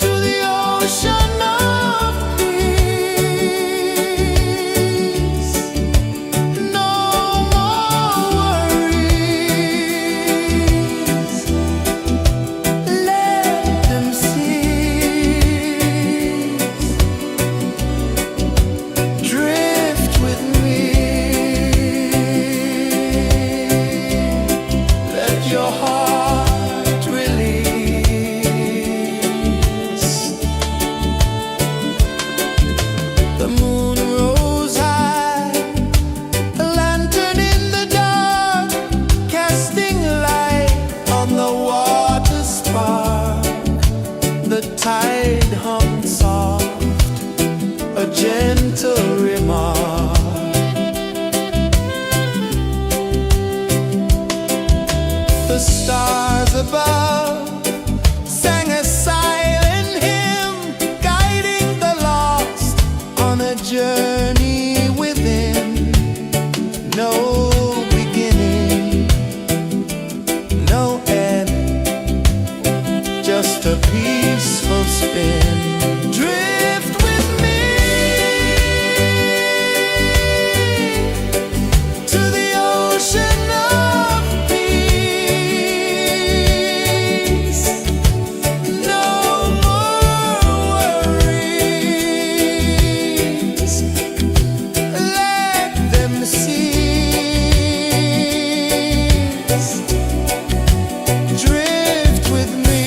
to the ocean of peace. No more worries, let them cease. Drift with me, let your heart release. The moon rose high, a lantern in the dark, casting light on the water spark. The tide hummed soft, a gentle remark. The stars above sang a silent hymn, guiding the lost on a journey within. No beginning, no end, just a peaceful spin. Drift with me to the ocean of peace. No more worries, let them cease. Drift with me.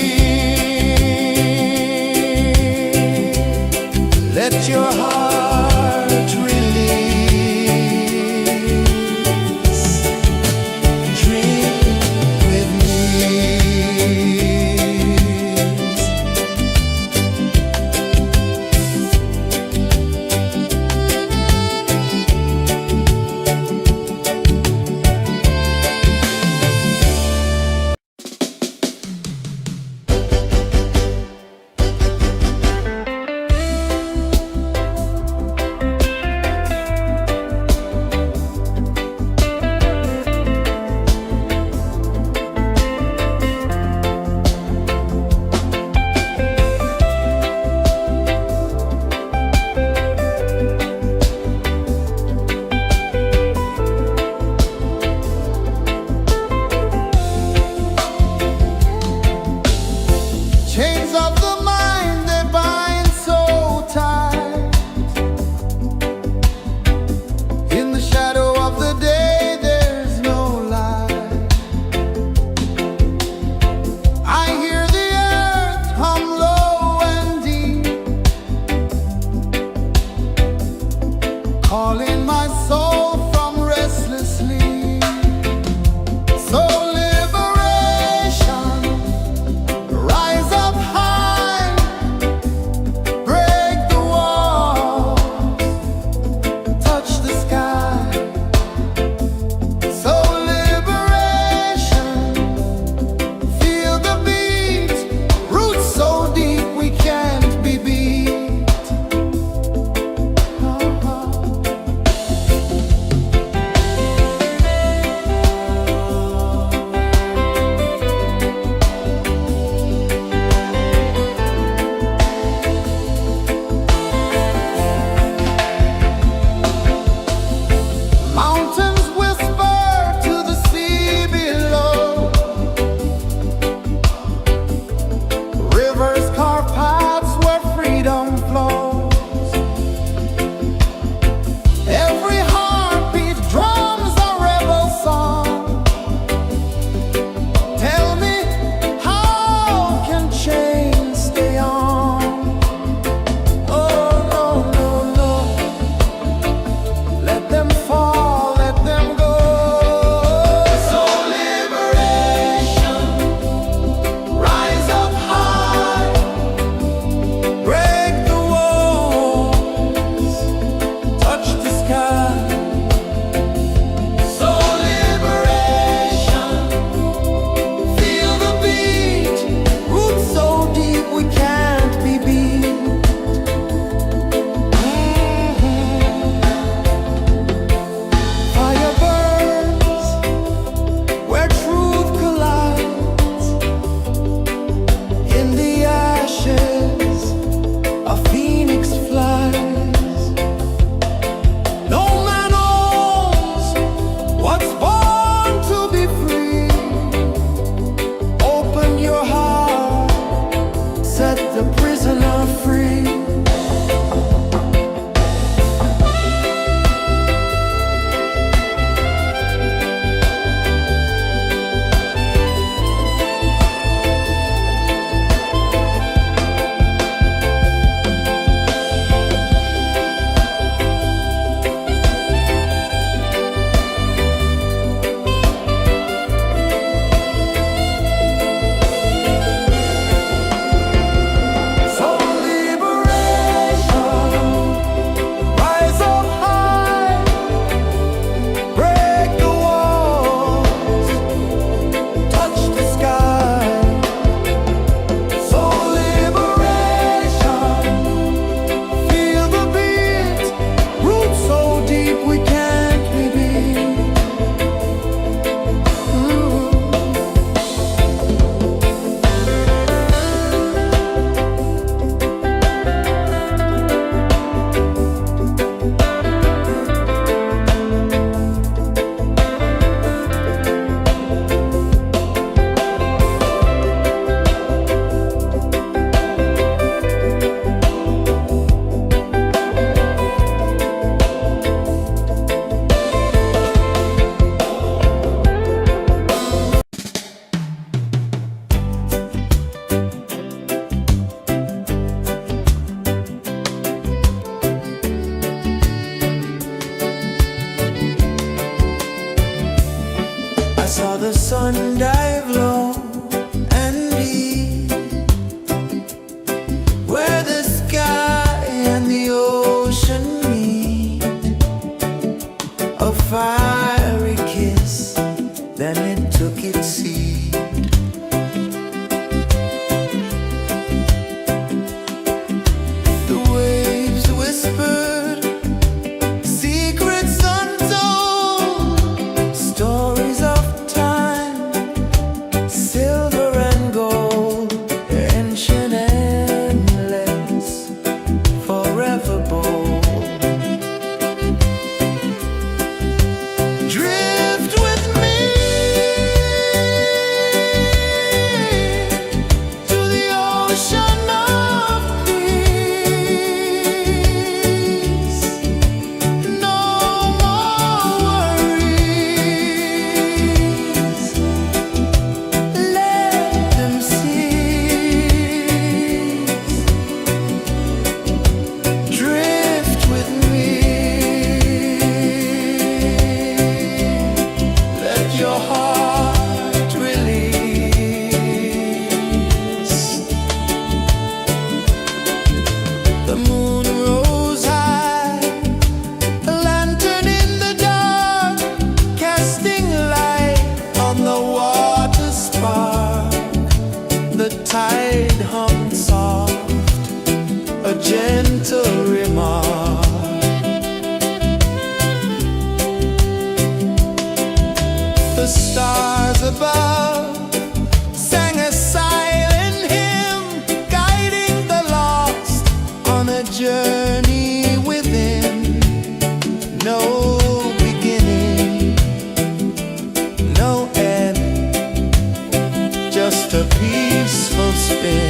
just a peaceful spin.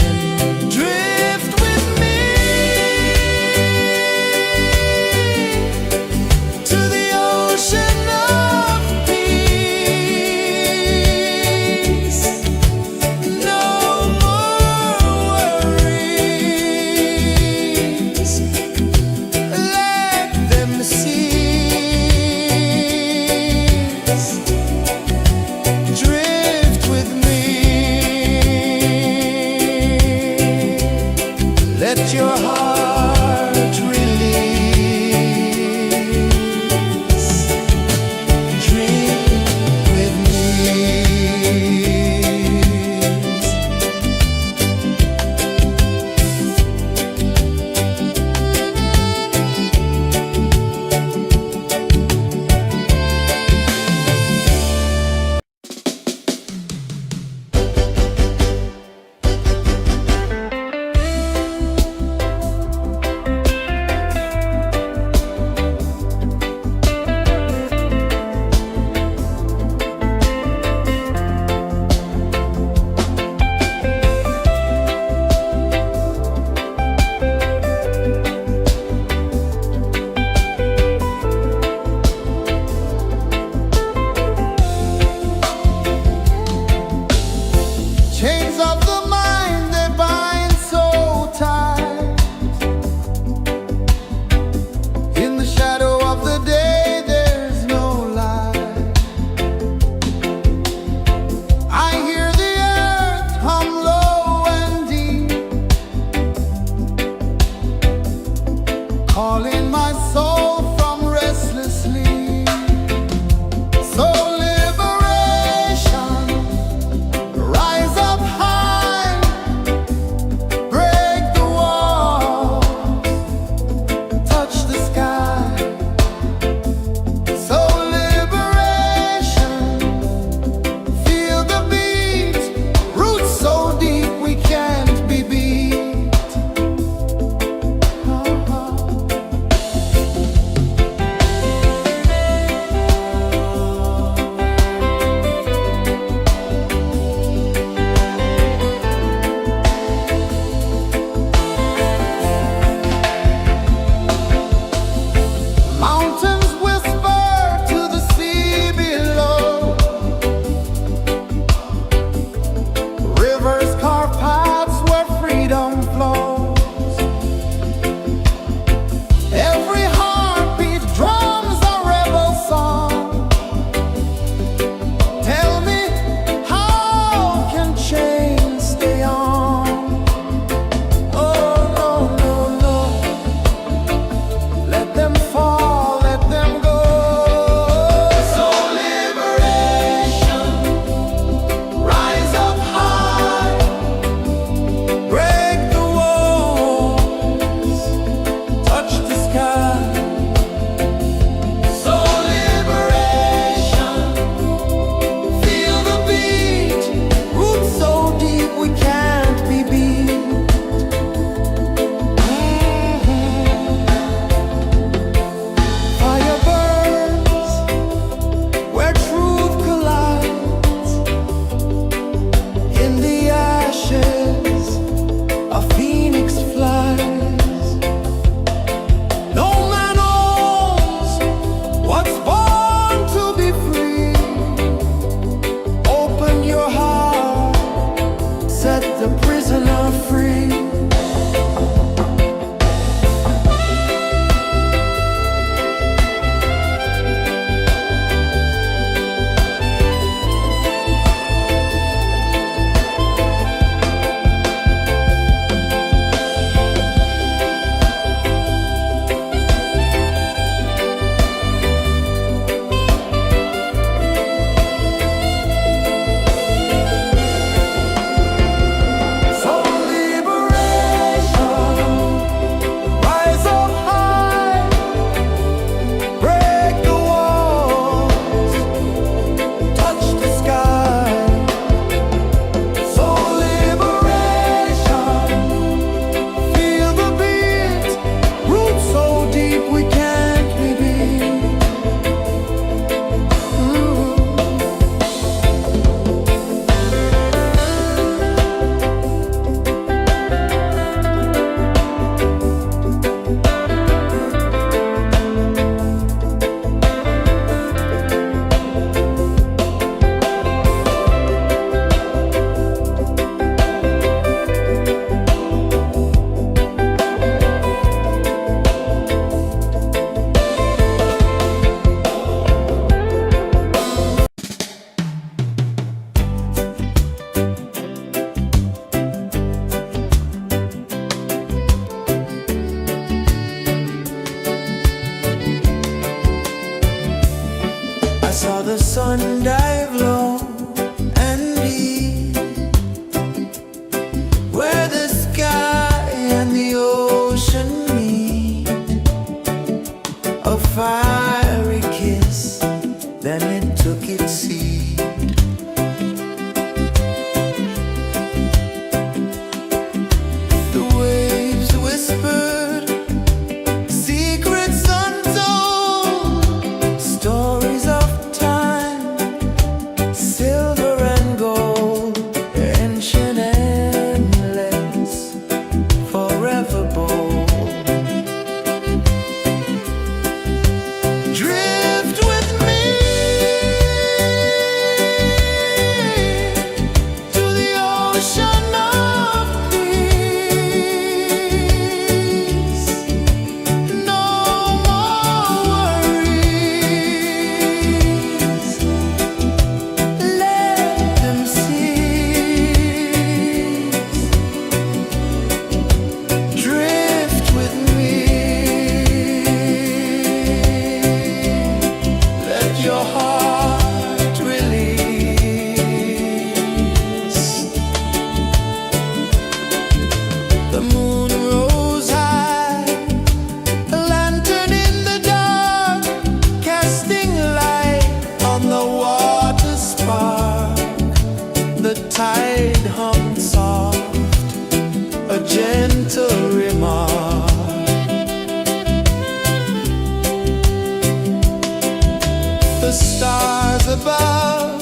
Drift with me to the ocean of peace. No more worries, let them cease. Drift with me, let your heart release. Drift with me. Chains of the mind, they bind so tight. In the shadow of the day, there's no light. I hear the earth hum low and deep, calling my soul from restless sleep. So liberation, rise up high. the tide hung soft, a gentle remark. The stars above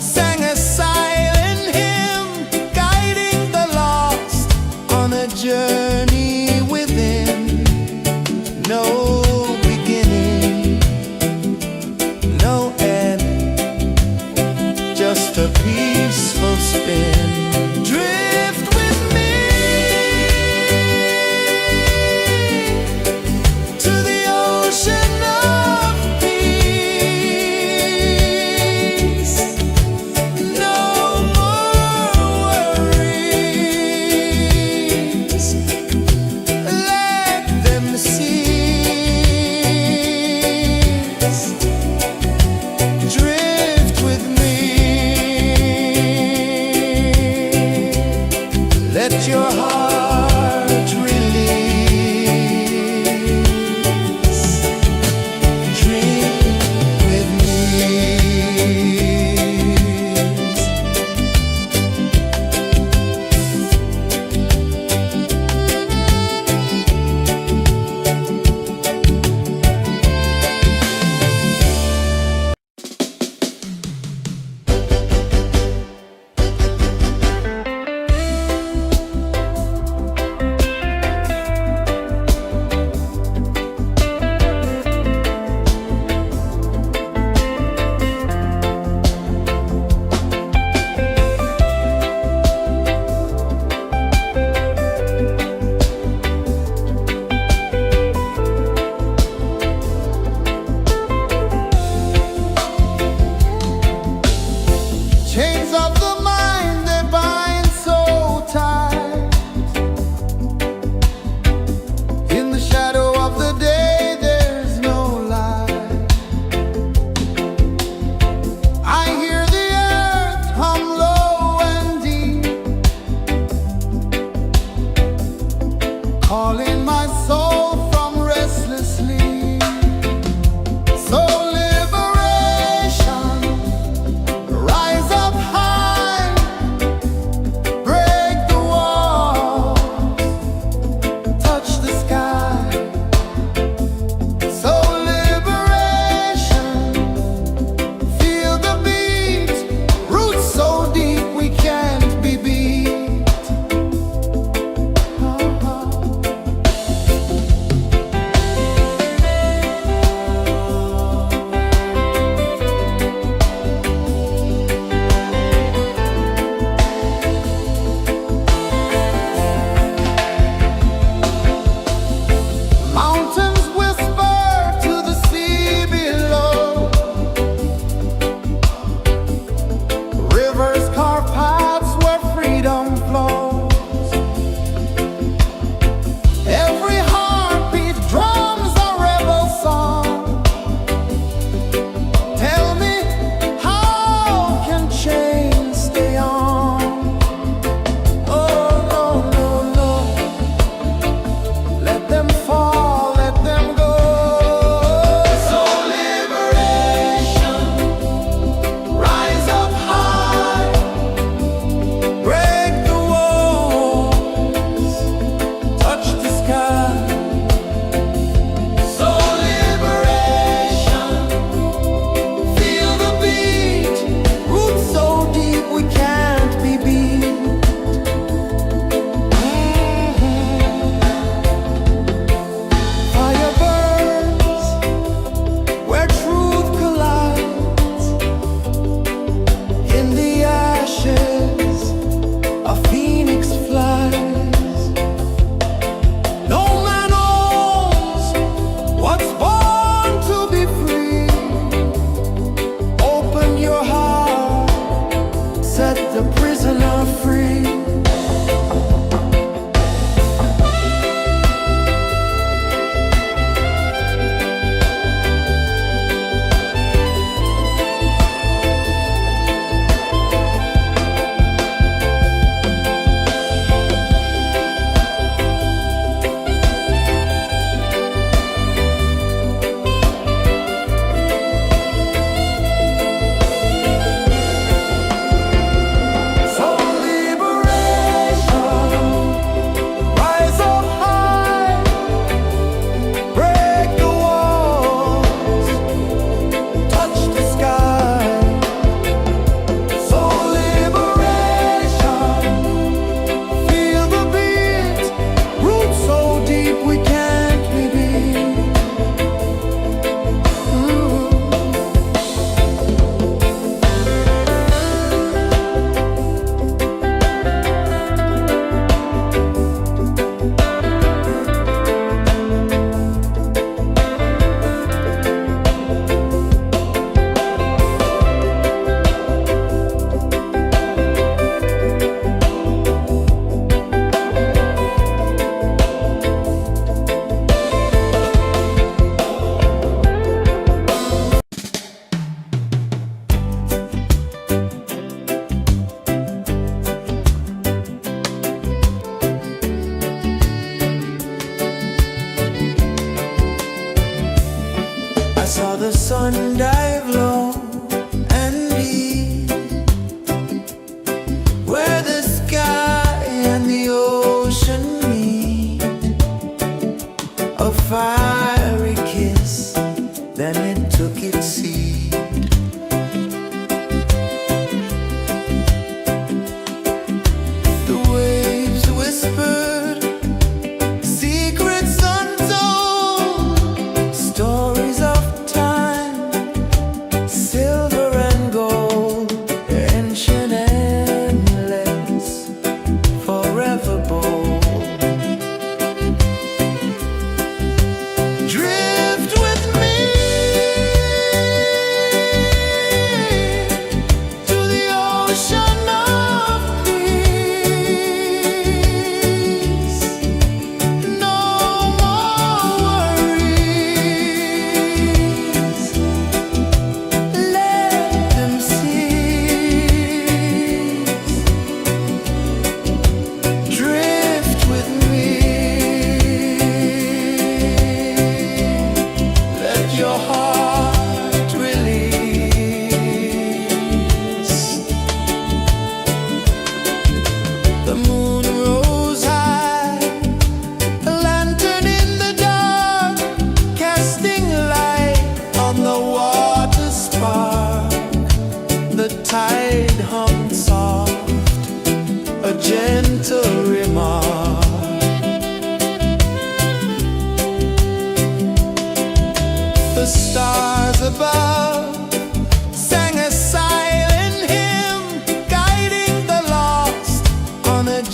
sang a silent hymn, guiding the lost on a journey within. No beginning, no end, just a peaceful spin. Drift with me to the ocean of peace. No more worries, let them cease. Drift with me, let your heart release. Dream with me. Chains of the mind, they bind so tight. In the shadow of the day, there's no light. I hear the earth hum low and deep, calling my soul from restless sleep. So liberation, rise up high, break the walls, touch the sky. So liberation, feel the beat, roots so deep we can't be beat. Mountains whisper to the sea below, rivers carve paths where freedom flows. Every heartbeat drums a rebel song. Tell me, how can chains stay on? Oh no, no, no, let them fall, let them go. So liberation, rise up high, break the walls, touch the sky. So liberation, feel the beat, roots so deep we can't be beat. Fire burns where truth collides. In the ashes, a phoenix flies. No man owns what's born to be free. Open your heart, set the prisoner free.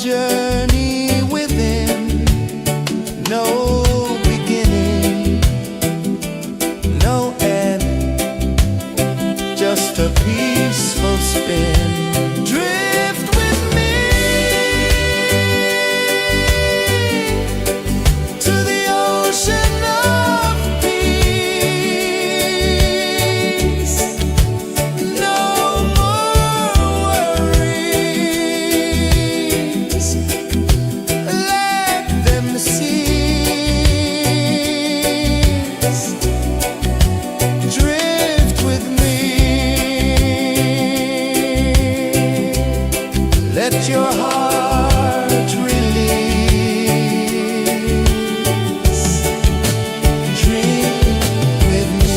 journey within, no beginning, no end, just a peaceful spin. Drift with me to the ocean of peace. No more worries, let them cease. Drift with me, let your heart release. Dream with me.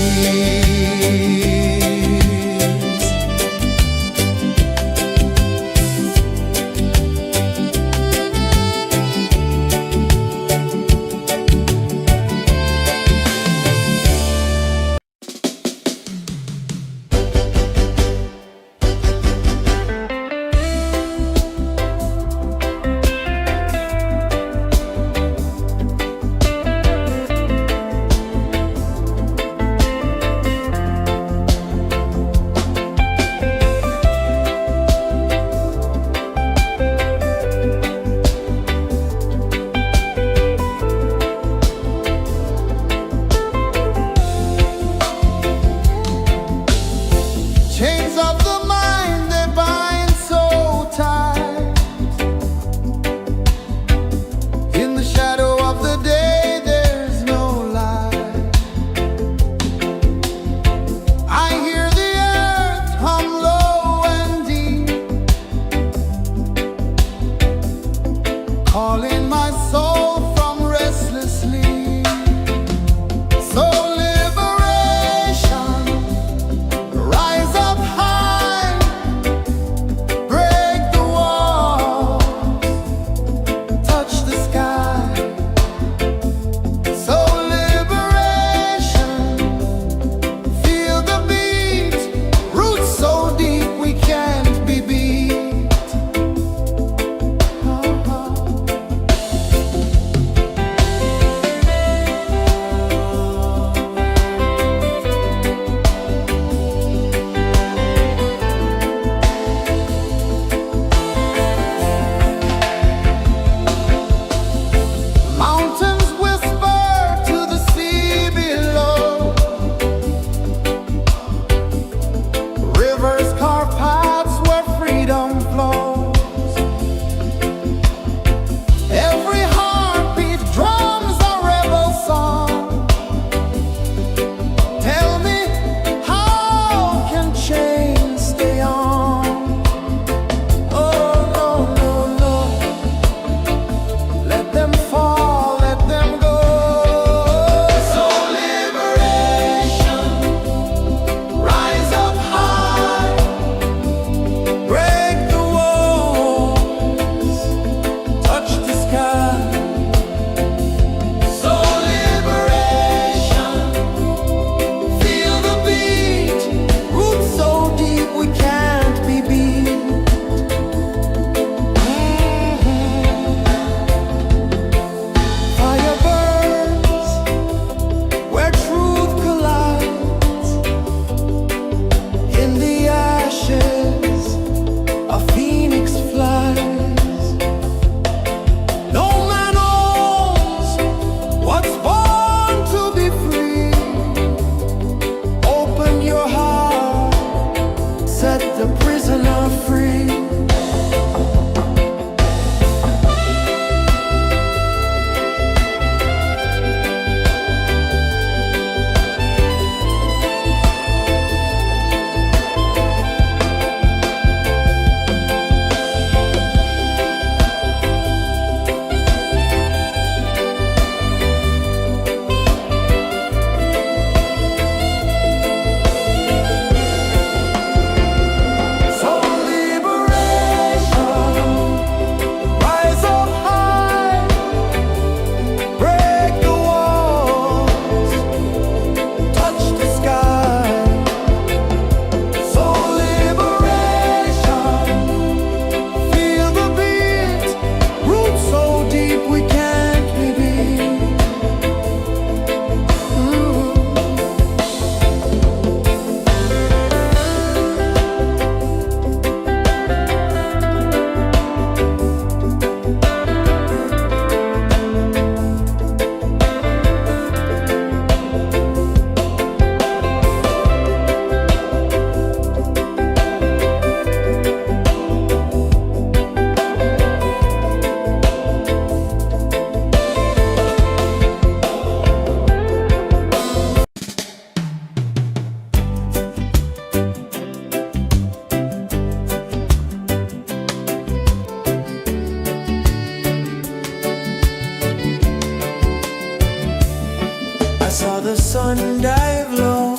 sun dive low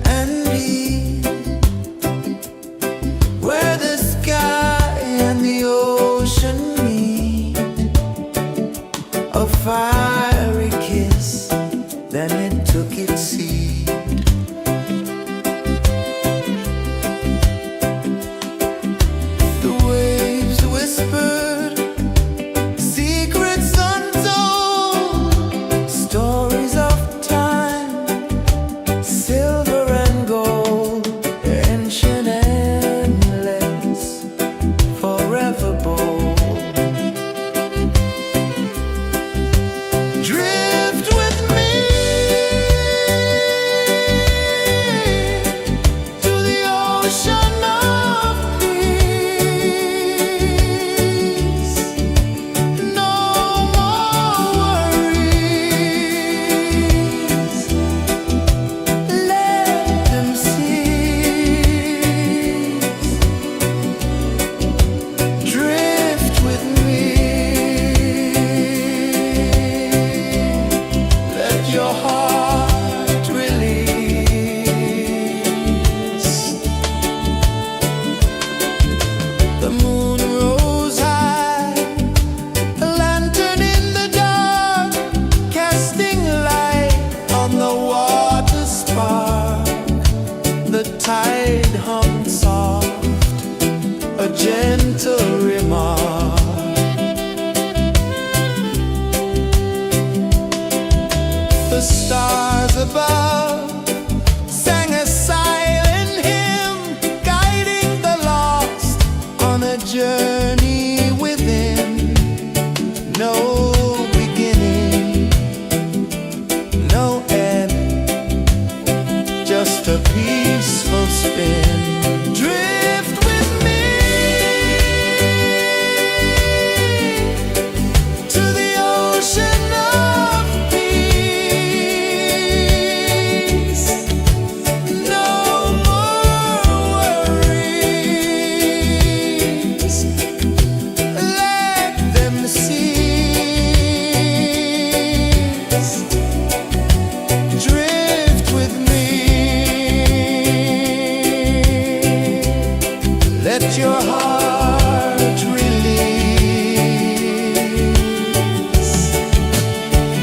and deep, where the sky and the ocean meet, a fiery kiss, then it took its seed. The waves whispered secrets untold, stories of time, silver and gold, ancient endless, forever bold. Drift with me to the ocean of peace. No more worries, let them cease. Drift with me, let your heart release. The moon rose high, a lantern in the dark, casting light on the water spark. The tide hummed soft, a gentle remark. The stars above sang a silent hymn, guiding the lost on a journey within. No beginning, no end, just a peaceful spin. Drift with me to the ocean of peace. No more worries, let them cease. Drift with me, let your heart release.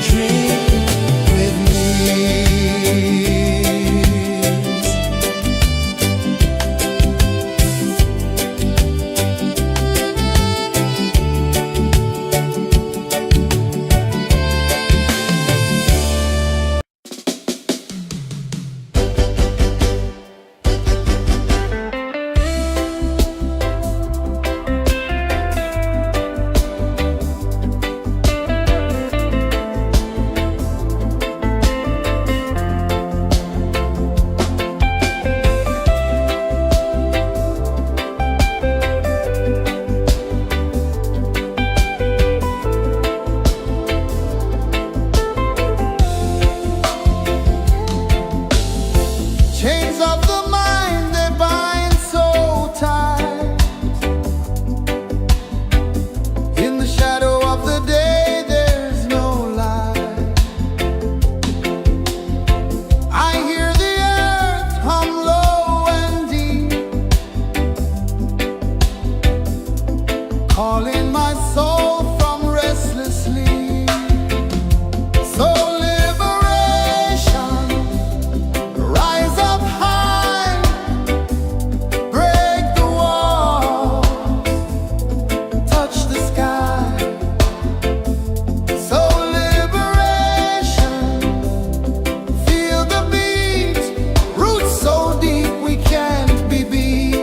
Drift with me. Chains of the mind, they bind so tight. In the shadow of the day, there's no light. I hear the earth hum low and deep, calling my soul from restless sleep. So liberation, rise up high, break the walls, touch the sky. So liberation, feel the beat, roots so deep we can't be beat.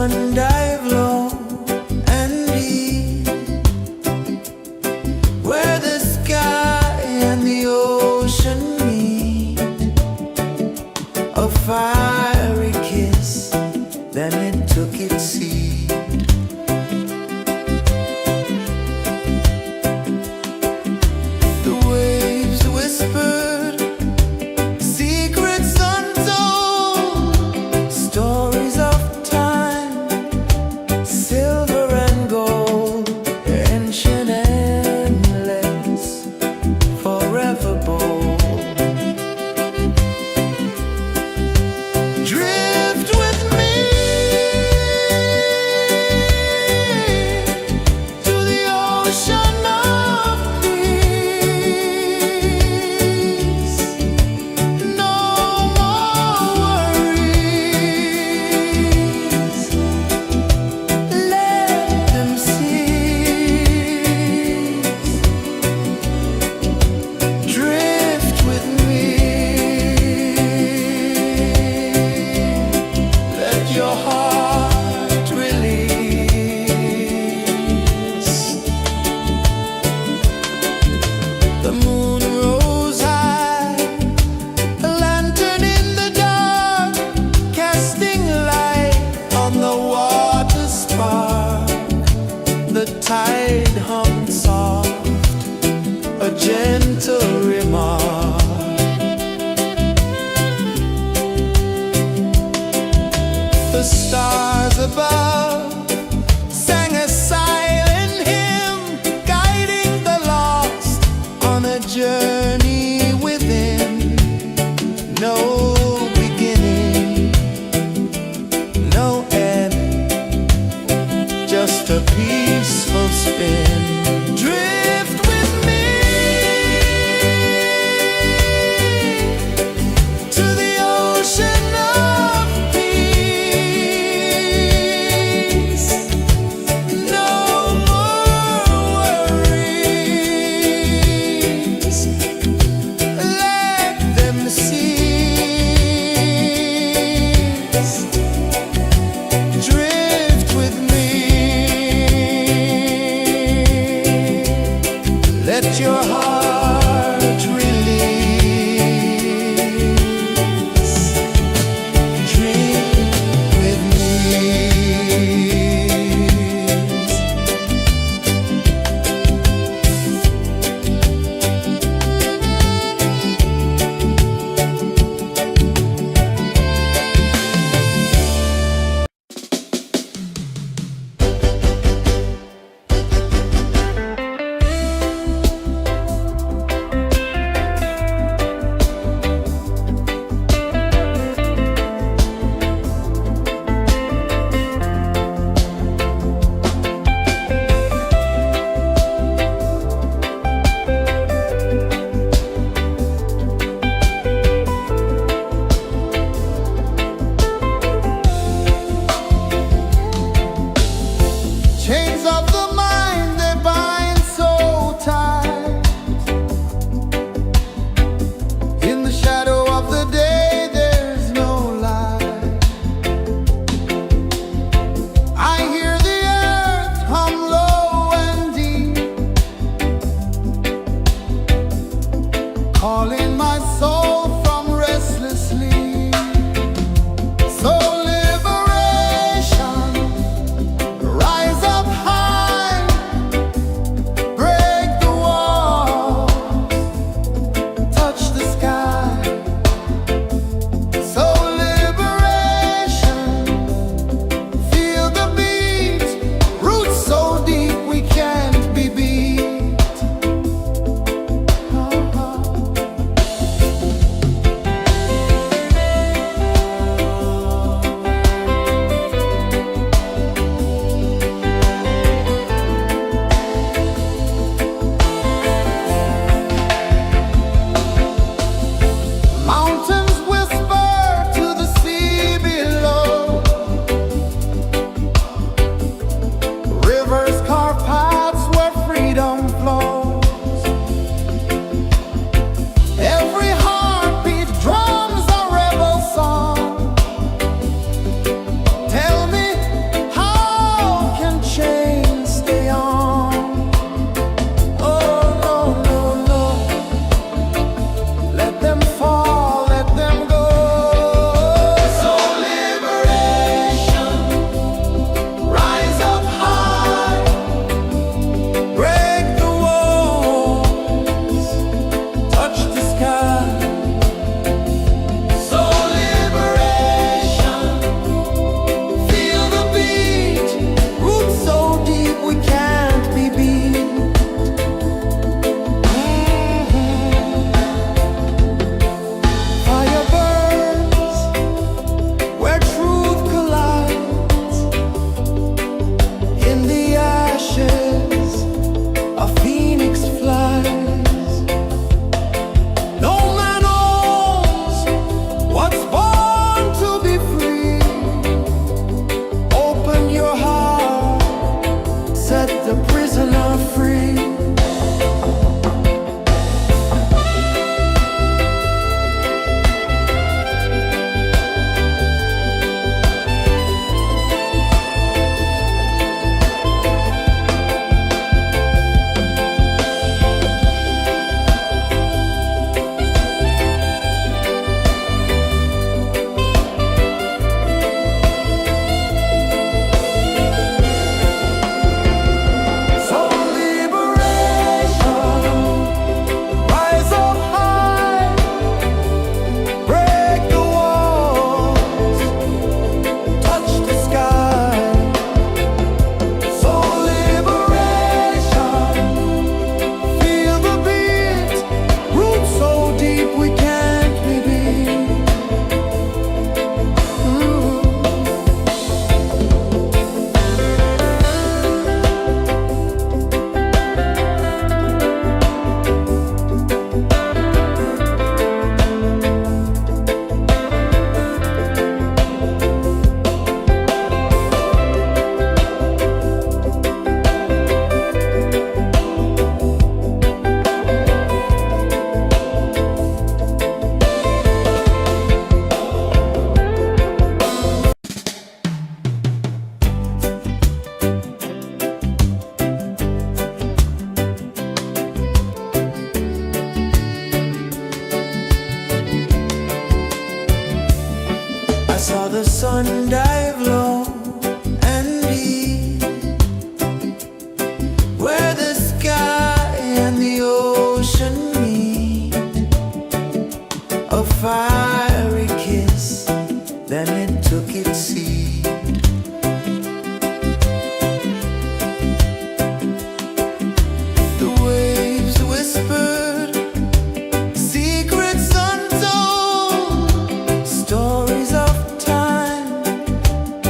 sun dive low and deep, where the sky and the ocean meet, a fiery kiss, then it took its seed. The waves whispered secrets untold, stories of time, silver and gold, ancient, endless, forever bold. Drift with me to the ocean of peace. No more worries. Let them cease. Drift with me. Let your heart release. The moon rose high, a lantern in the dark, casting light on the water spark. The tide hummed soft, a gentle remark. The stars above sang a silent hymn, guiding the lost on a journey within. No beginning, no end, just a peaceful spin. Drift with me to the ocean of peace. No more worries. Let them cease. sun dive low and deep, where the sky and the ocean meet. A fiery kiss, then it took its seed. The waves whispered secrets untold, stories of time,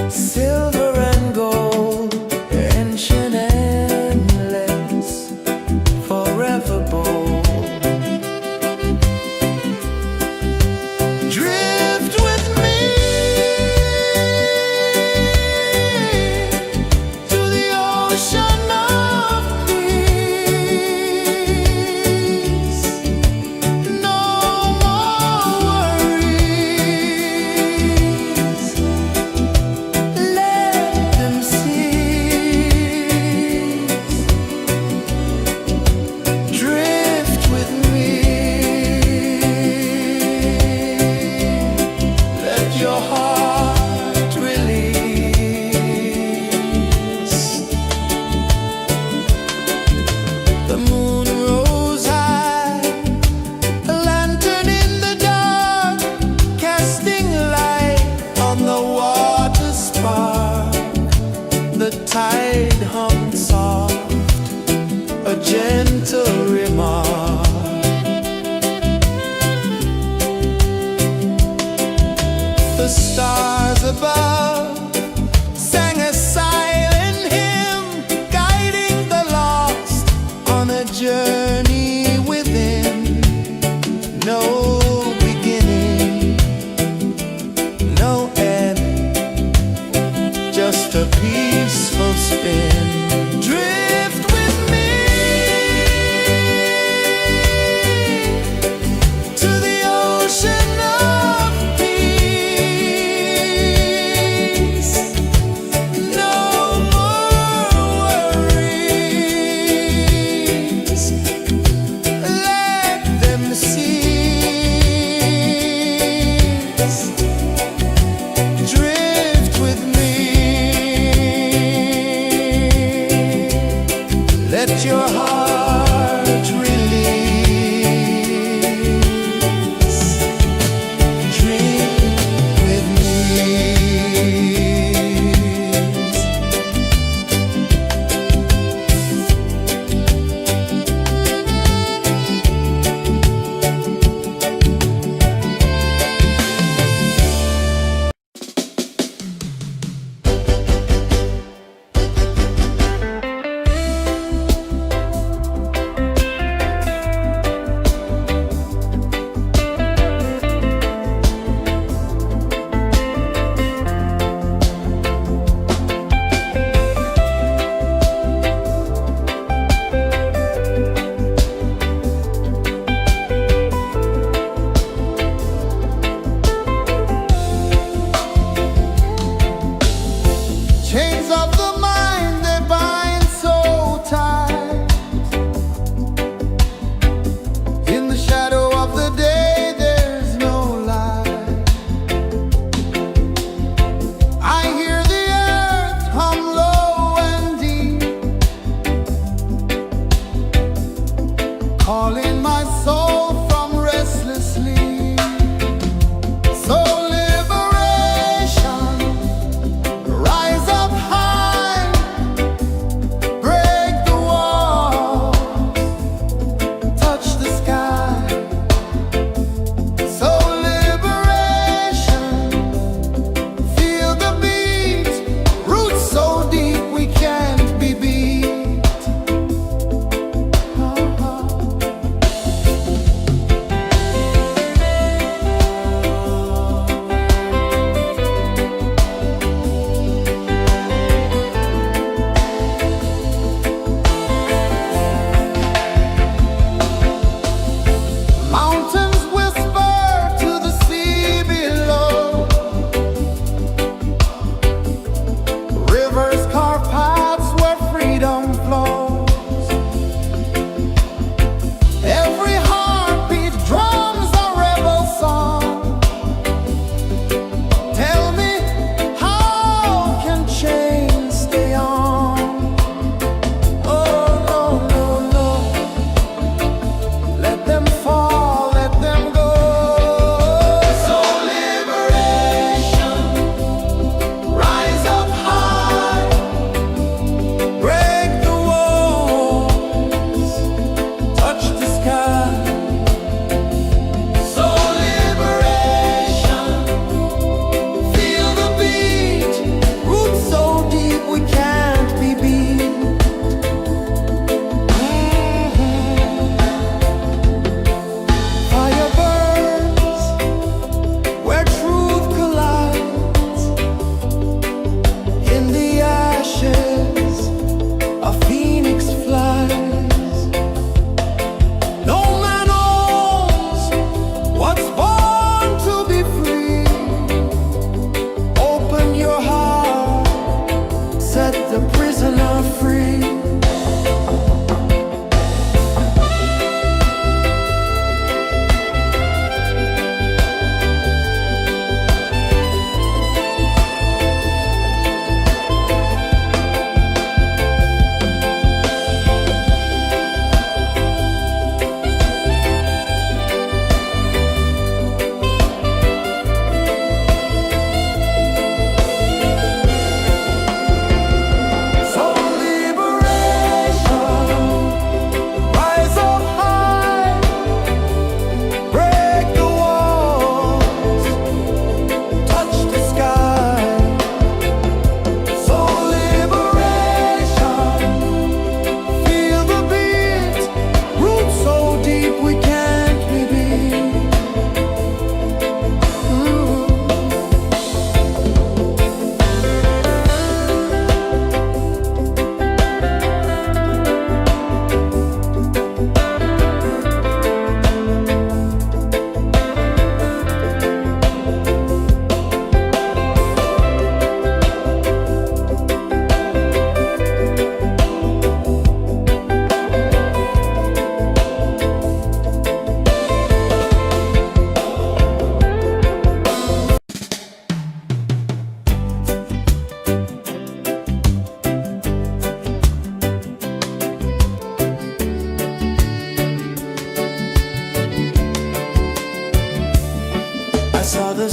silver and gold, ancient endless, forever bold. Drift with me to the ocean of peace. No more worries, let them cease. Drift with me, let your heart release. The moon rose high, a lantern in the dark, casting light on the water spark. The tide hummed soft, a gentle remark. The stars above sang a silent hymn, guiding the lost on a journey within. No beginning, no end, just a peaceful spin. Drift with me to the ocean of peace.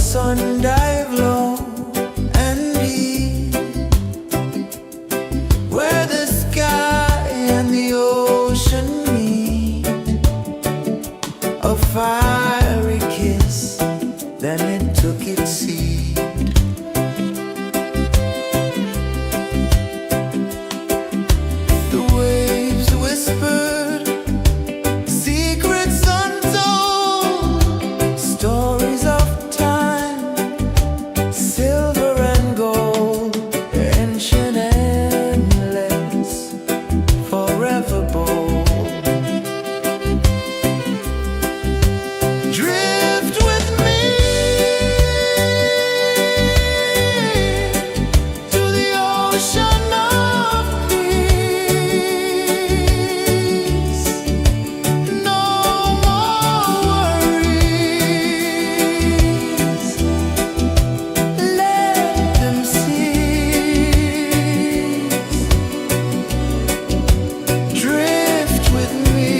sun dive low and deep, where the sky and the ocean meet. A fiery kiss, then it took its seed. The waves whispered secrets untold, stories of time, silver and gold, ancient, endless, forever bold. Drift with me to the ocean of peace. No more worries, let them cease. Drift with me,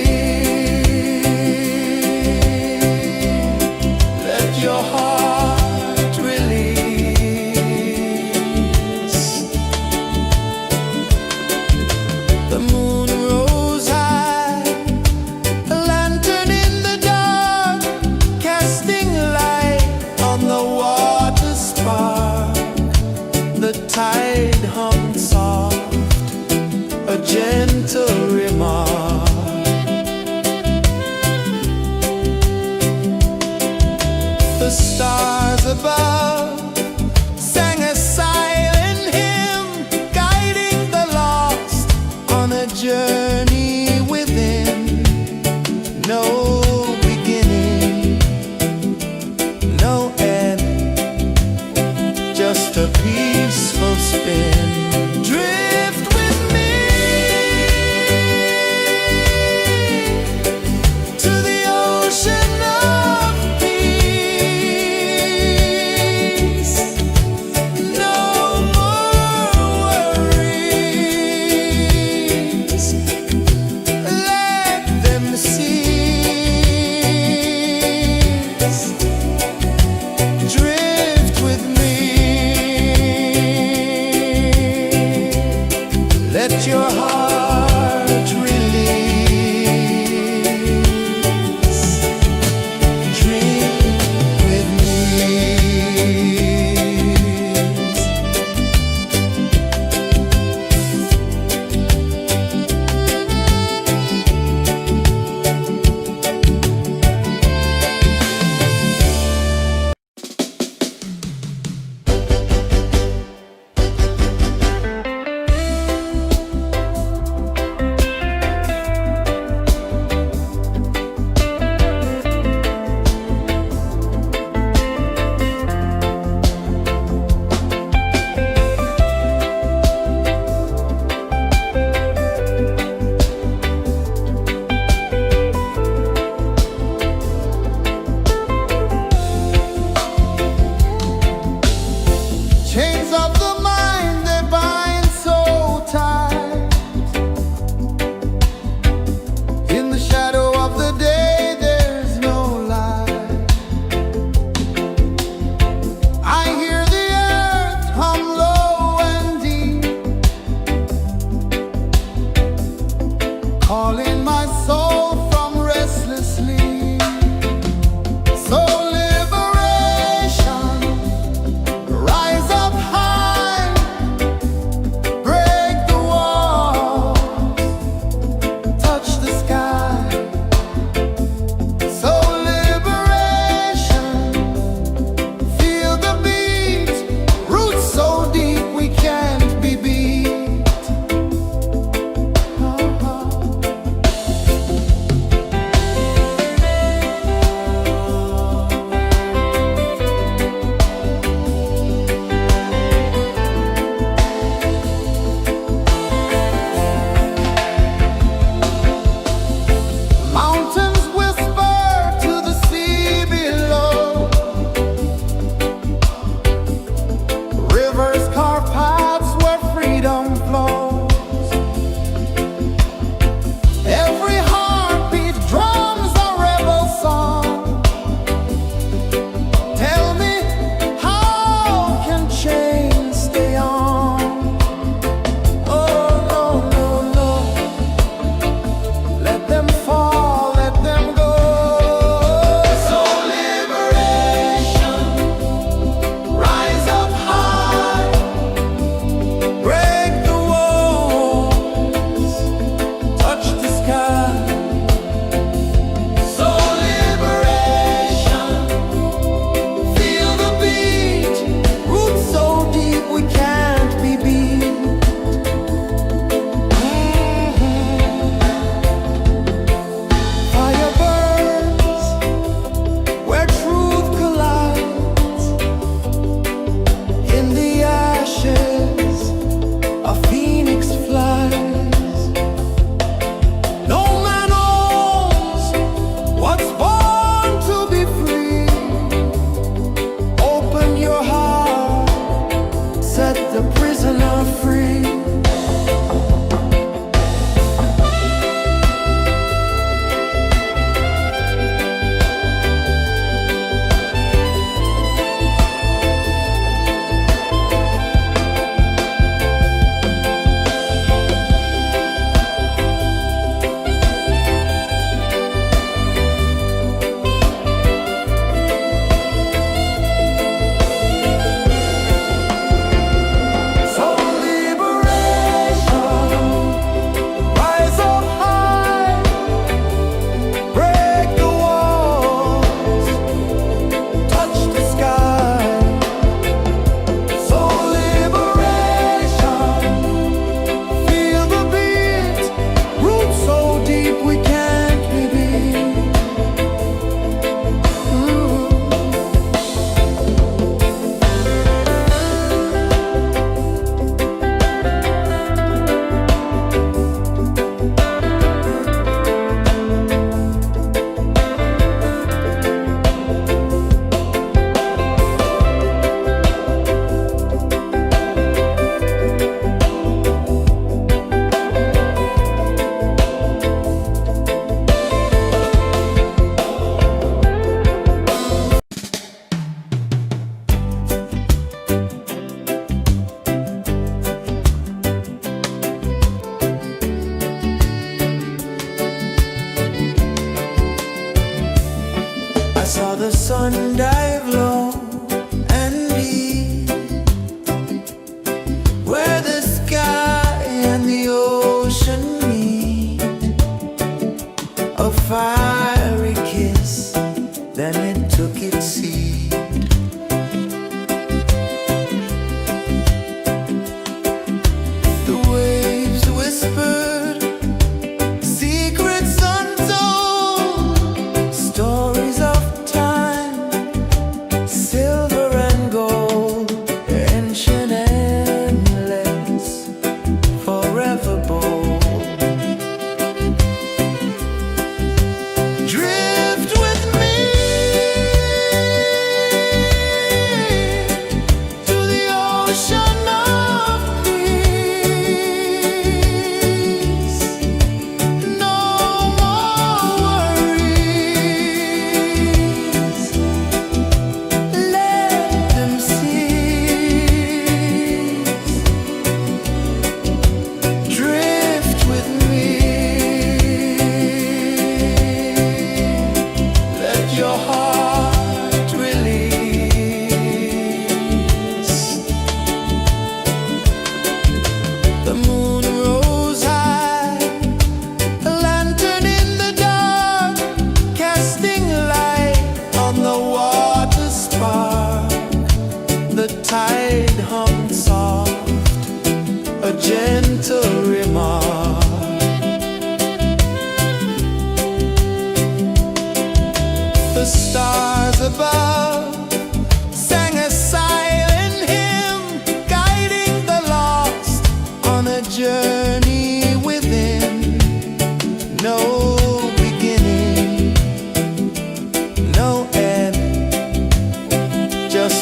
let your heart release. The moon rose high, a lantern in the dark, casting light on the water spark. The tide hummed soft, a gentle remark. The stars above sang a silent hymn, guiding the lost on a journey within. No beginning, no end, just a peaceful spin. Drift with me to the ocean of peace.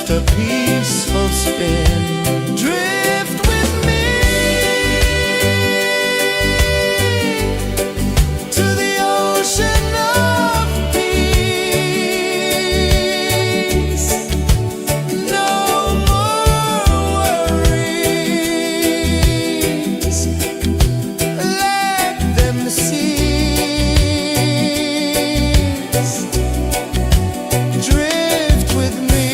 just a peaceful spin. Drift with me to the ocean of peace. No more worries, let them cease. Drift with me.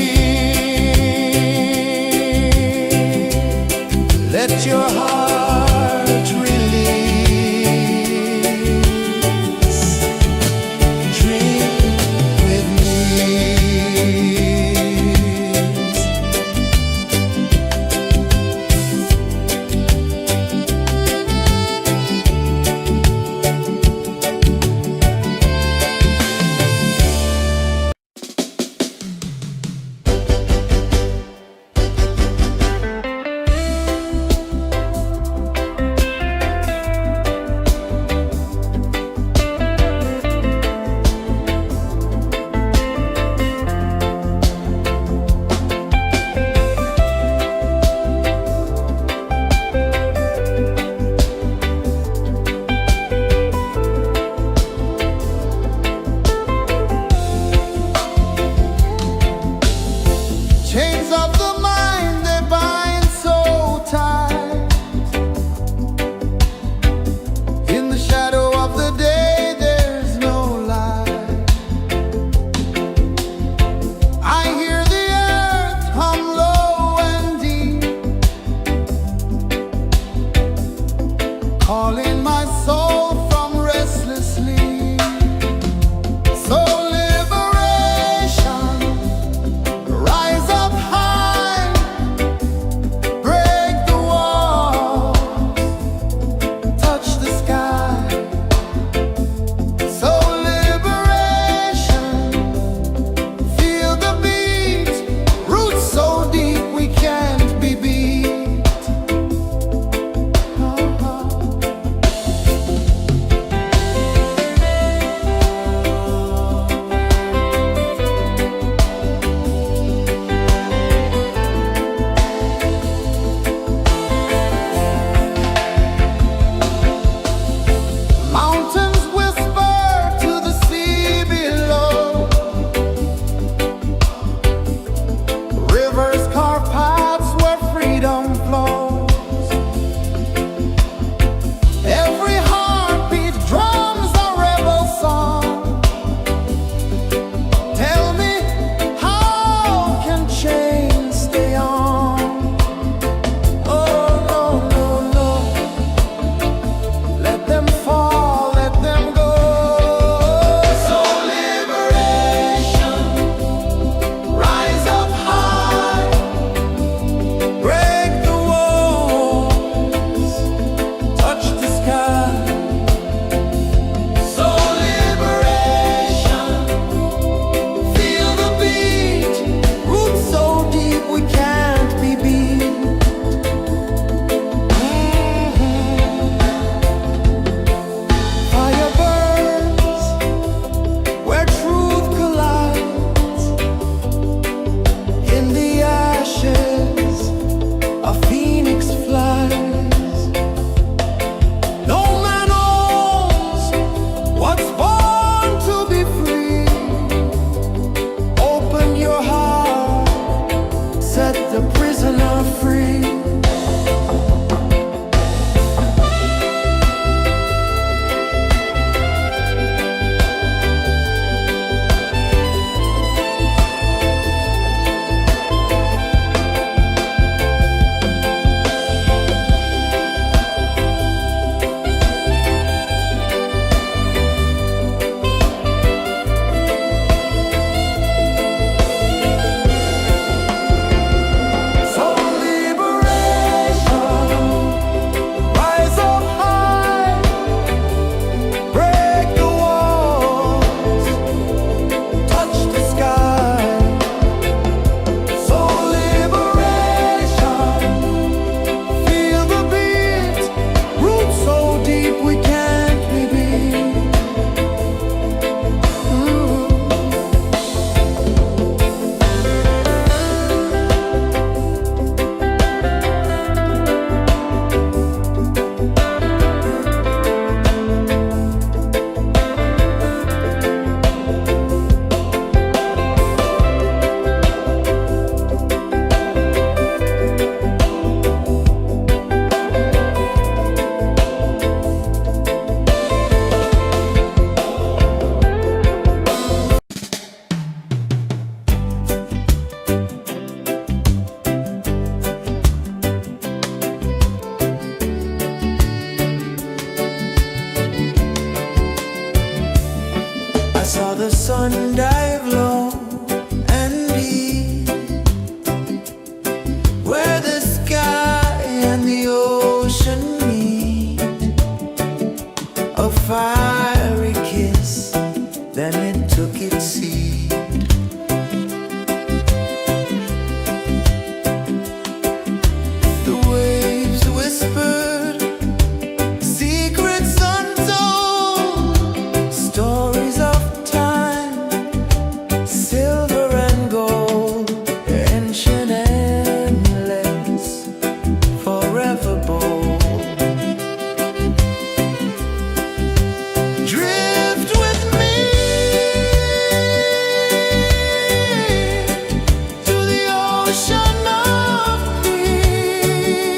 ocean of peace.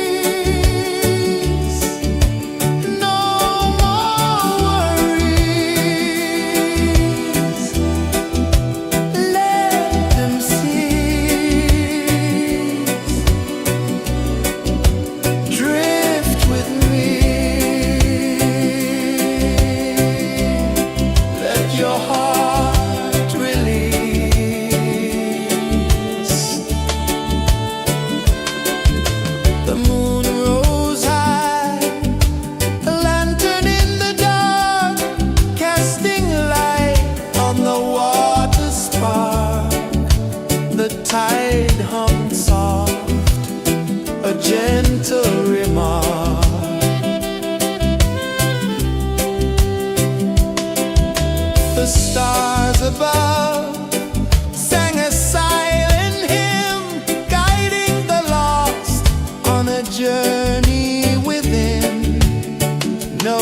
No more worries. Let them cease. Drift with me. Let your heart release. The moon rose high, a lantern in the dark, casting light on the water spark. The tide hummed soft, a gentle remark. The stars above sang a silent hymn, guiding the lost on a journey within. No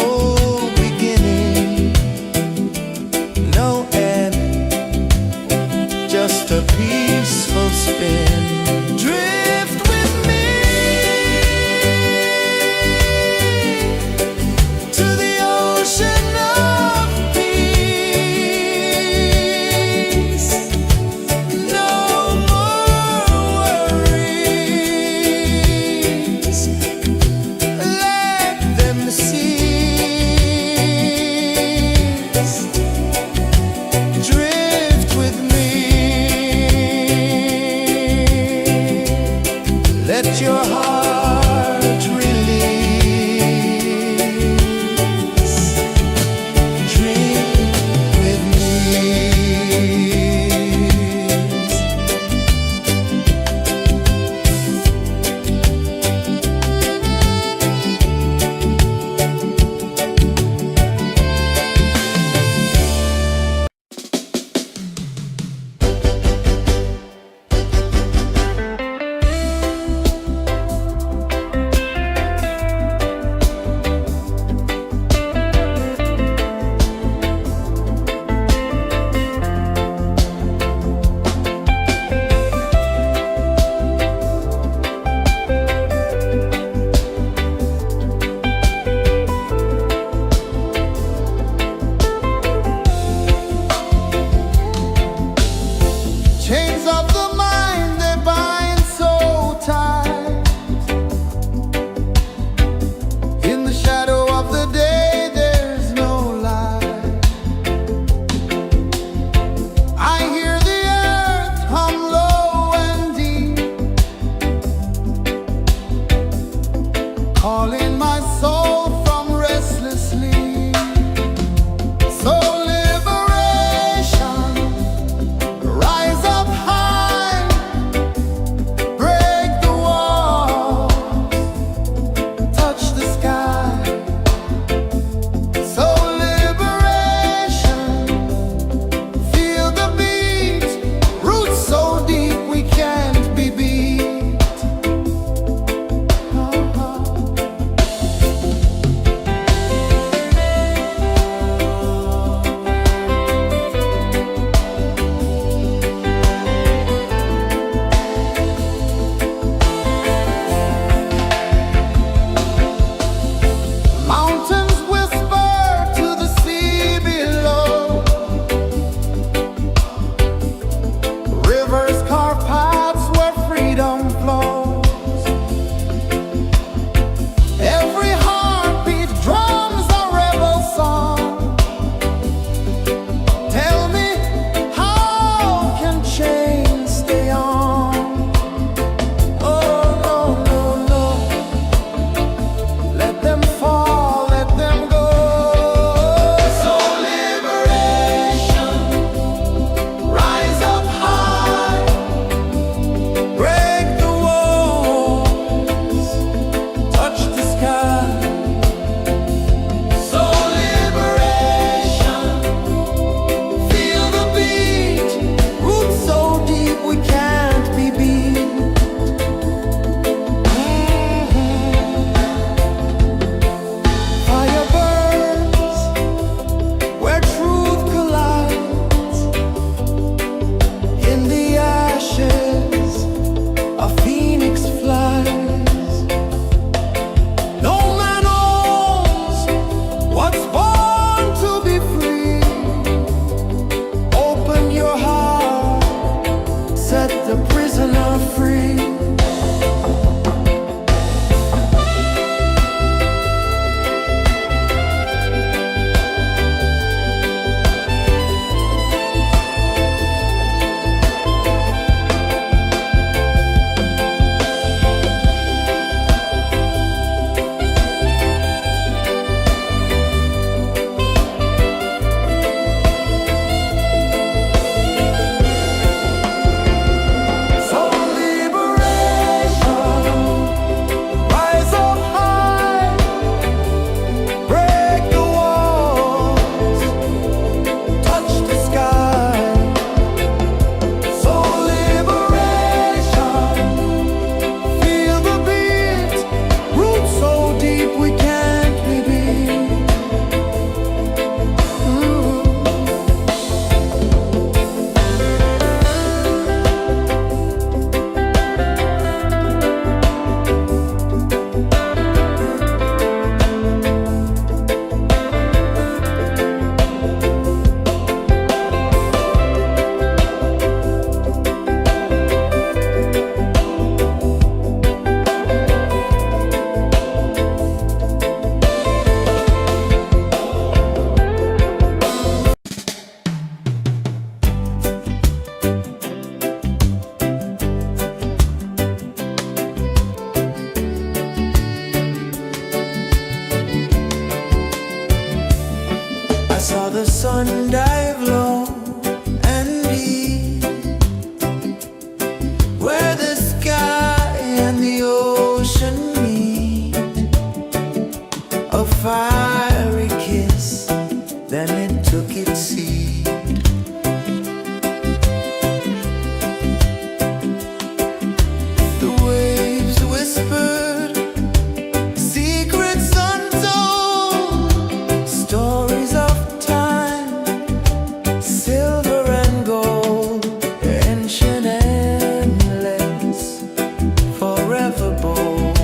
beginning, no end, just a peaceful spin. Drift with me to the ocean of peace. No more worries. sun dive low and deep, where the sky and the ocean meet, a fiery kiss, then it took its seed. The waves whispered secrets untold, stories of time, silver and gold, ancient endless, forever bold.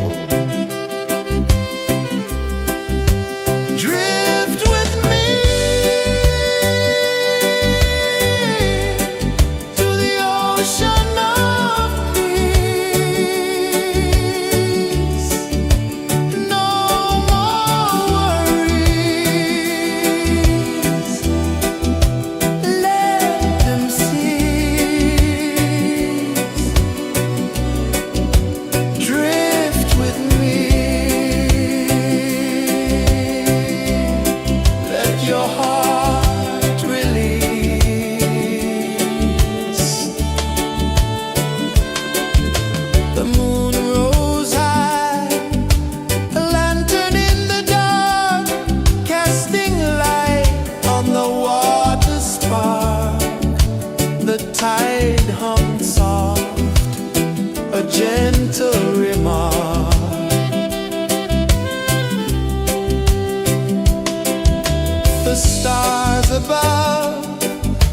Drift with me to the ocean of peace. No more worries, let them cease. Drift with me, let your heart release. The moon rose high, a lantern in the dark, casting light on the water spark. The tide hummed soft, a gentle remark. The stars above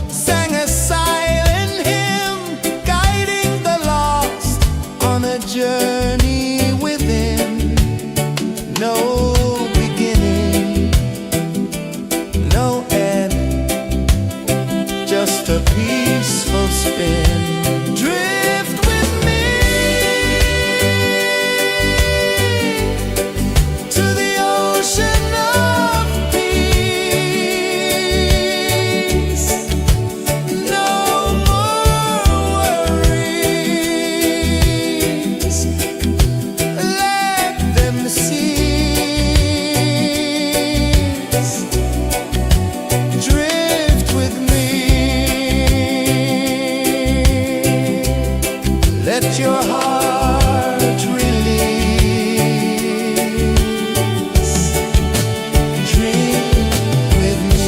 sang a silent hymn, guiding the lost on a journey within. No beginning, no end, just a peaceful spin. Drift with me to the ocean of peace. No more worries, let them cease. Drift with me, let your heart release. Dream with me.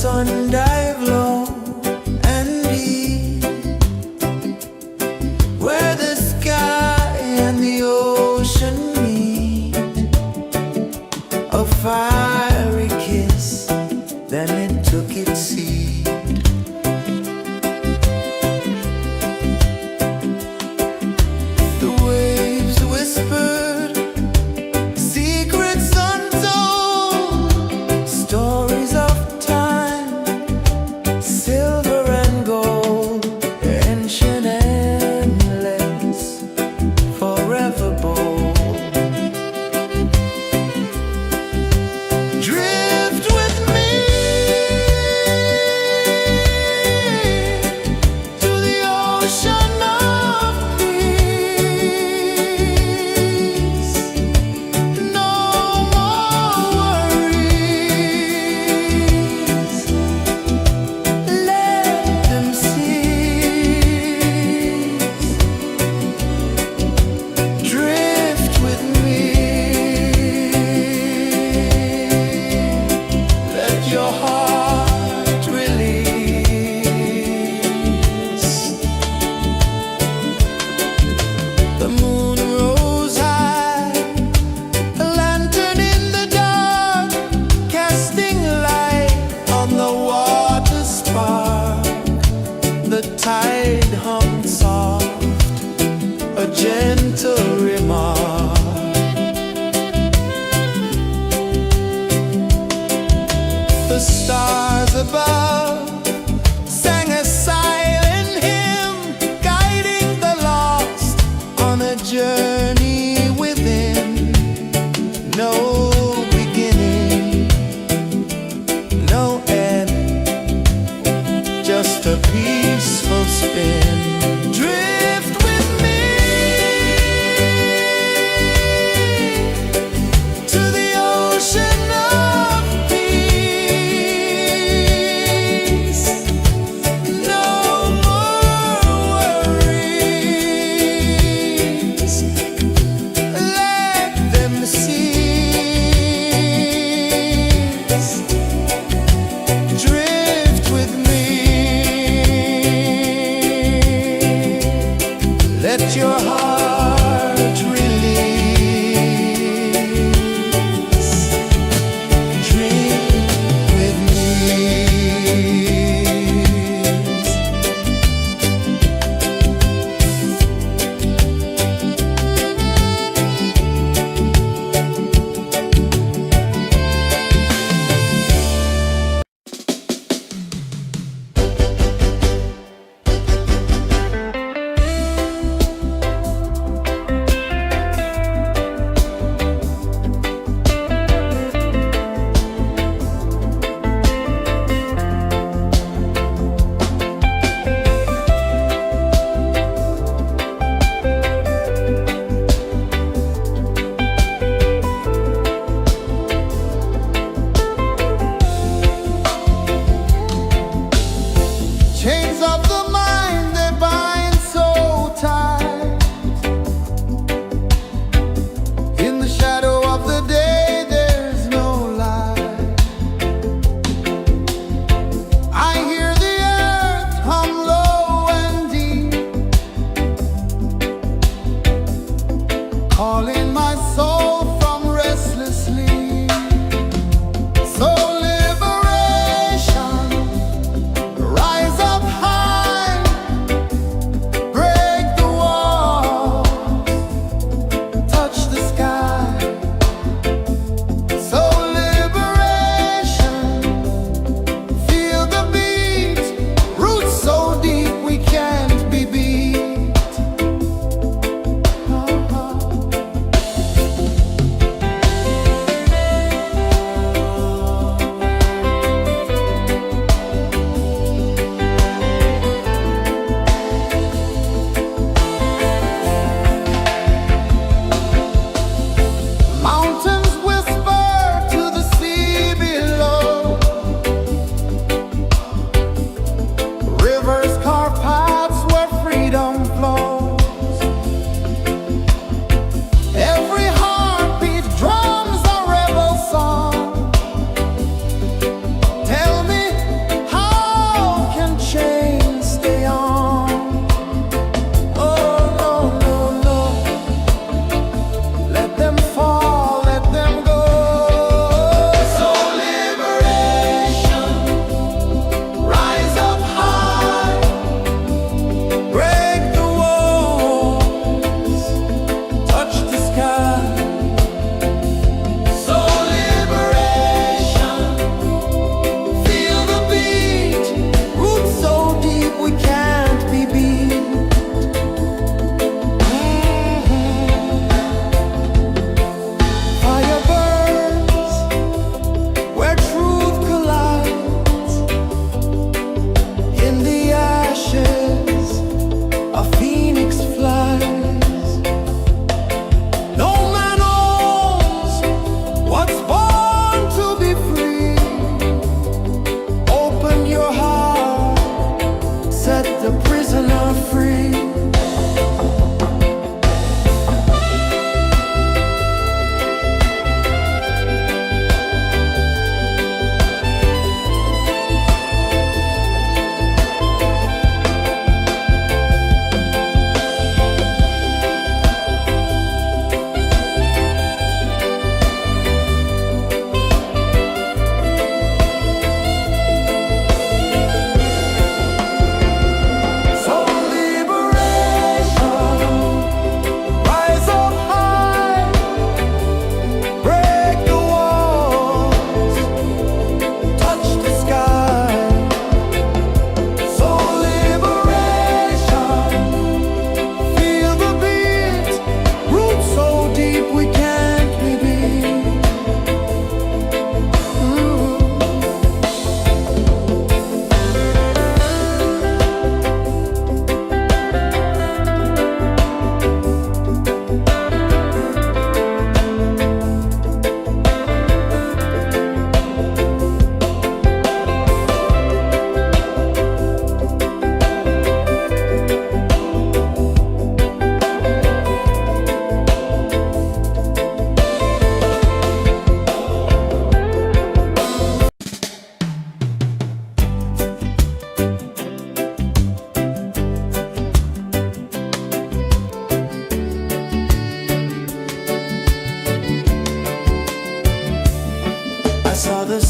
sun dive low and deep, where the sky and the ocean meet. A fiery kiss, then it took its seed. The waves whispered secrets untold, stories of time, silver and gold, ancient, endless, forever bold.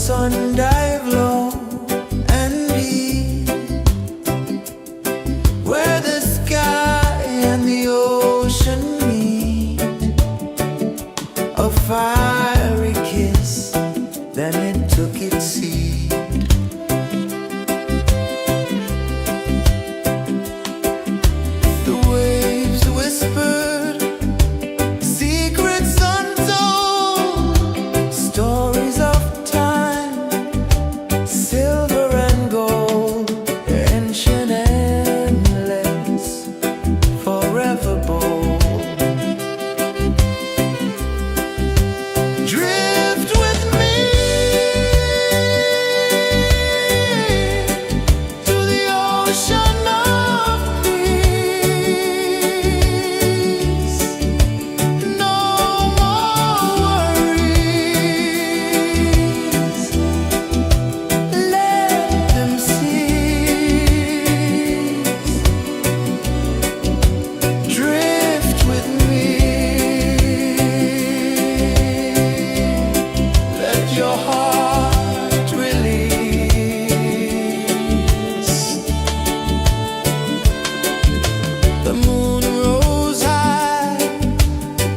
sun dive low and deep, where the sky and the ocean meet, a fiery kiss, then it took its seat. The waves whispered secrets untold, stories of time, silver and gold, ancient, endless, forever bold. Drift with me to the ocean of peace. No more worries, let them cease. Drift with me, let your heart release. The moon rose high,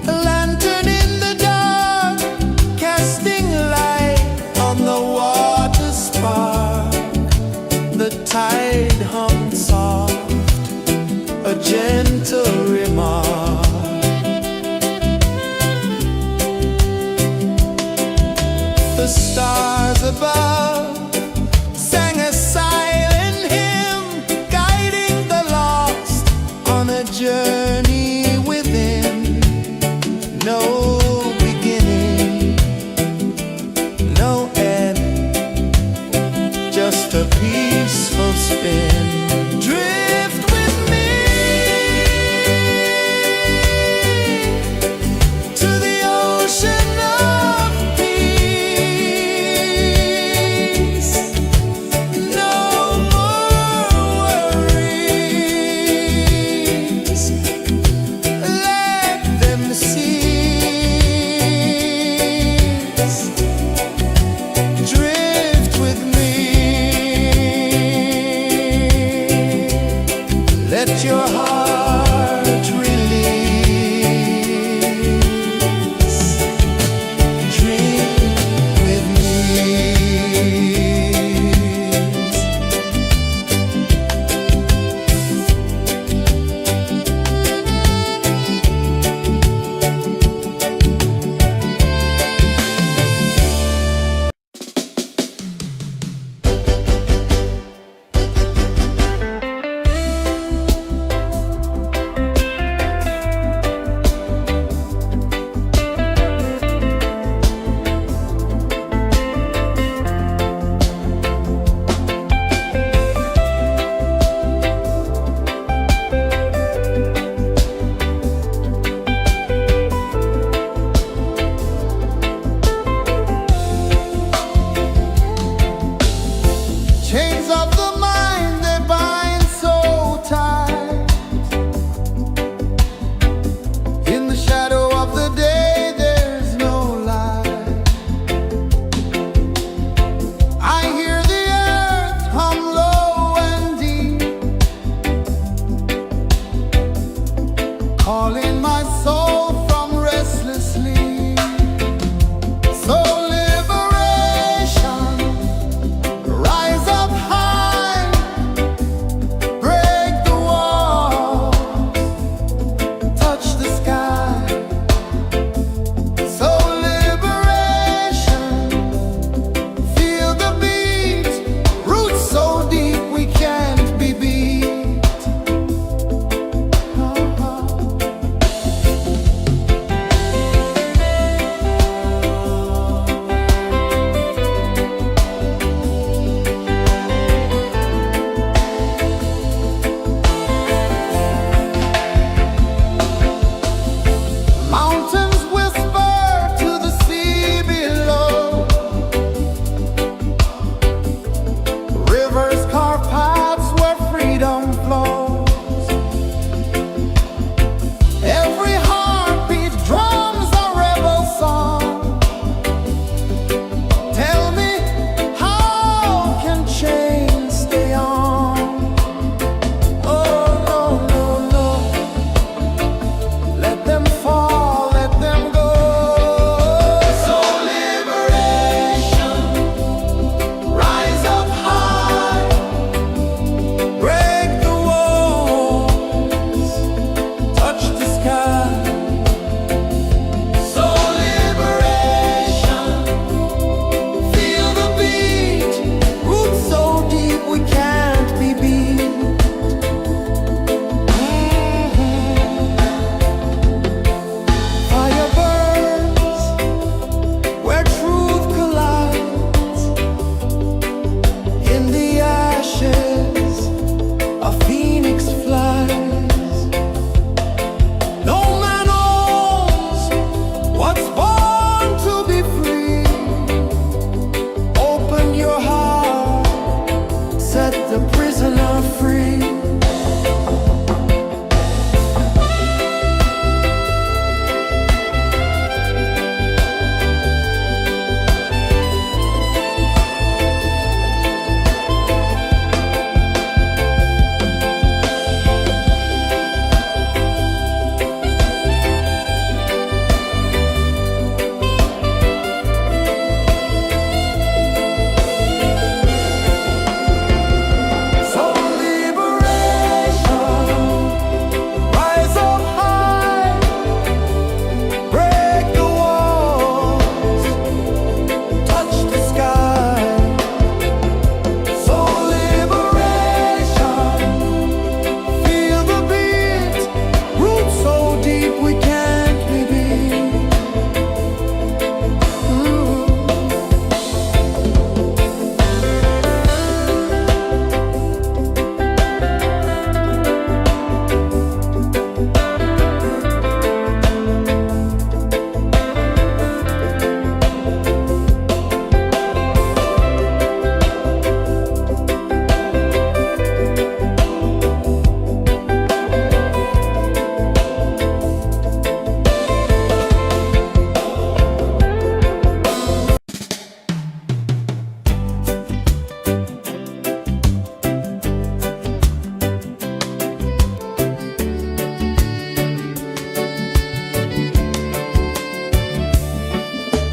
a lantern in the dark, casting light on the water spark. The tide hummed soft, a gentle remark. The stars above sang a silent hymn, guiding the lost on a journey within. No beginning, no end, just a peaceful spin. Drift with me to the ocean of peace.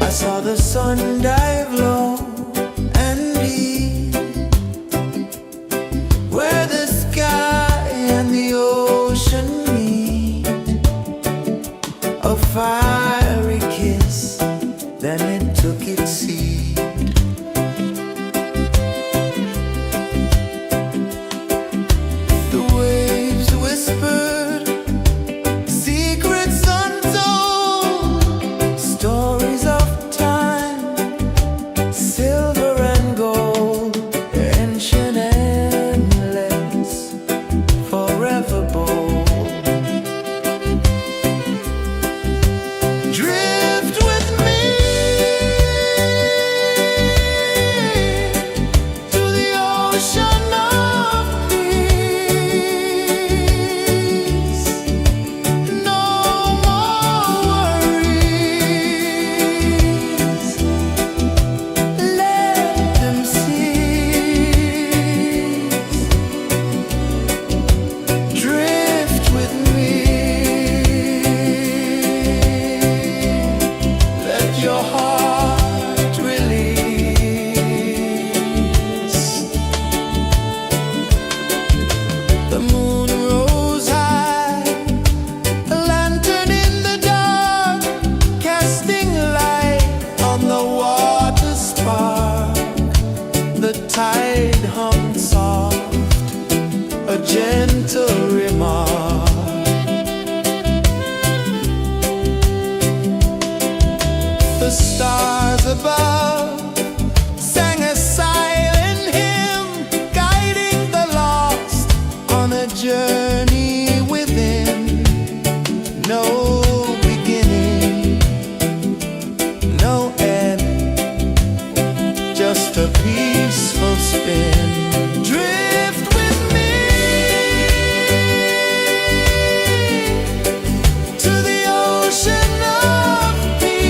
I saw the sun dive low and deep, where the sky and the ocean meet. A fiery kiss, then it took its seat. The waves whispered secrets untold, stories of time, silver and gold, ancient, endless, forever bold. Drift with me to the ocean of peace. No more worries, let them cease. Drift with me, let your heart release. The moon rose high, a lantern in the dark, casting light on the water spark. The tide hummed soft, a gentle remark. The stars above sang a silent hymn, guiding the lost on a journey within. No beginning, no end, just a peaceful spin. Drift with me to the ocean of peace.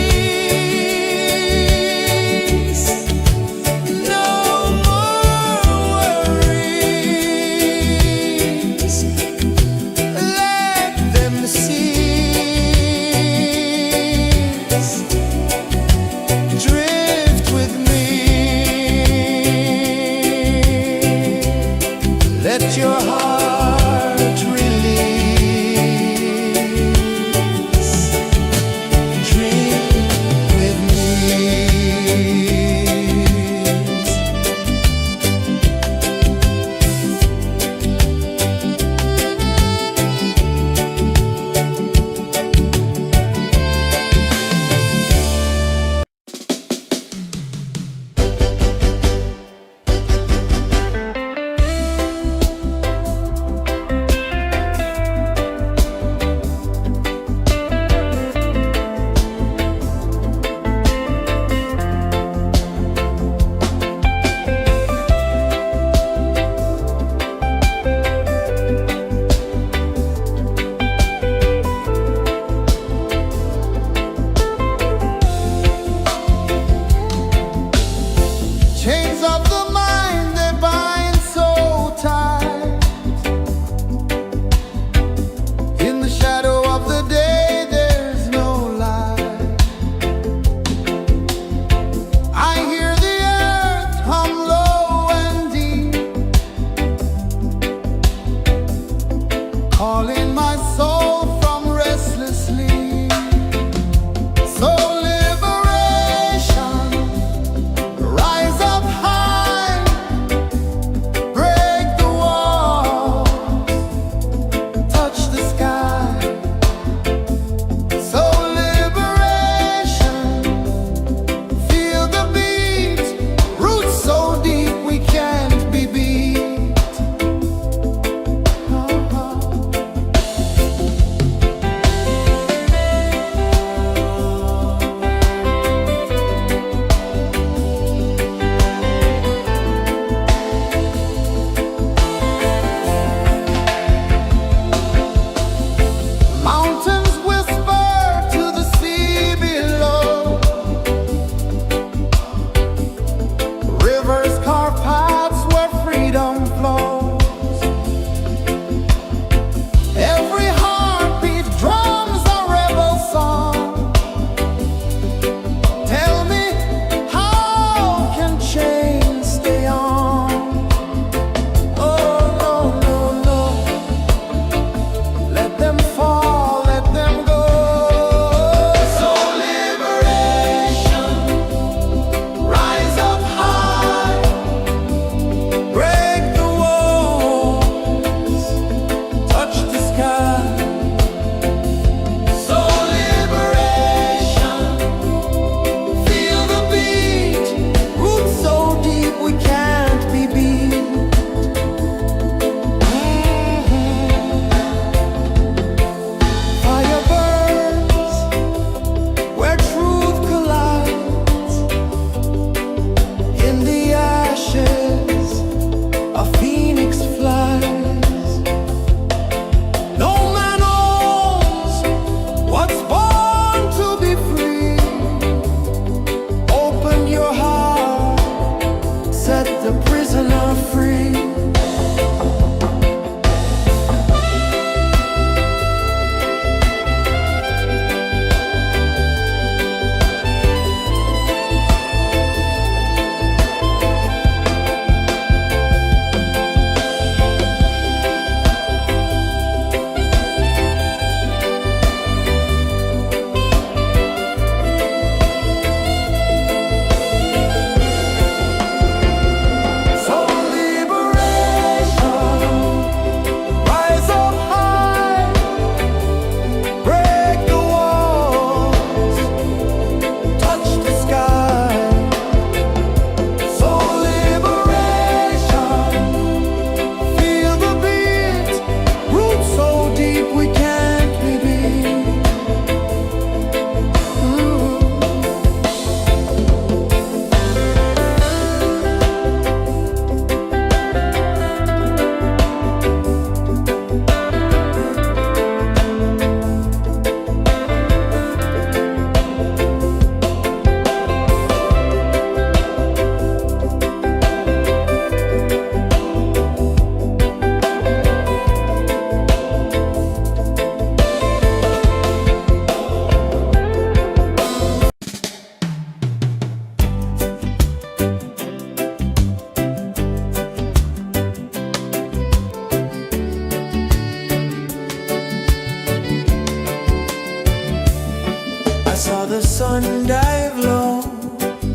the sun dive low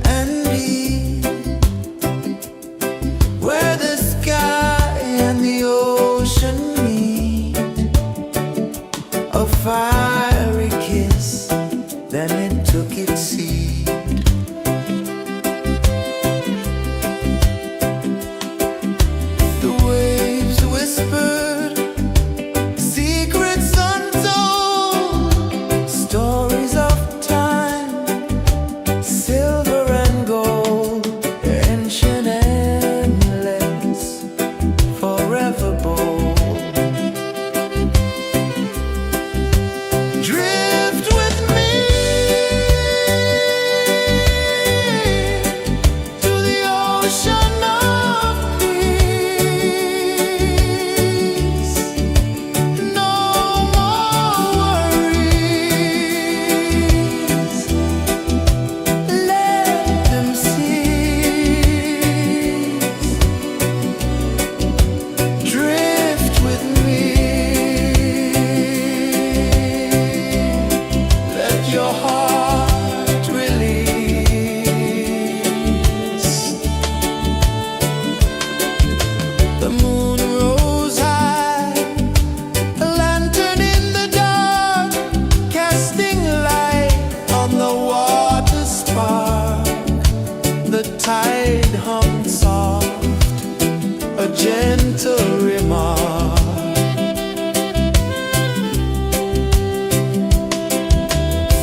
and deep, where the sky and the ocean meet. A fiery kiss, then it took its seat. The waves whispered secrets untold, stories of time, silver and gold, ancient, endless, forever bold. Drift with me to the ocean of peace. No more worries, let them cease. Drift with me, let your heart release. The moon rose high, a lantern in the dark, casting light on the water spark. The tide hummed soft, a gentle remark.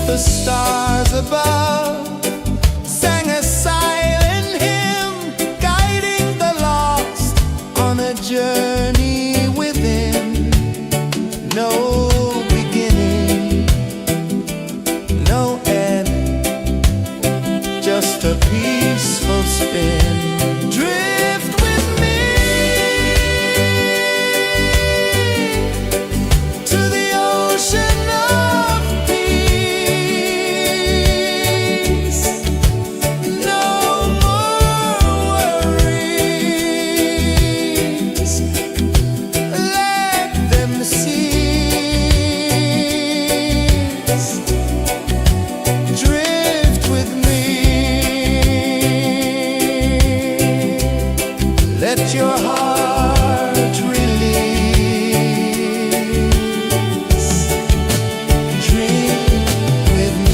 The stars above sang a silent hymn, guiding the lost on a journey within. No beginning, no end, just a peaceful spin. Drift with me to the ocean of peace. No more worries, let them cease. Drift with me, let your heart release. Dream with me.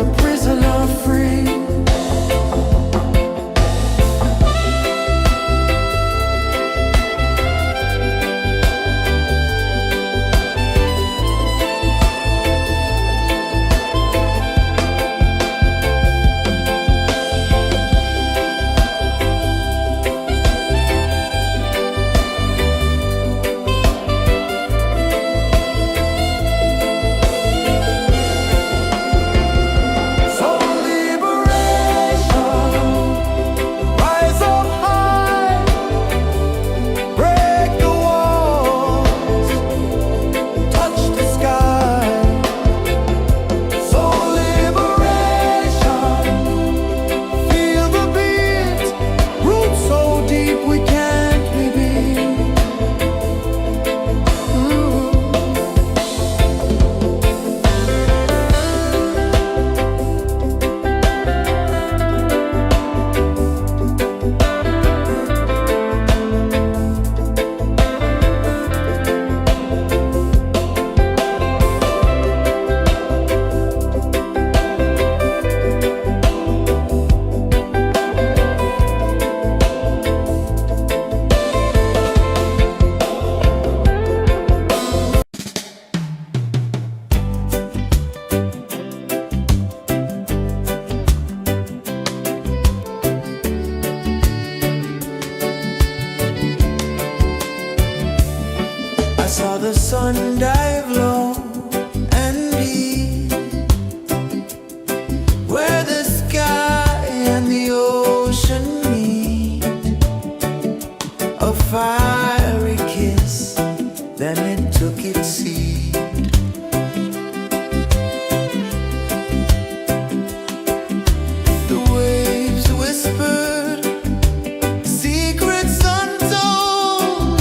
a prisoner free. Saw the sun dive low and deep, where the sky and the ocean meet. A fiery kiss, then it took its seat. The waves whispered secrets untold,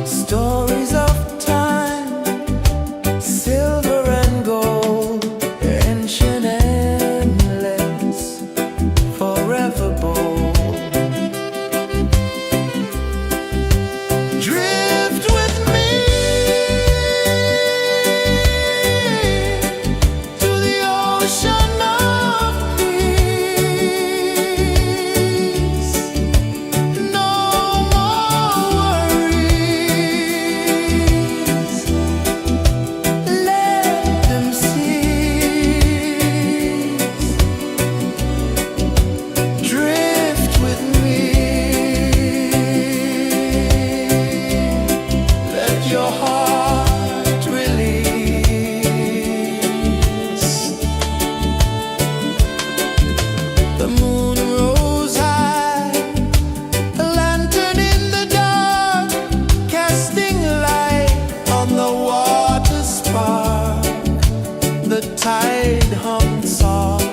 stories of silver and gold, ancient, endless, forever bold. Drift with me to the ocean of peace. No more worries. Drift with me. Let your heart release. The moon rose high, a lantern in the dark, casting light on the water spark. The tide hummed soft,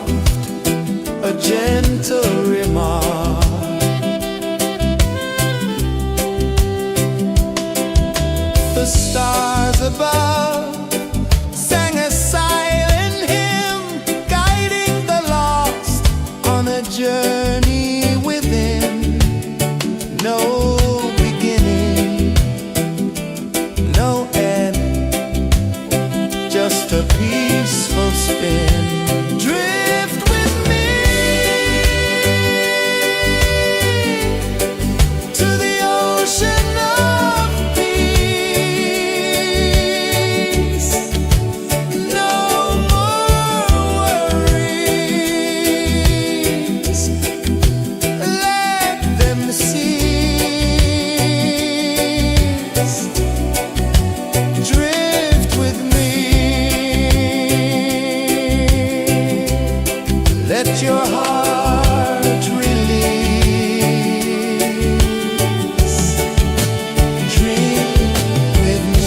a gentle remark. The stars above sang a silent hymn, guiding the lost on a journey within. No beginning, no end, just a peaceful spin. Drift with me to the ocean of peace. No more worries. Let them cease. Drift with me. Let your heart release. Dream with me.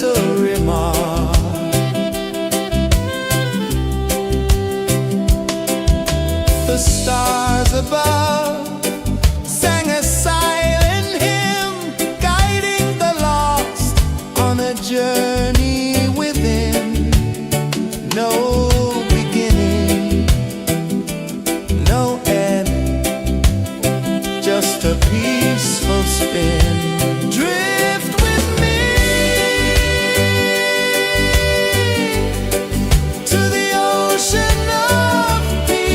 gentle remark. The stars above sang a silent hymn, guiding the lost on a journey within. No beginning, no end, just a peaceful spin. Drift with me to the ocean of peace.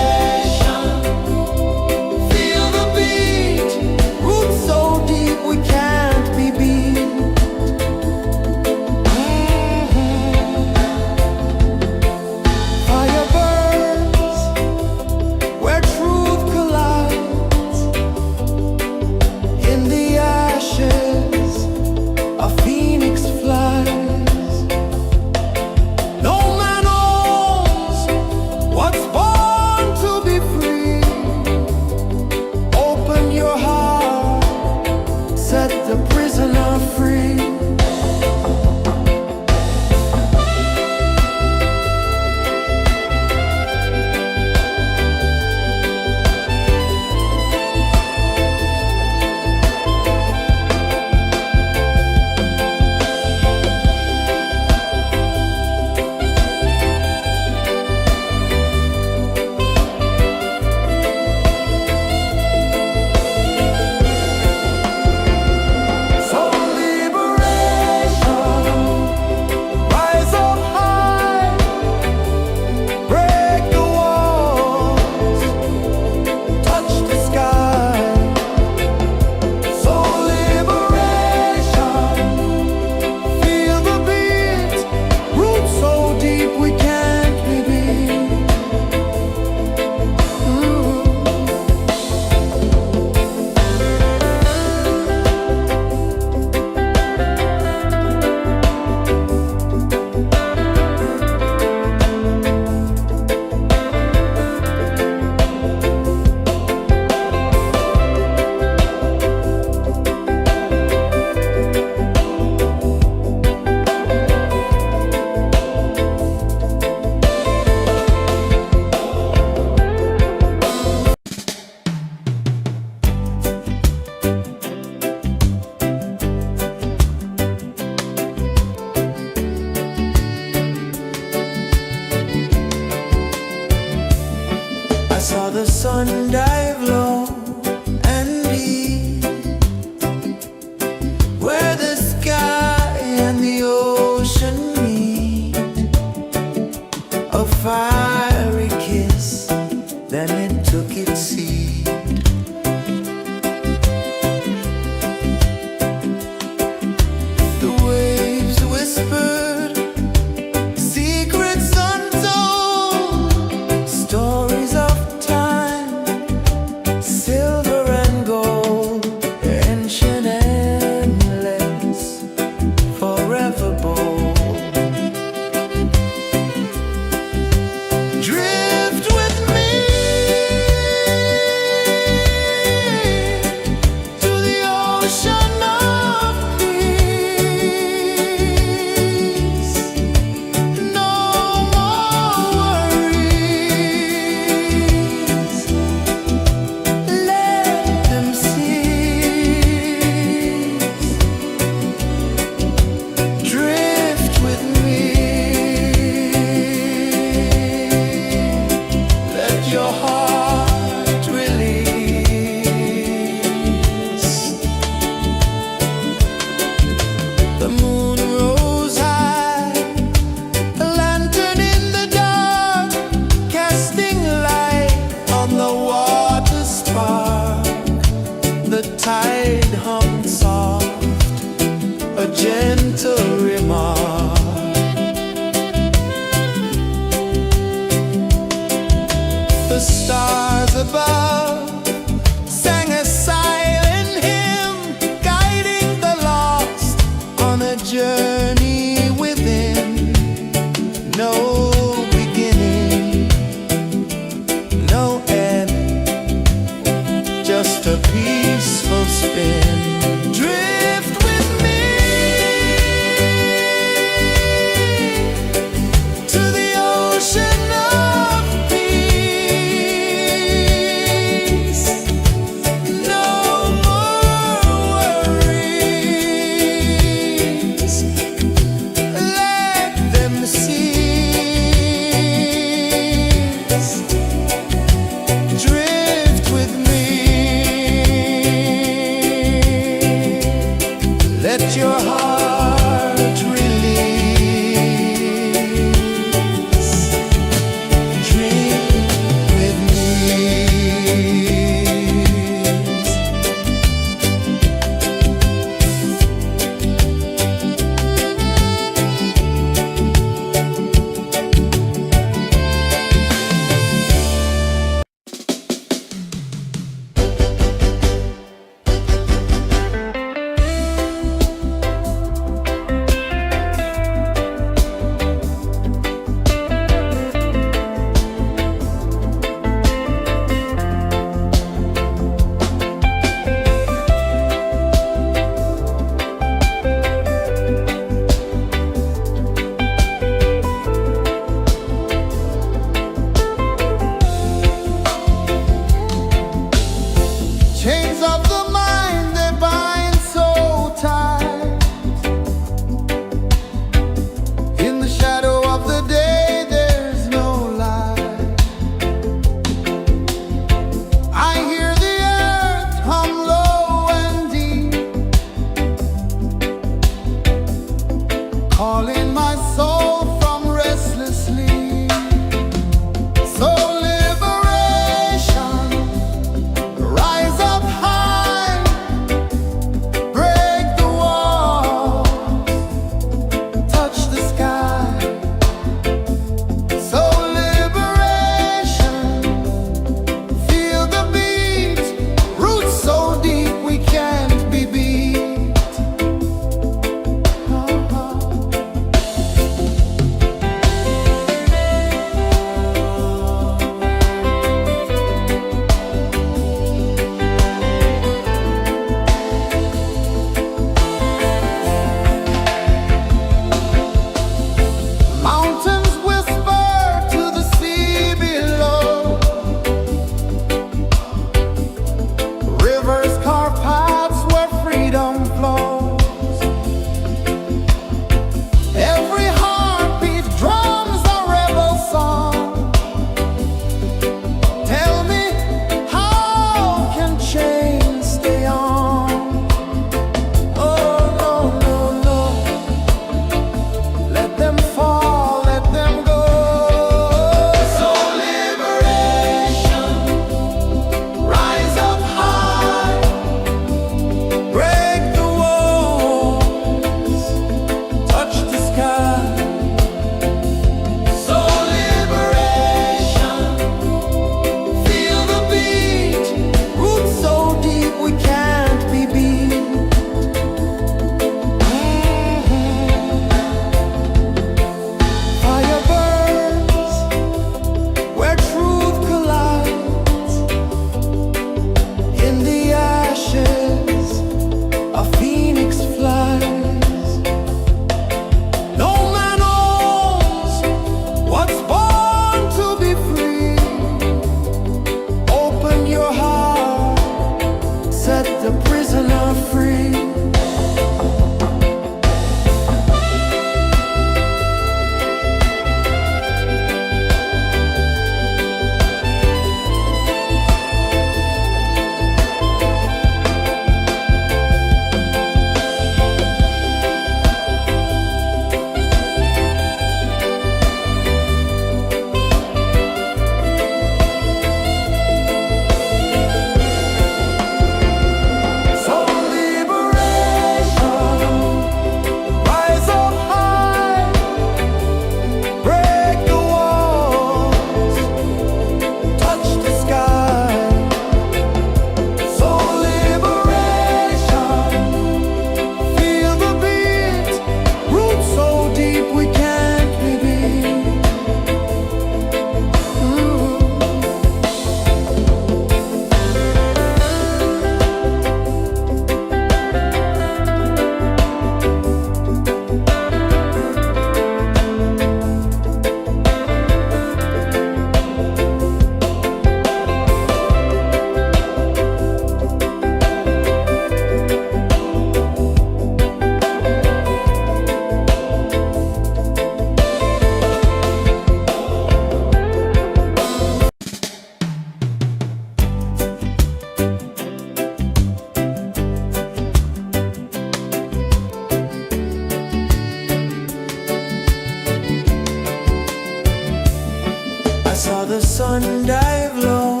sun dive low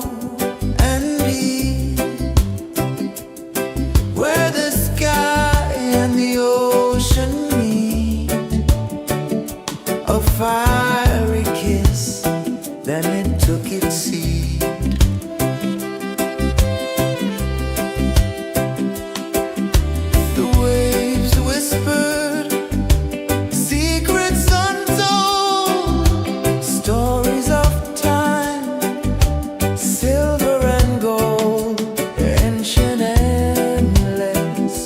and deep, where the sky and the ocean meet, a fiery kiss, then it took its seed. The waves whispered secrets untold, stories of time, silver and gold, ancient, endless,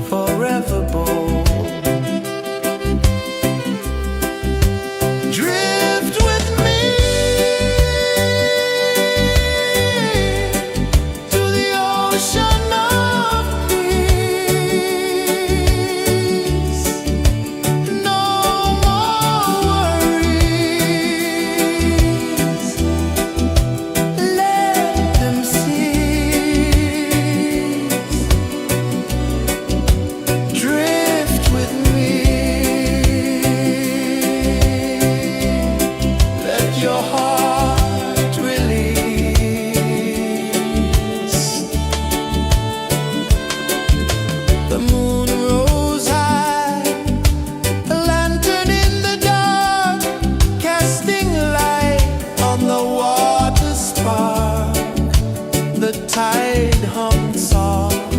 forever bold. Drift with me to the ocean of peace. No more worries, let them cease. Drift with me, let your heart release. The moon rose high, a lantern in the dark, casting light on the water spark. The tide hummed soft,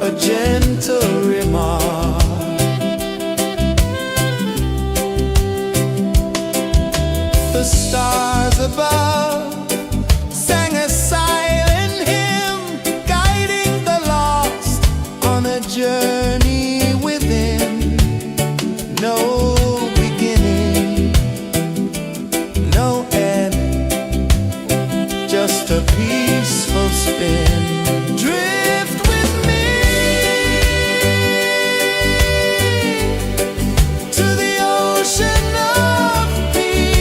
a gentle remark. The stars above sang a silent hymn, guiding the lost on a journey within. No beginning, no end, just a peaceful spin. Drift with me to the ocean of peace.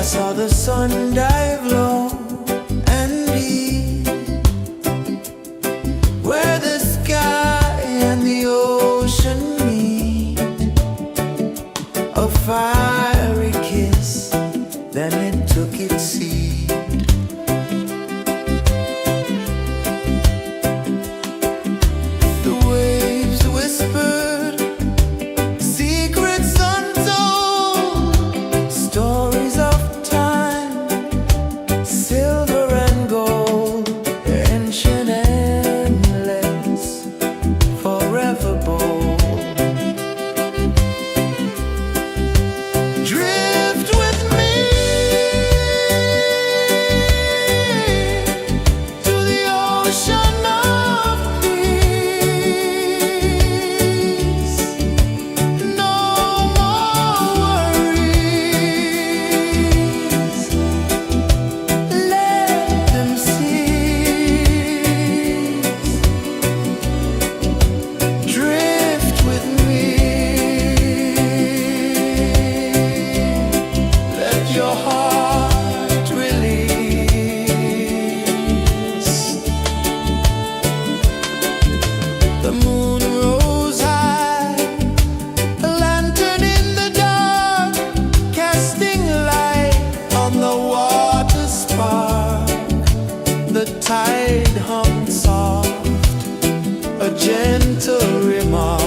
saw the sun dive low and deep, where the sky and the ocean meet. A fiery kiss, then it took its seat. The waves whispered secrets untold, stories of time, silver and gold, ancient, endless, forever bold. Drift with me to the ocean of peace. No more worries, let them cease. Drift with me, let your heart release. The moon rose high, a lantern in the dark, casting light on the water spark. The tide hummed soft, a gentle remark.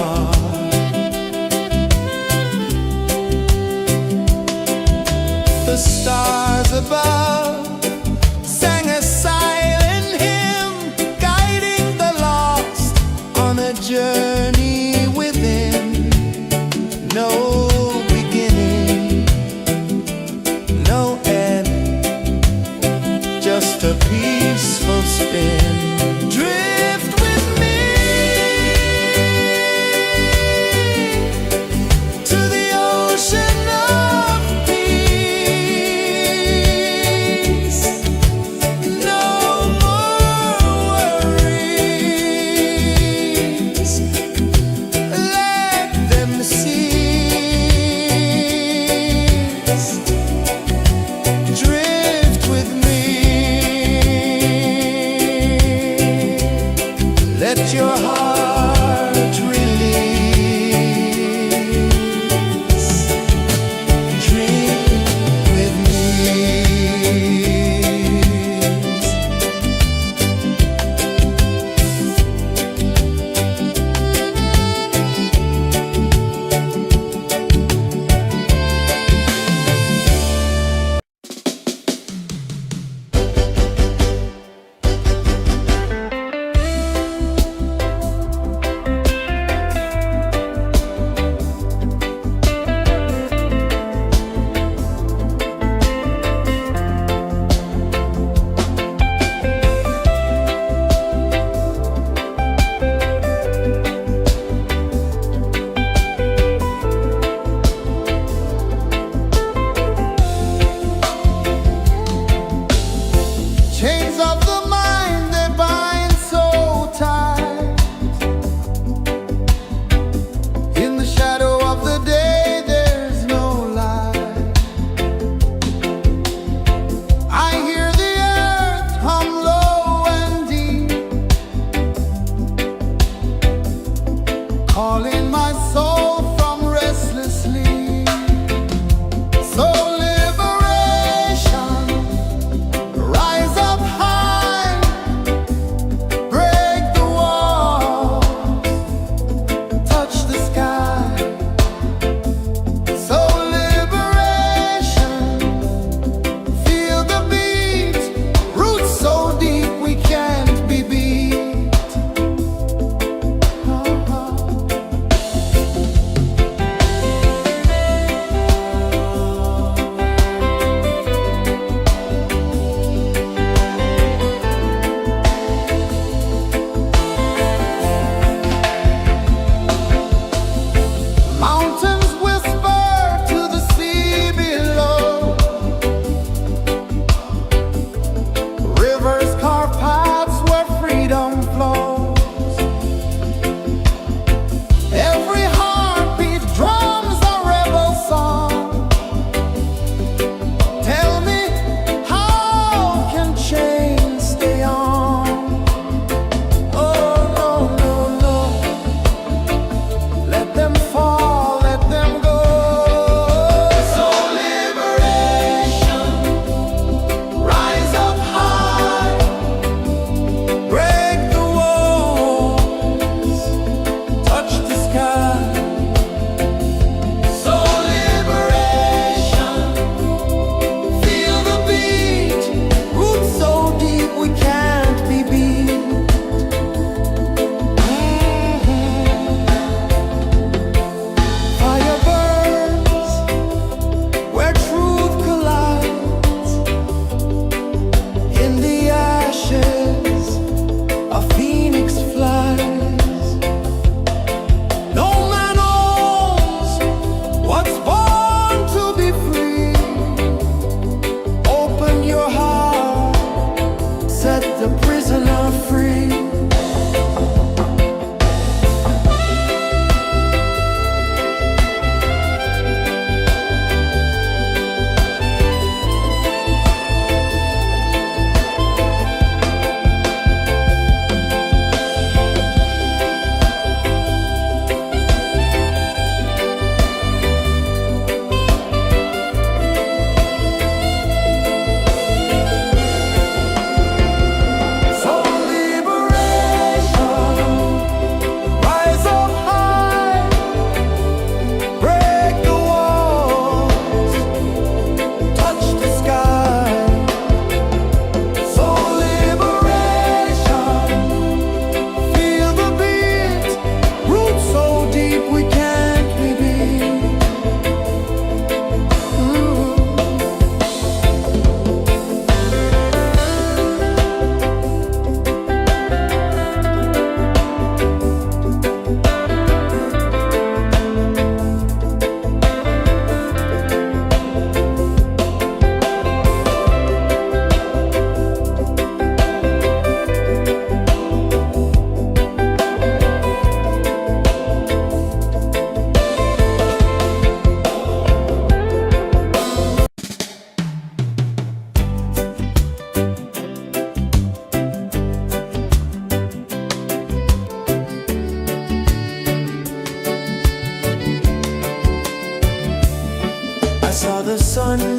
The stars above sang a silent hymn, guiding the lost on a journey within. No beginning, no end, just a peaceful spin. Drift with me to the ocean of peace.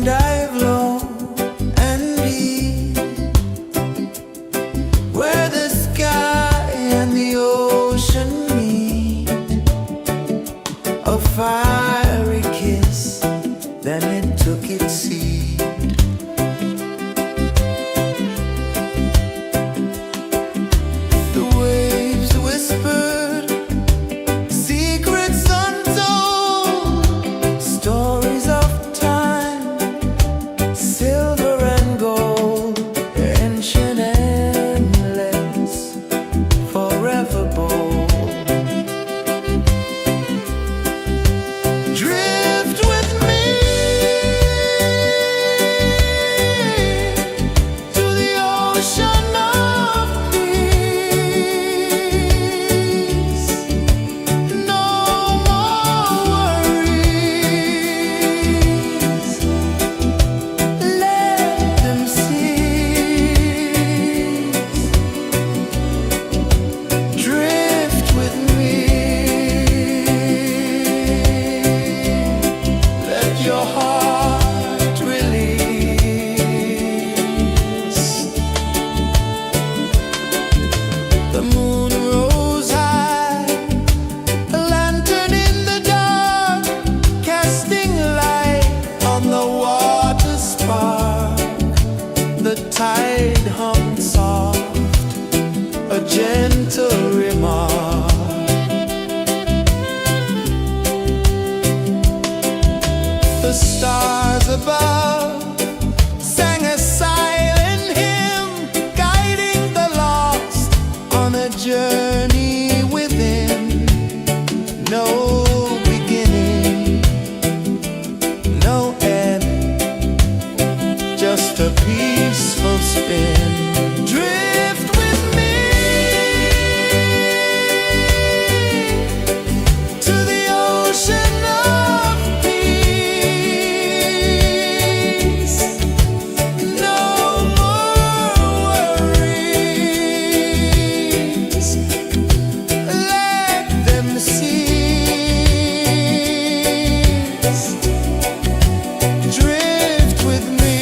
sun dive low and deep, where the sky and the ocean meet. A fiery kiss, then it took its seed. The waves whispered secrets untold, stories of time, silver and gold, ancient, endless, forever bold. Drift with me to the ocean of peace. No more worries. Let them cease. Drift with me. Let your heart release. The moon rose high, a lantern in the dark, casting light on the water spark. The tide hummed soft, a gentle remark. The stars above sang a silent hymn, guiding the lost on a journey within. No beginning, no end, just a peaceful spin. Drift with me to the ocean of peace. No more worries. Let them cease. Drift with me.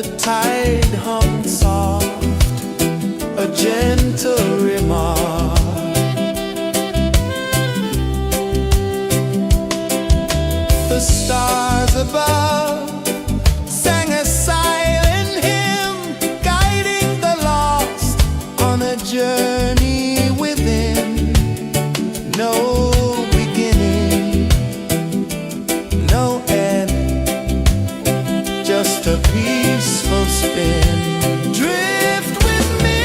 the tide hung soft, a gentle remark. The stars above sang a silent hymn, guiding the lost on a journey within. No beginning, no end, just a peaceful spin. Drift with me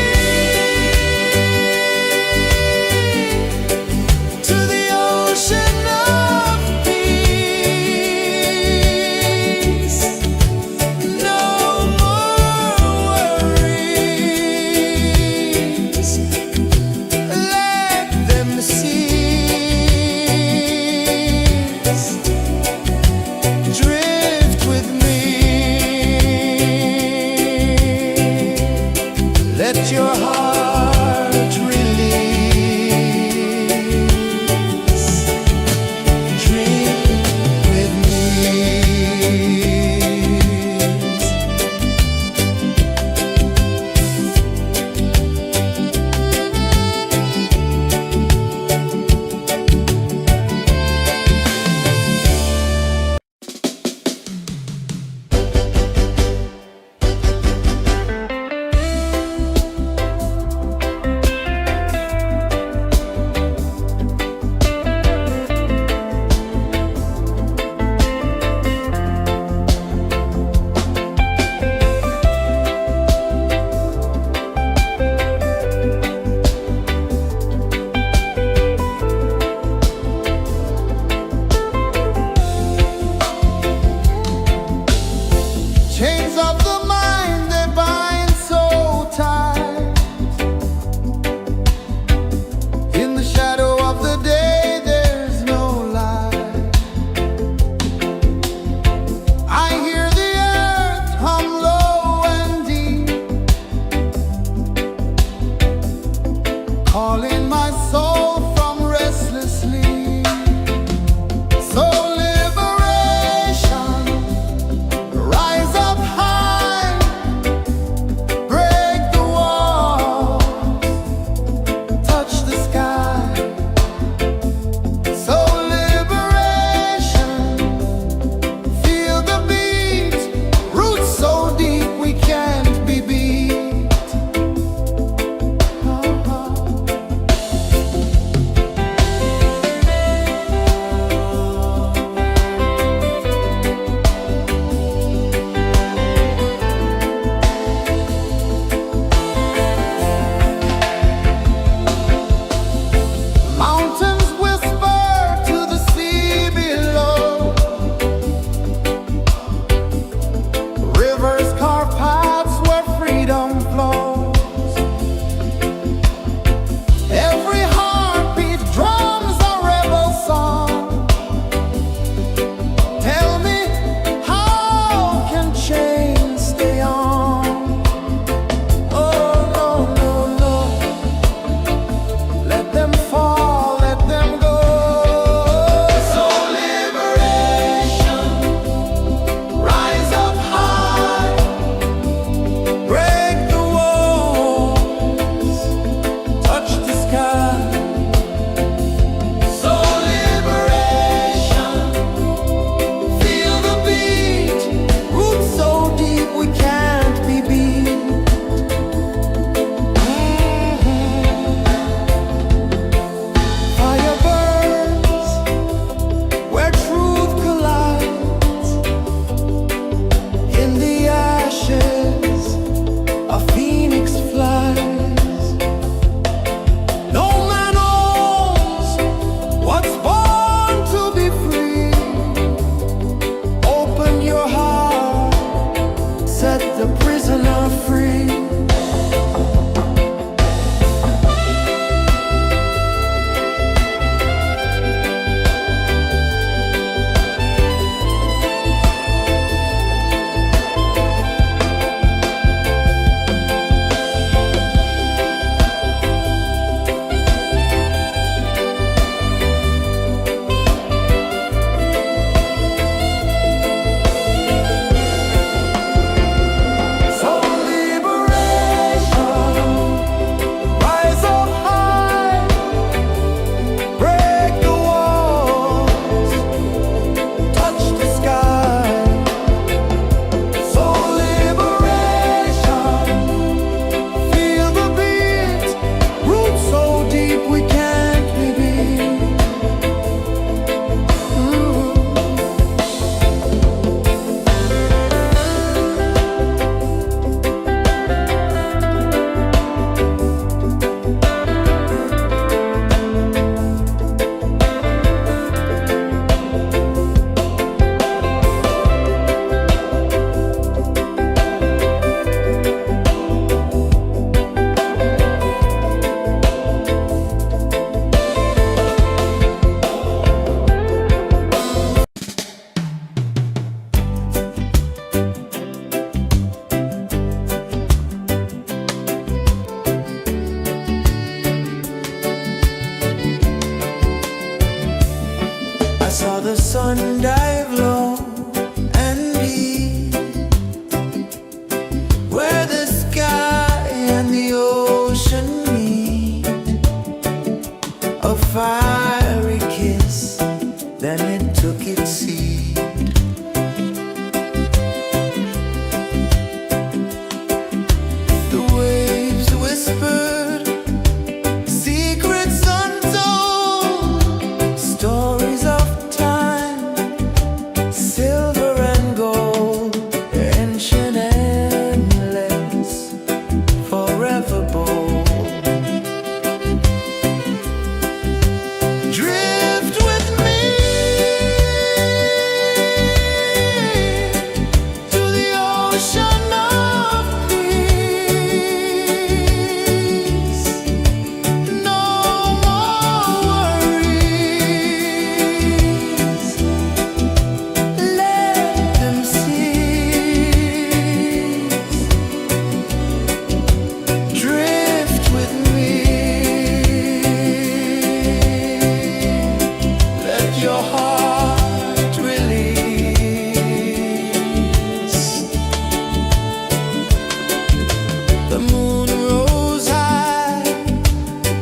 The moon rose high,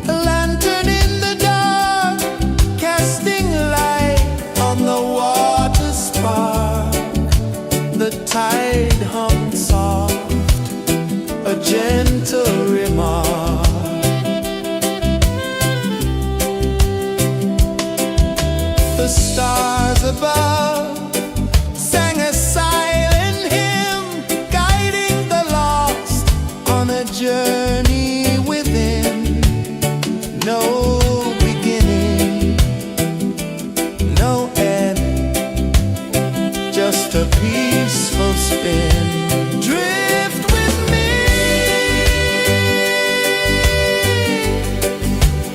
a lantern in the dark, casting light on the water spark. The tide hummed soft, a gentle remark. The stars above sang a silent hymn, guiding the lost on a journey within. No beginning, no end, just a peaceful spin. Drift with me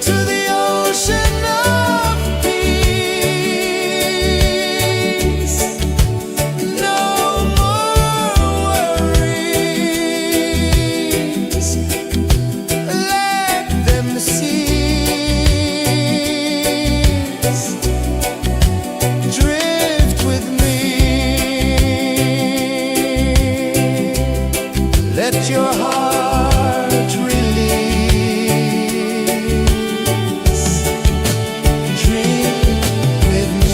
to the ocean of peace. No more worries, let them cease. Drift with me, let your heart release. Dream with me.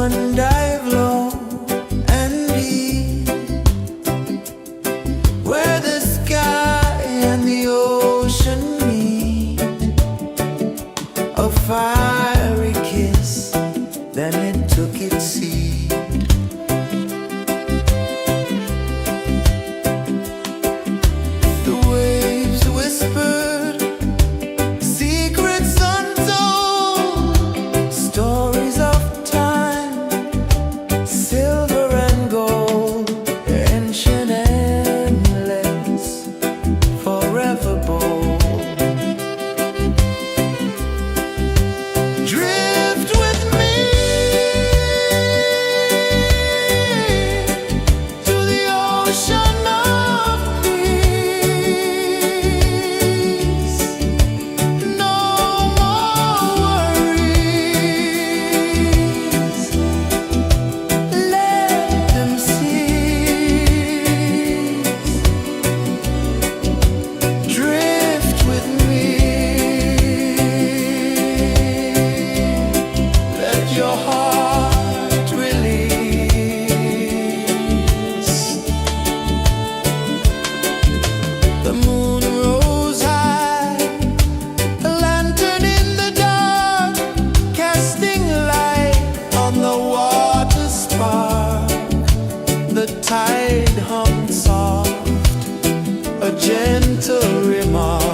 sun dive low and deep, where the sky and the ocean meet, a fiery kiss, then it took its seed. The waves whispered secrets untold, stories of time, silver and gold, ancient, endless, forever bold. Drift with me to the ocean of peace. No more worries. Let them cease. Drift with me. Let your heart release. The moon rose high, a lantern in the dark, casting light on the water spark. The tide hummed soft, a gentle remark.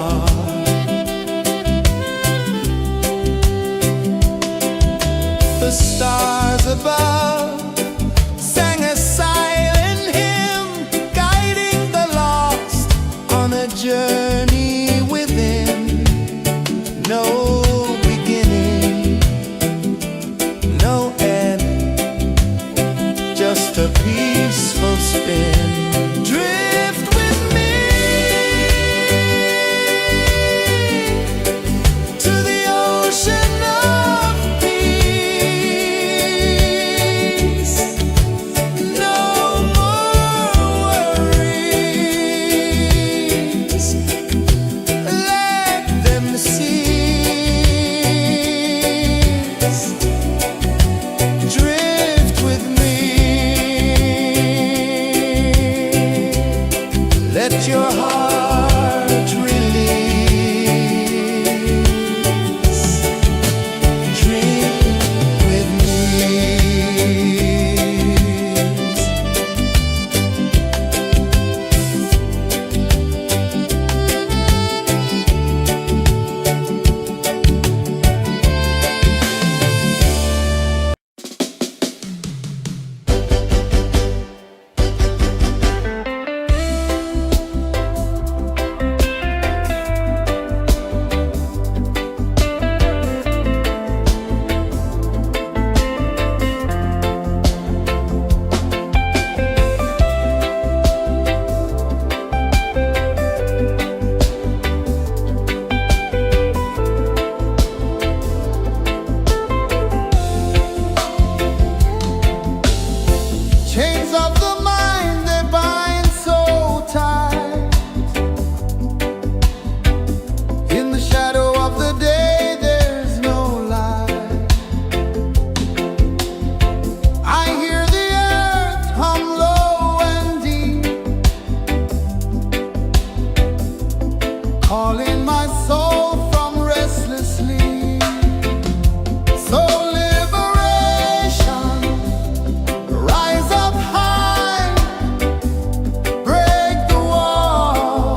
The stars above sang a silent hymn, guiding the lost on a journey within. No beginning, no end, just a peaceful spin. Drift with me to the ocean of peace. No more worries. Let them cease. Drift with me. Let your heart release. Drift with me. Chains of the mind, they bind so tight. In the shadow of the day, there's no light. I hear the earth hum low and deep, calling my soul from restless sleep. So liberation, rise up high, break the wall,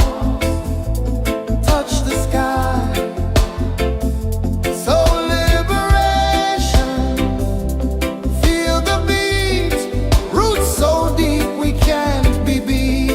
touch the sky. So liberation, feel the beat, roots so deep we can't be beat.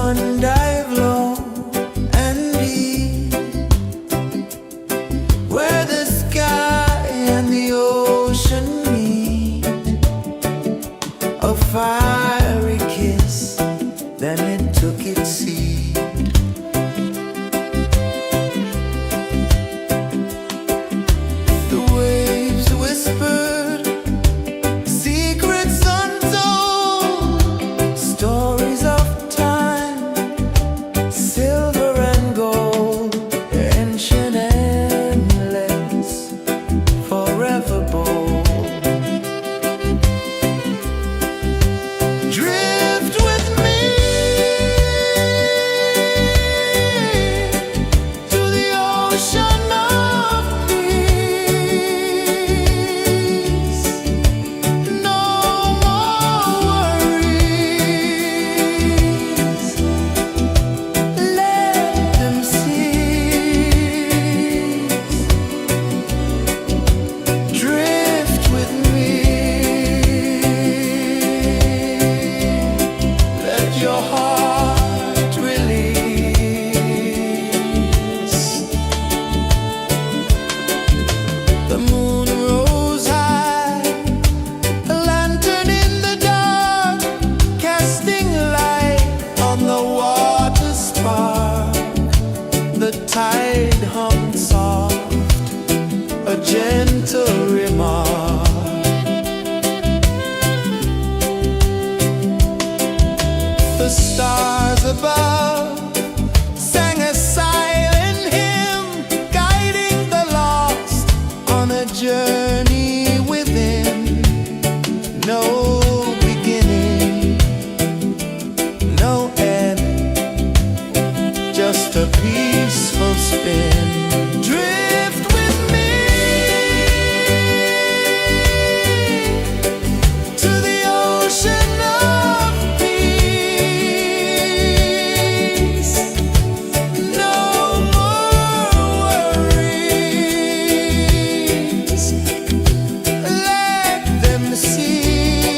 sun dive low and deep, where the sky and the ocean meet, a fiery kiss, then it took its seed. The waves whispered secrets untold, stories of time, silver and gold, ancient, endless, forever bold. Drift with me to the ocean of peace. No more worries. Let them cease. Drift with me. Let your heart release. The moon rose high, a lantern in the dark, casting light on the water spark. The tide hummed soft, a gentle remark. The stars above sang a silent hymn, guiding the lost on a journey within. No beginning, no end, just a peaceful spin. Drift with me to the ocean of peace. No more worries. Let them cease.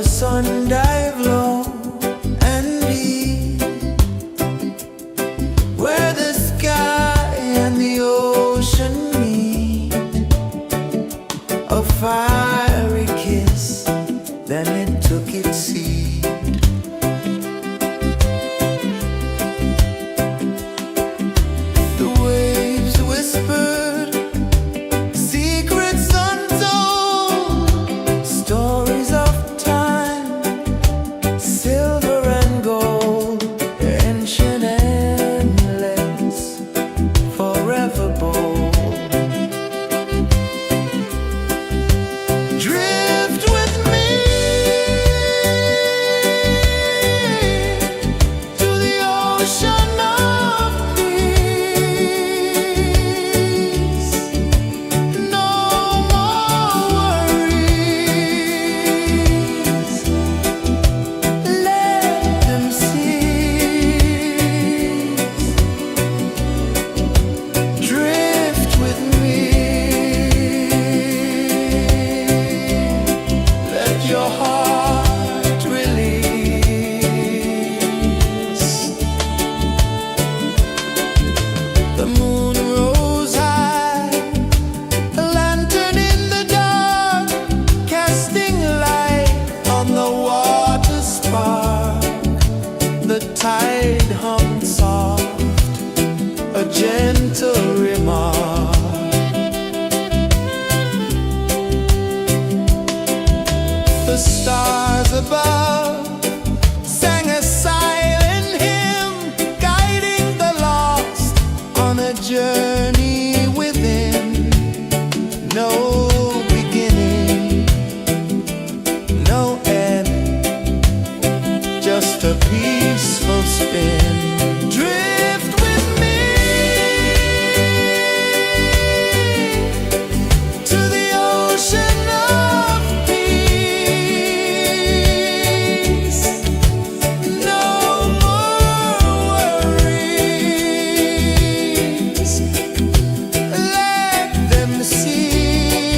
the sun dive low and deep, where the sky and the ocean meet. A fiery kiss, then it took its seed. The waves whispered secrets untold, stories of time, silver and gold, ancient, endless, forever bold. Drift with me to the ocean of peace. No more worries, let them cease. Drift with me, let your heart release. The moon rose high, a lantern in the dark, casting light on the water spark. The tide hummed soft, a gentle remark. The stars above sang a silent hymn, guiding the lost on a journey within. No beginning, no end, just a peaceful spin. Drift with me to the ocean of peace. No more worries, let them cease.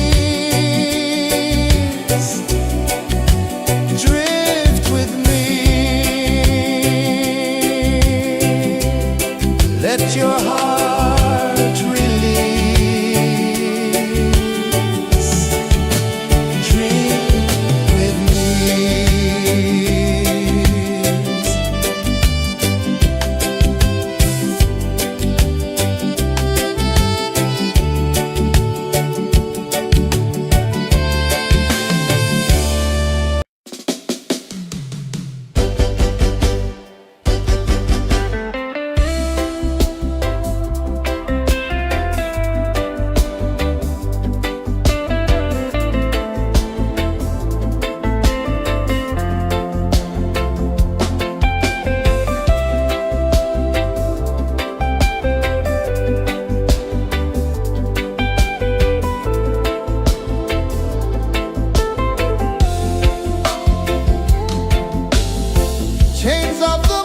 Drift with me, let your heart release. Dream with me. Chains of the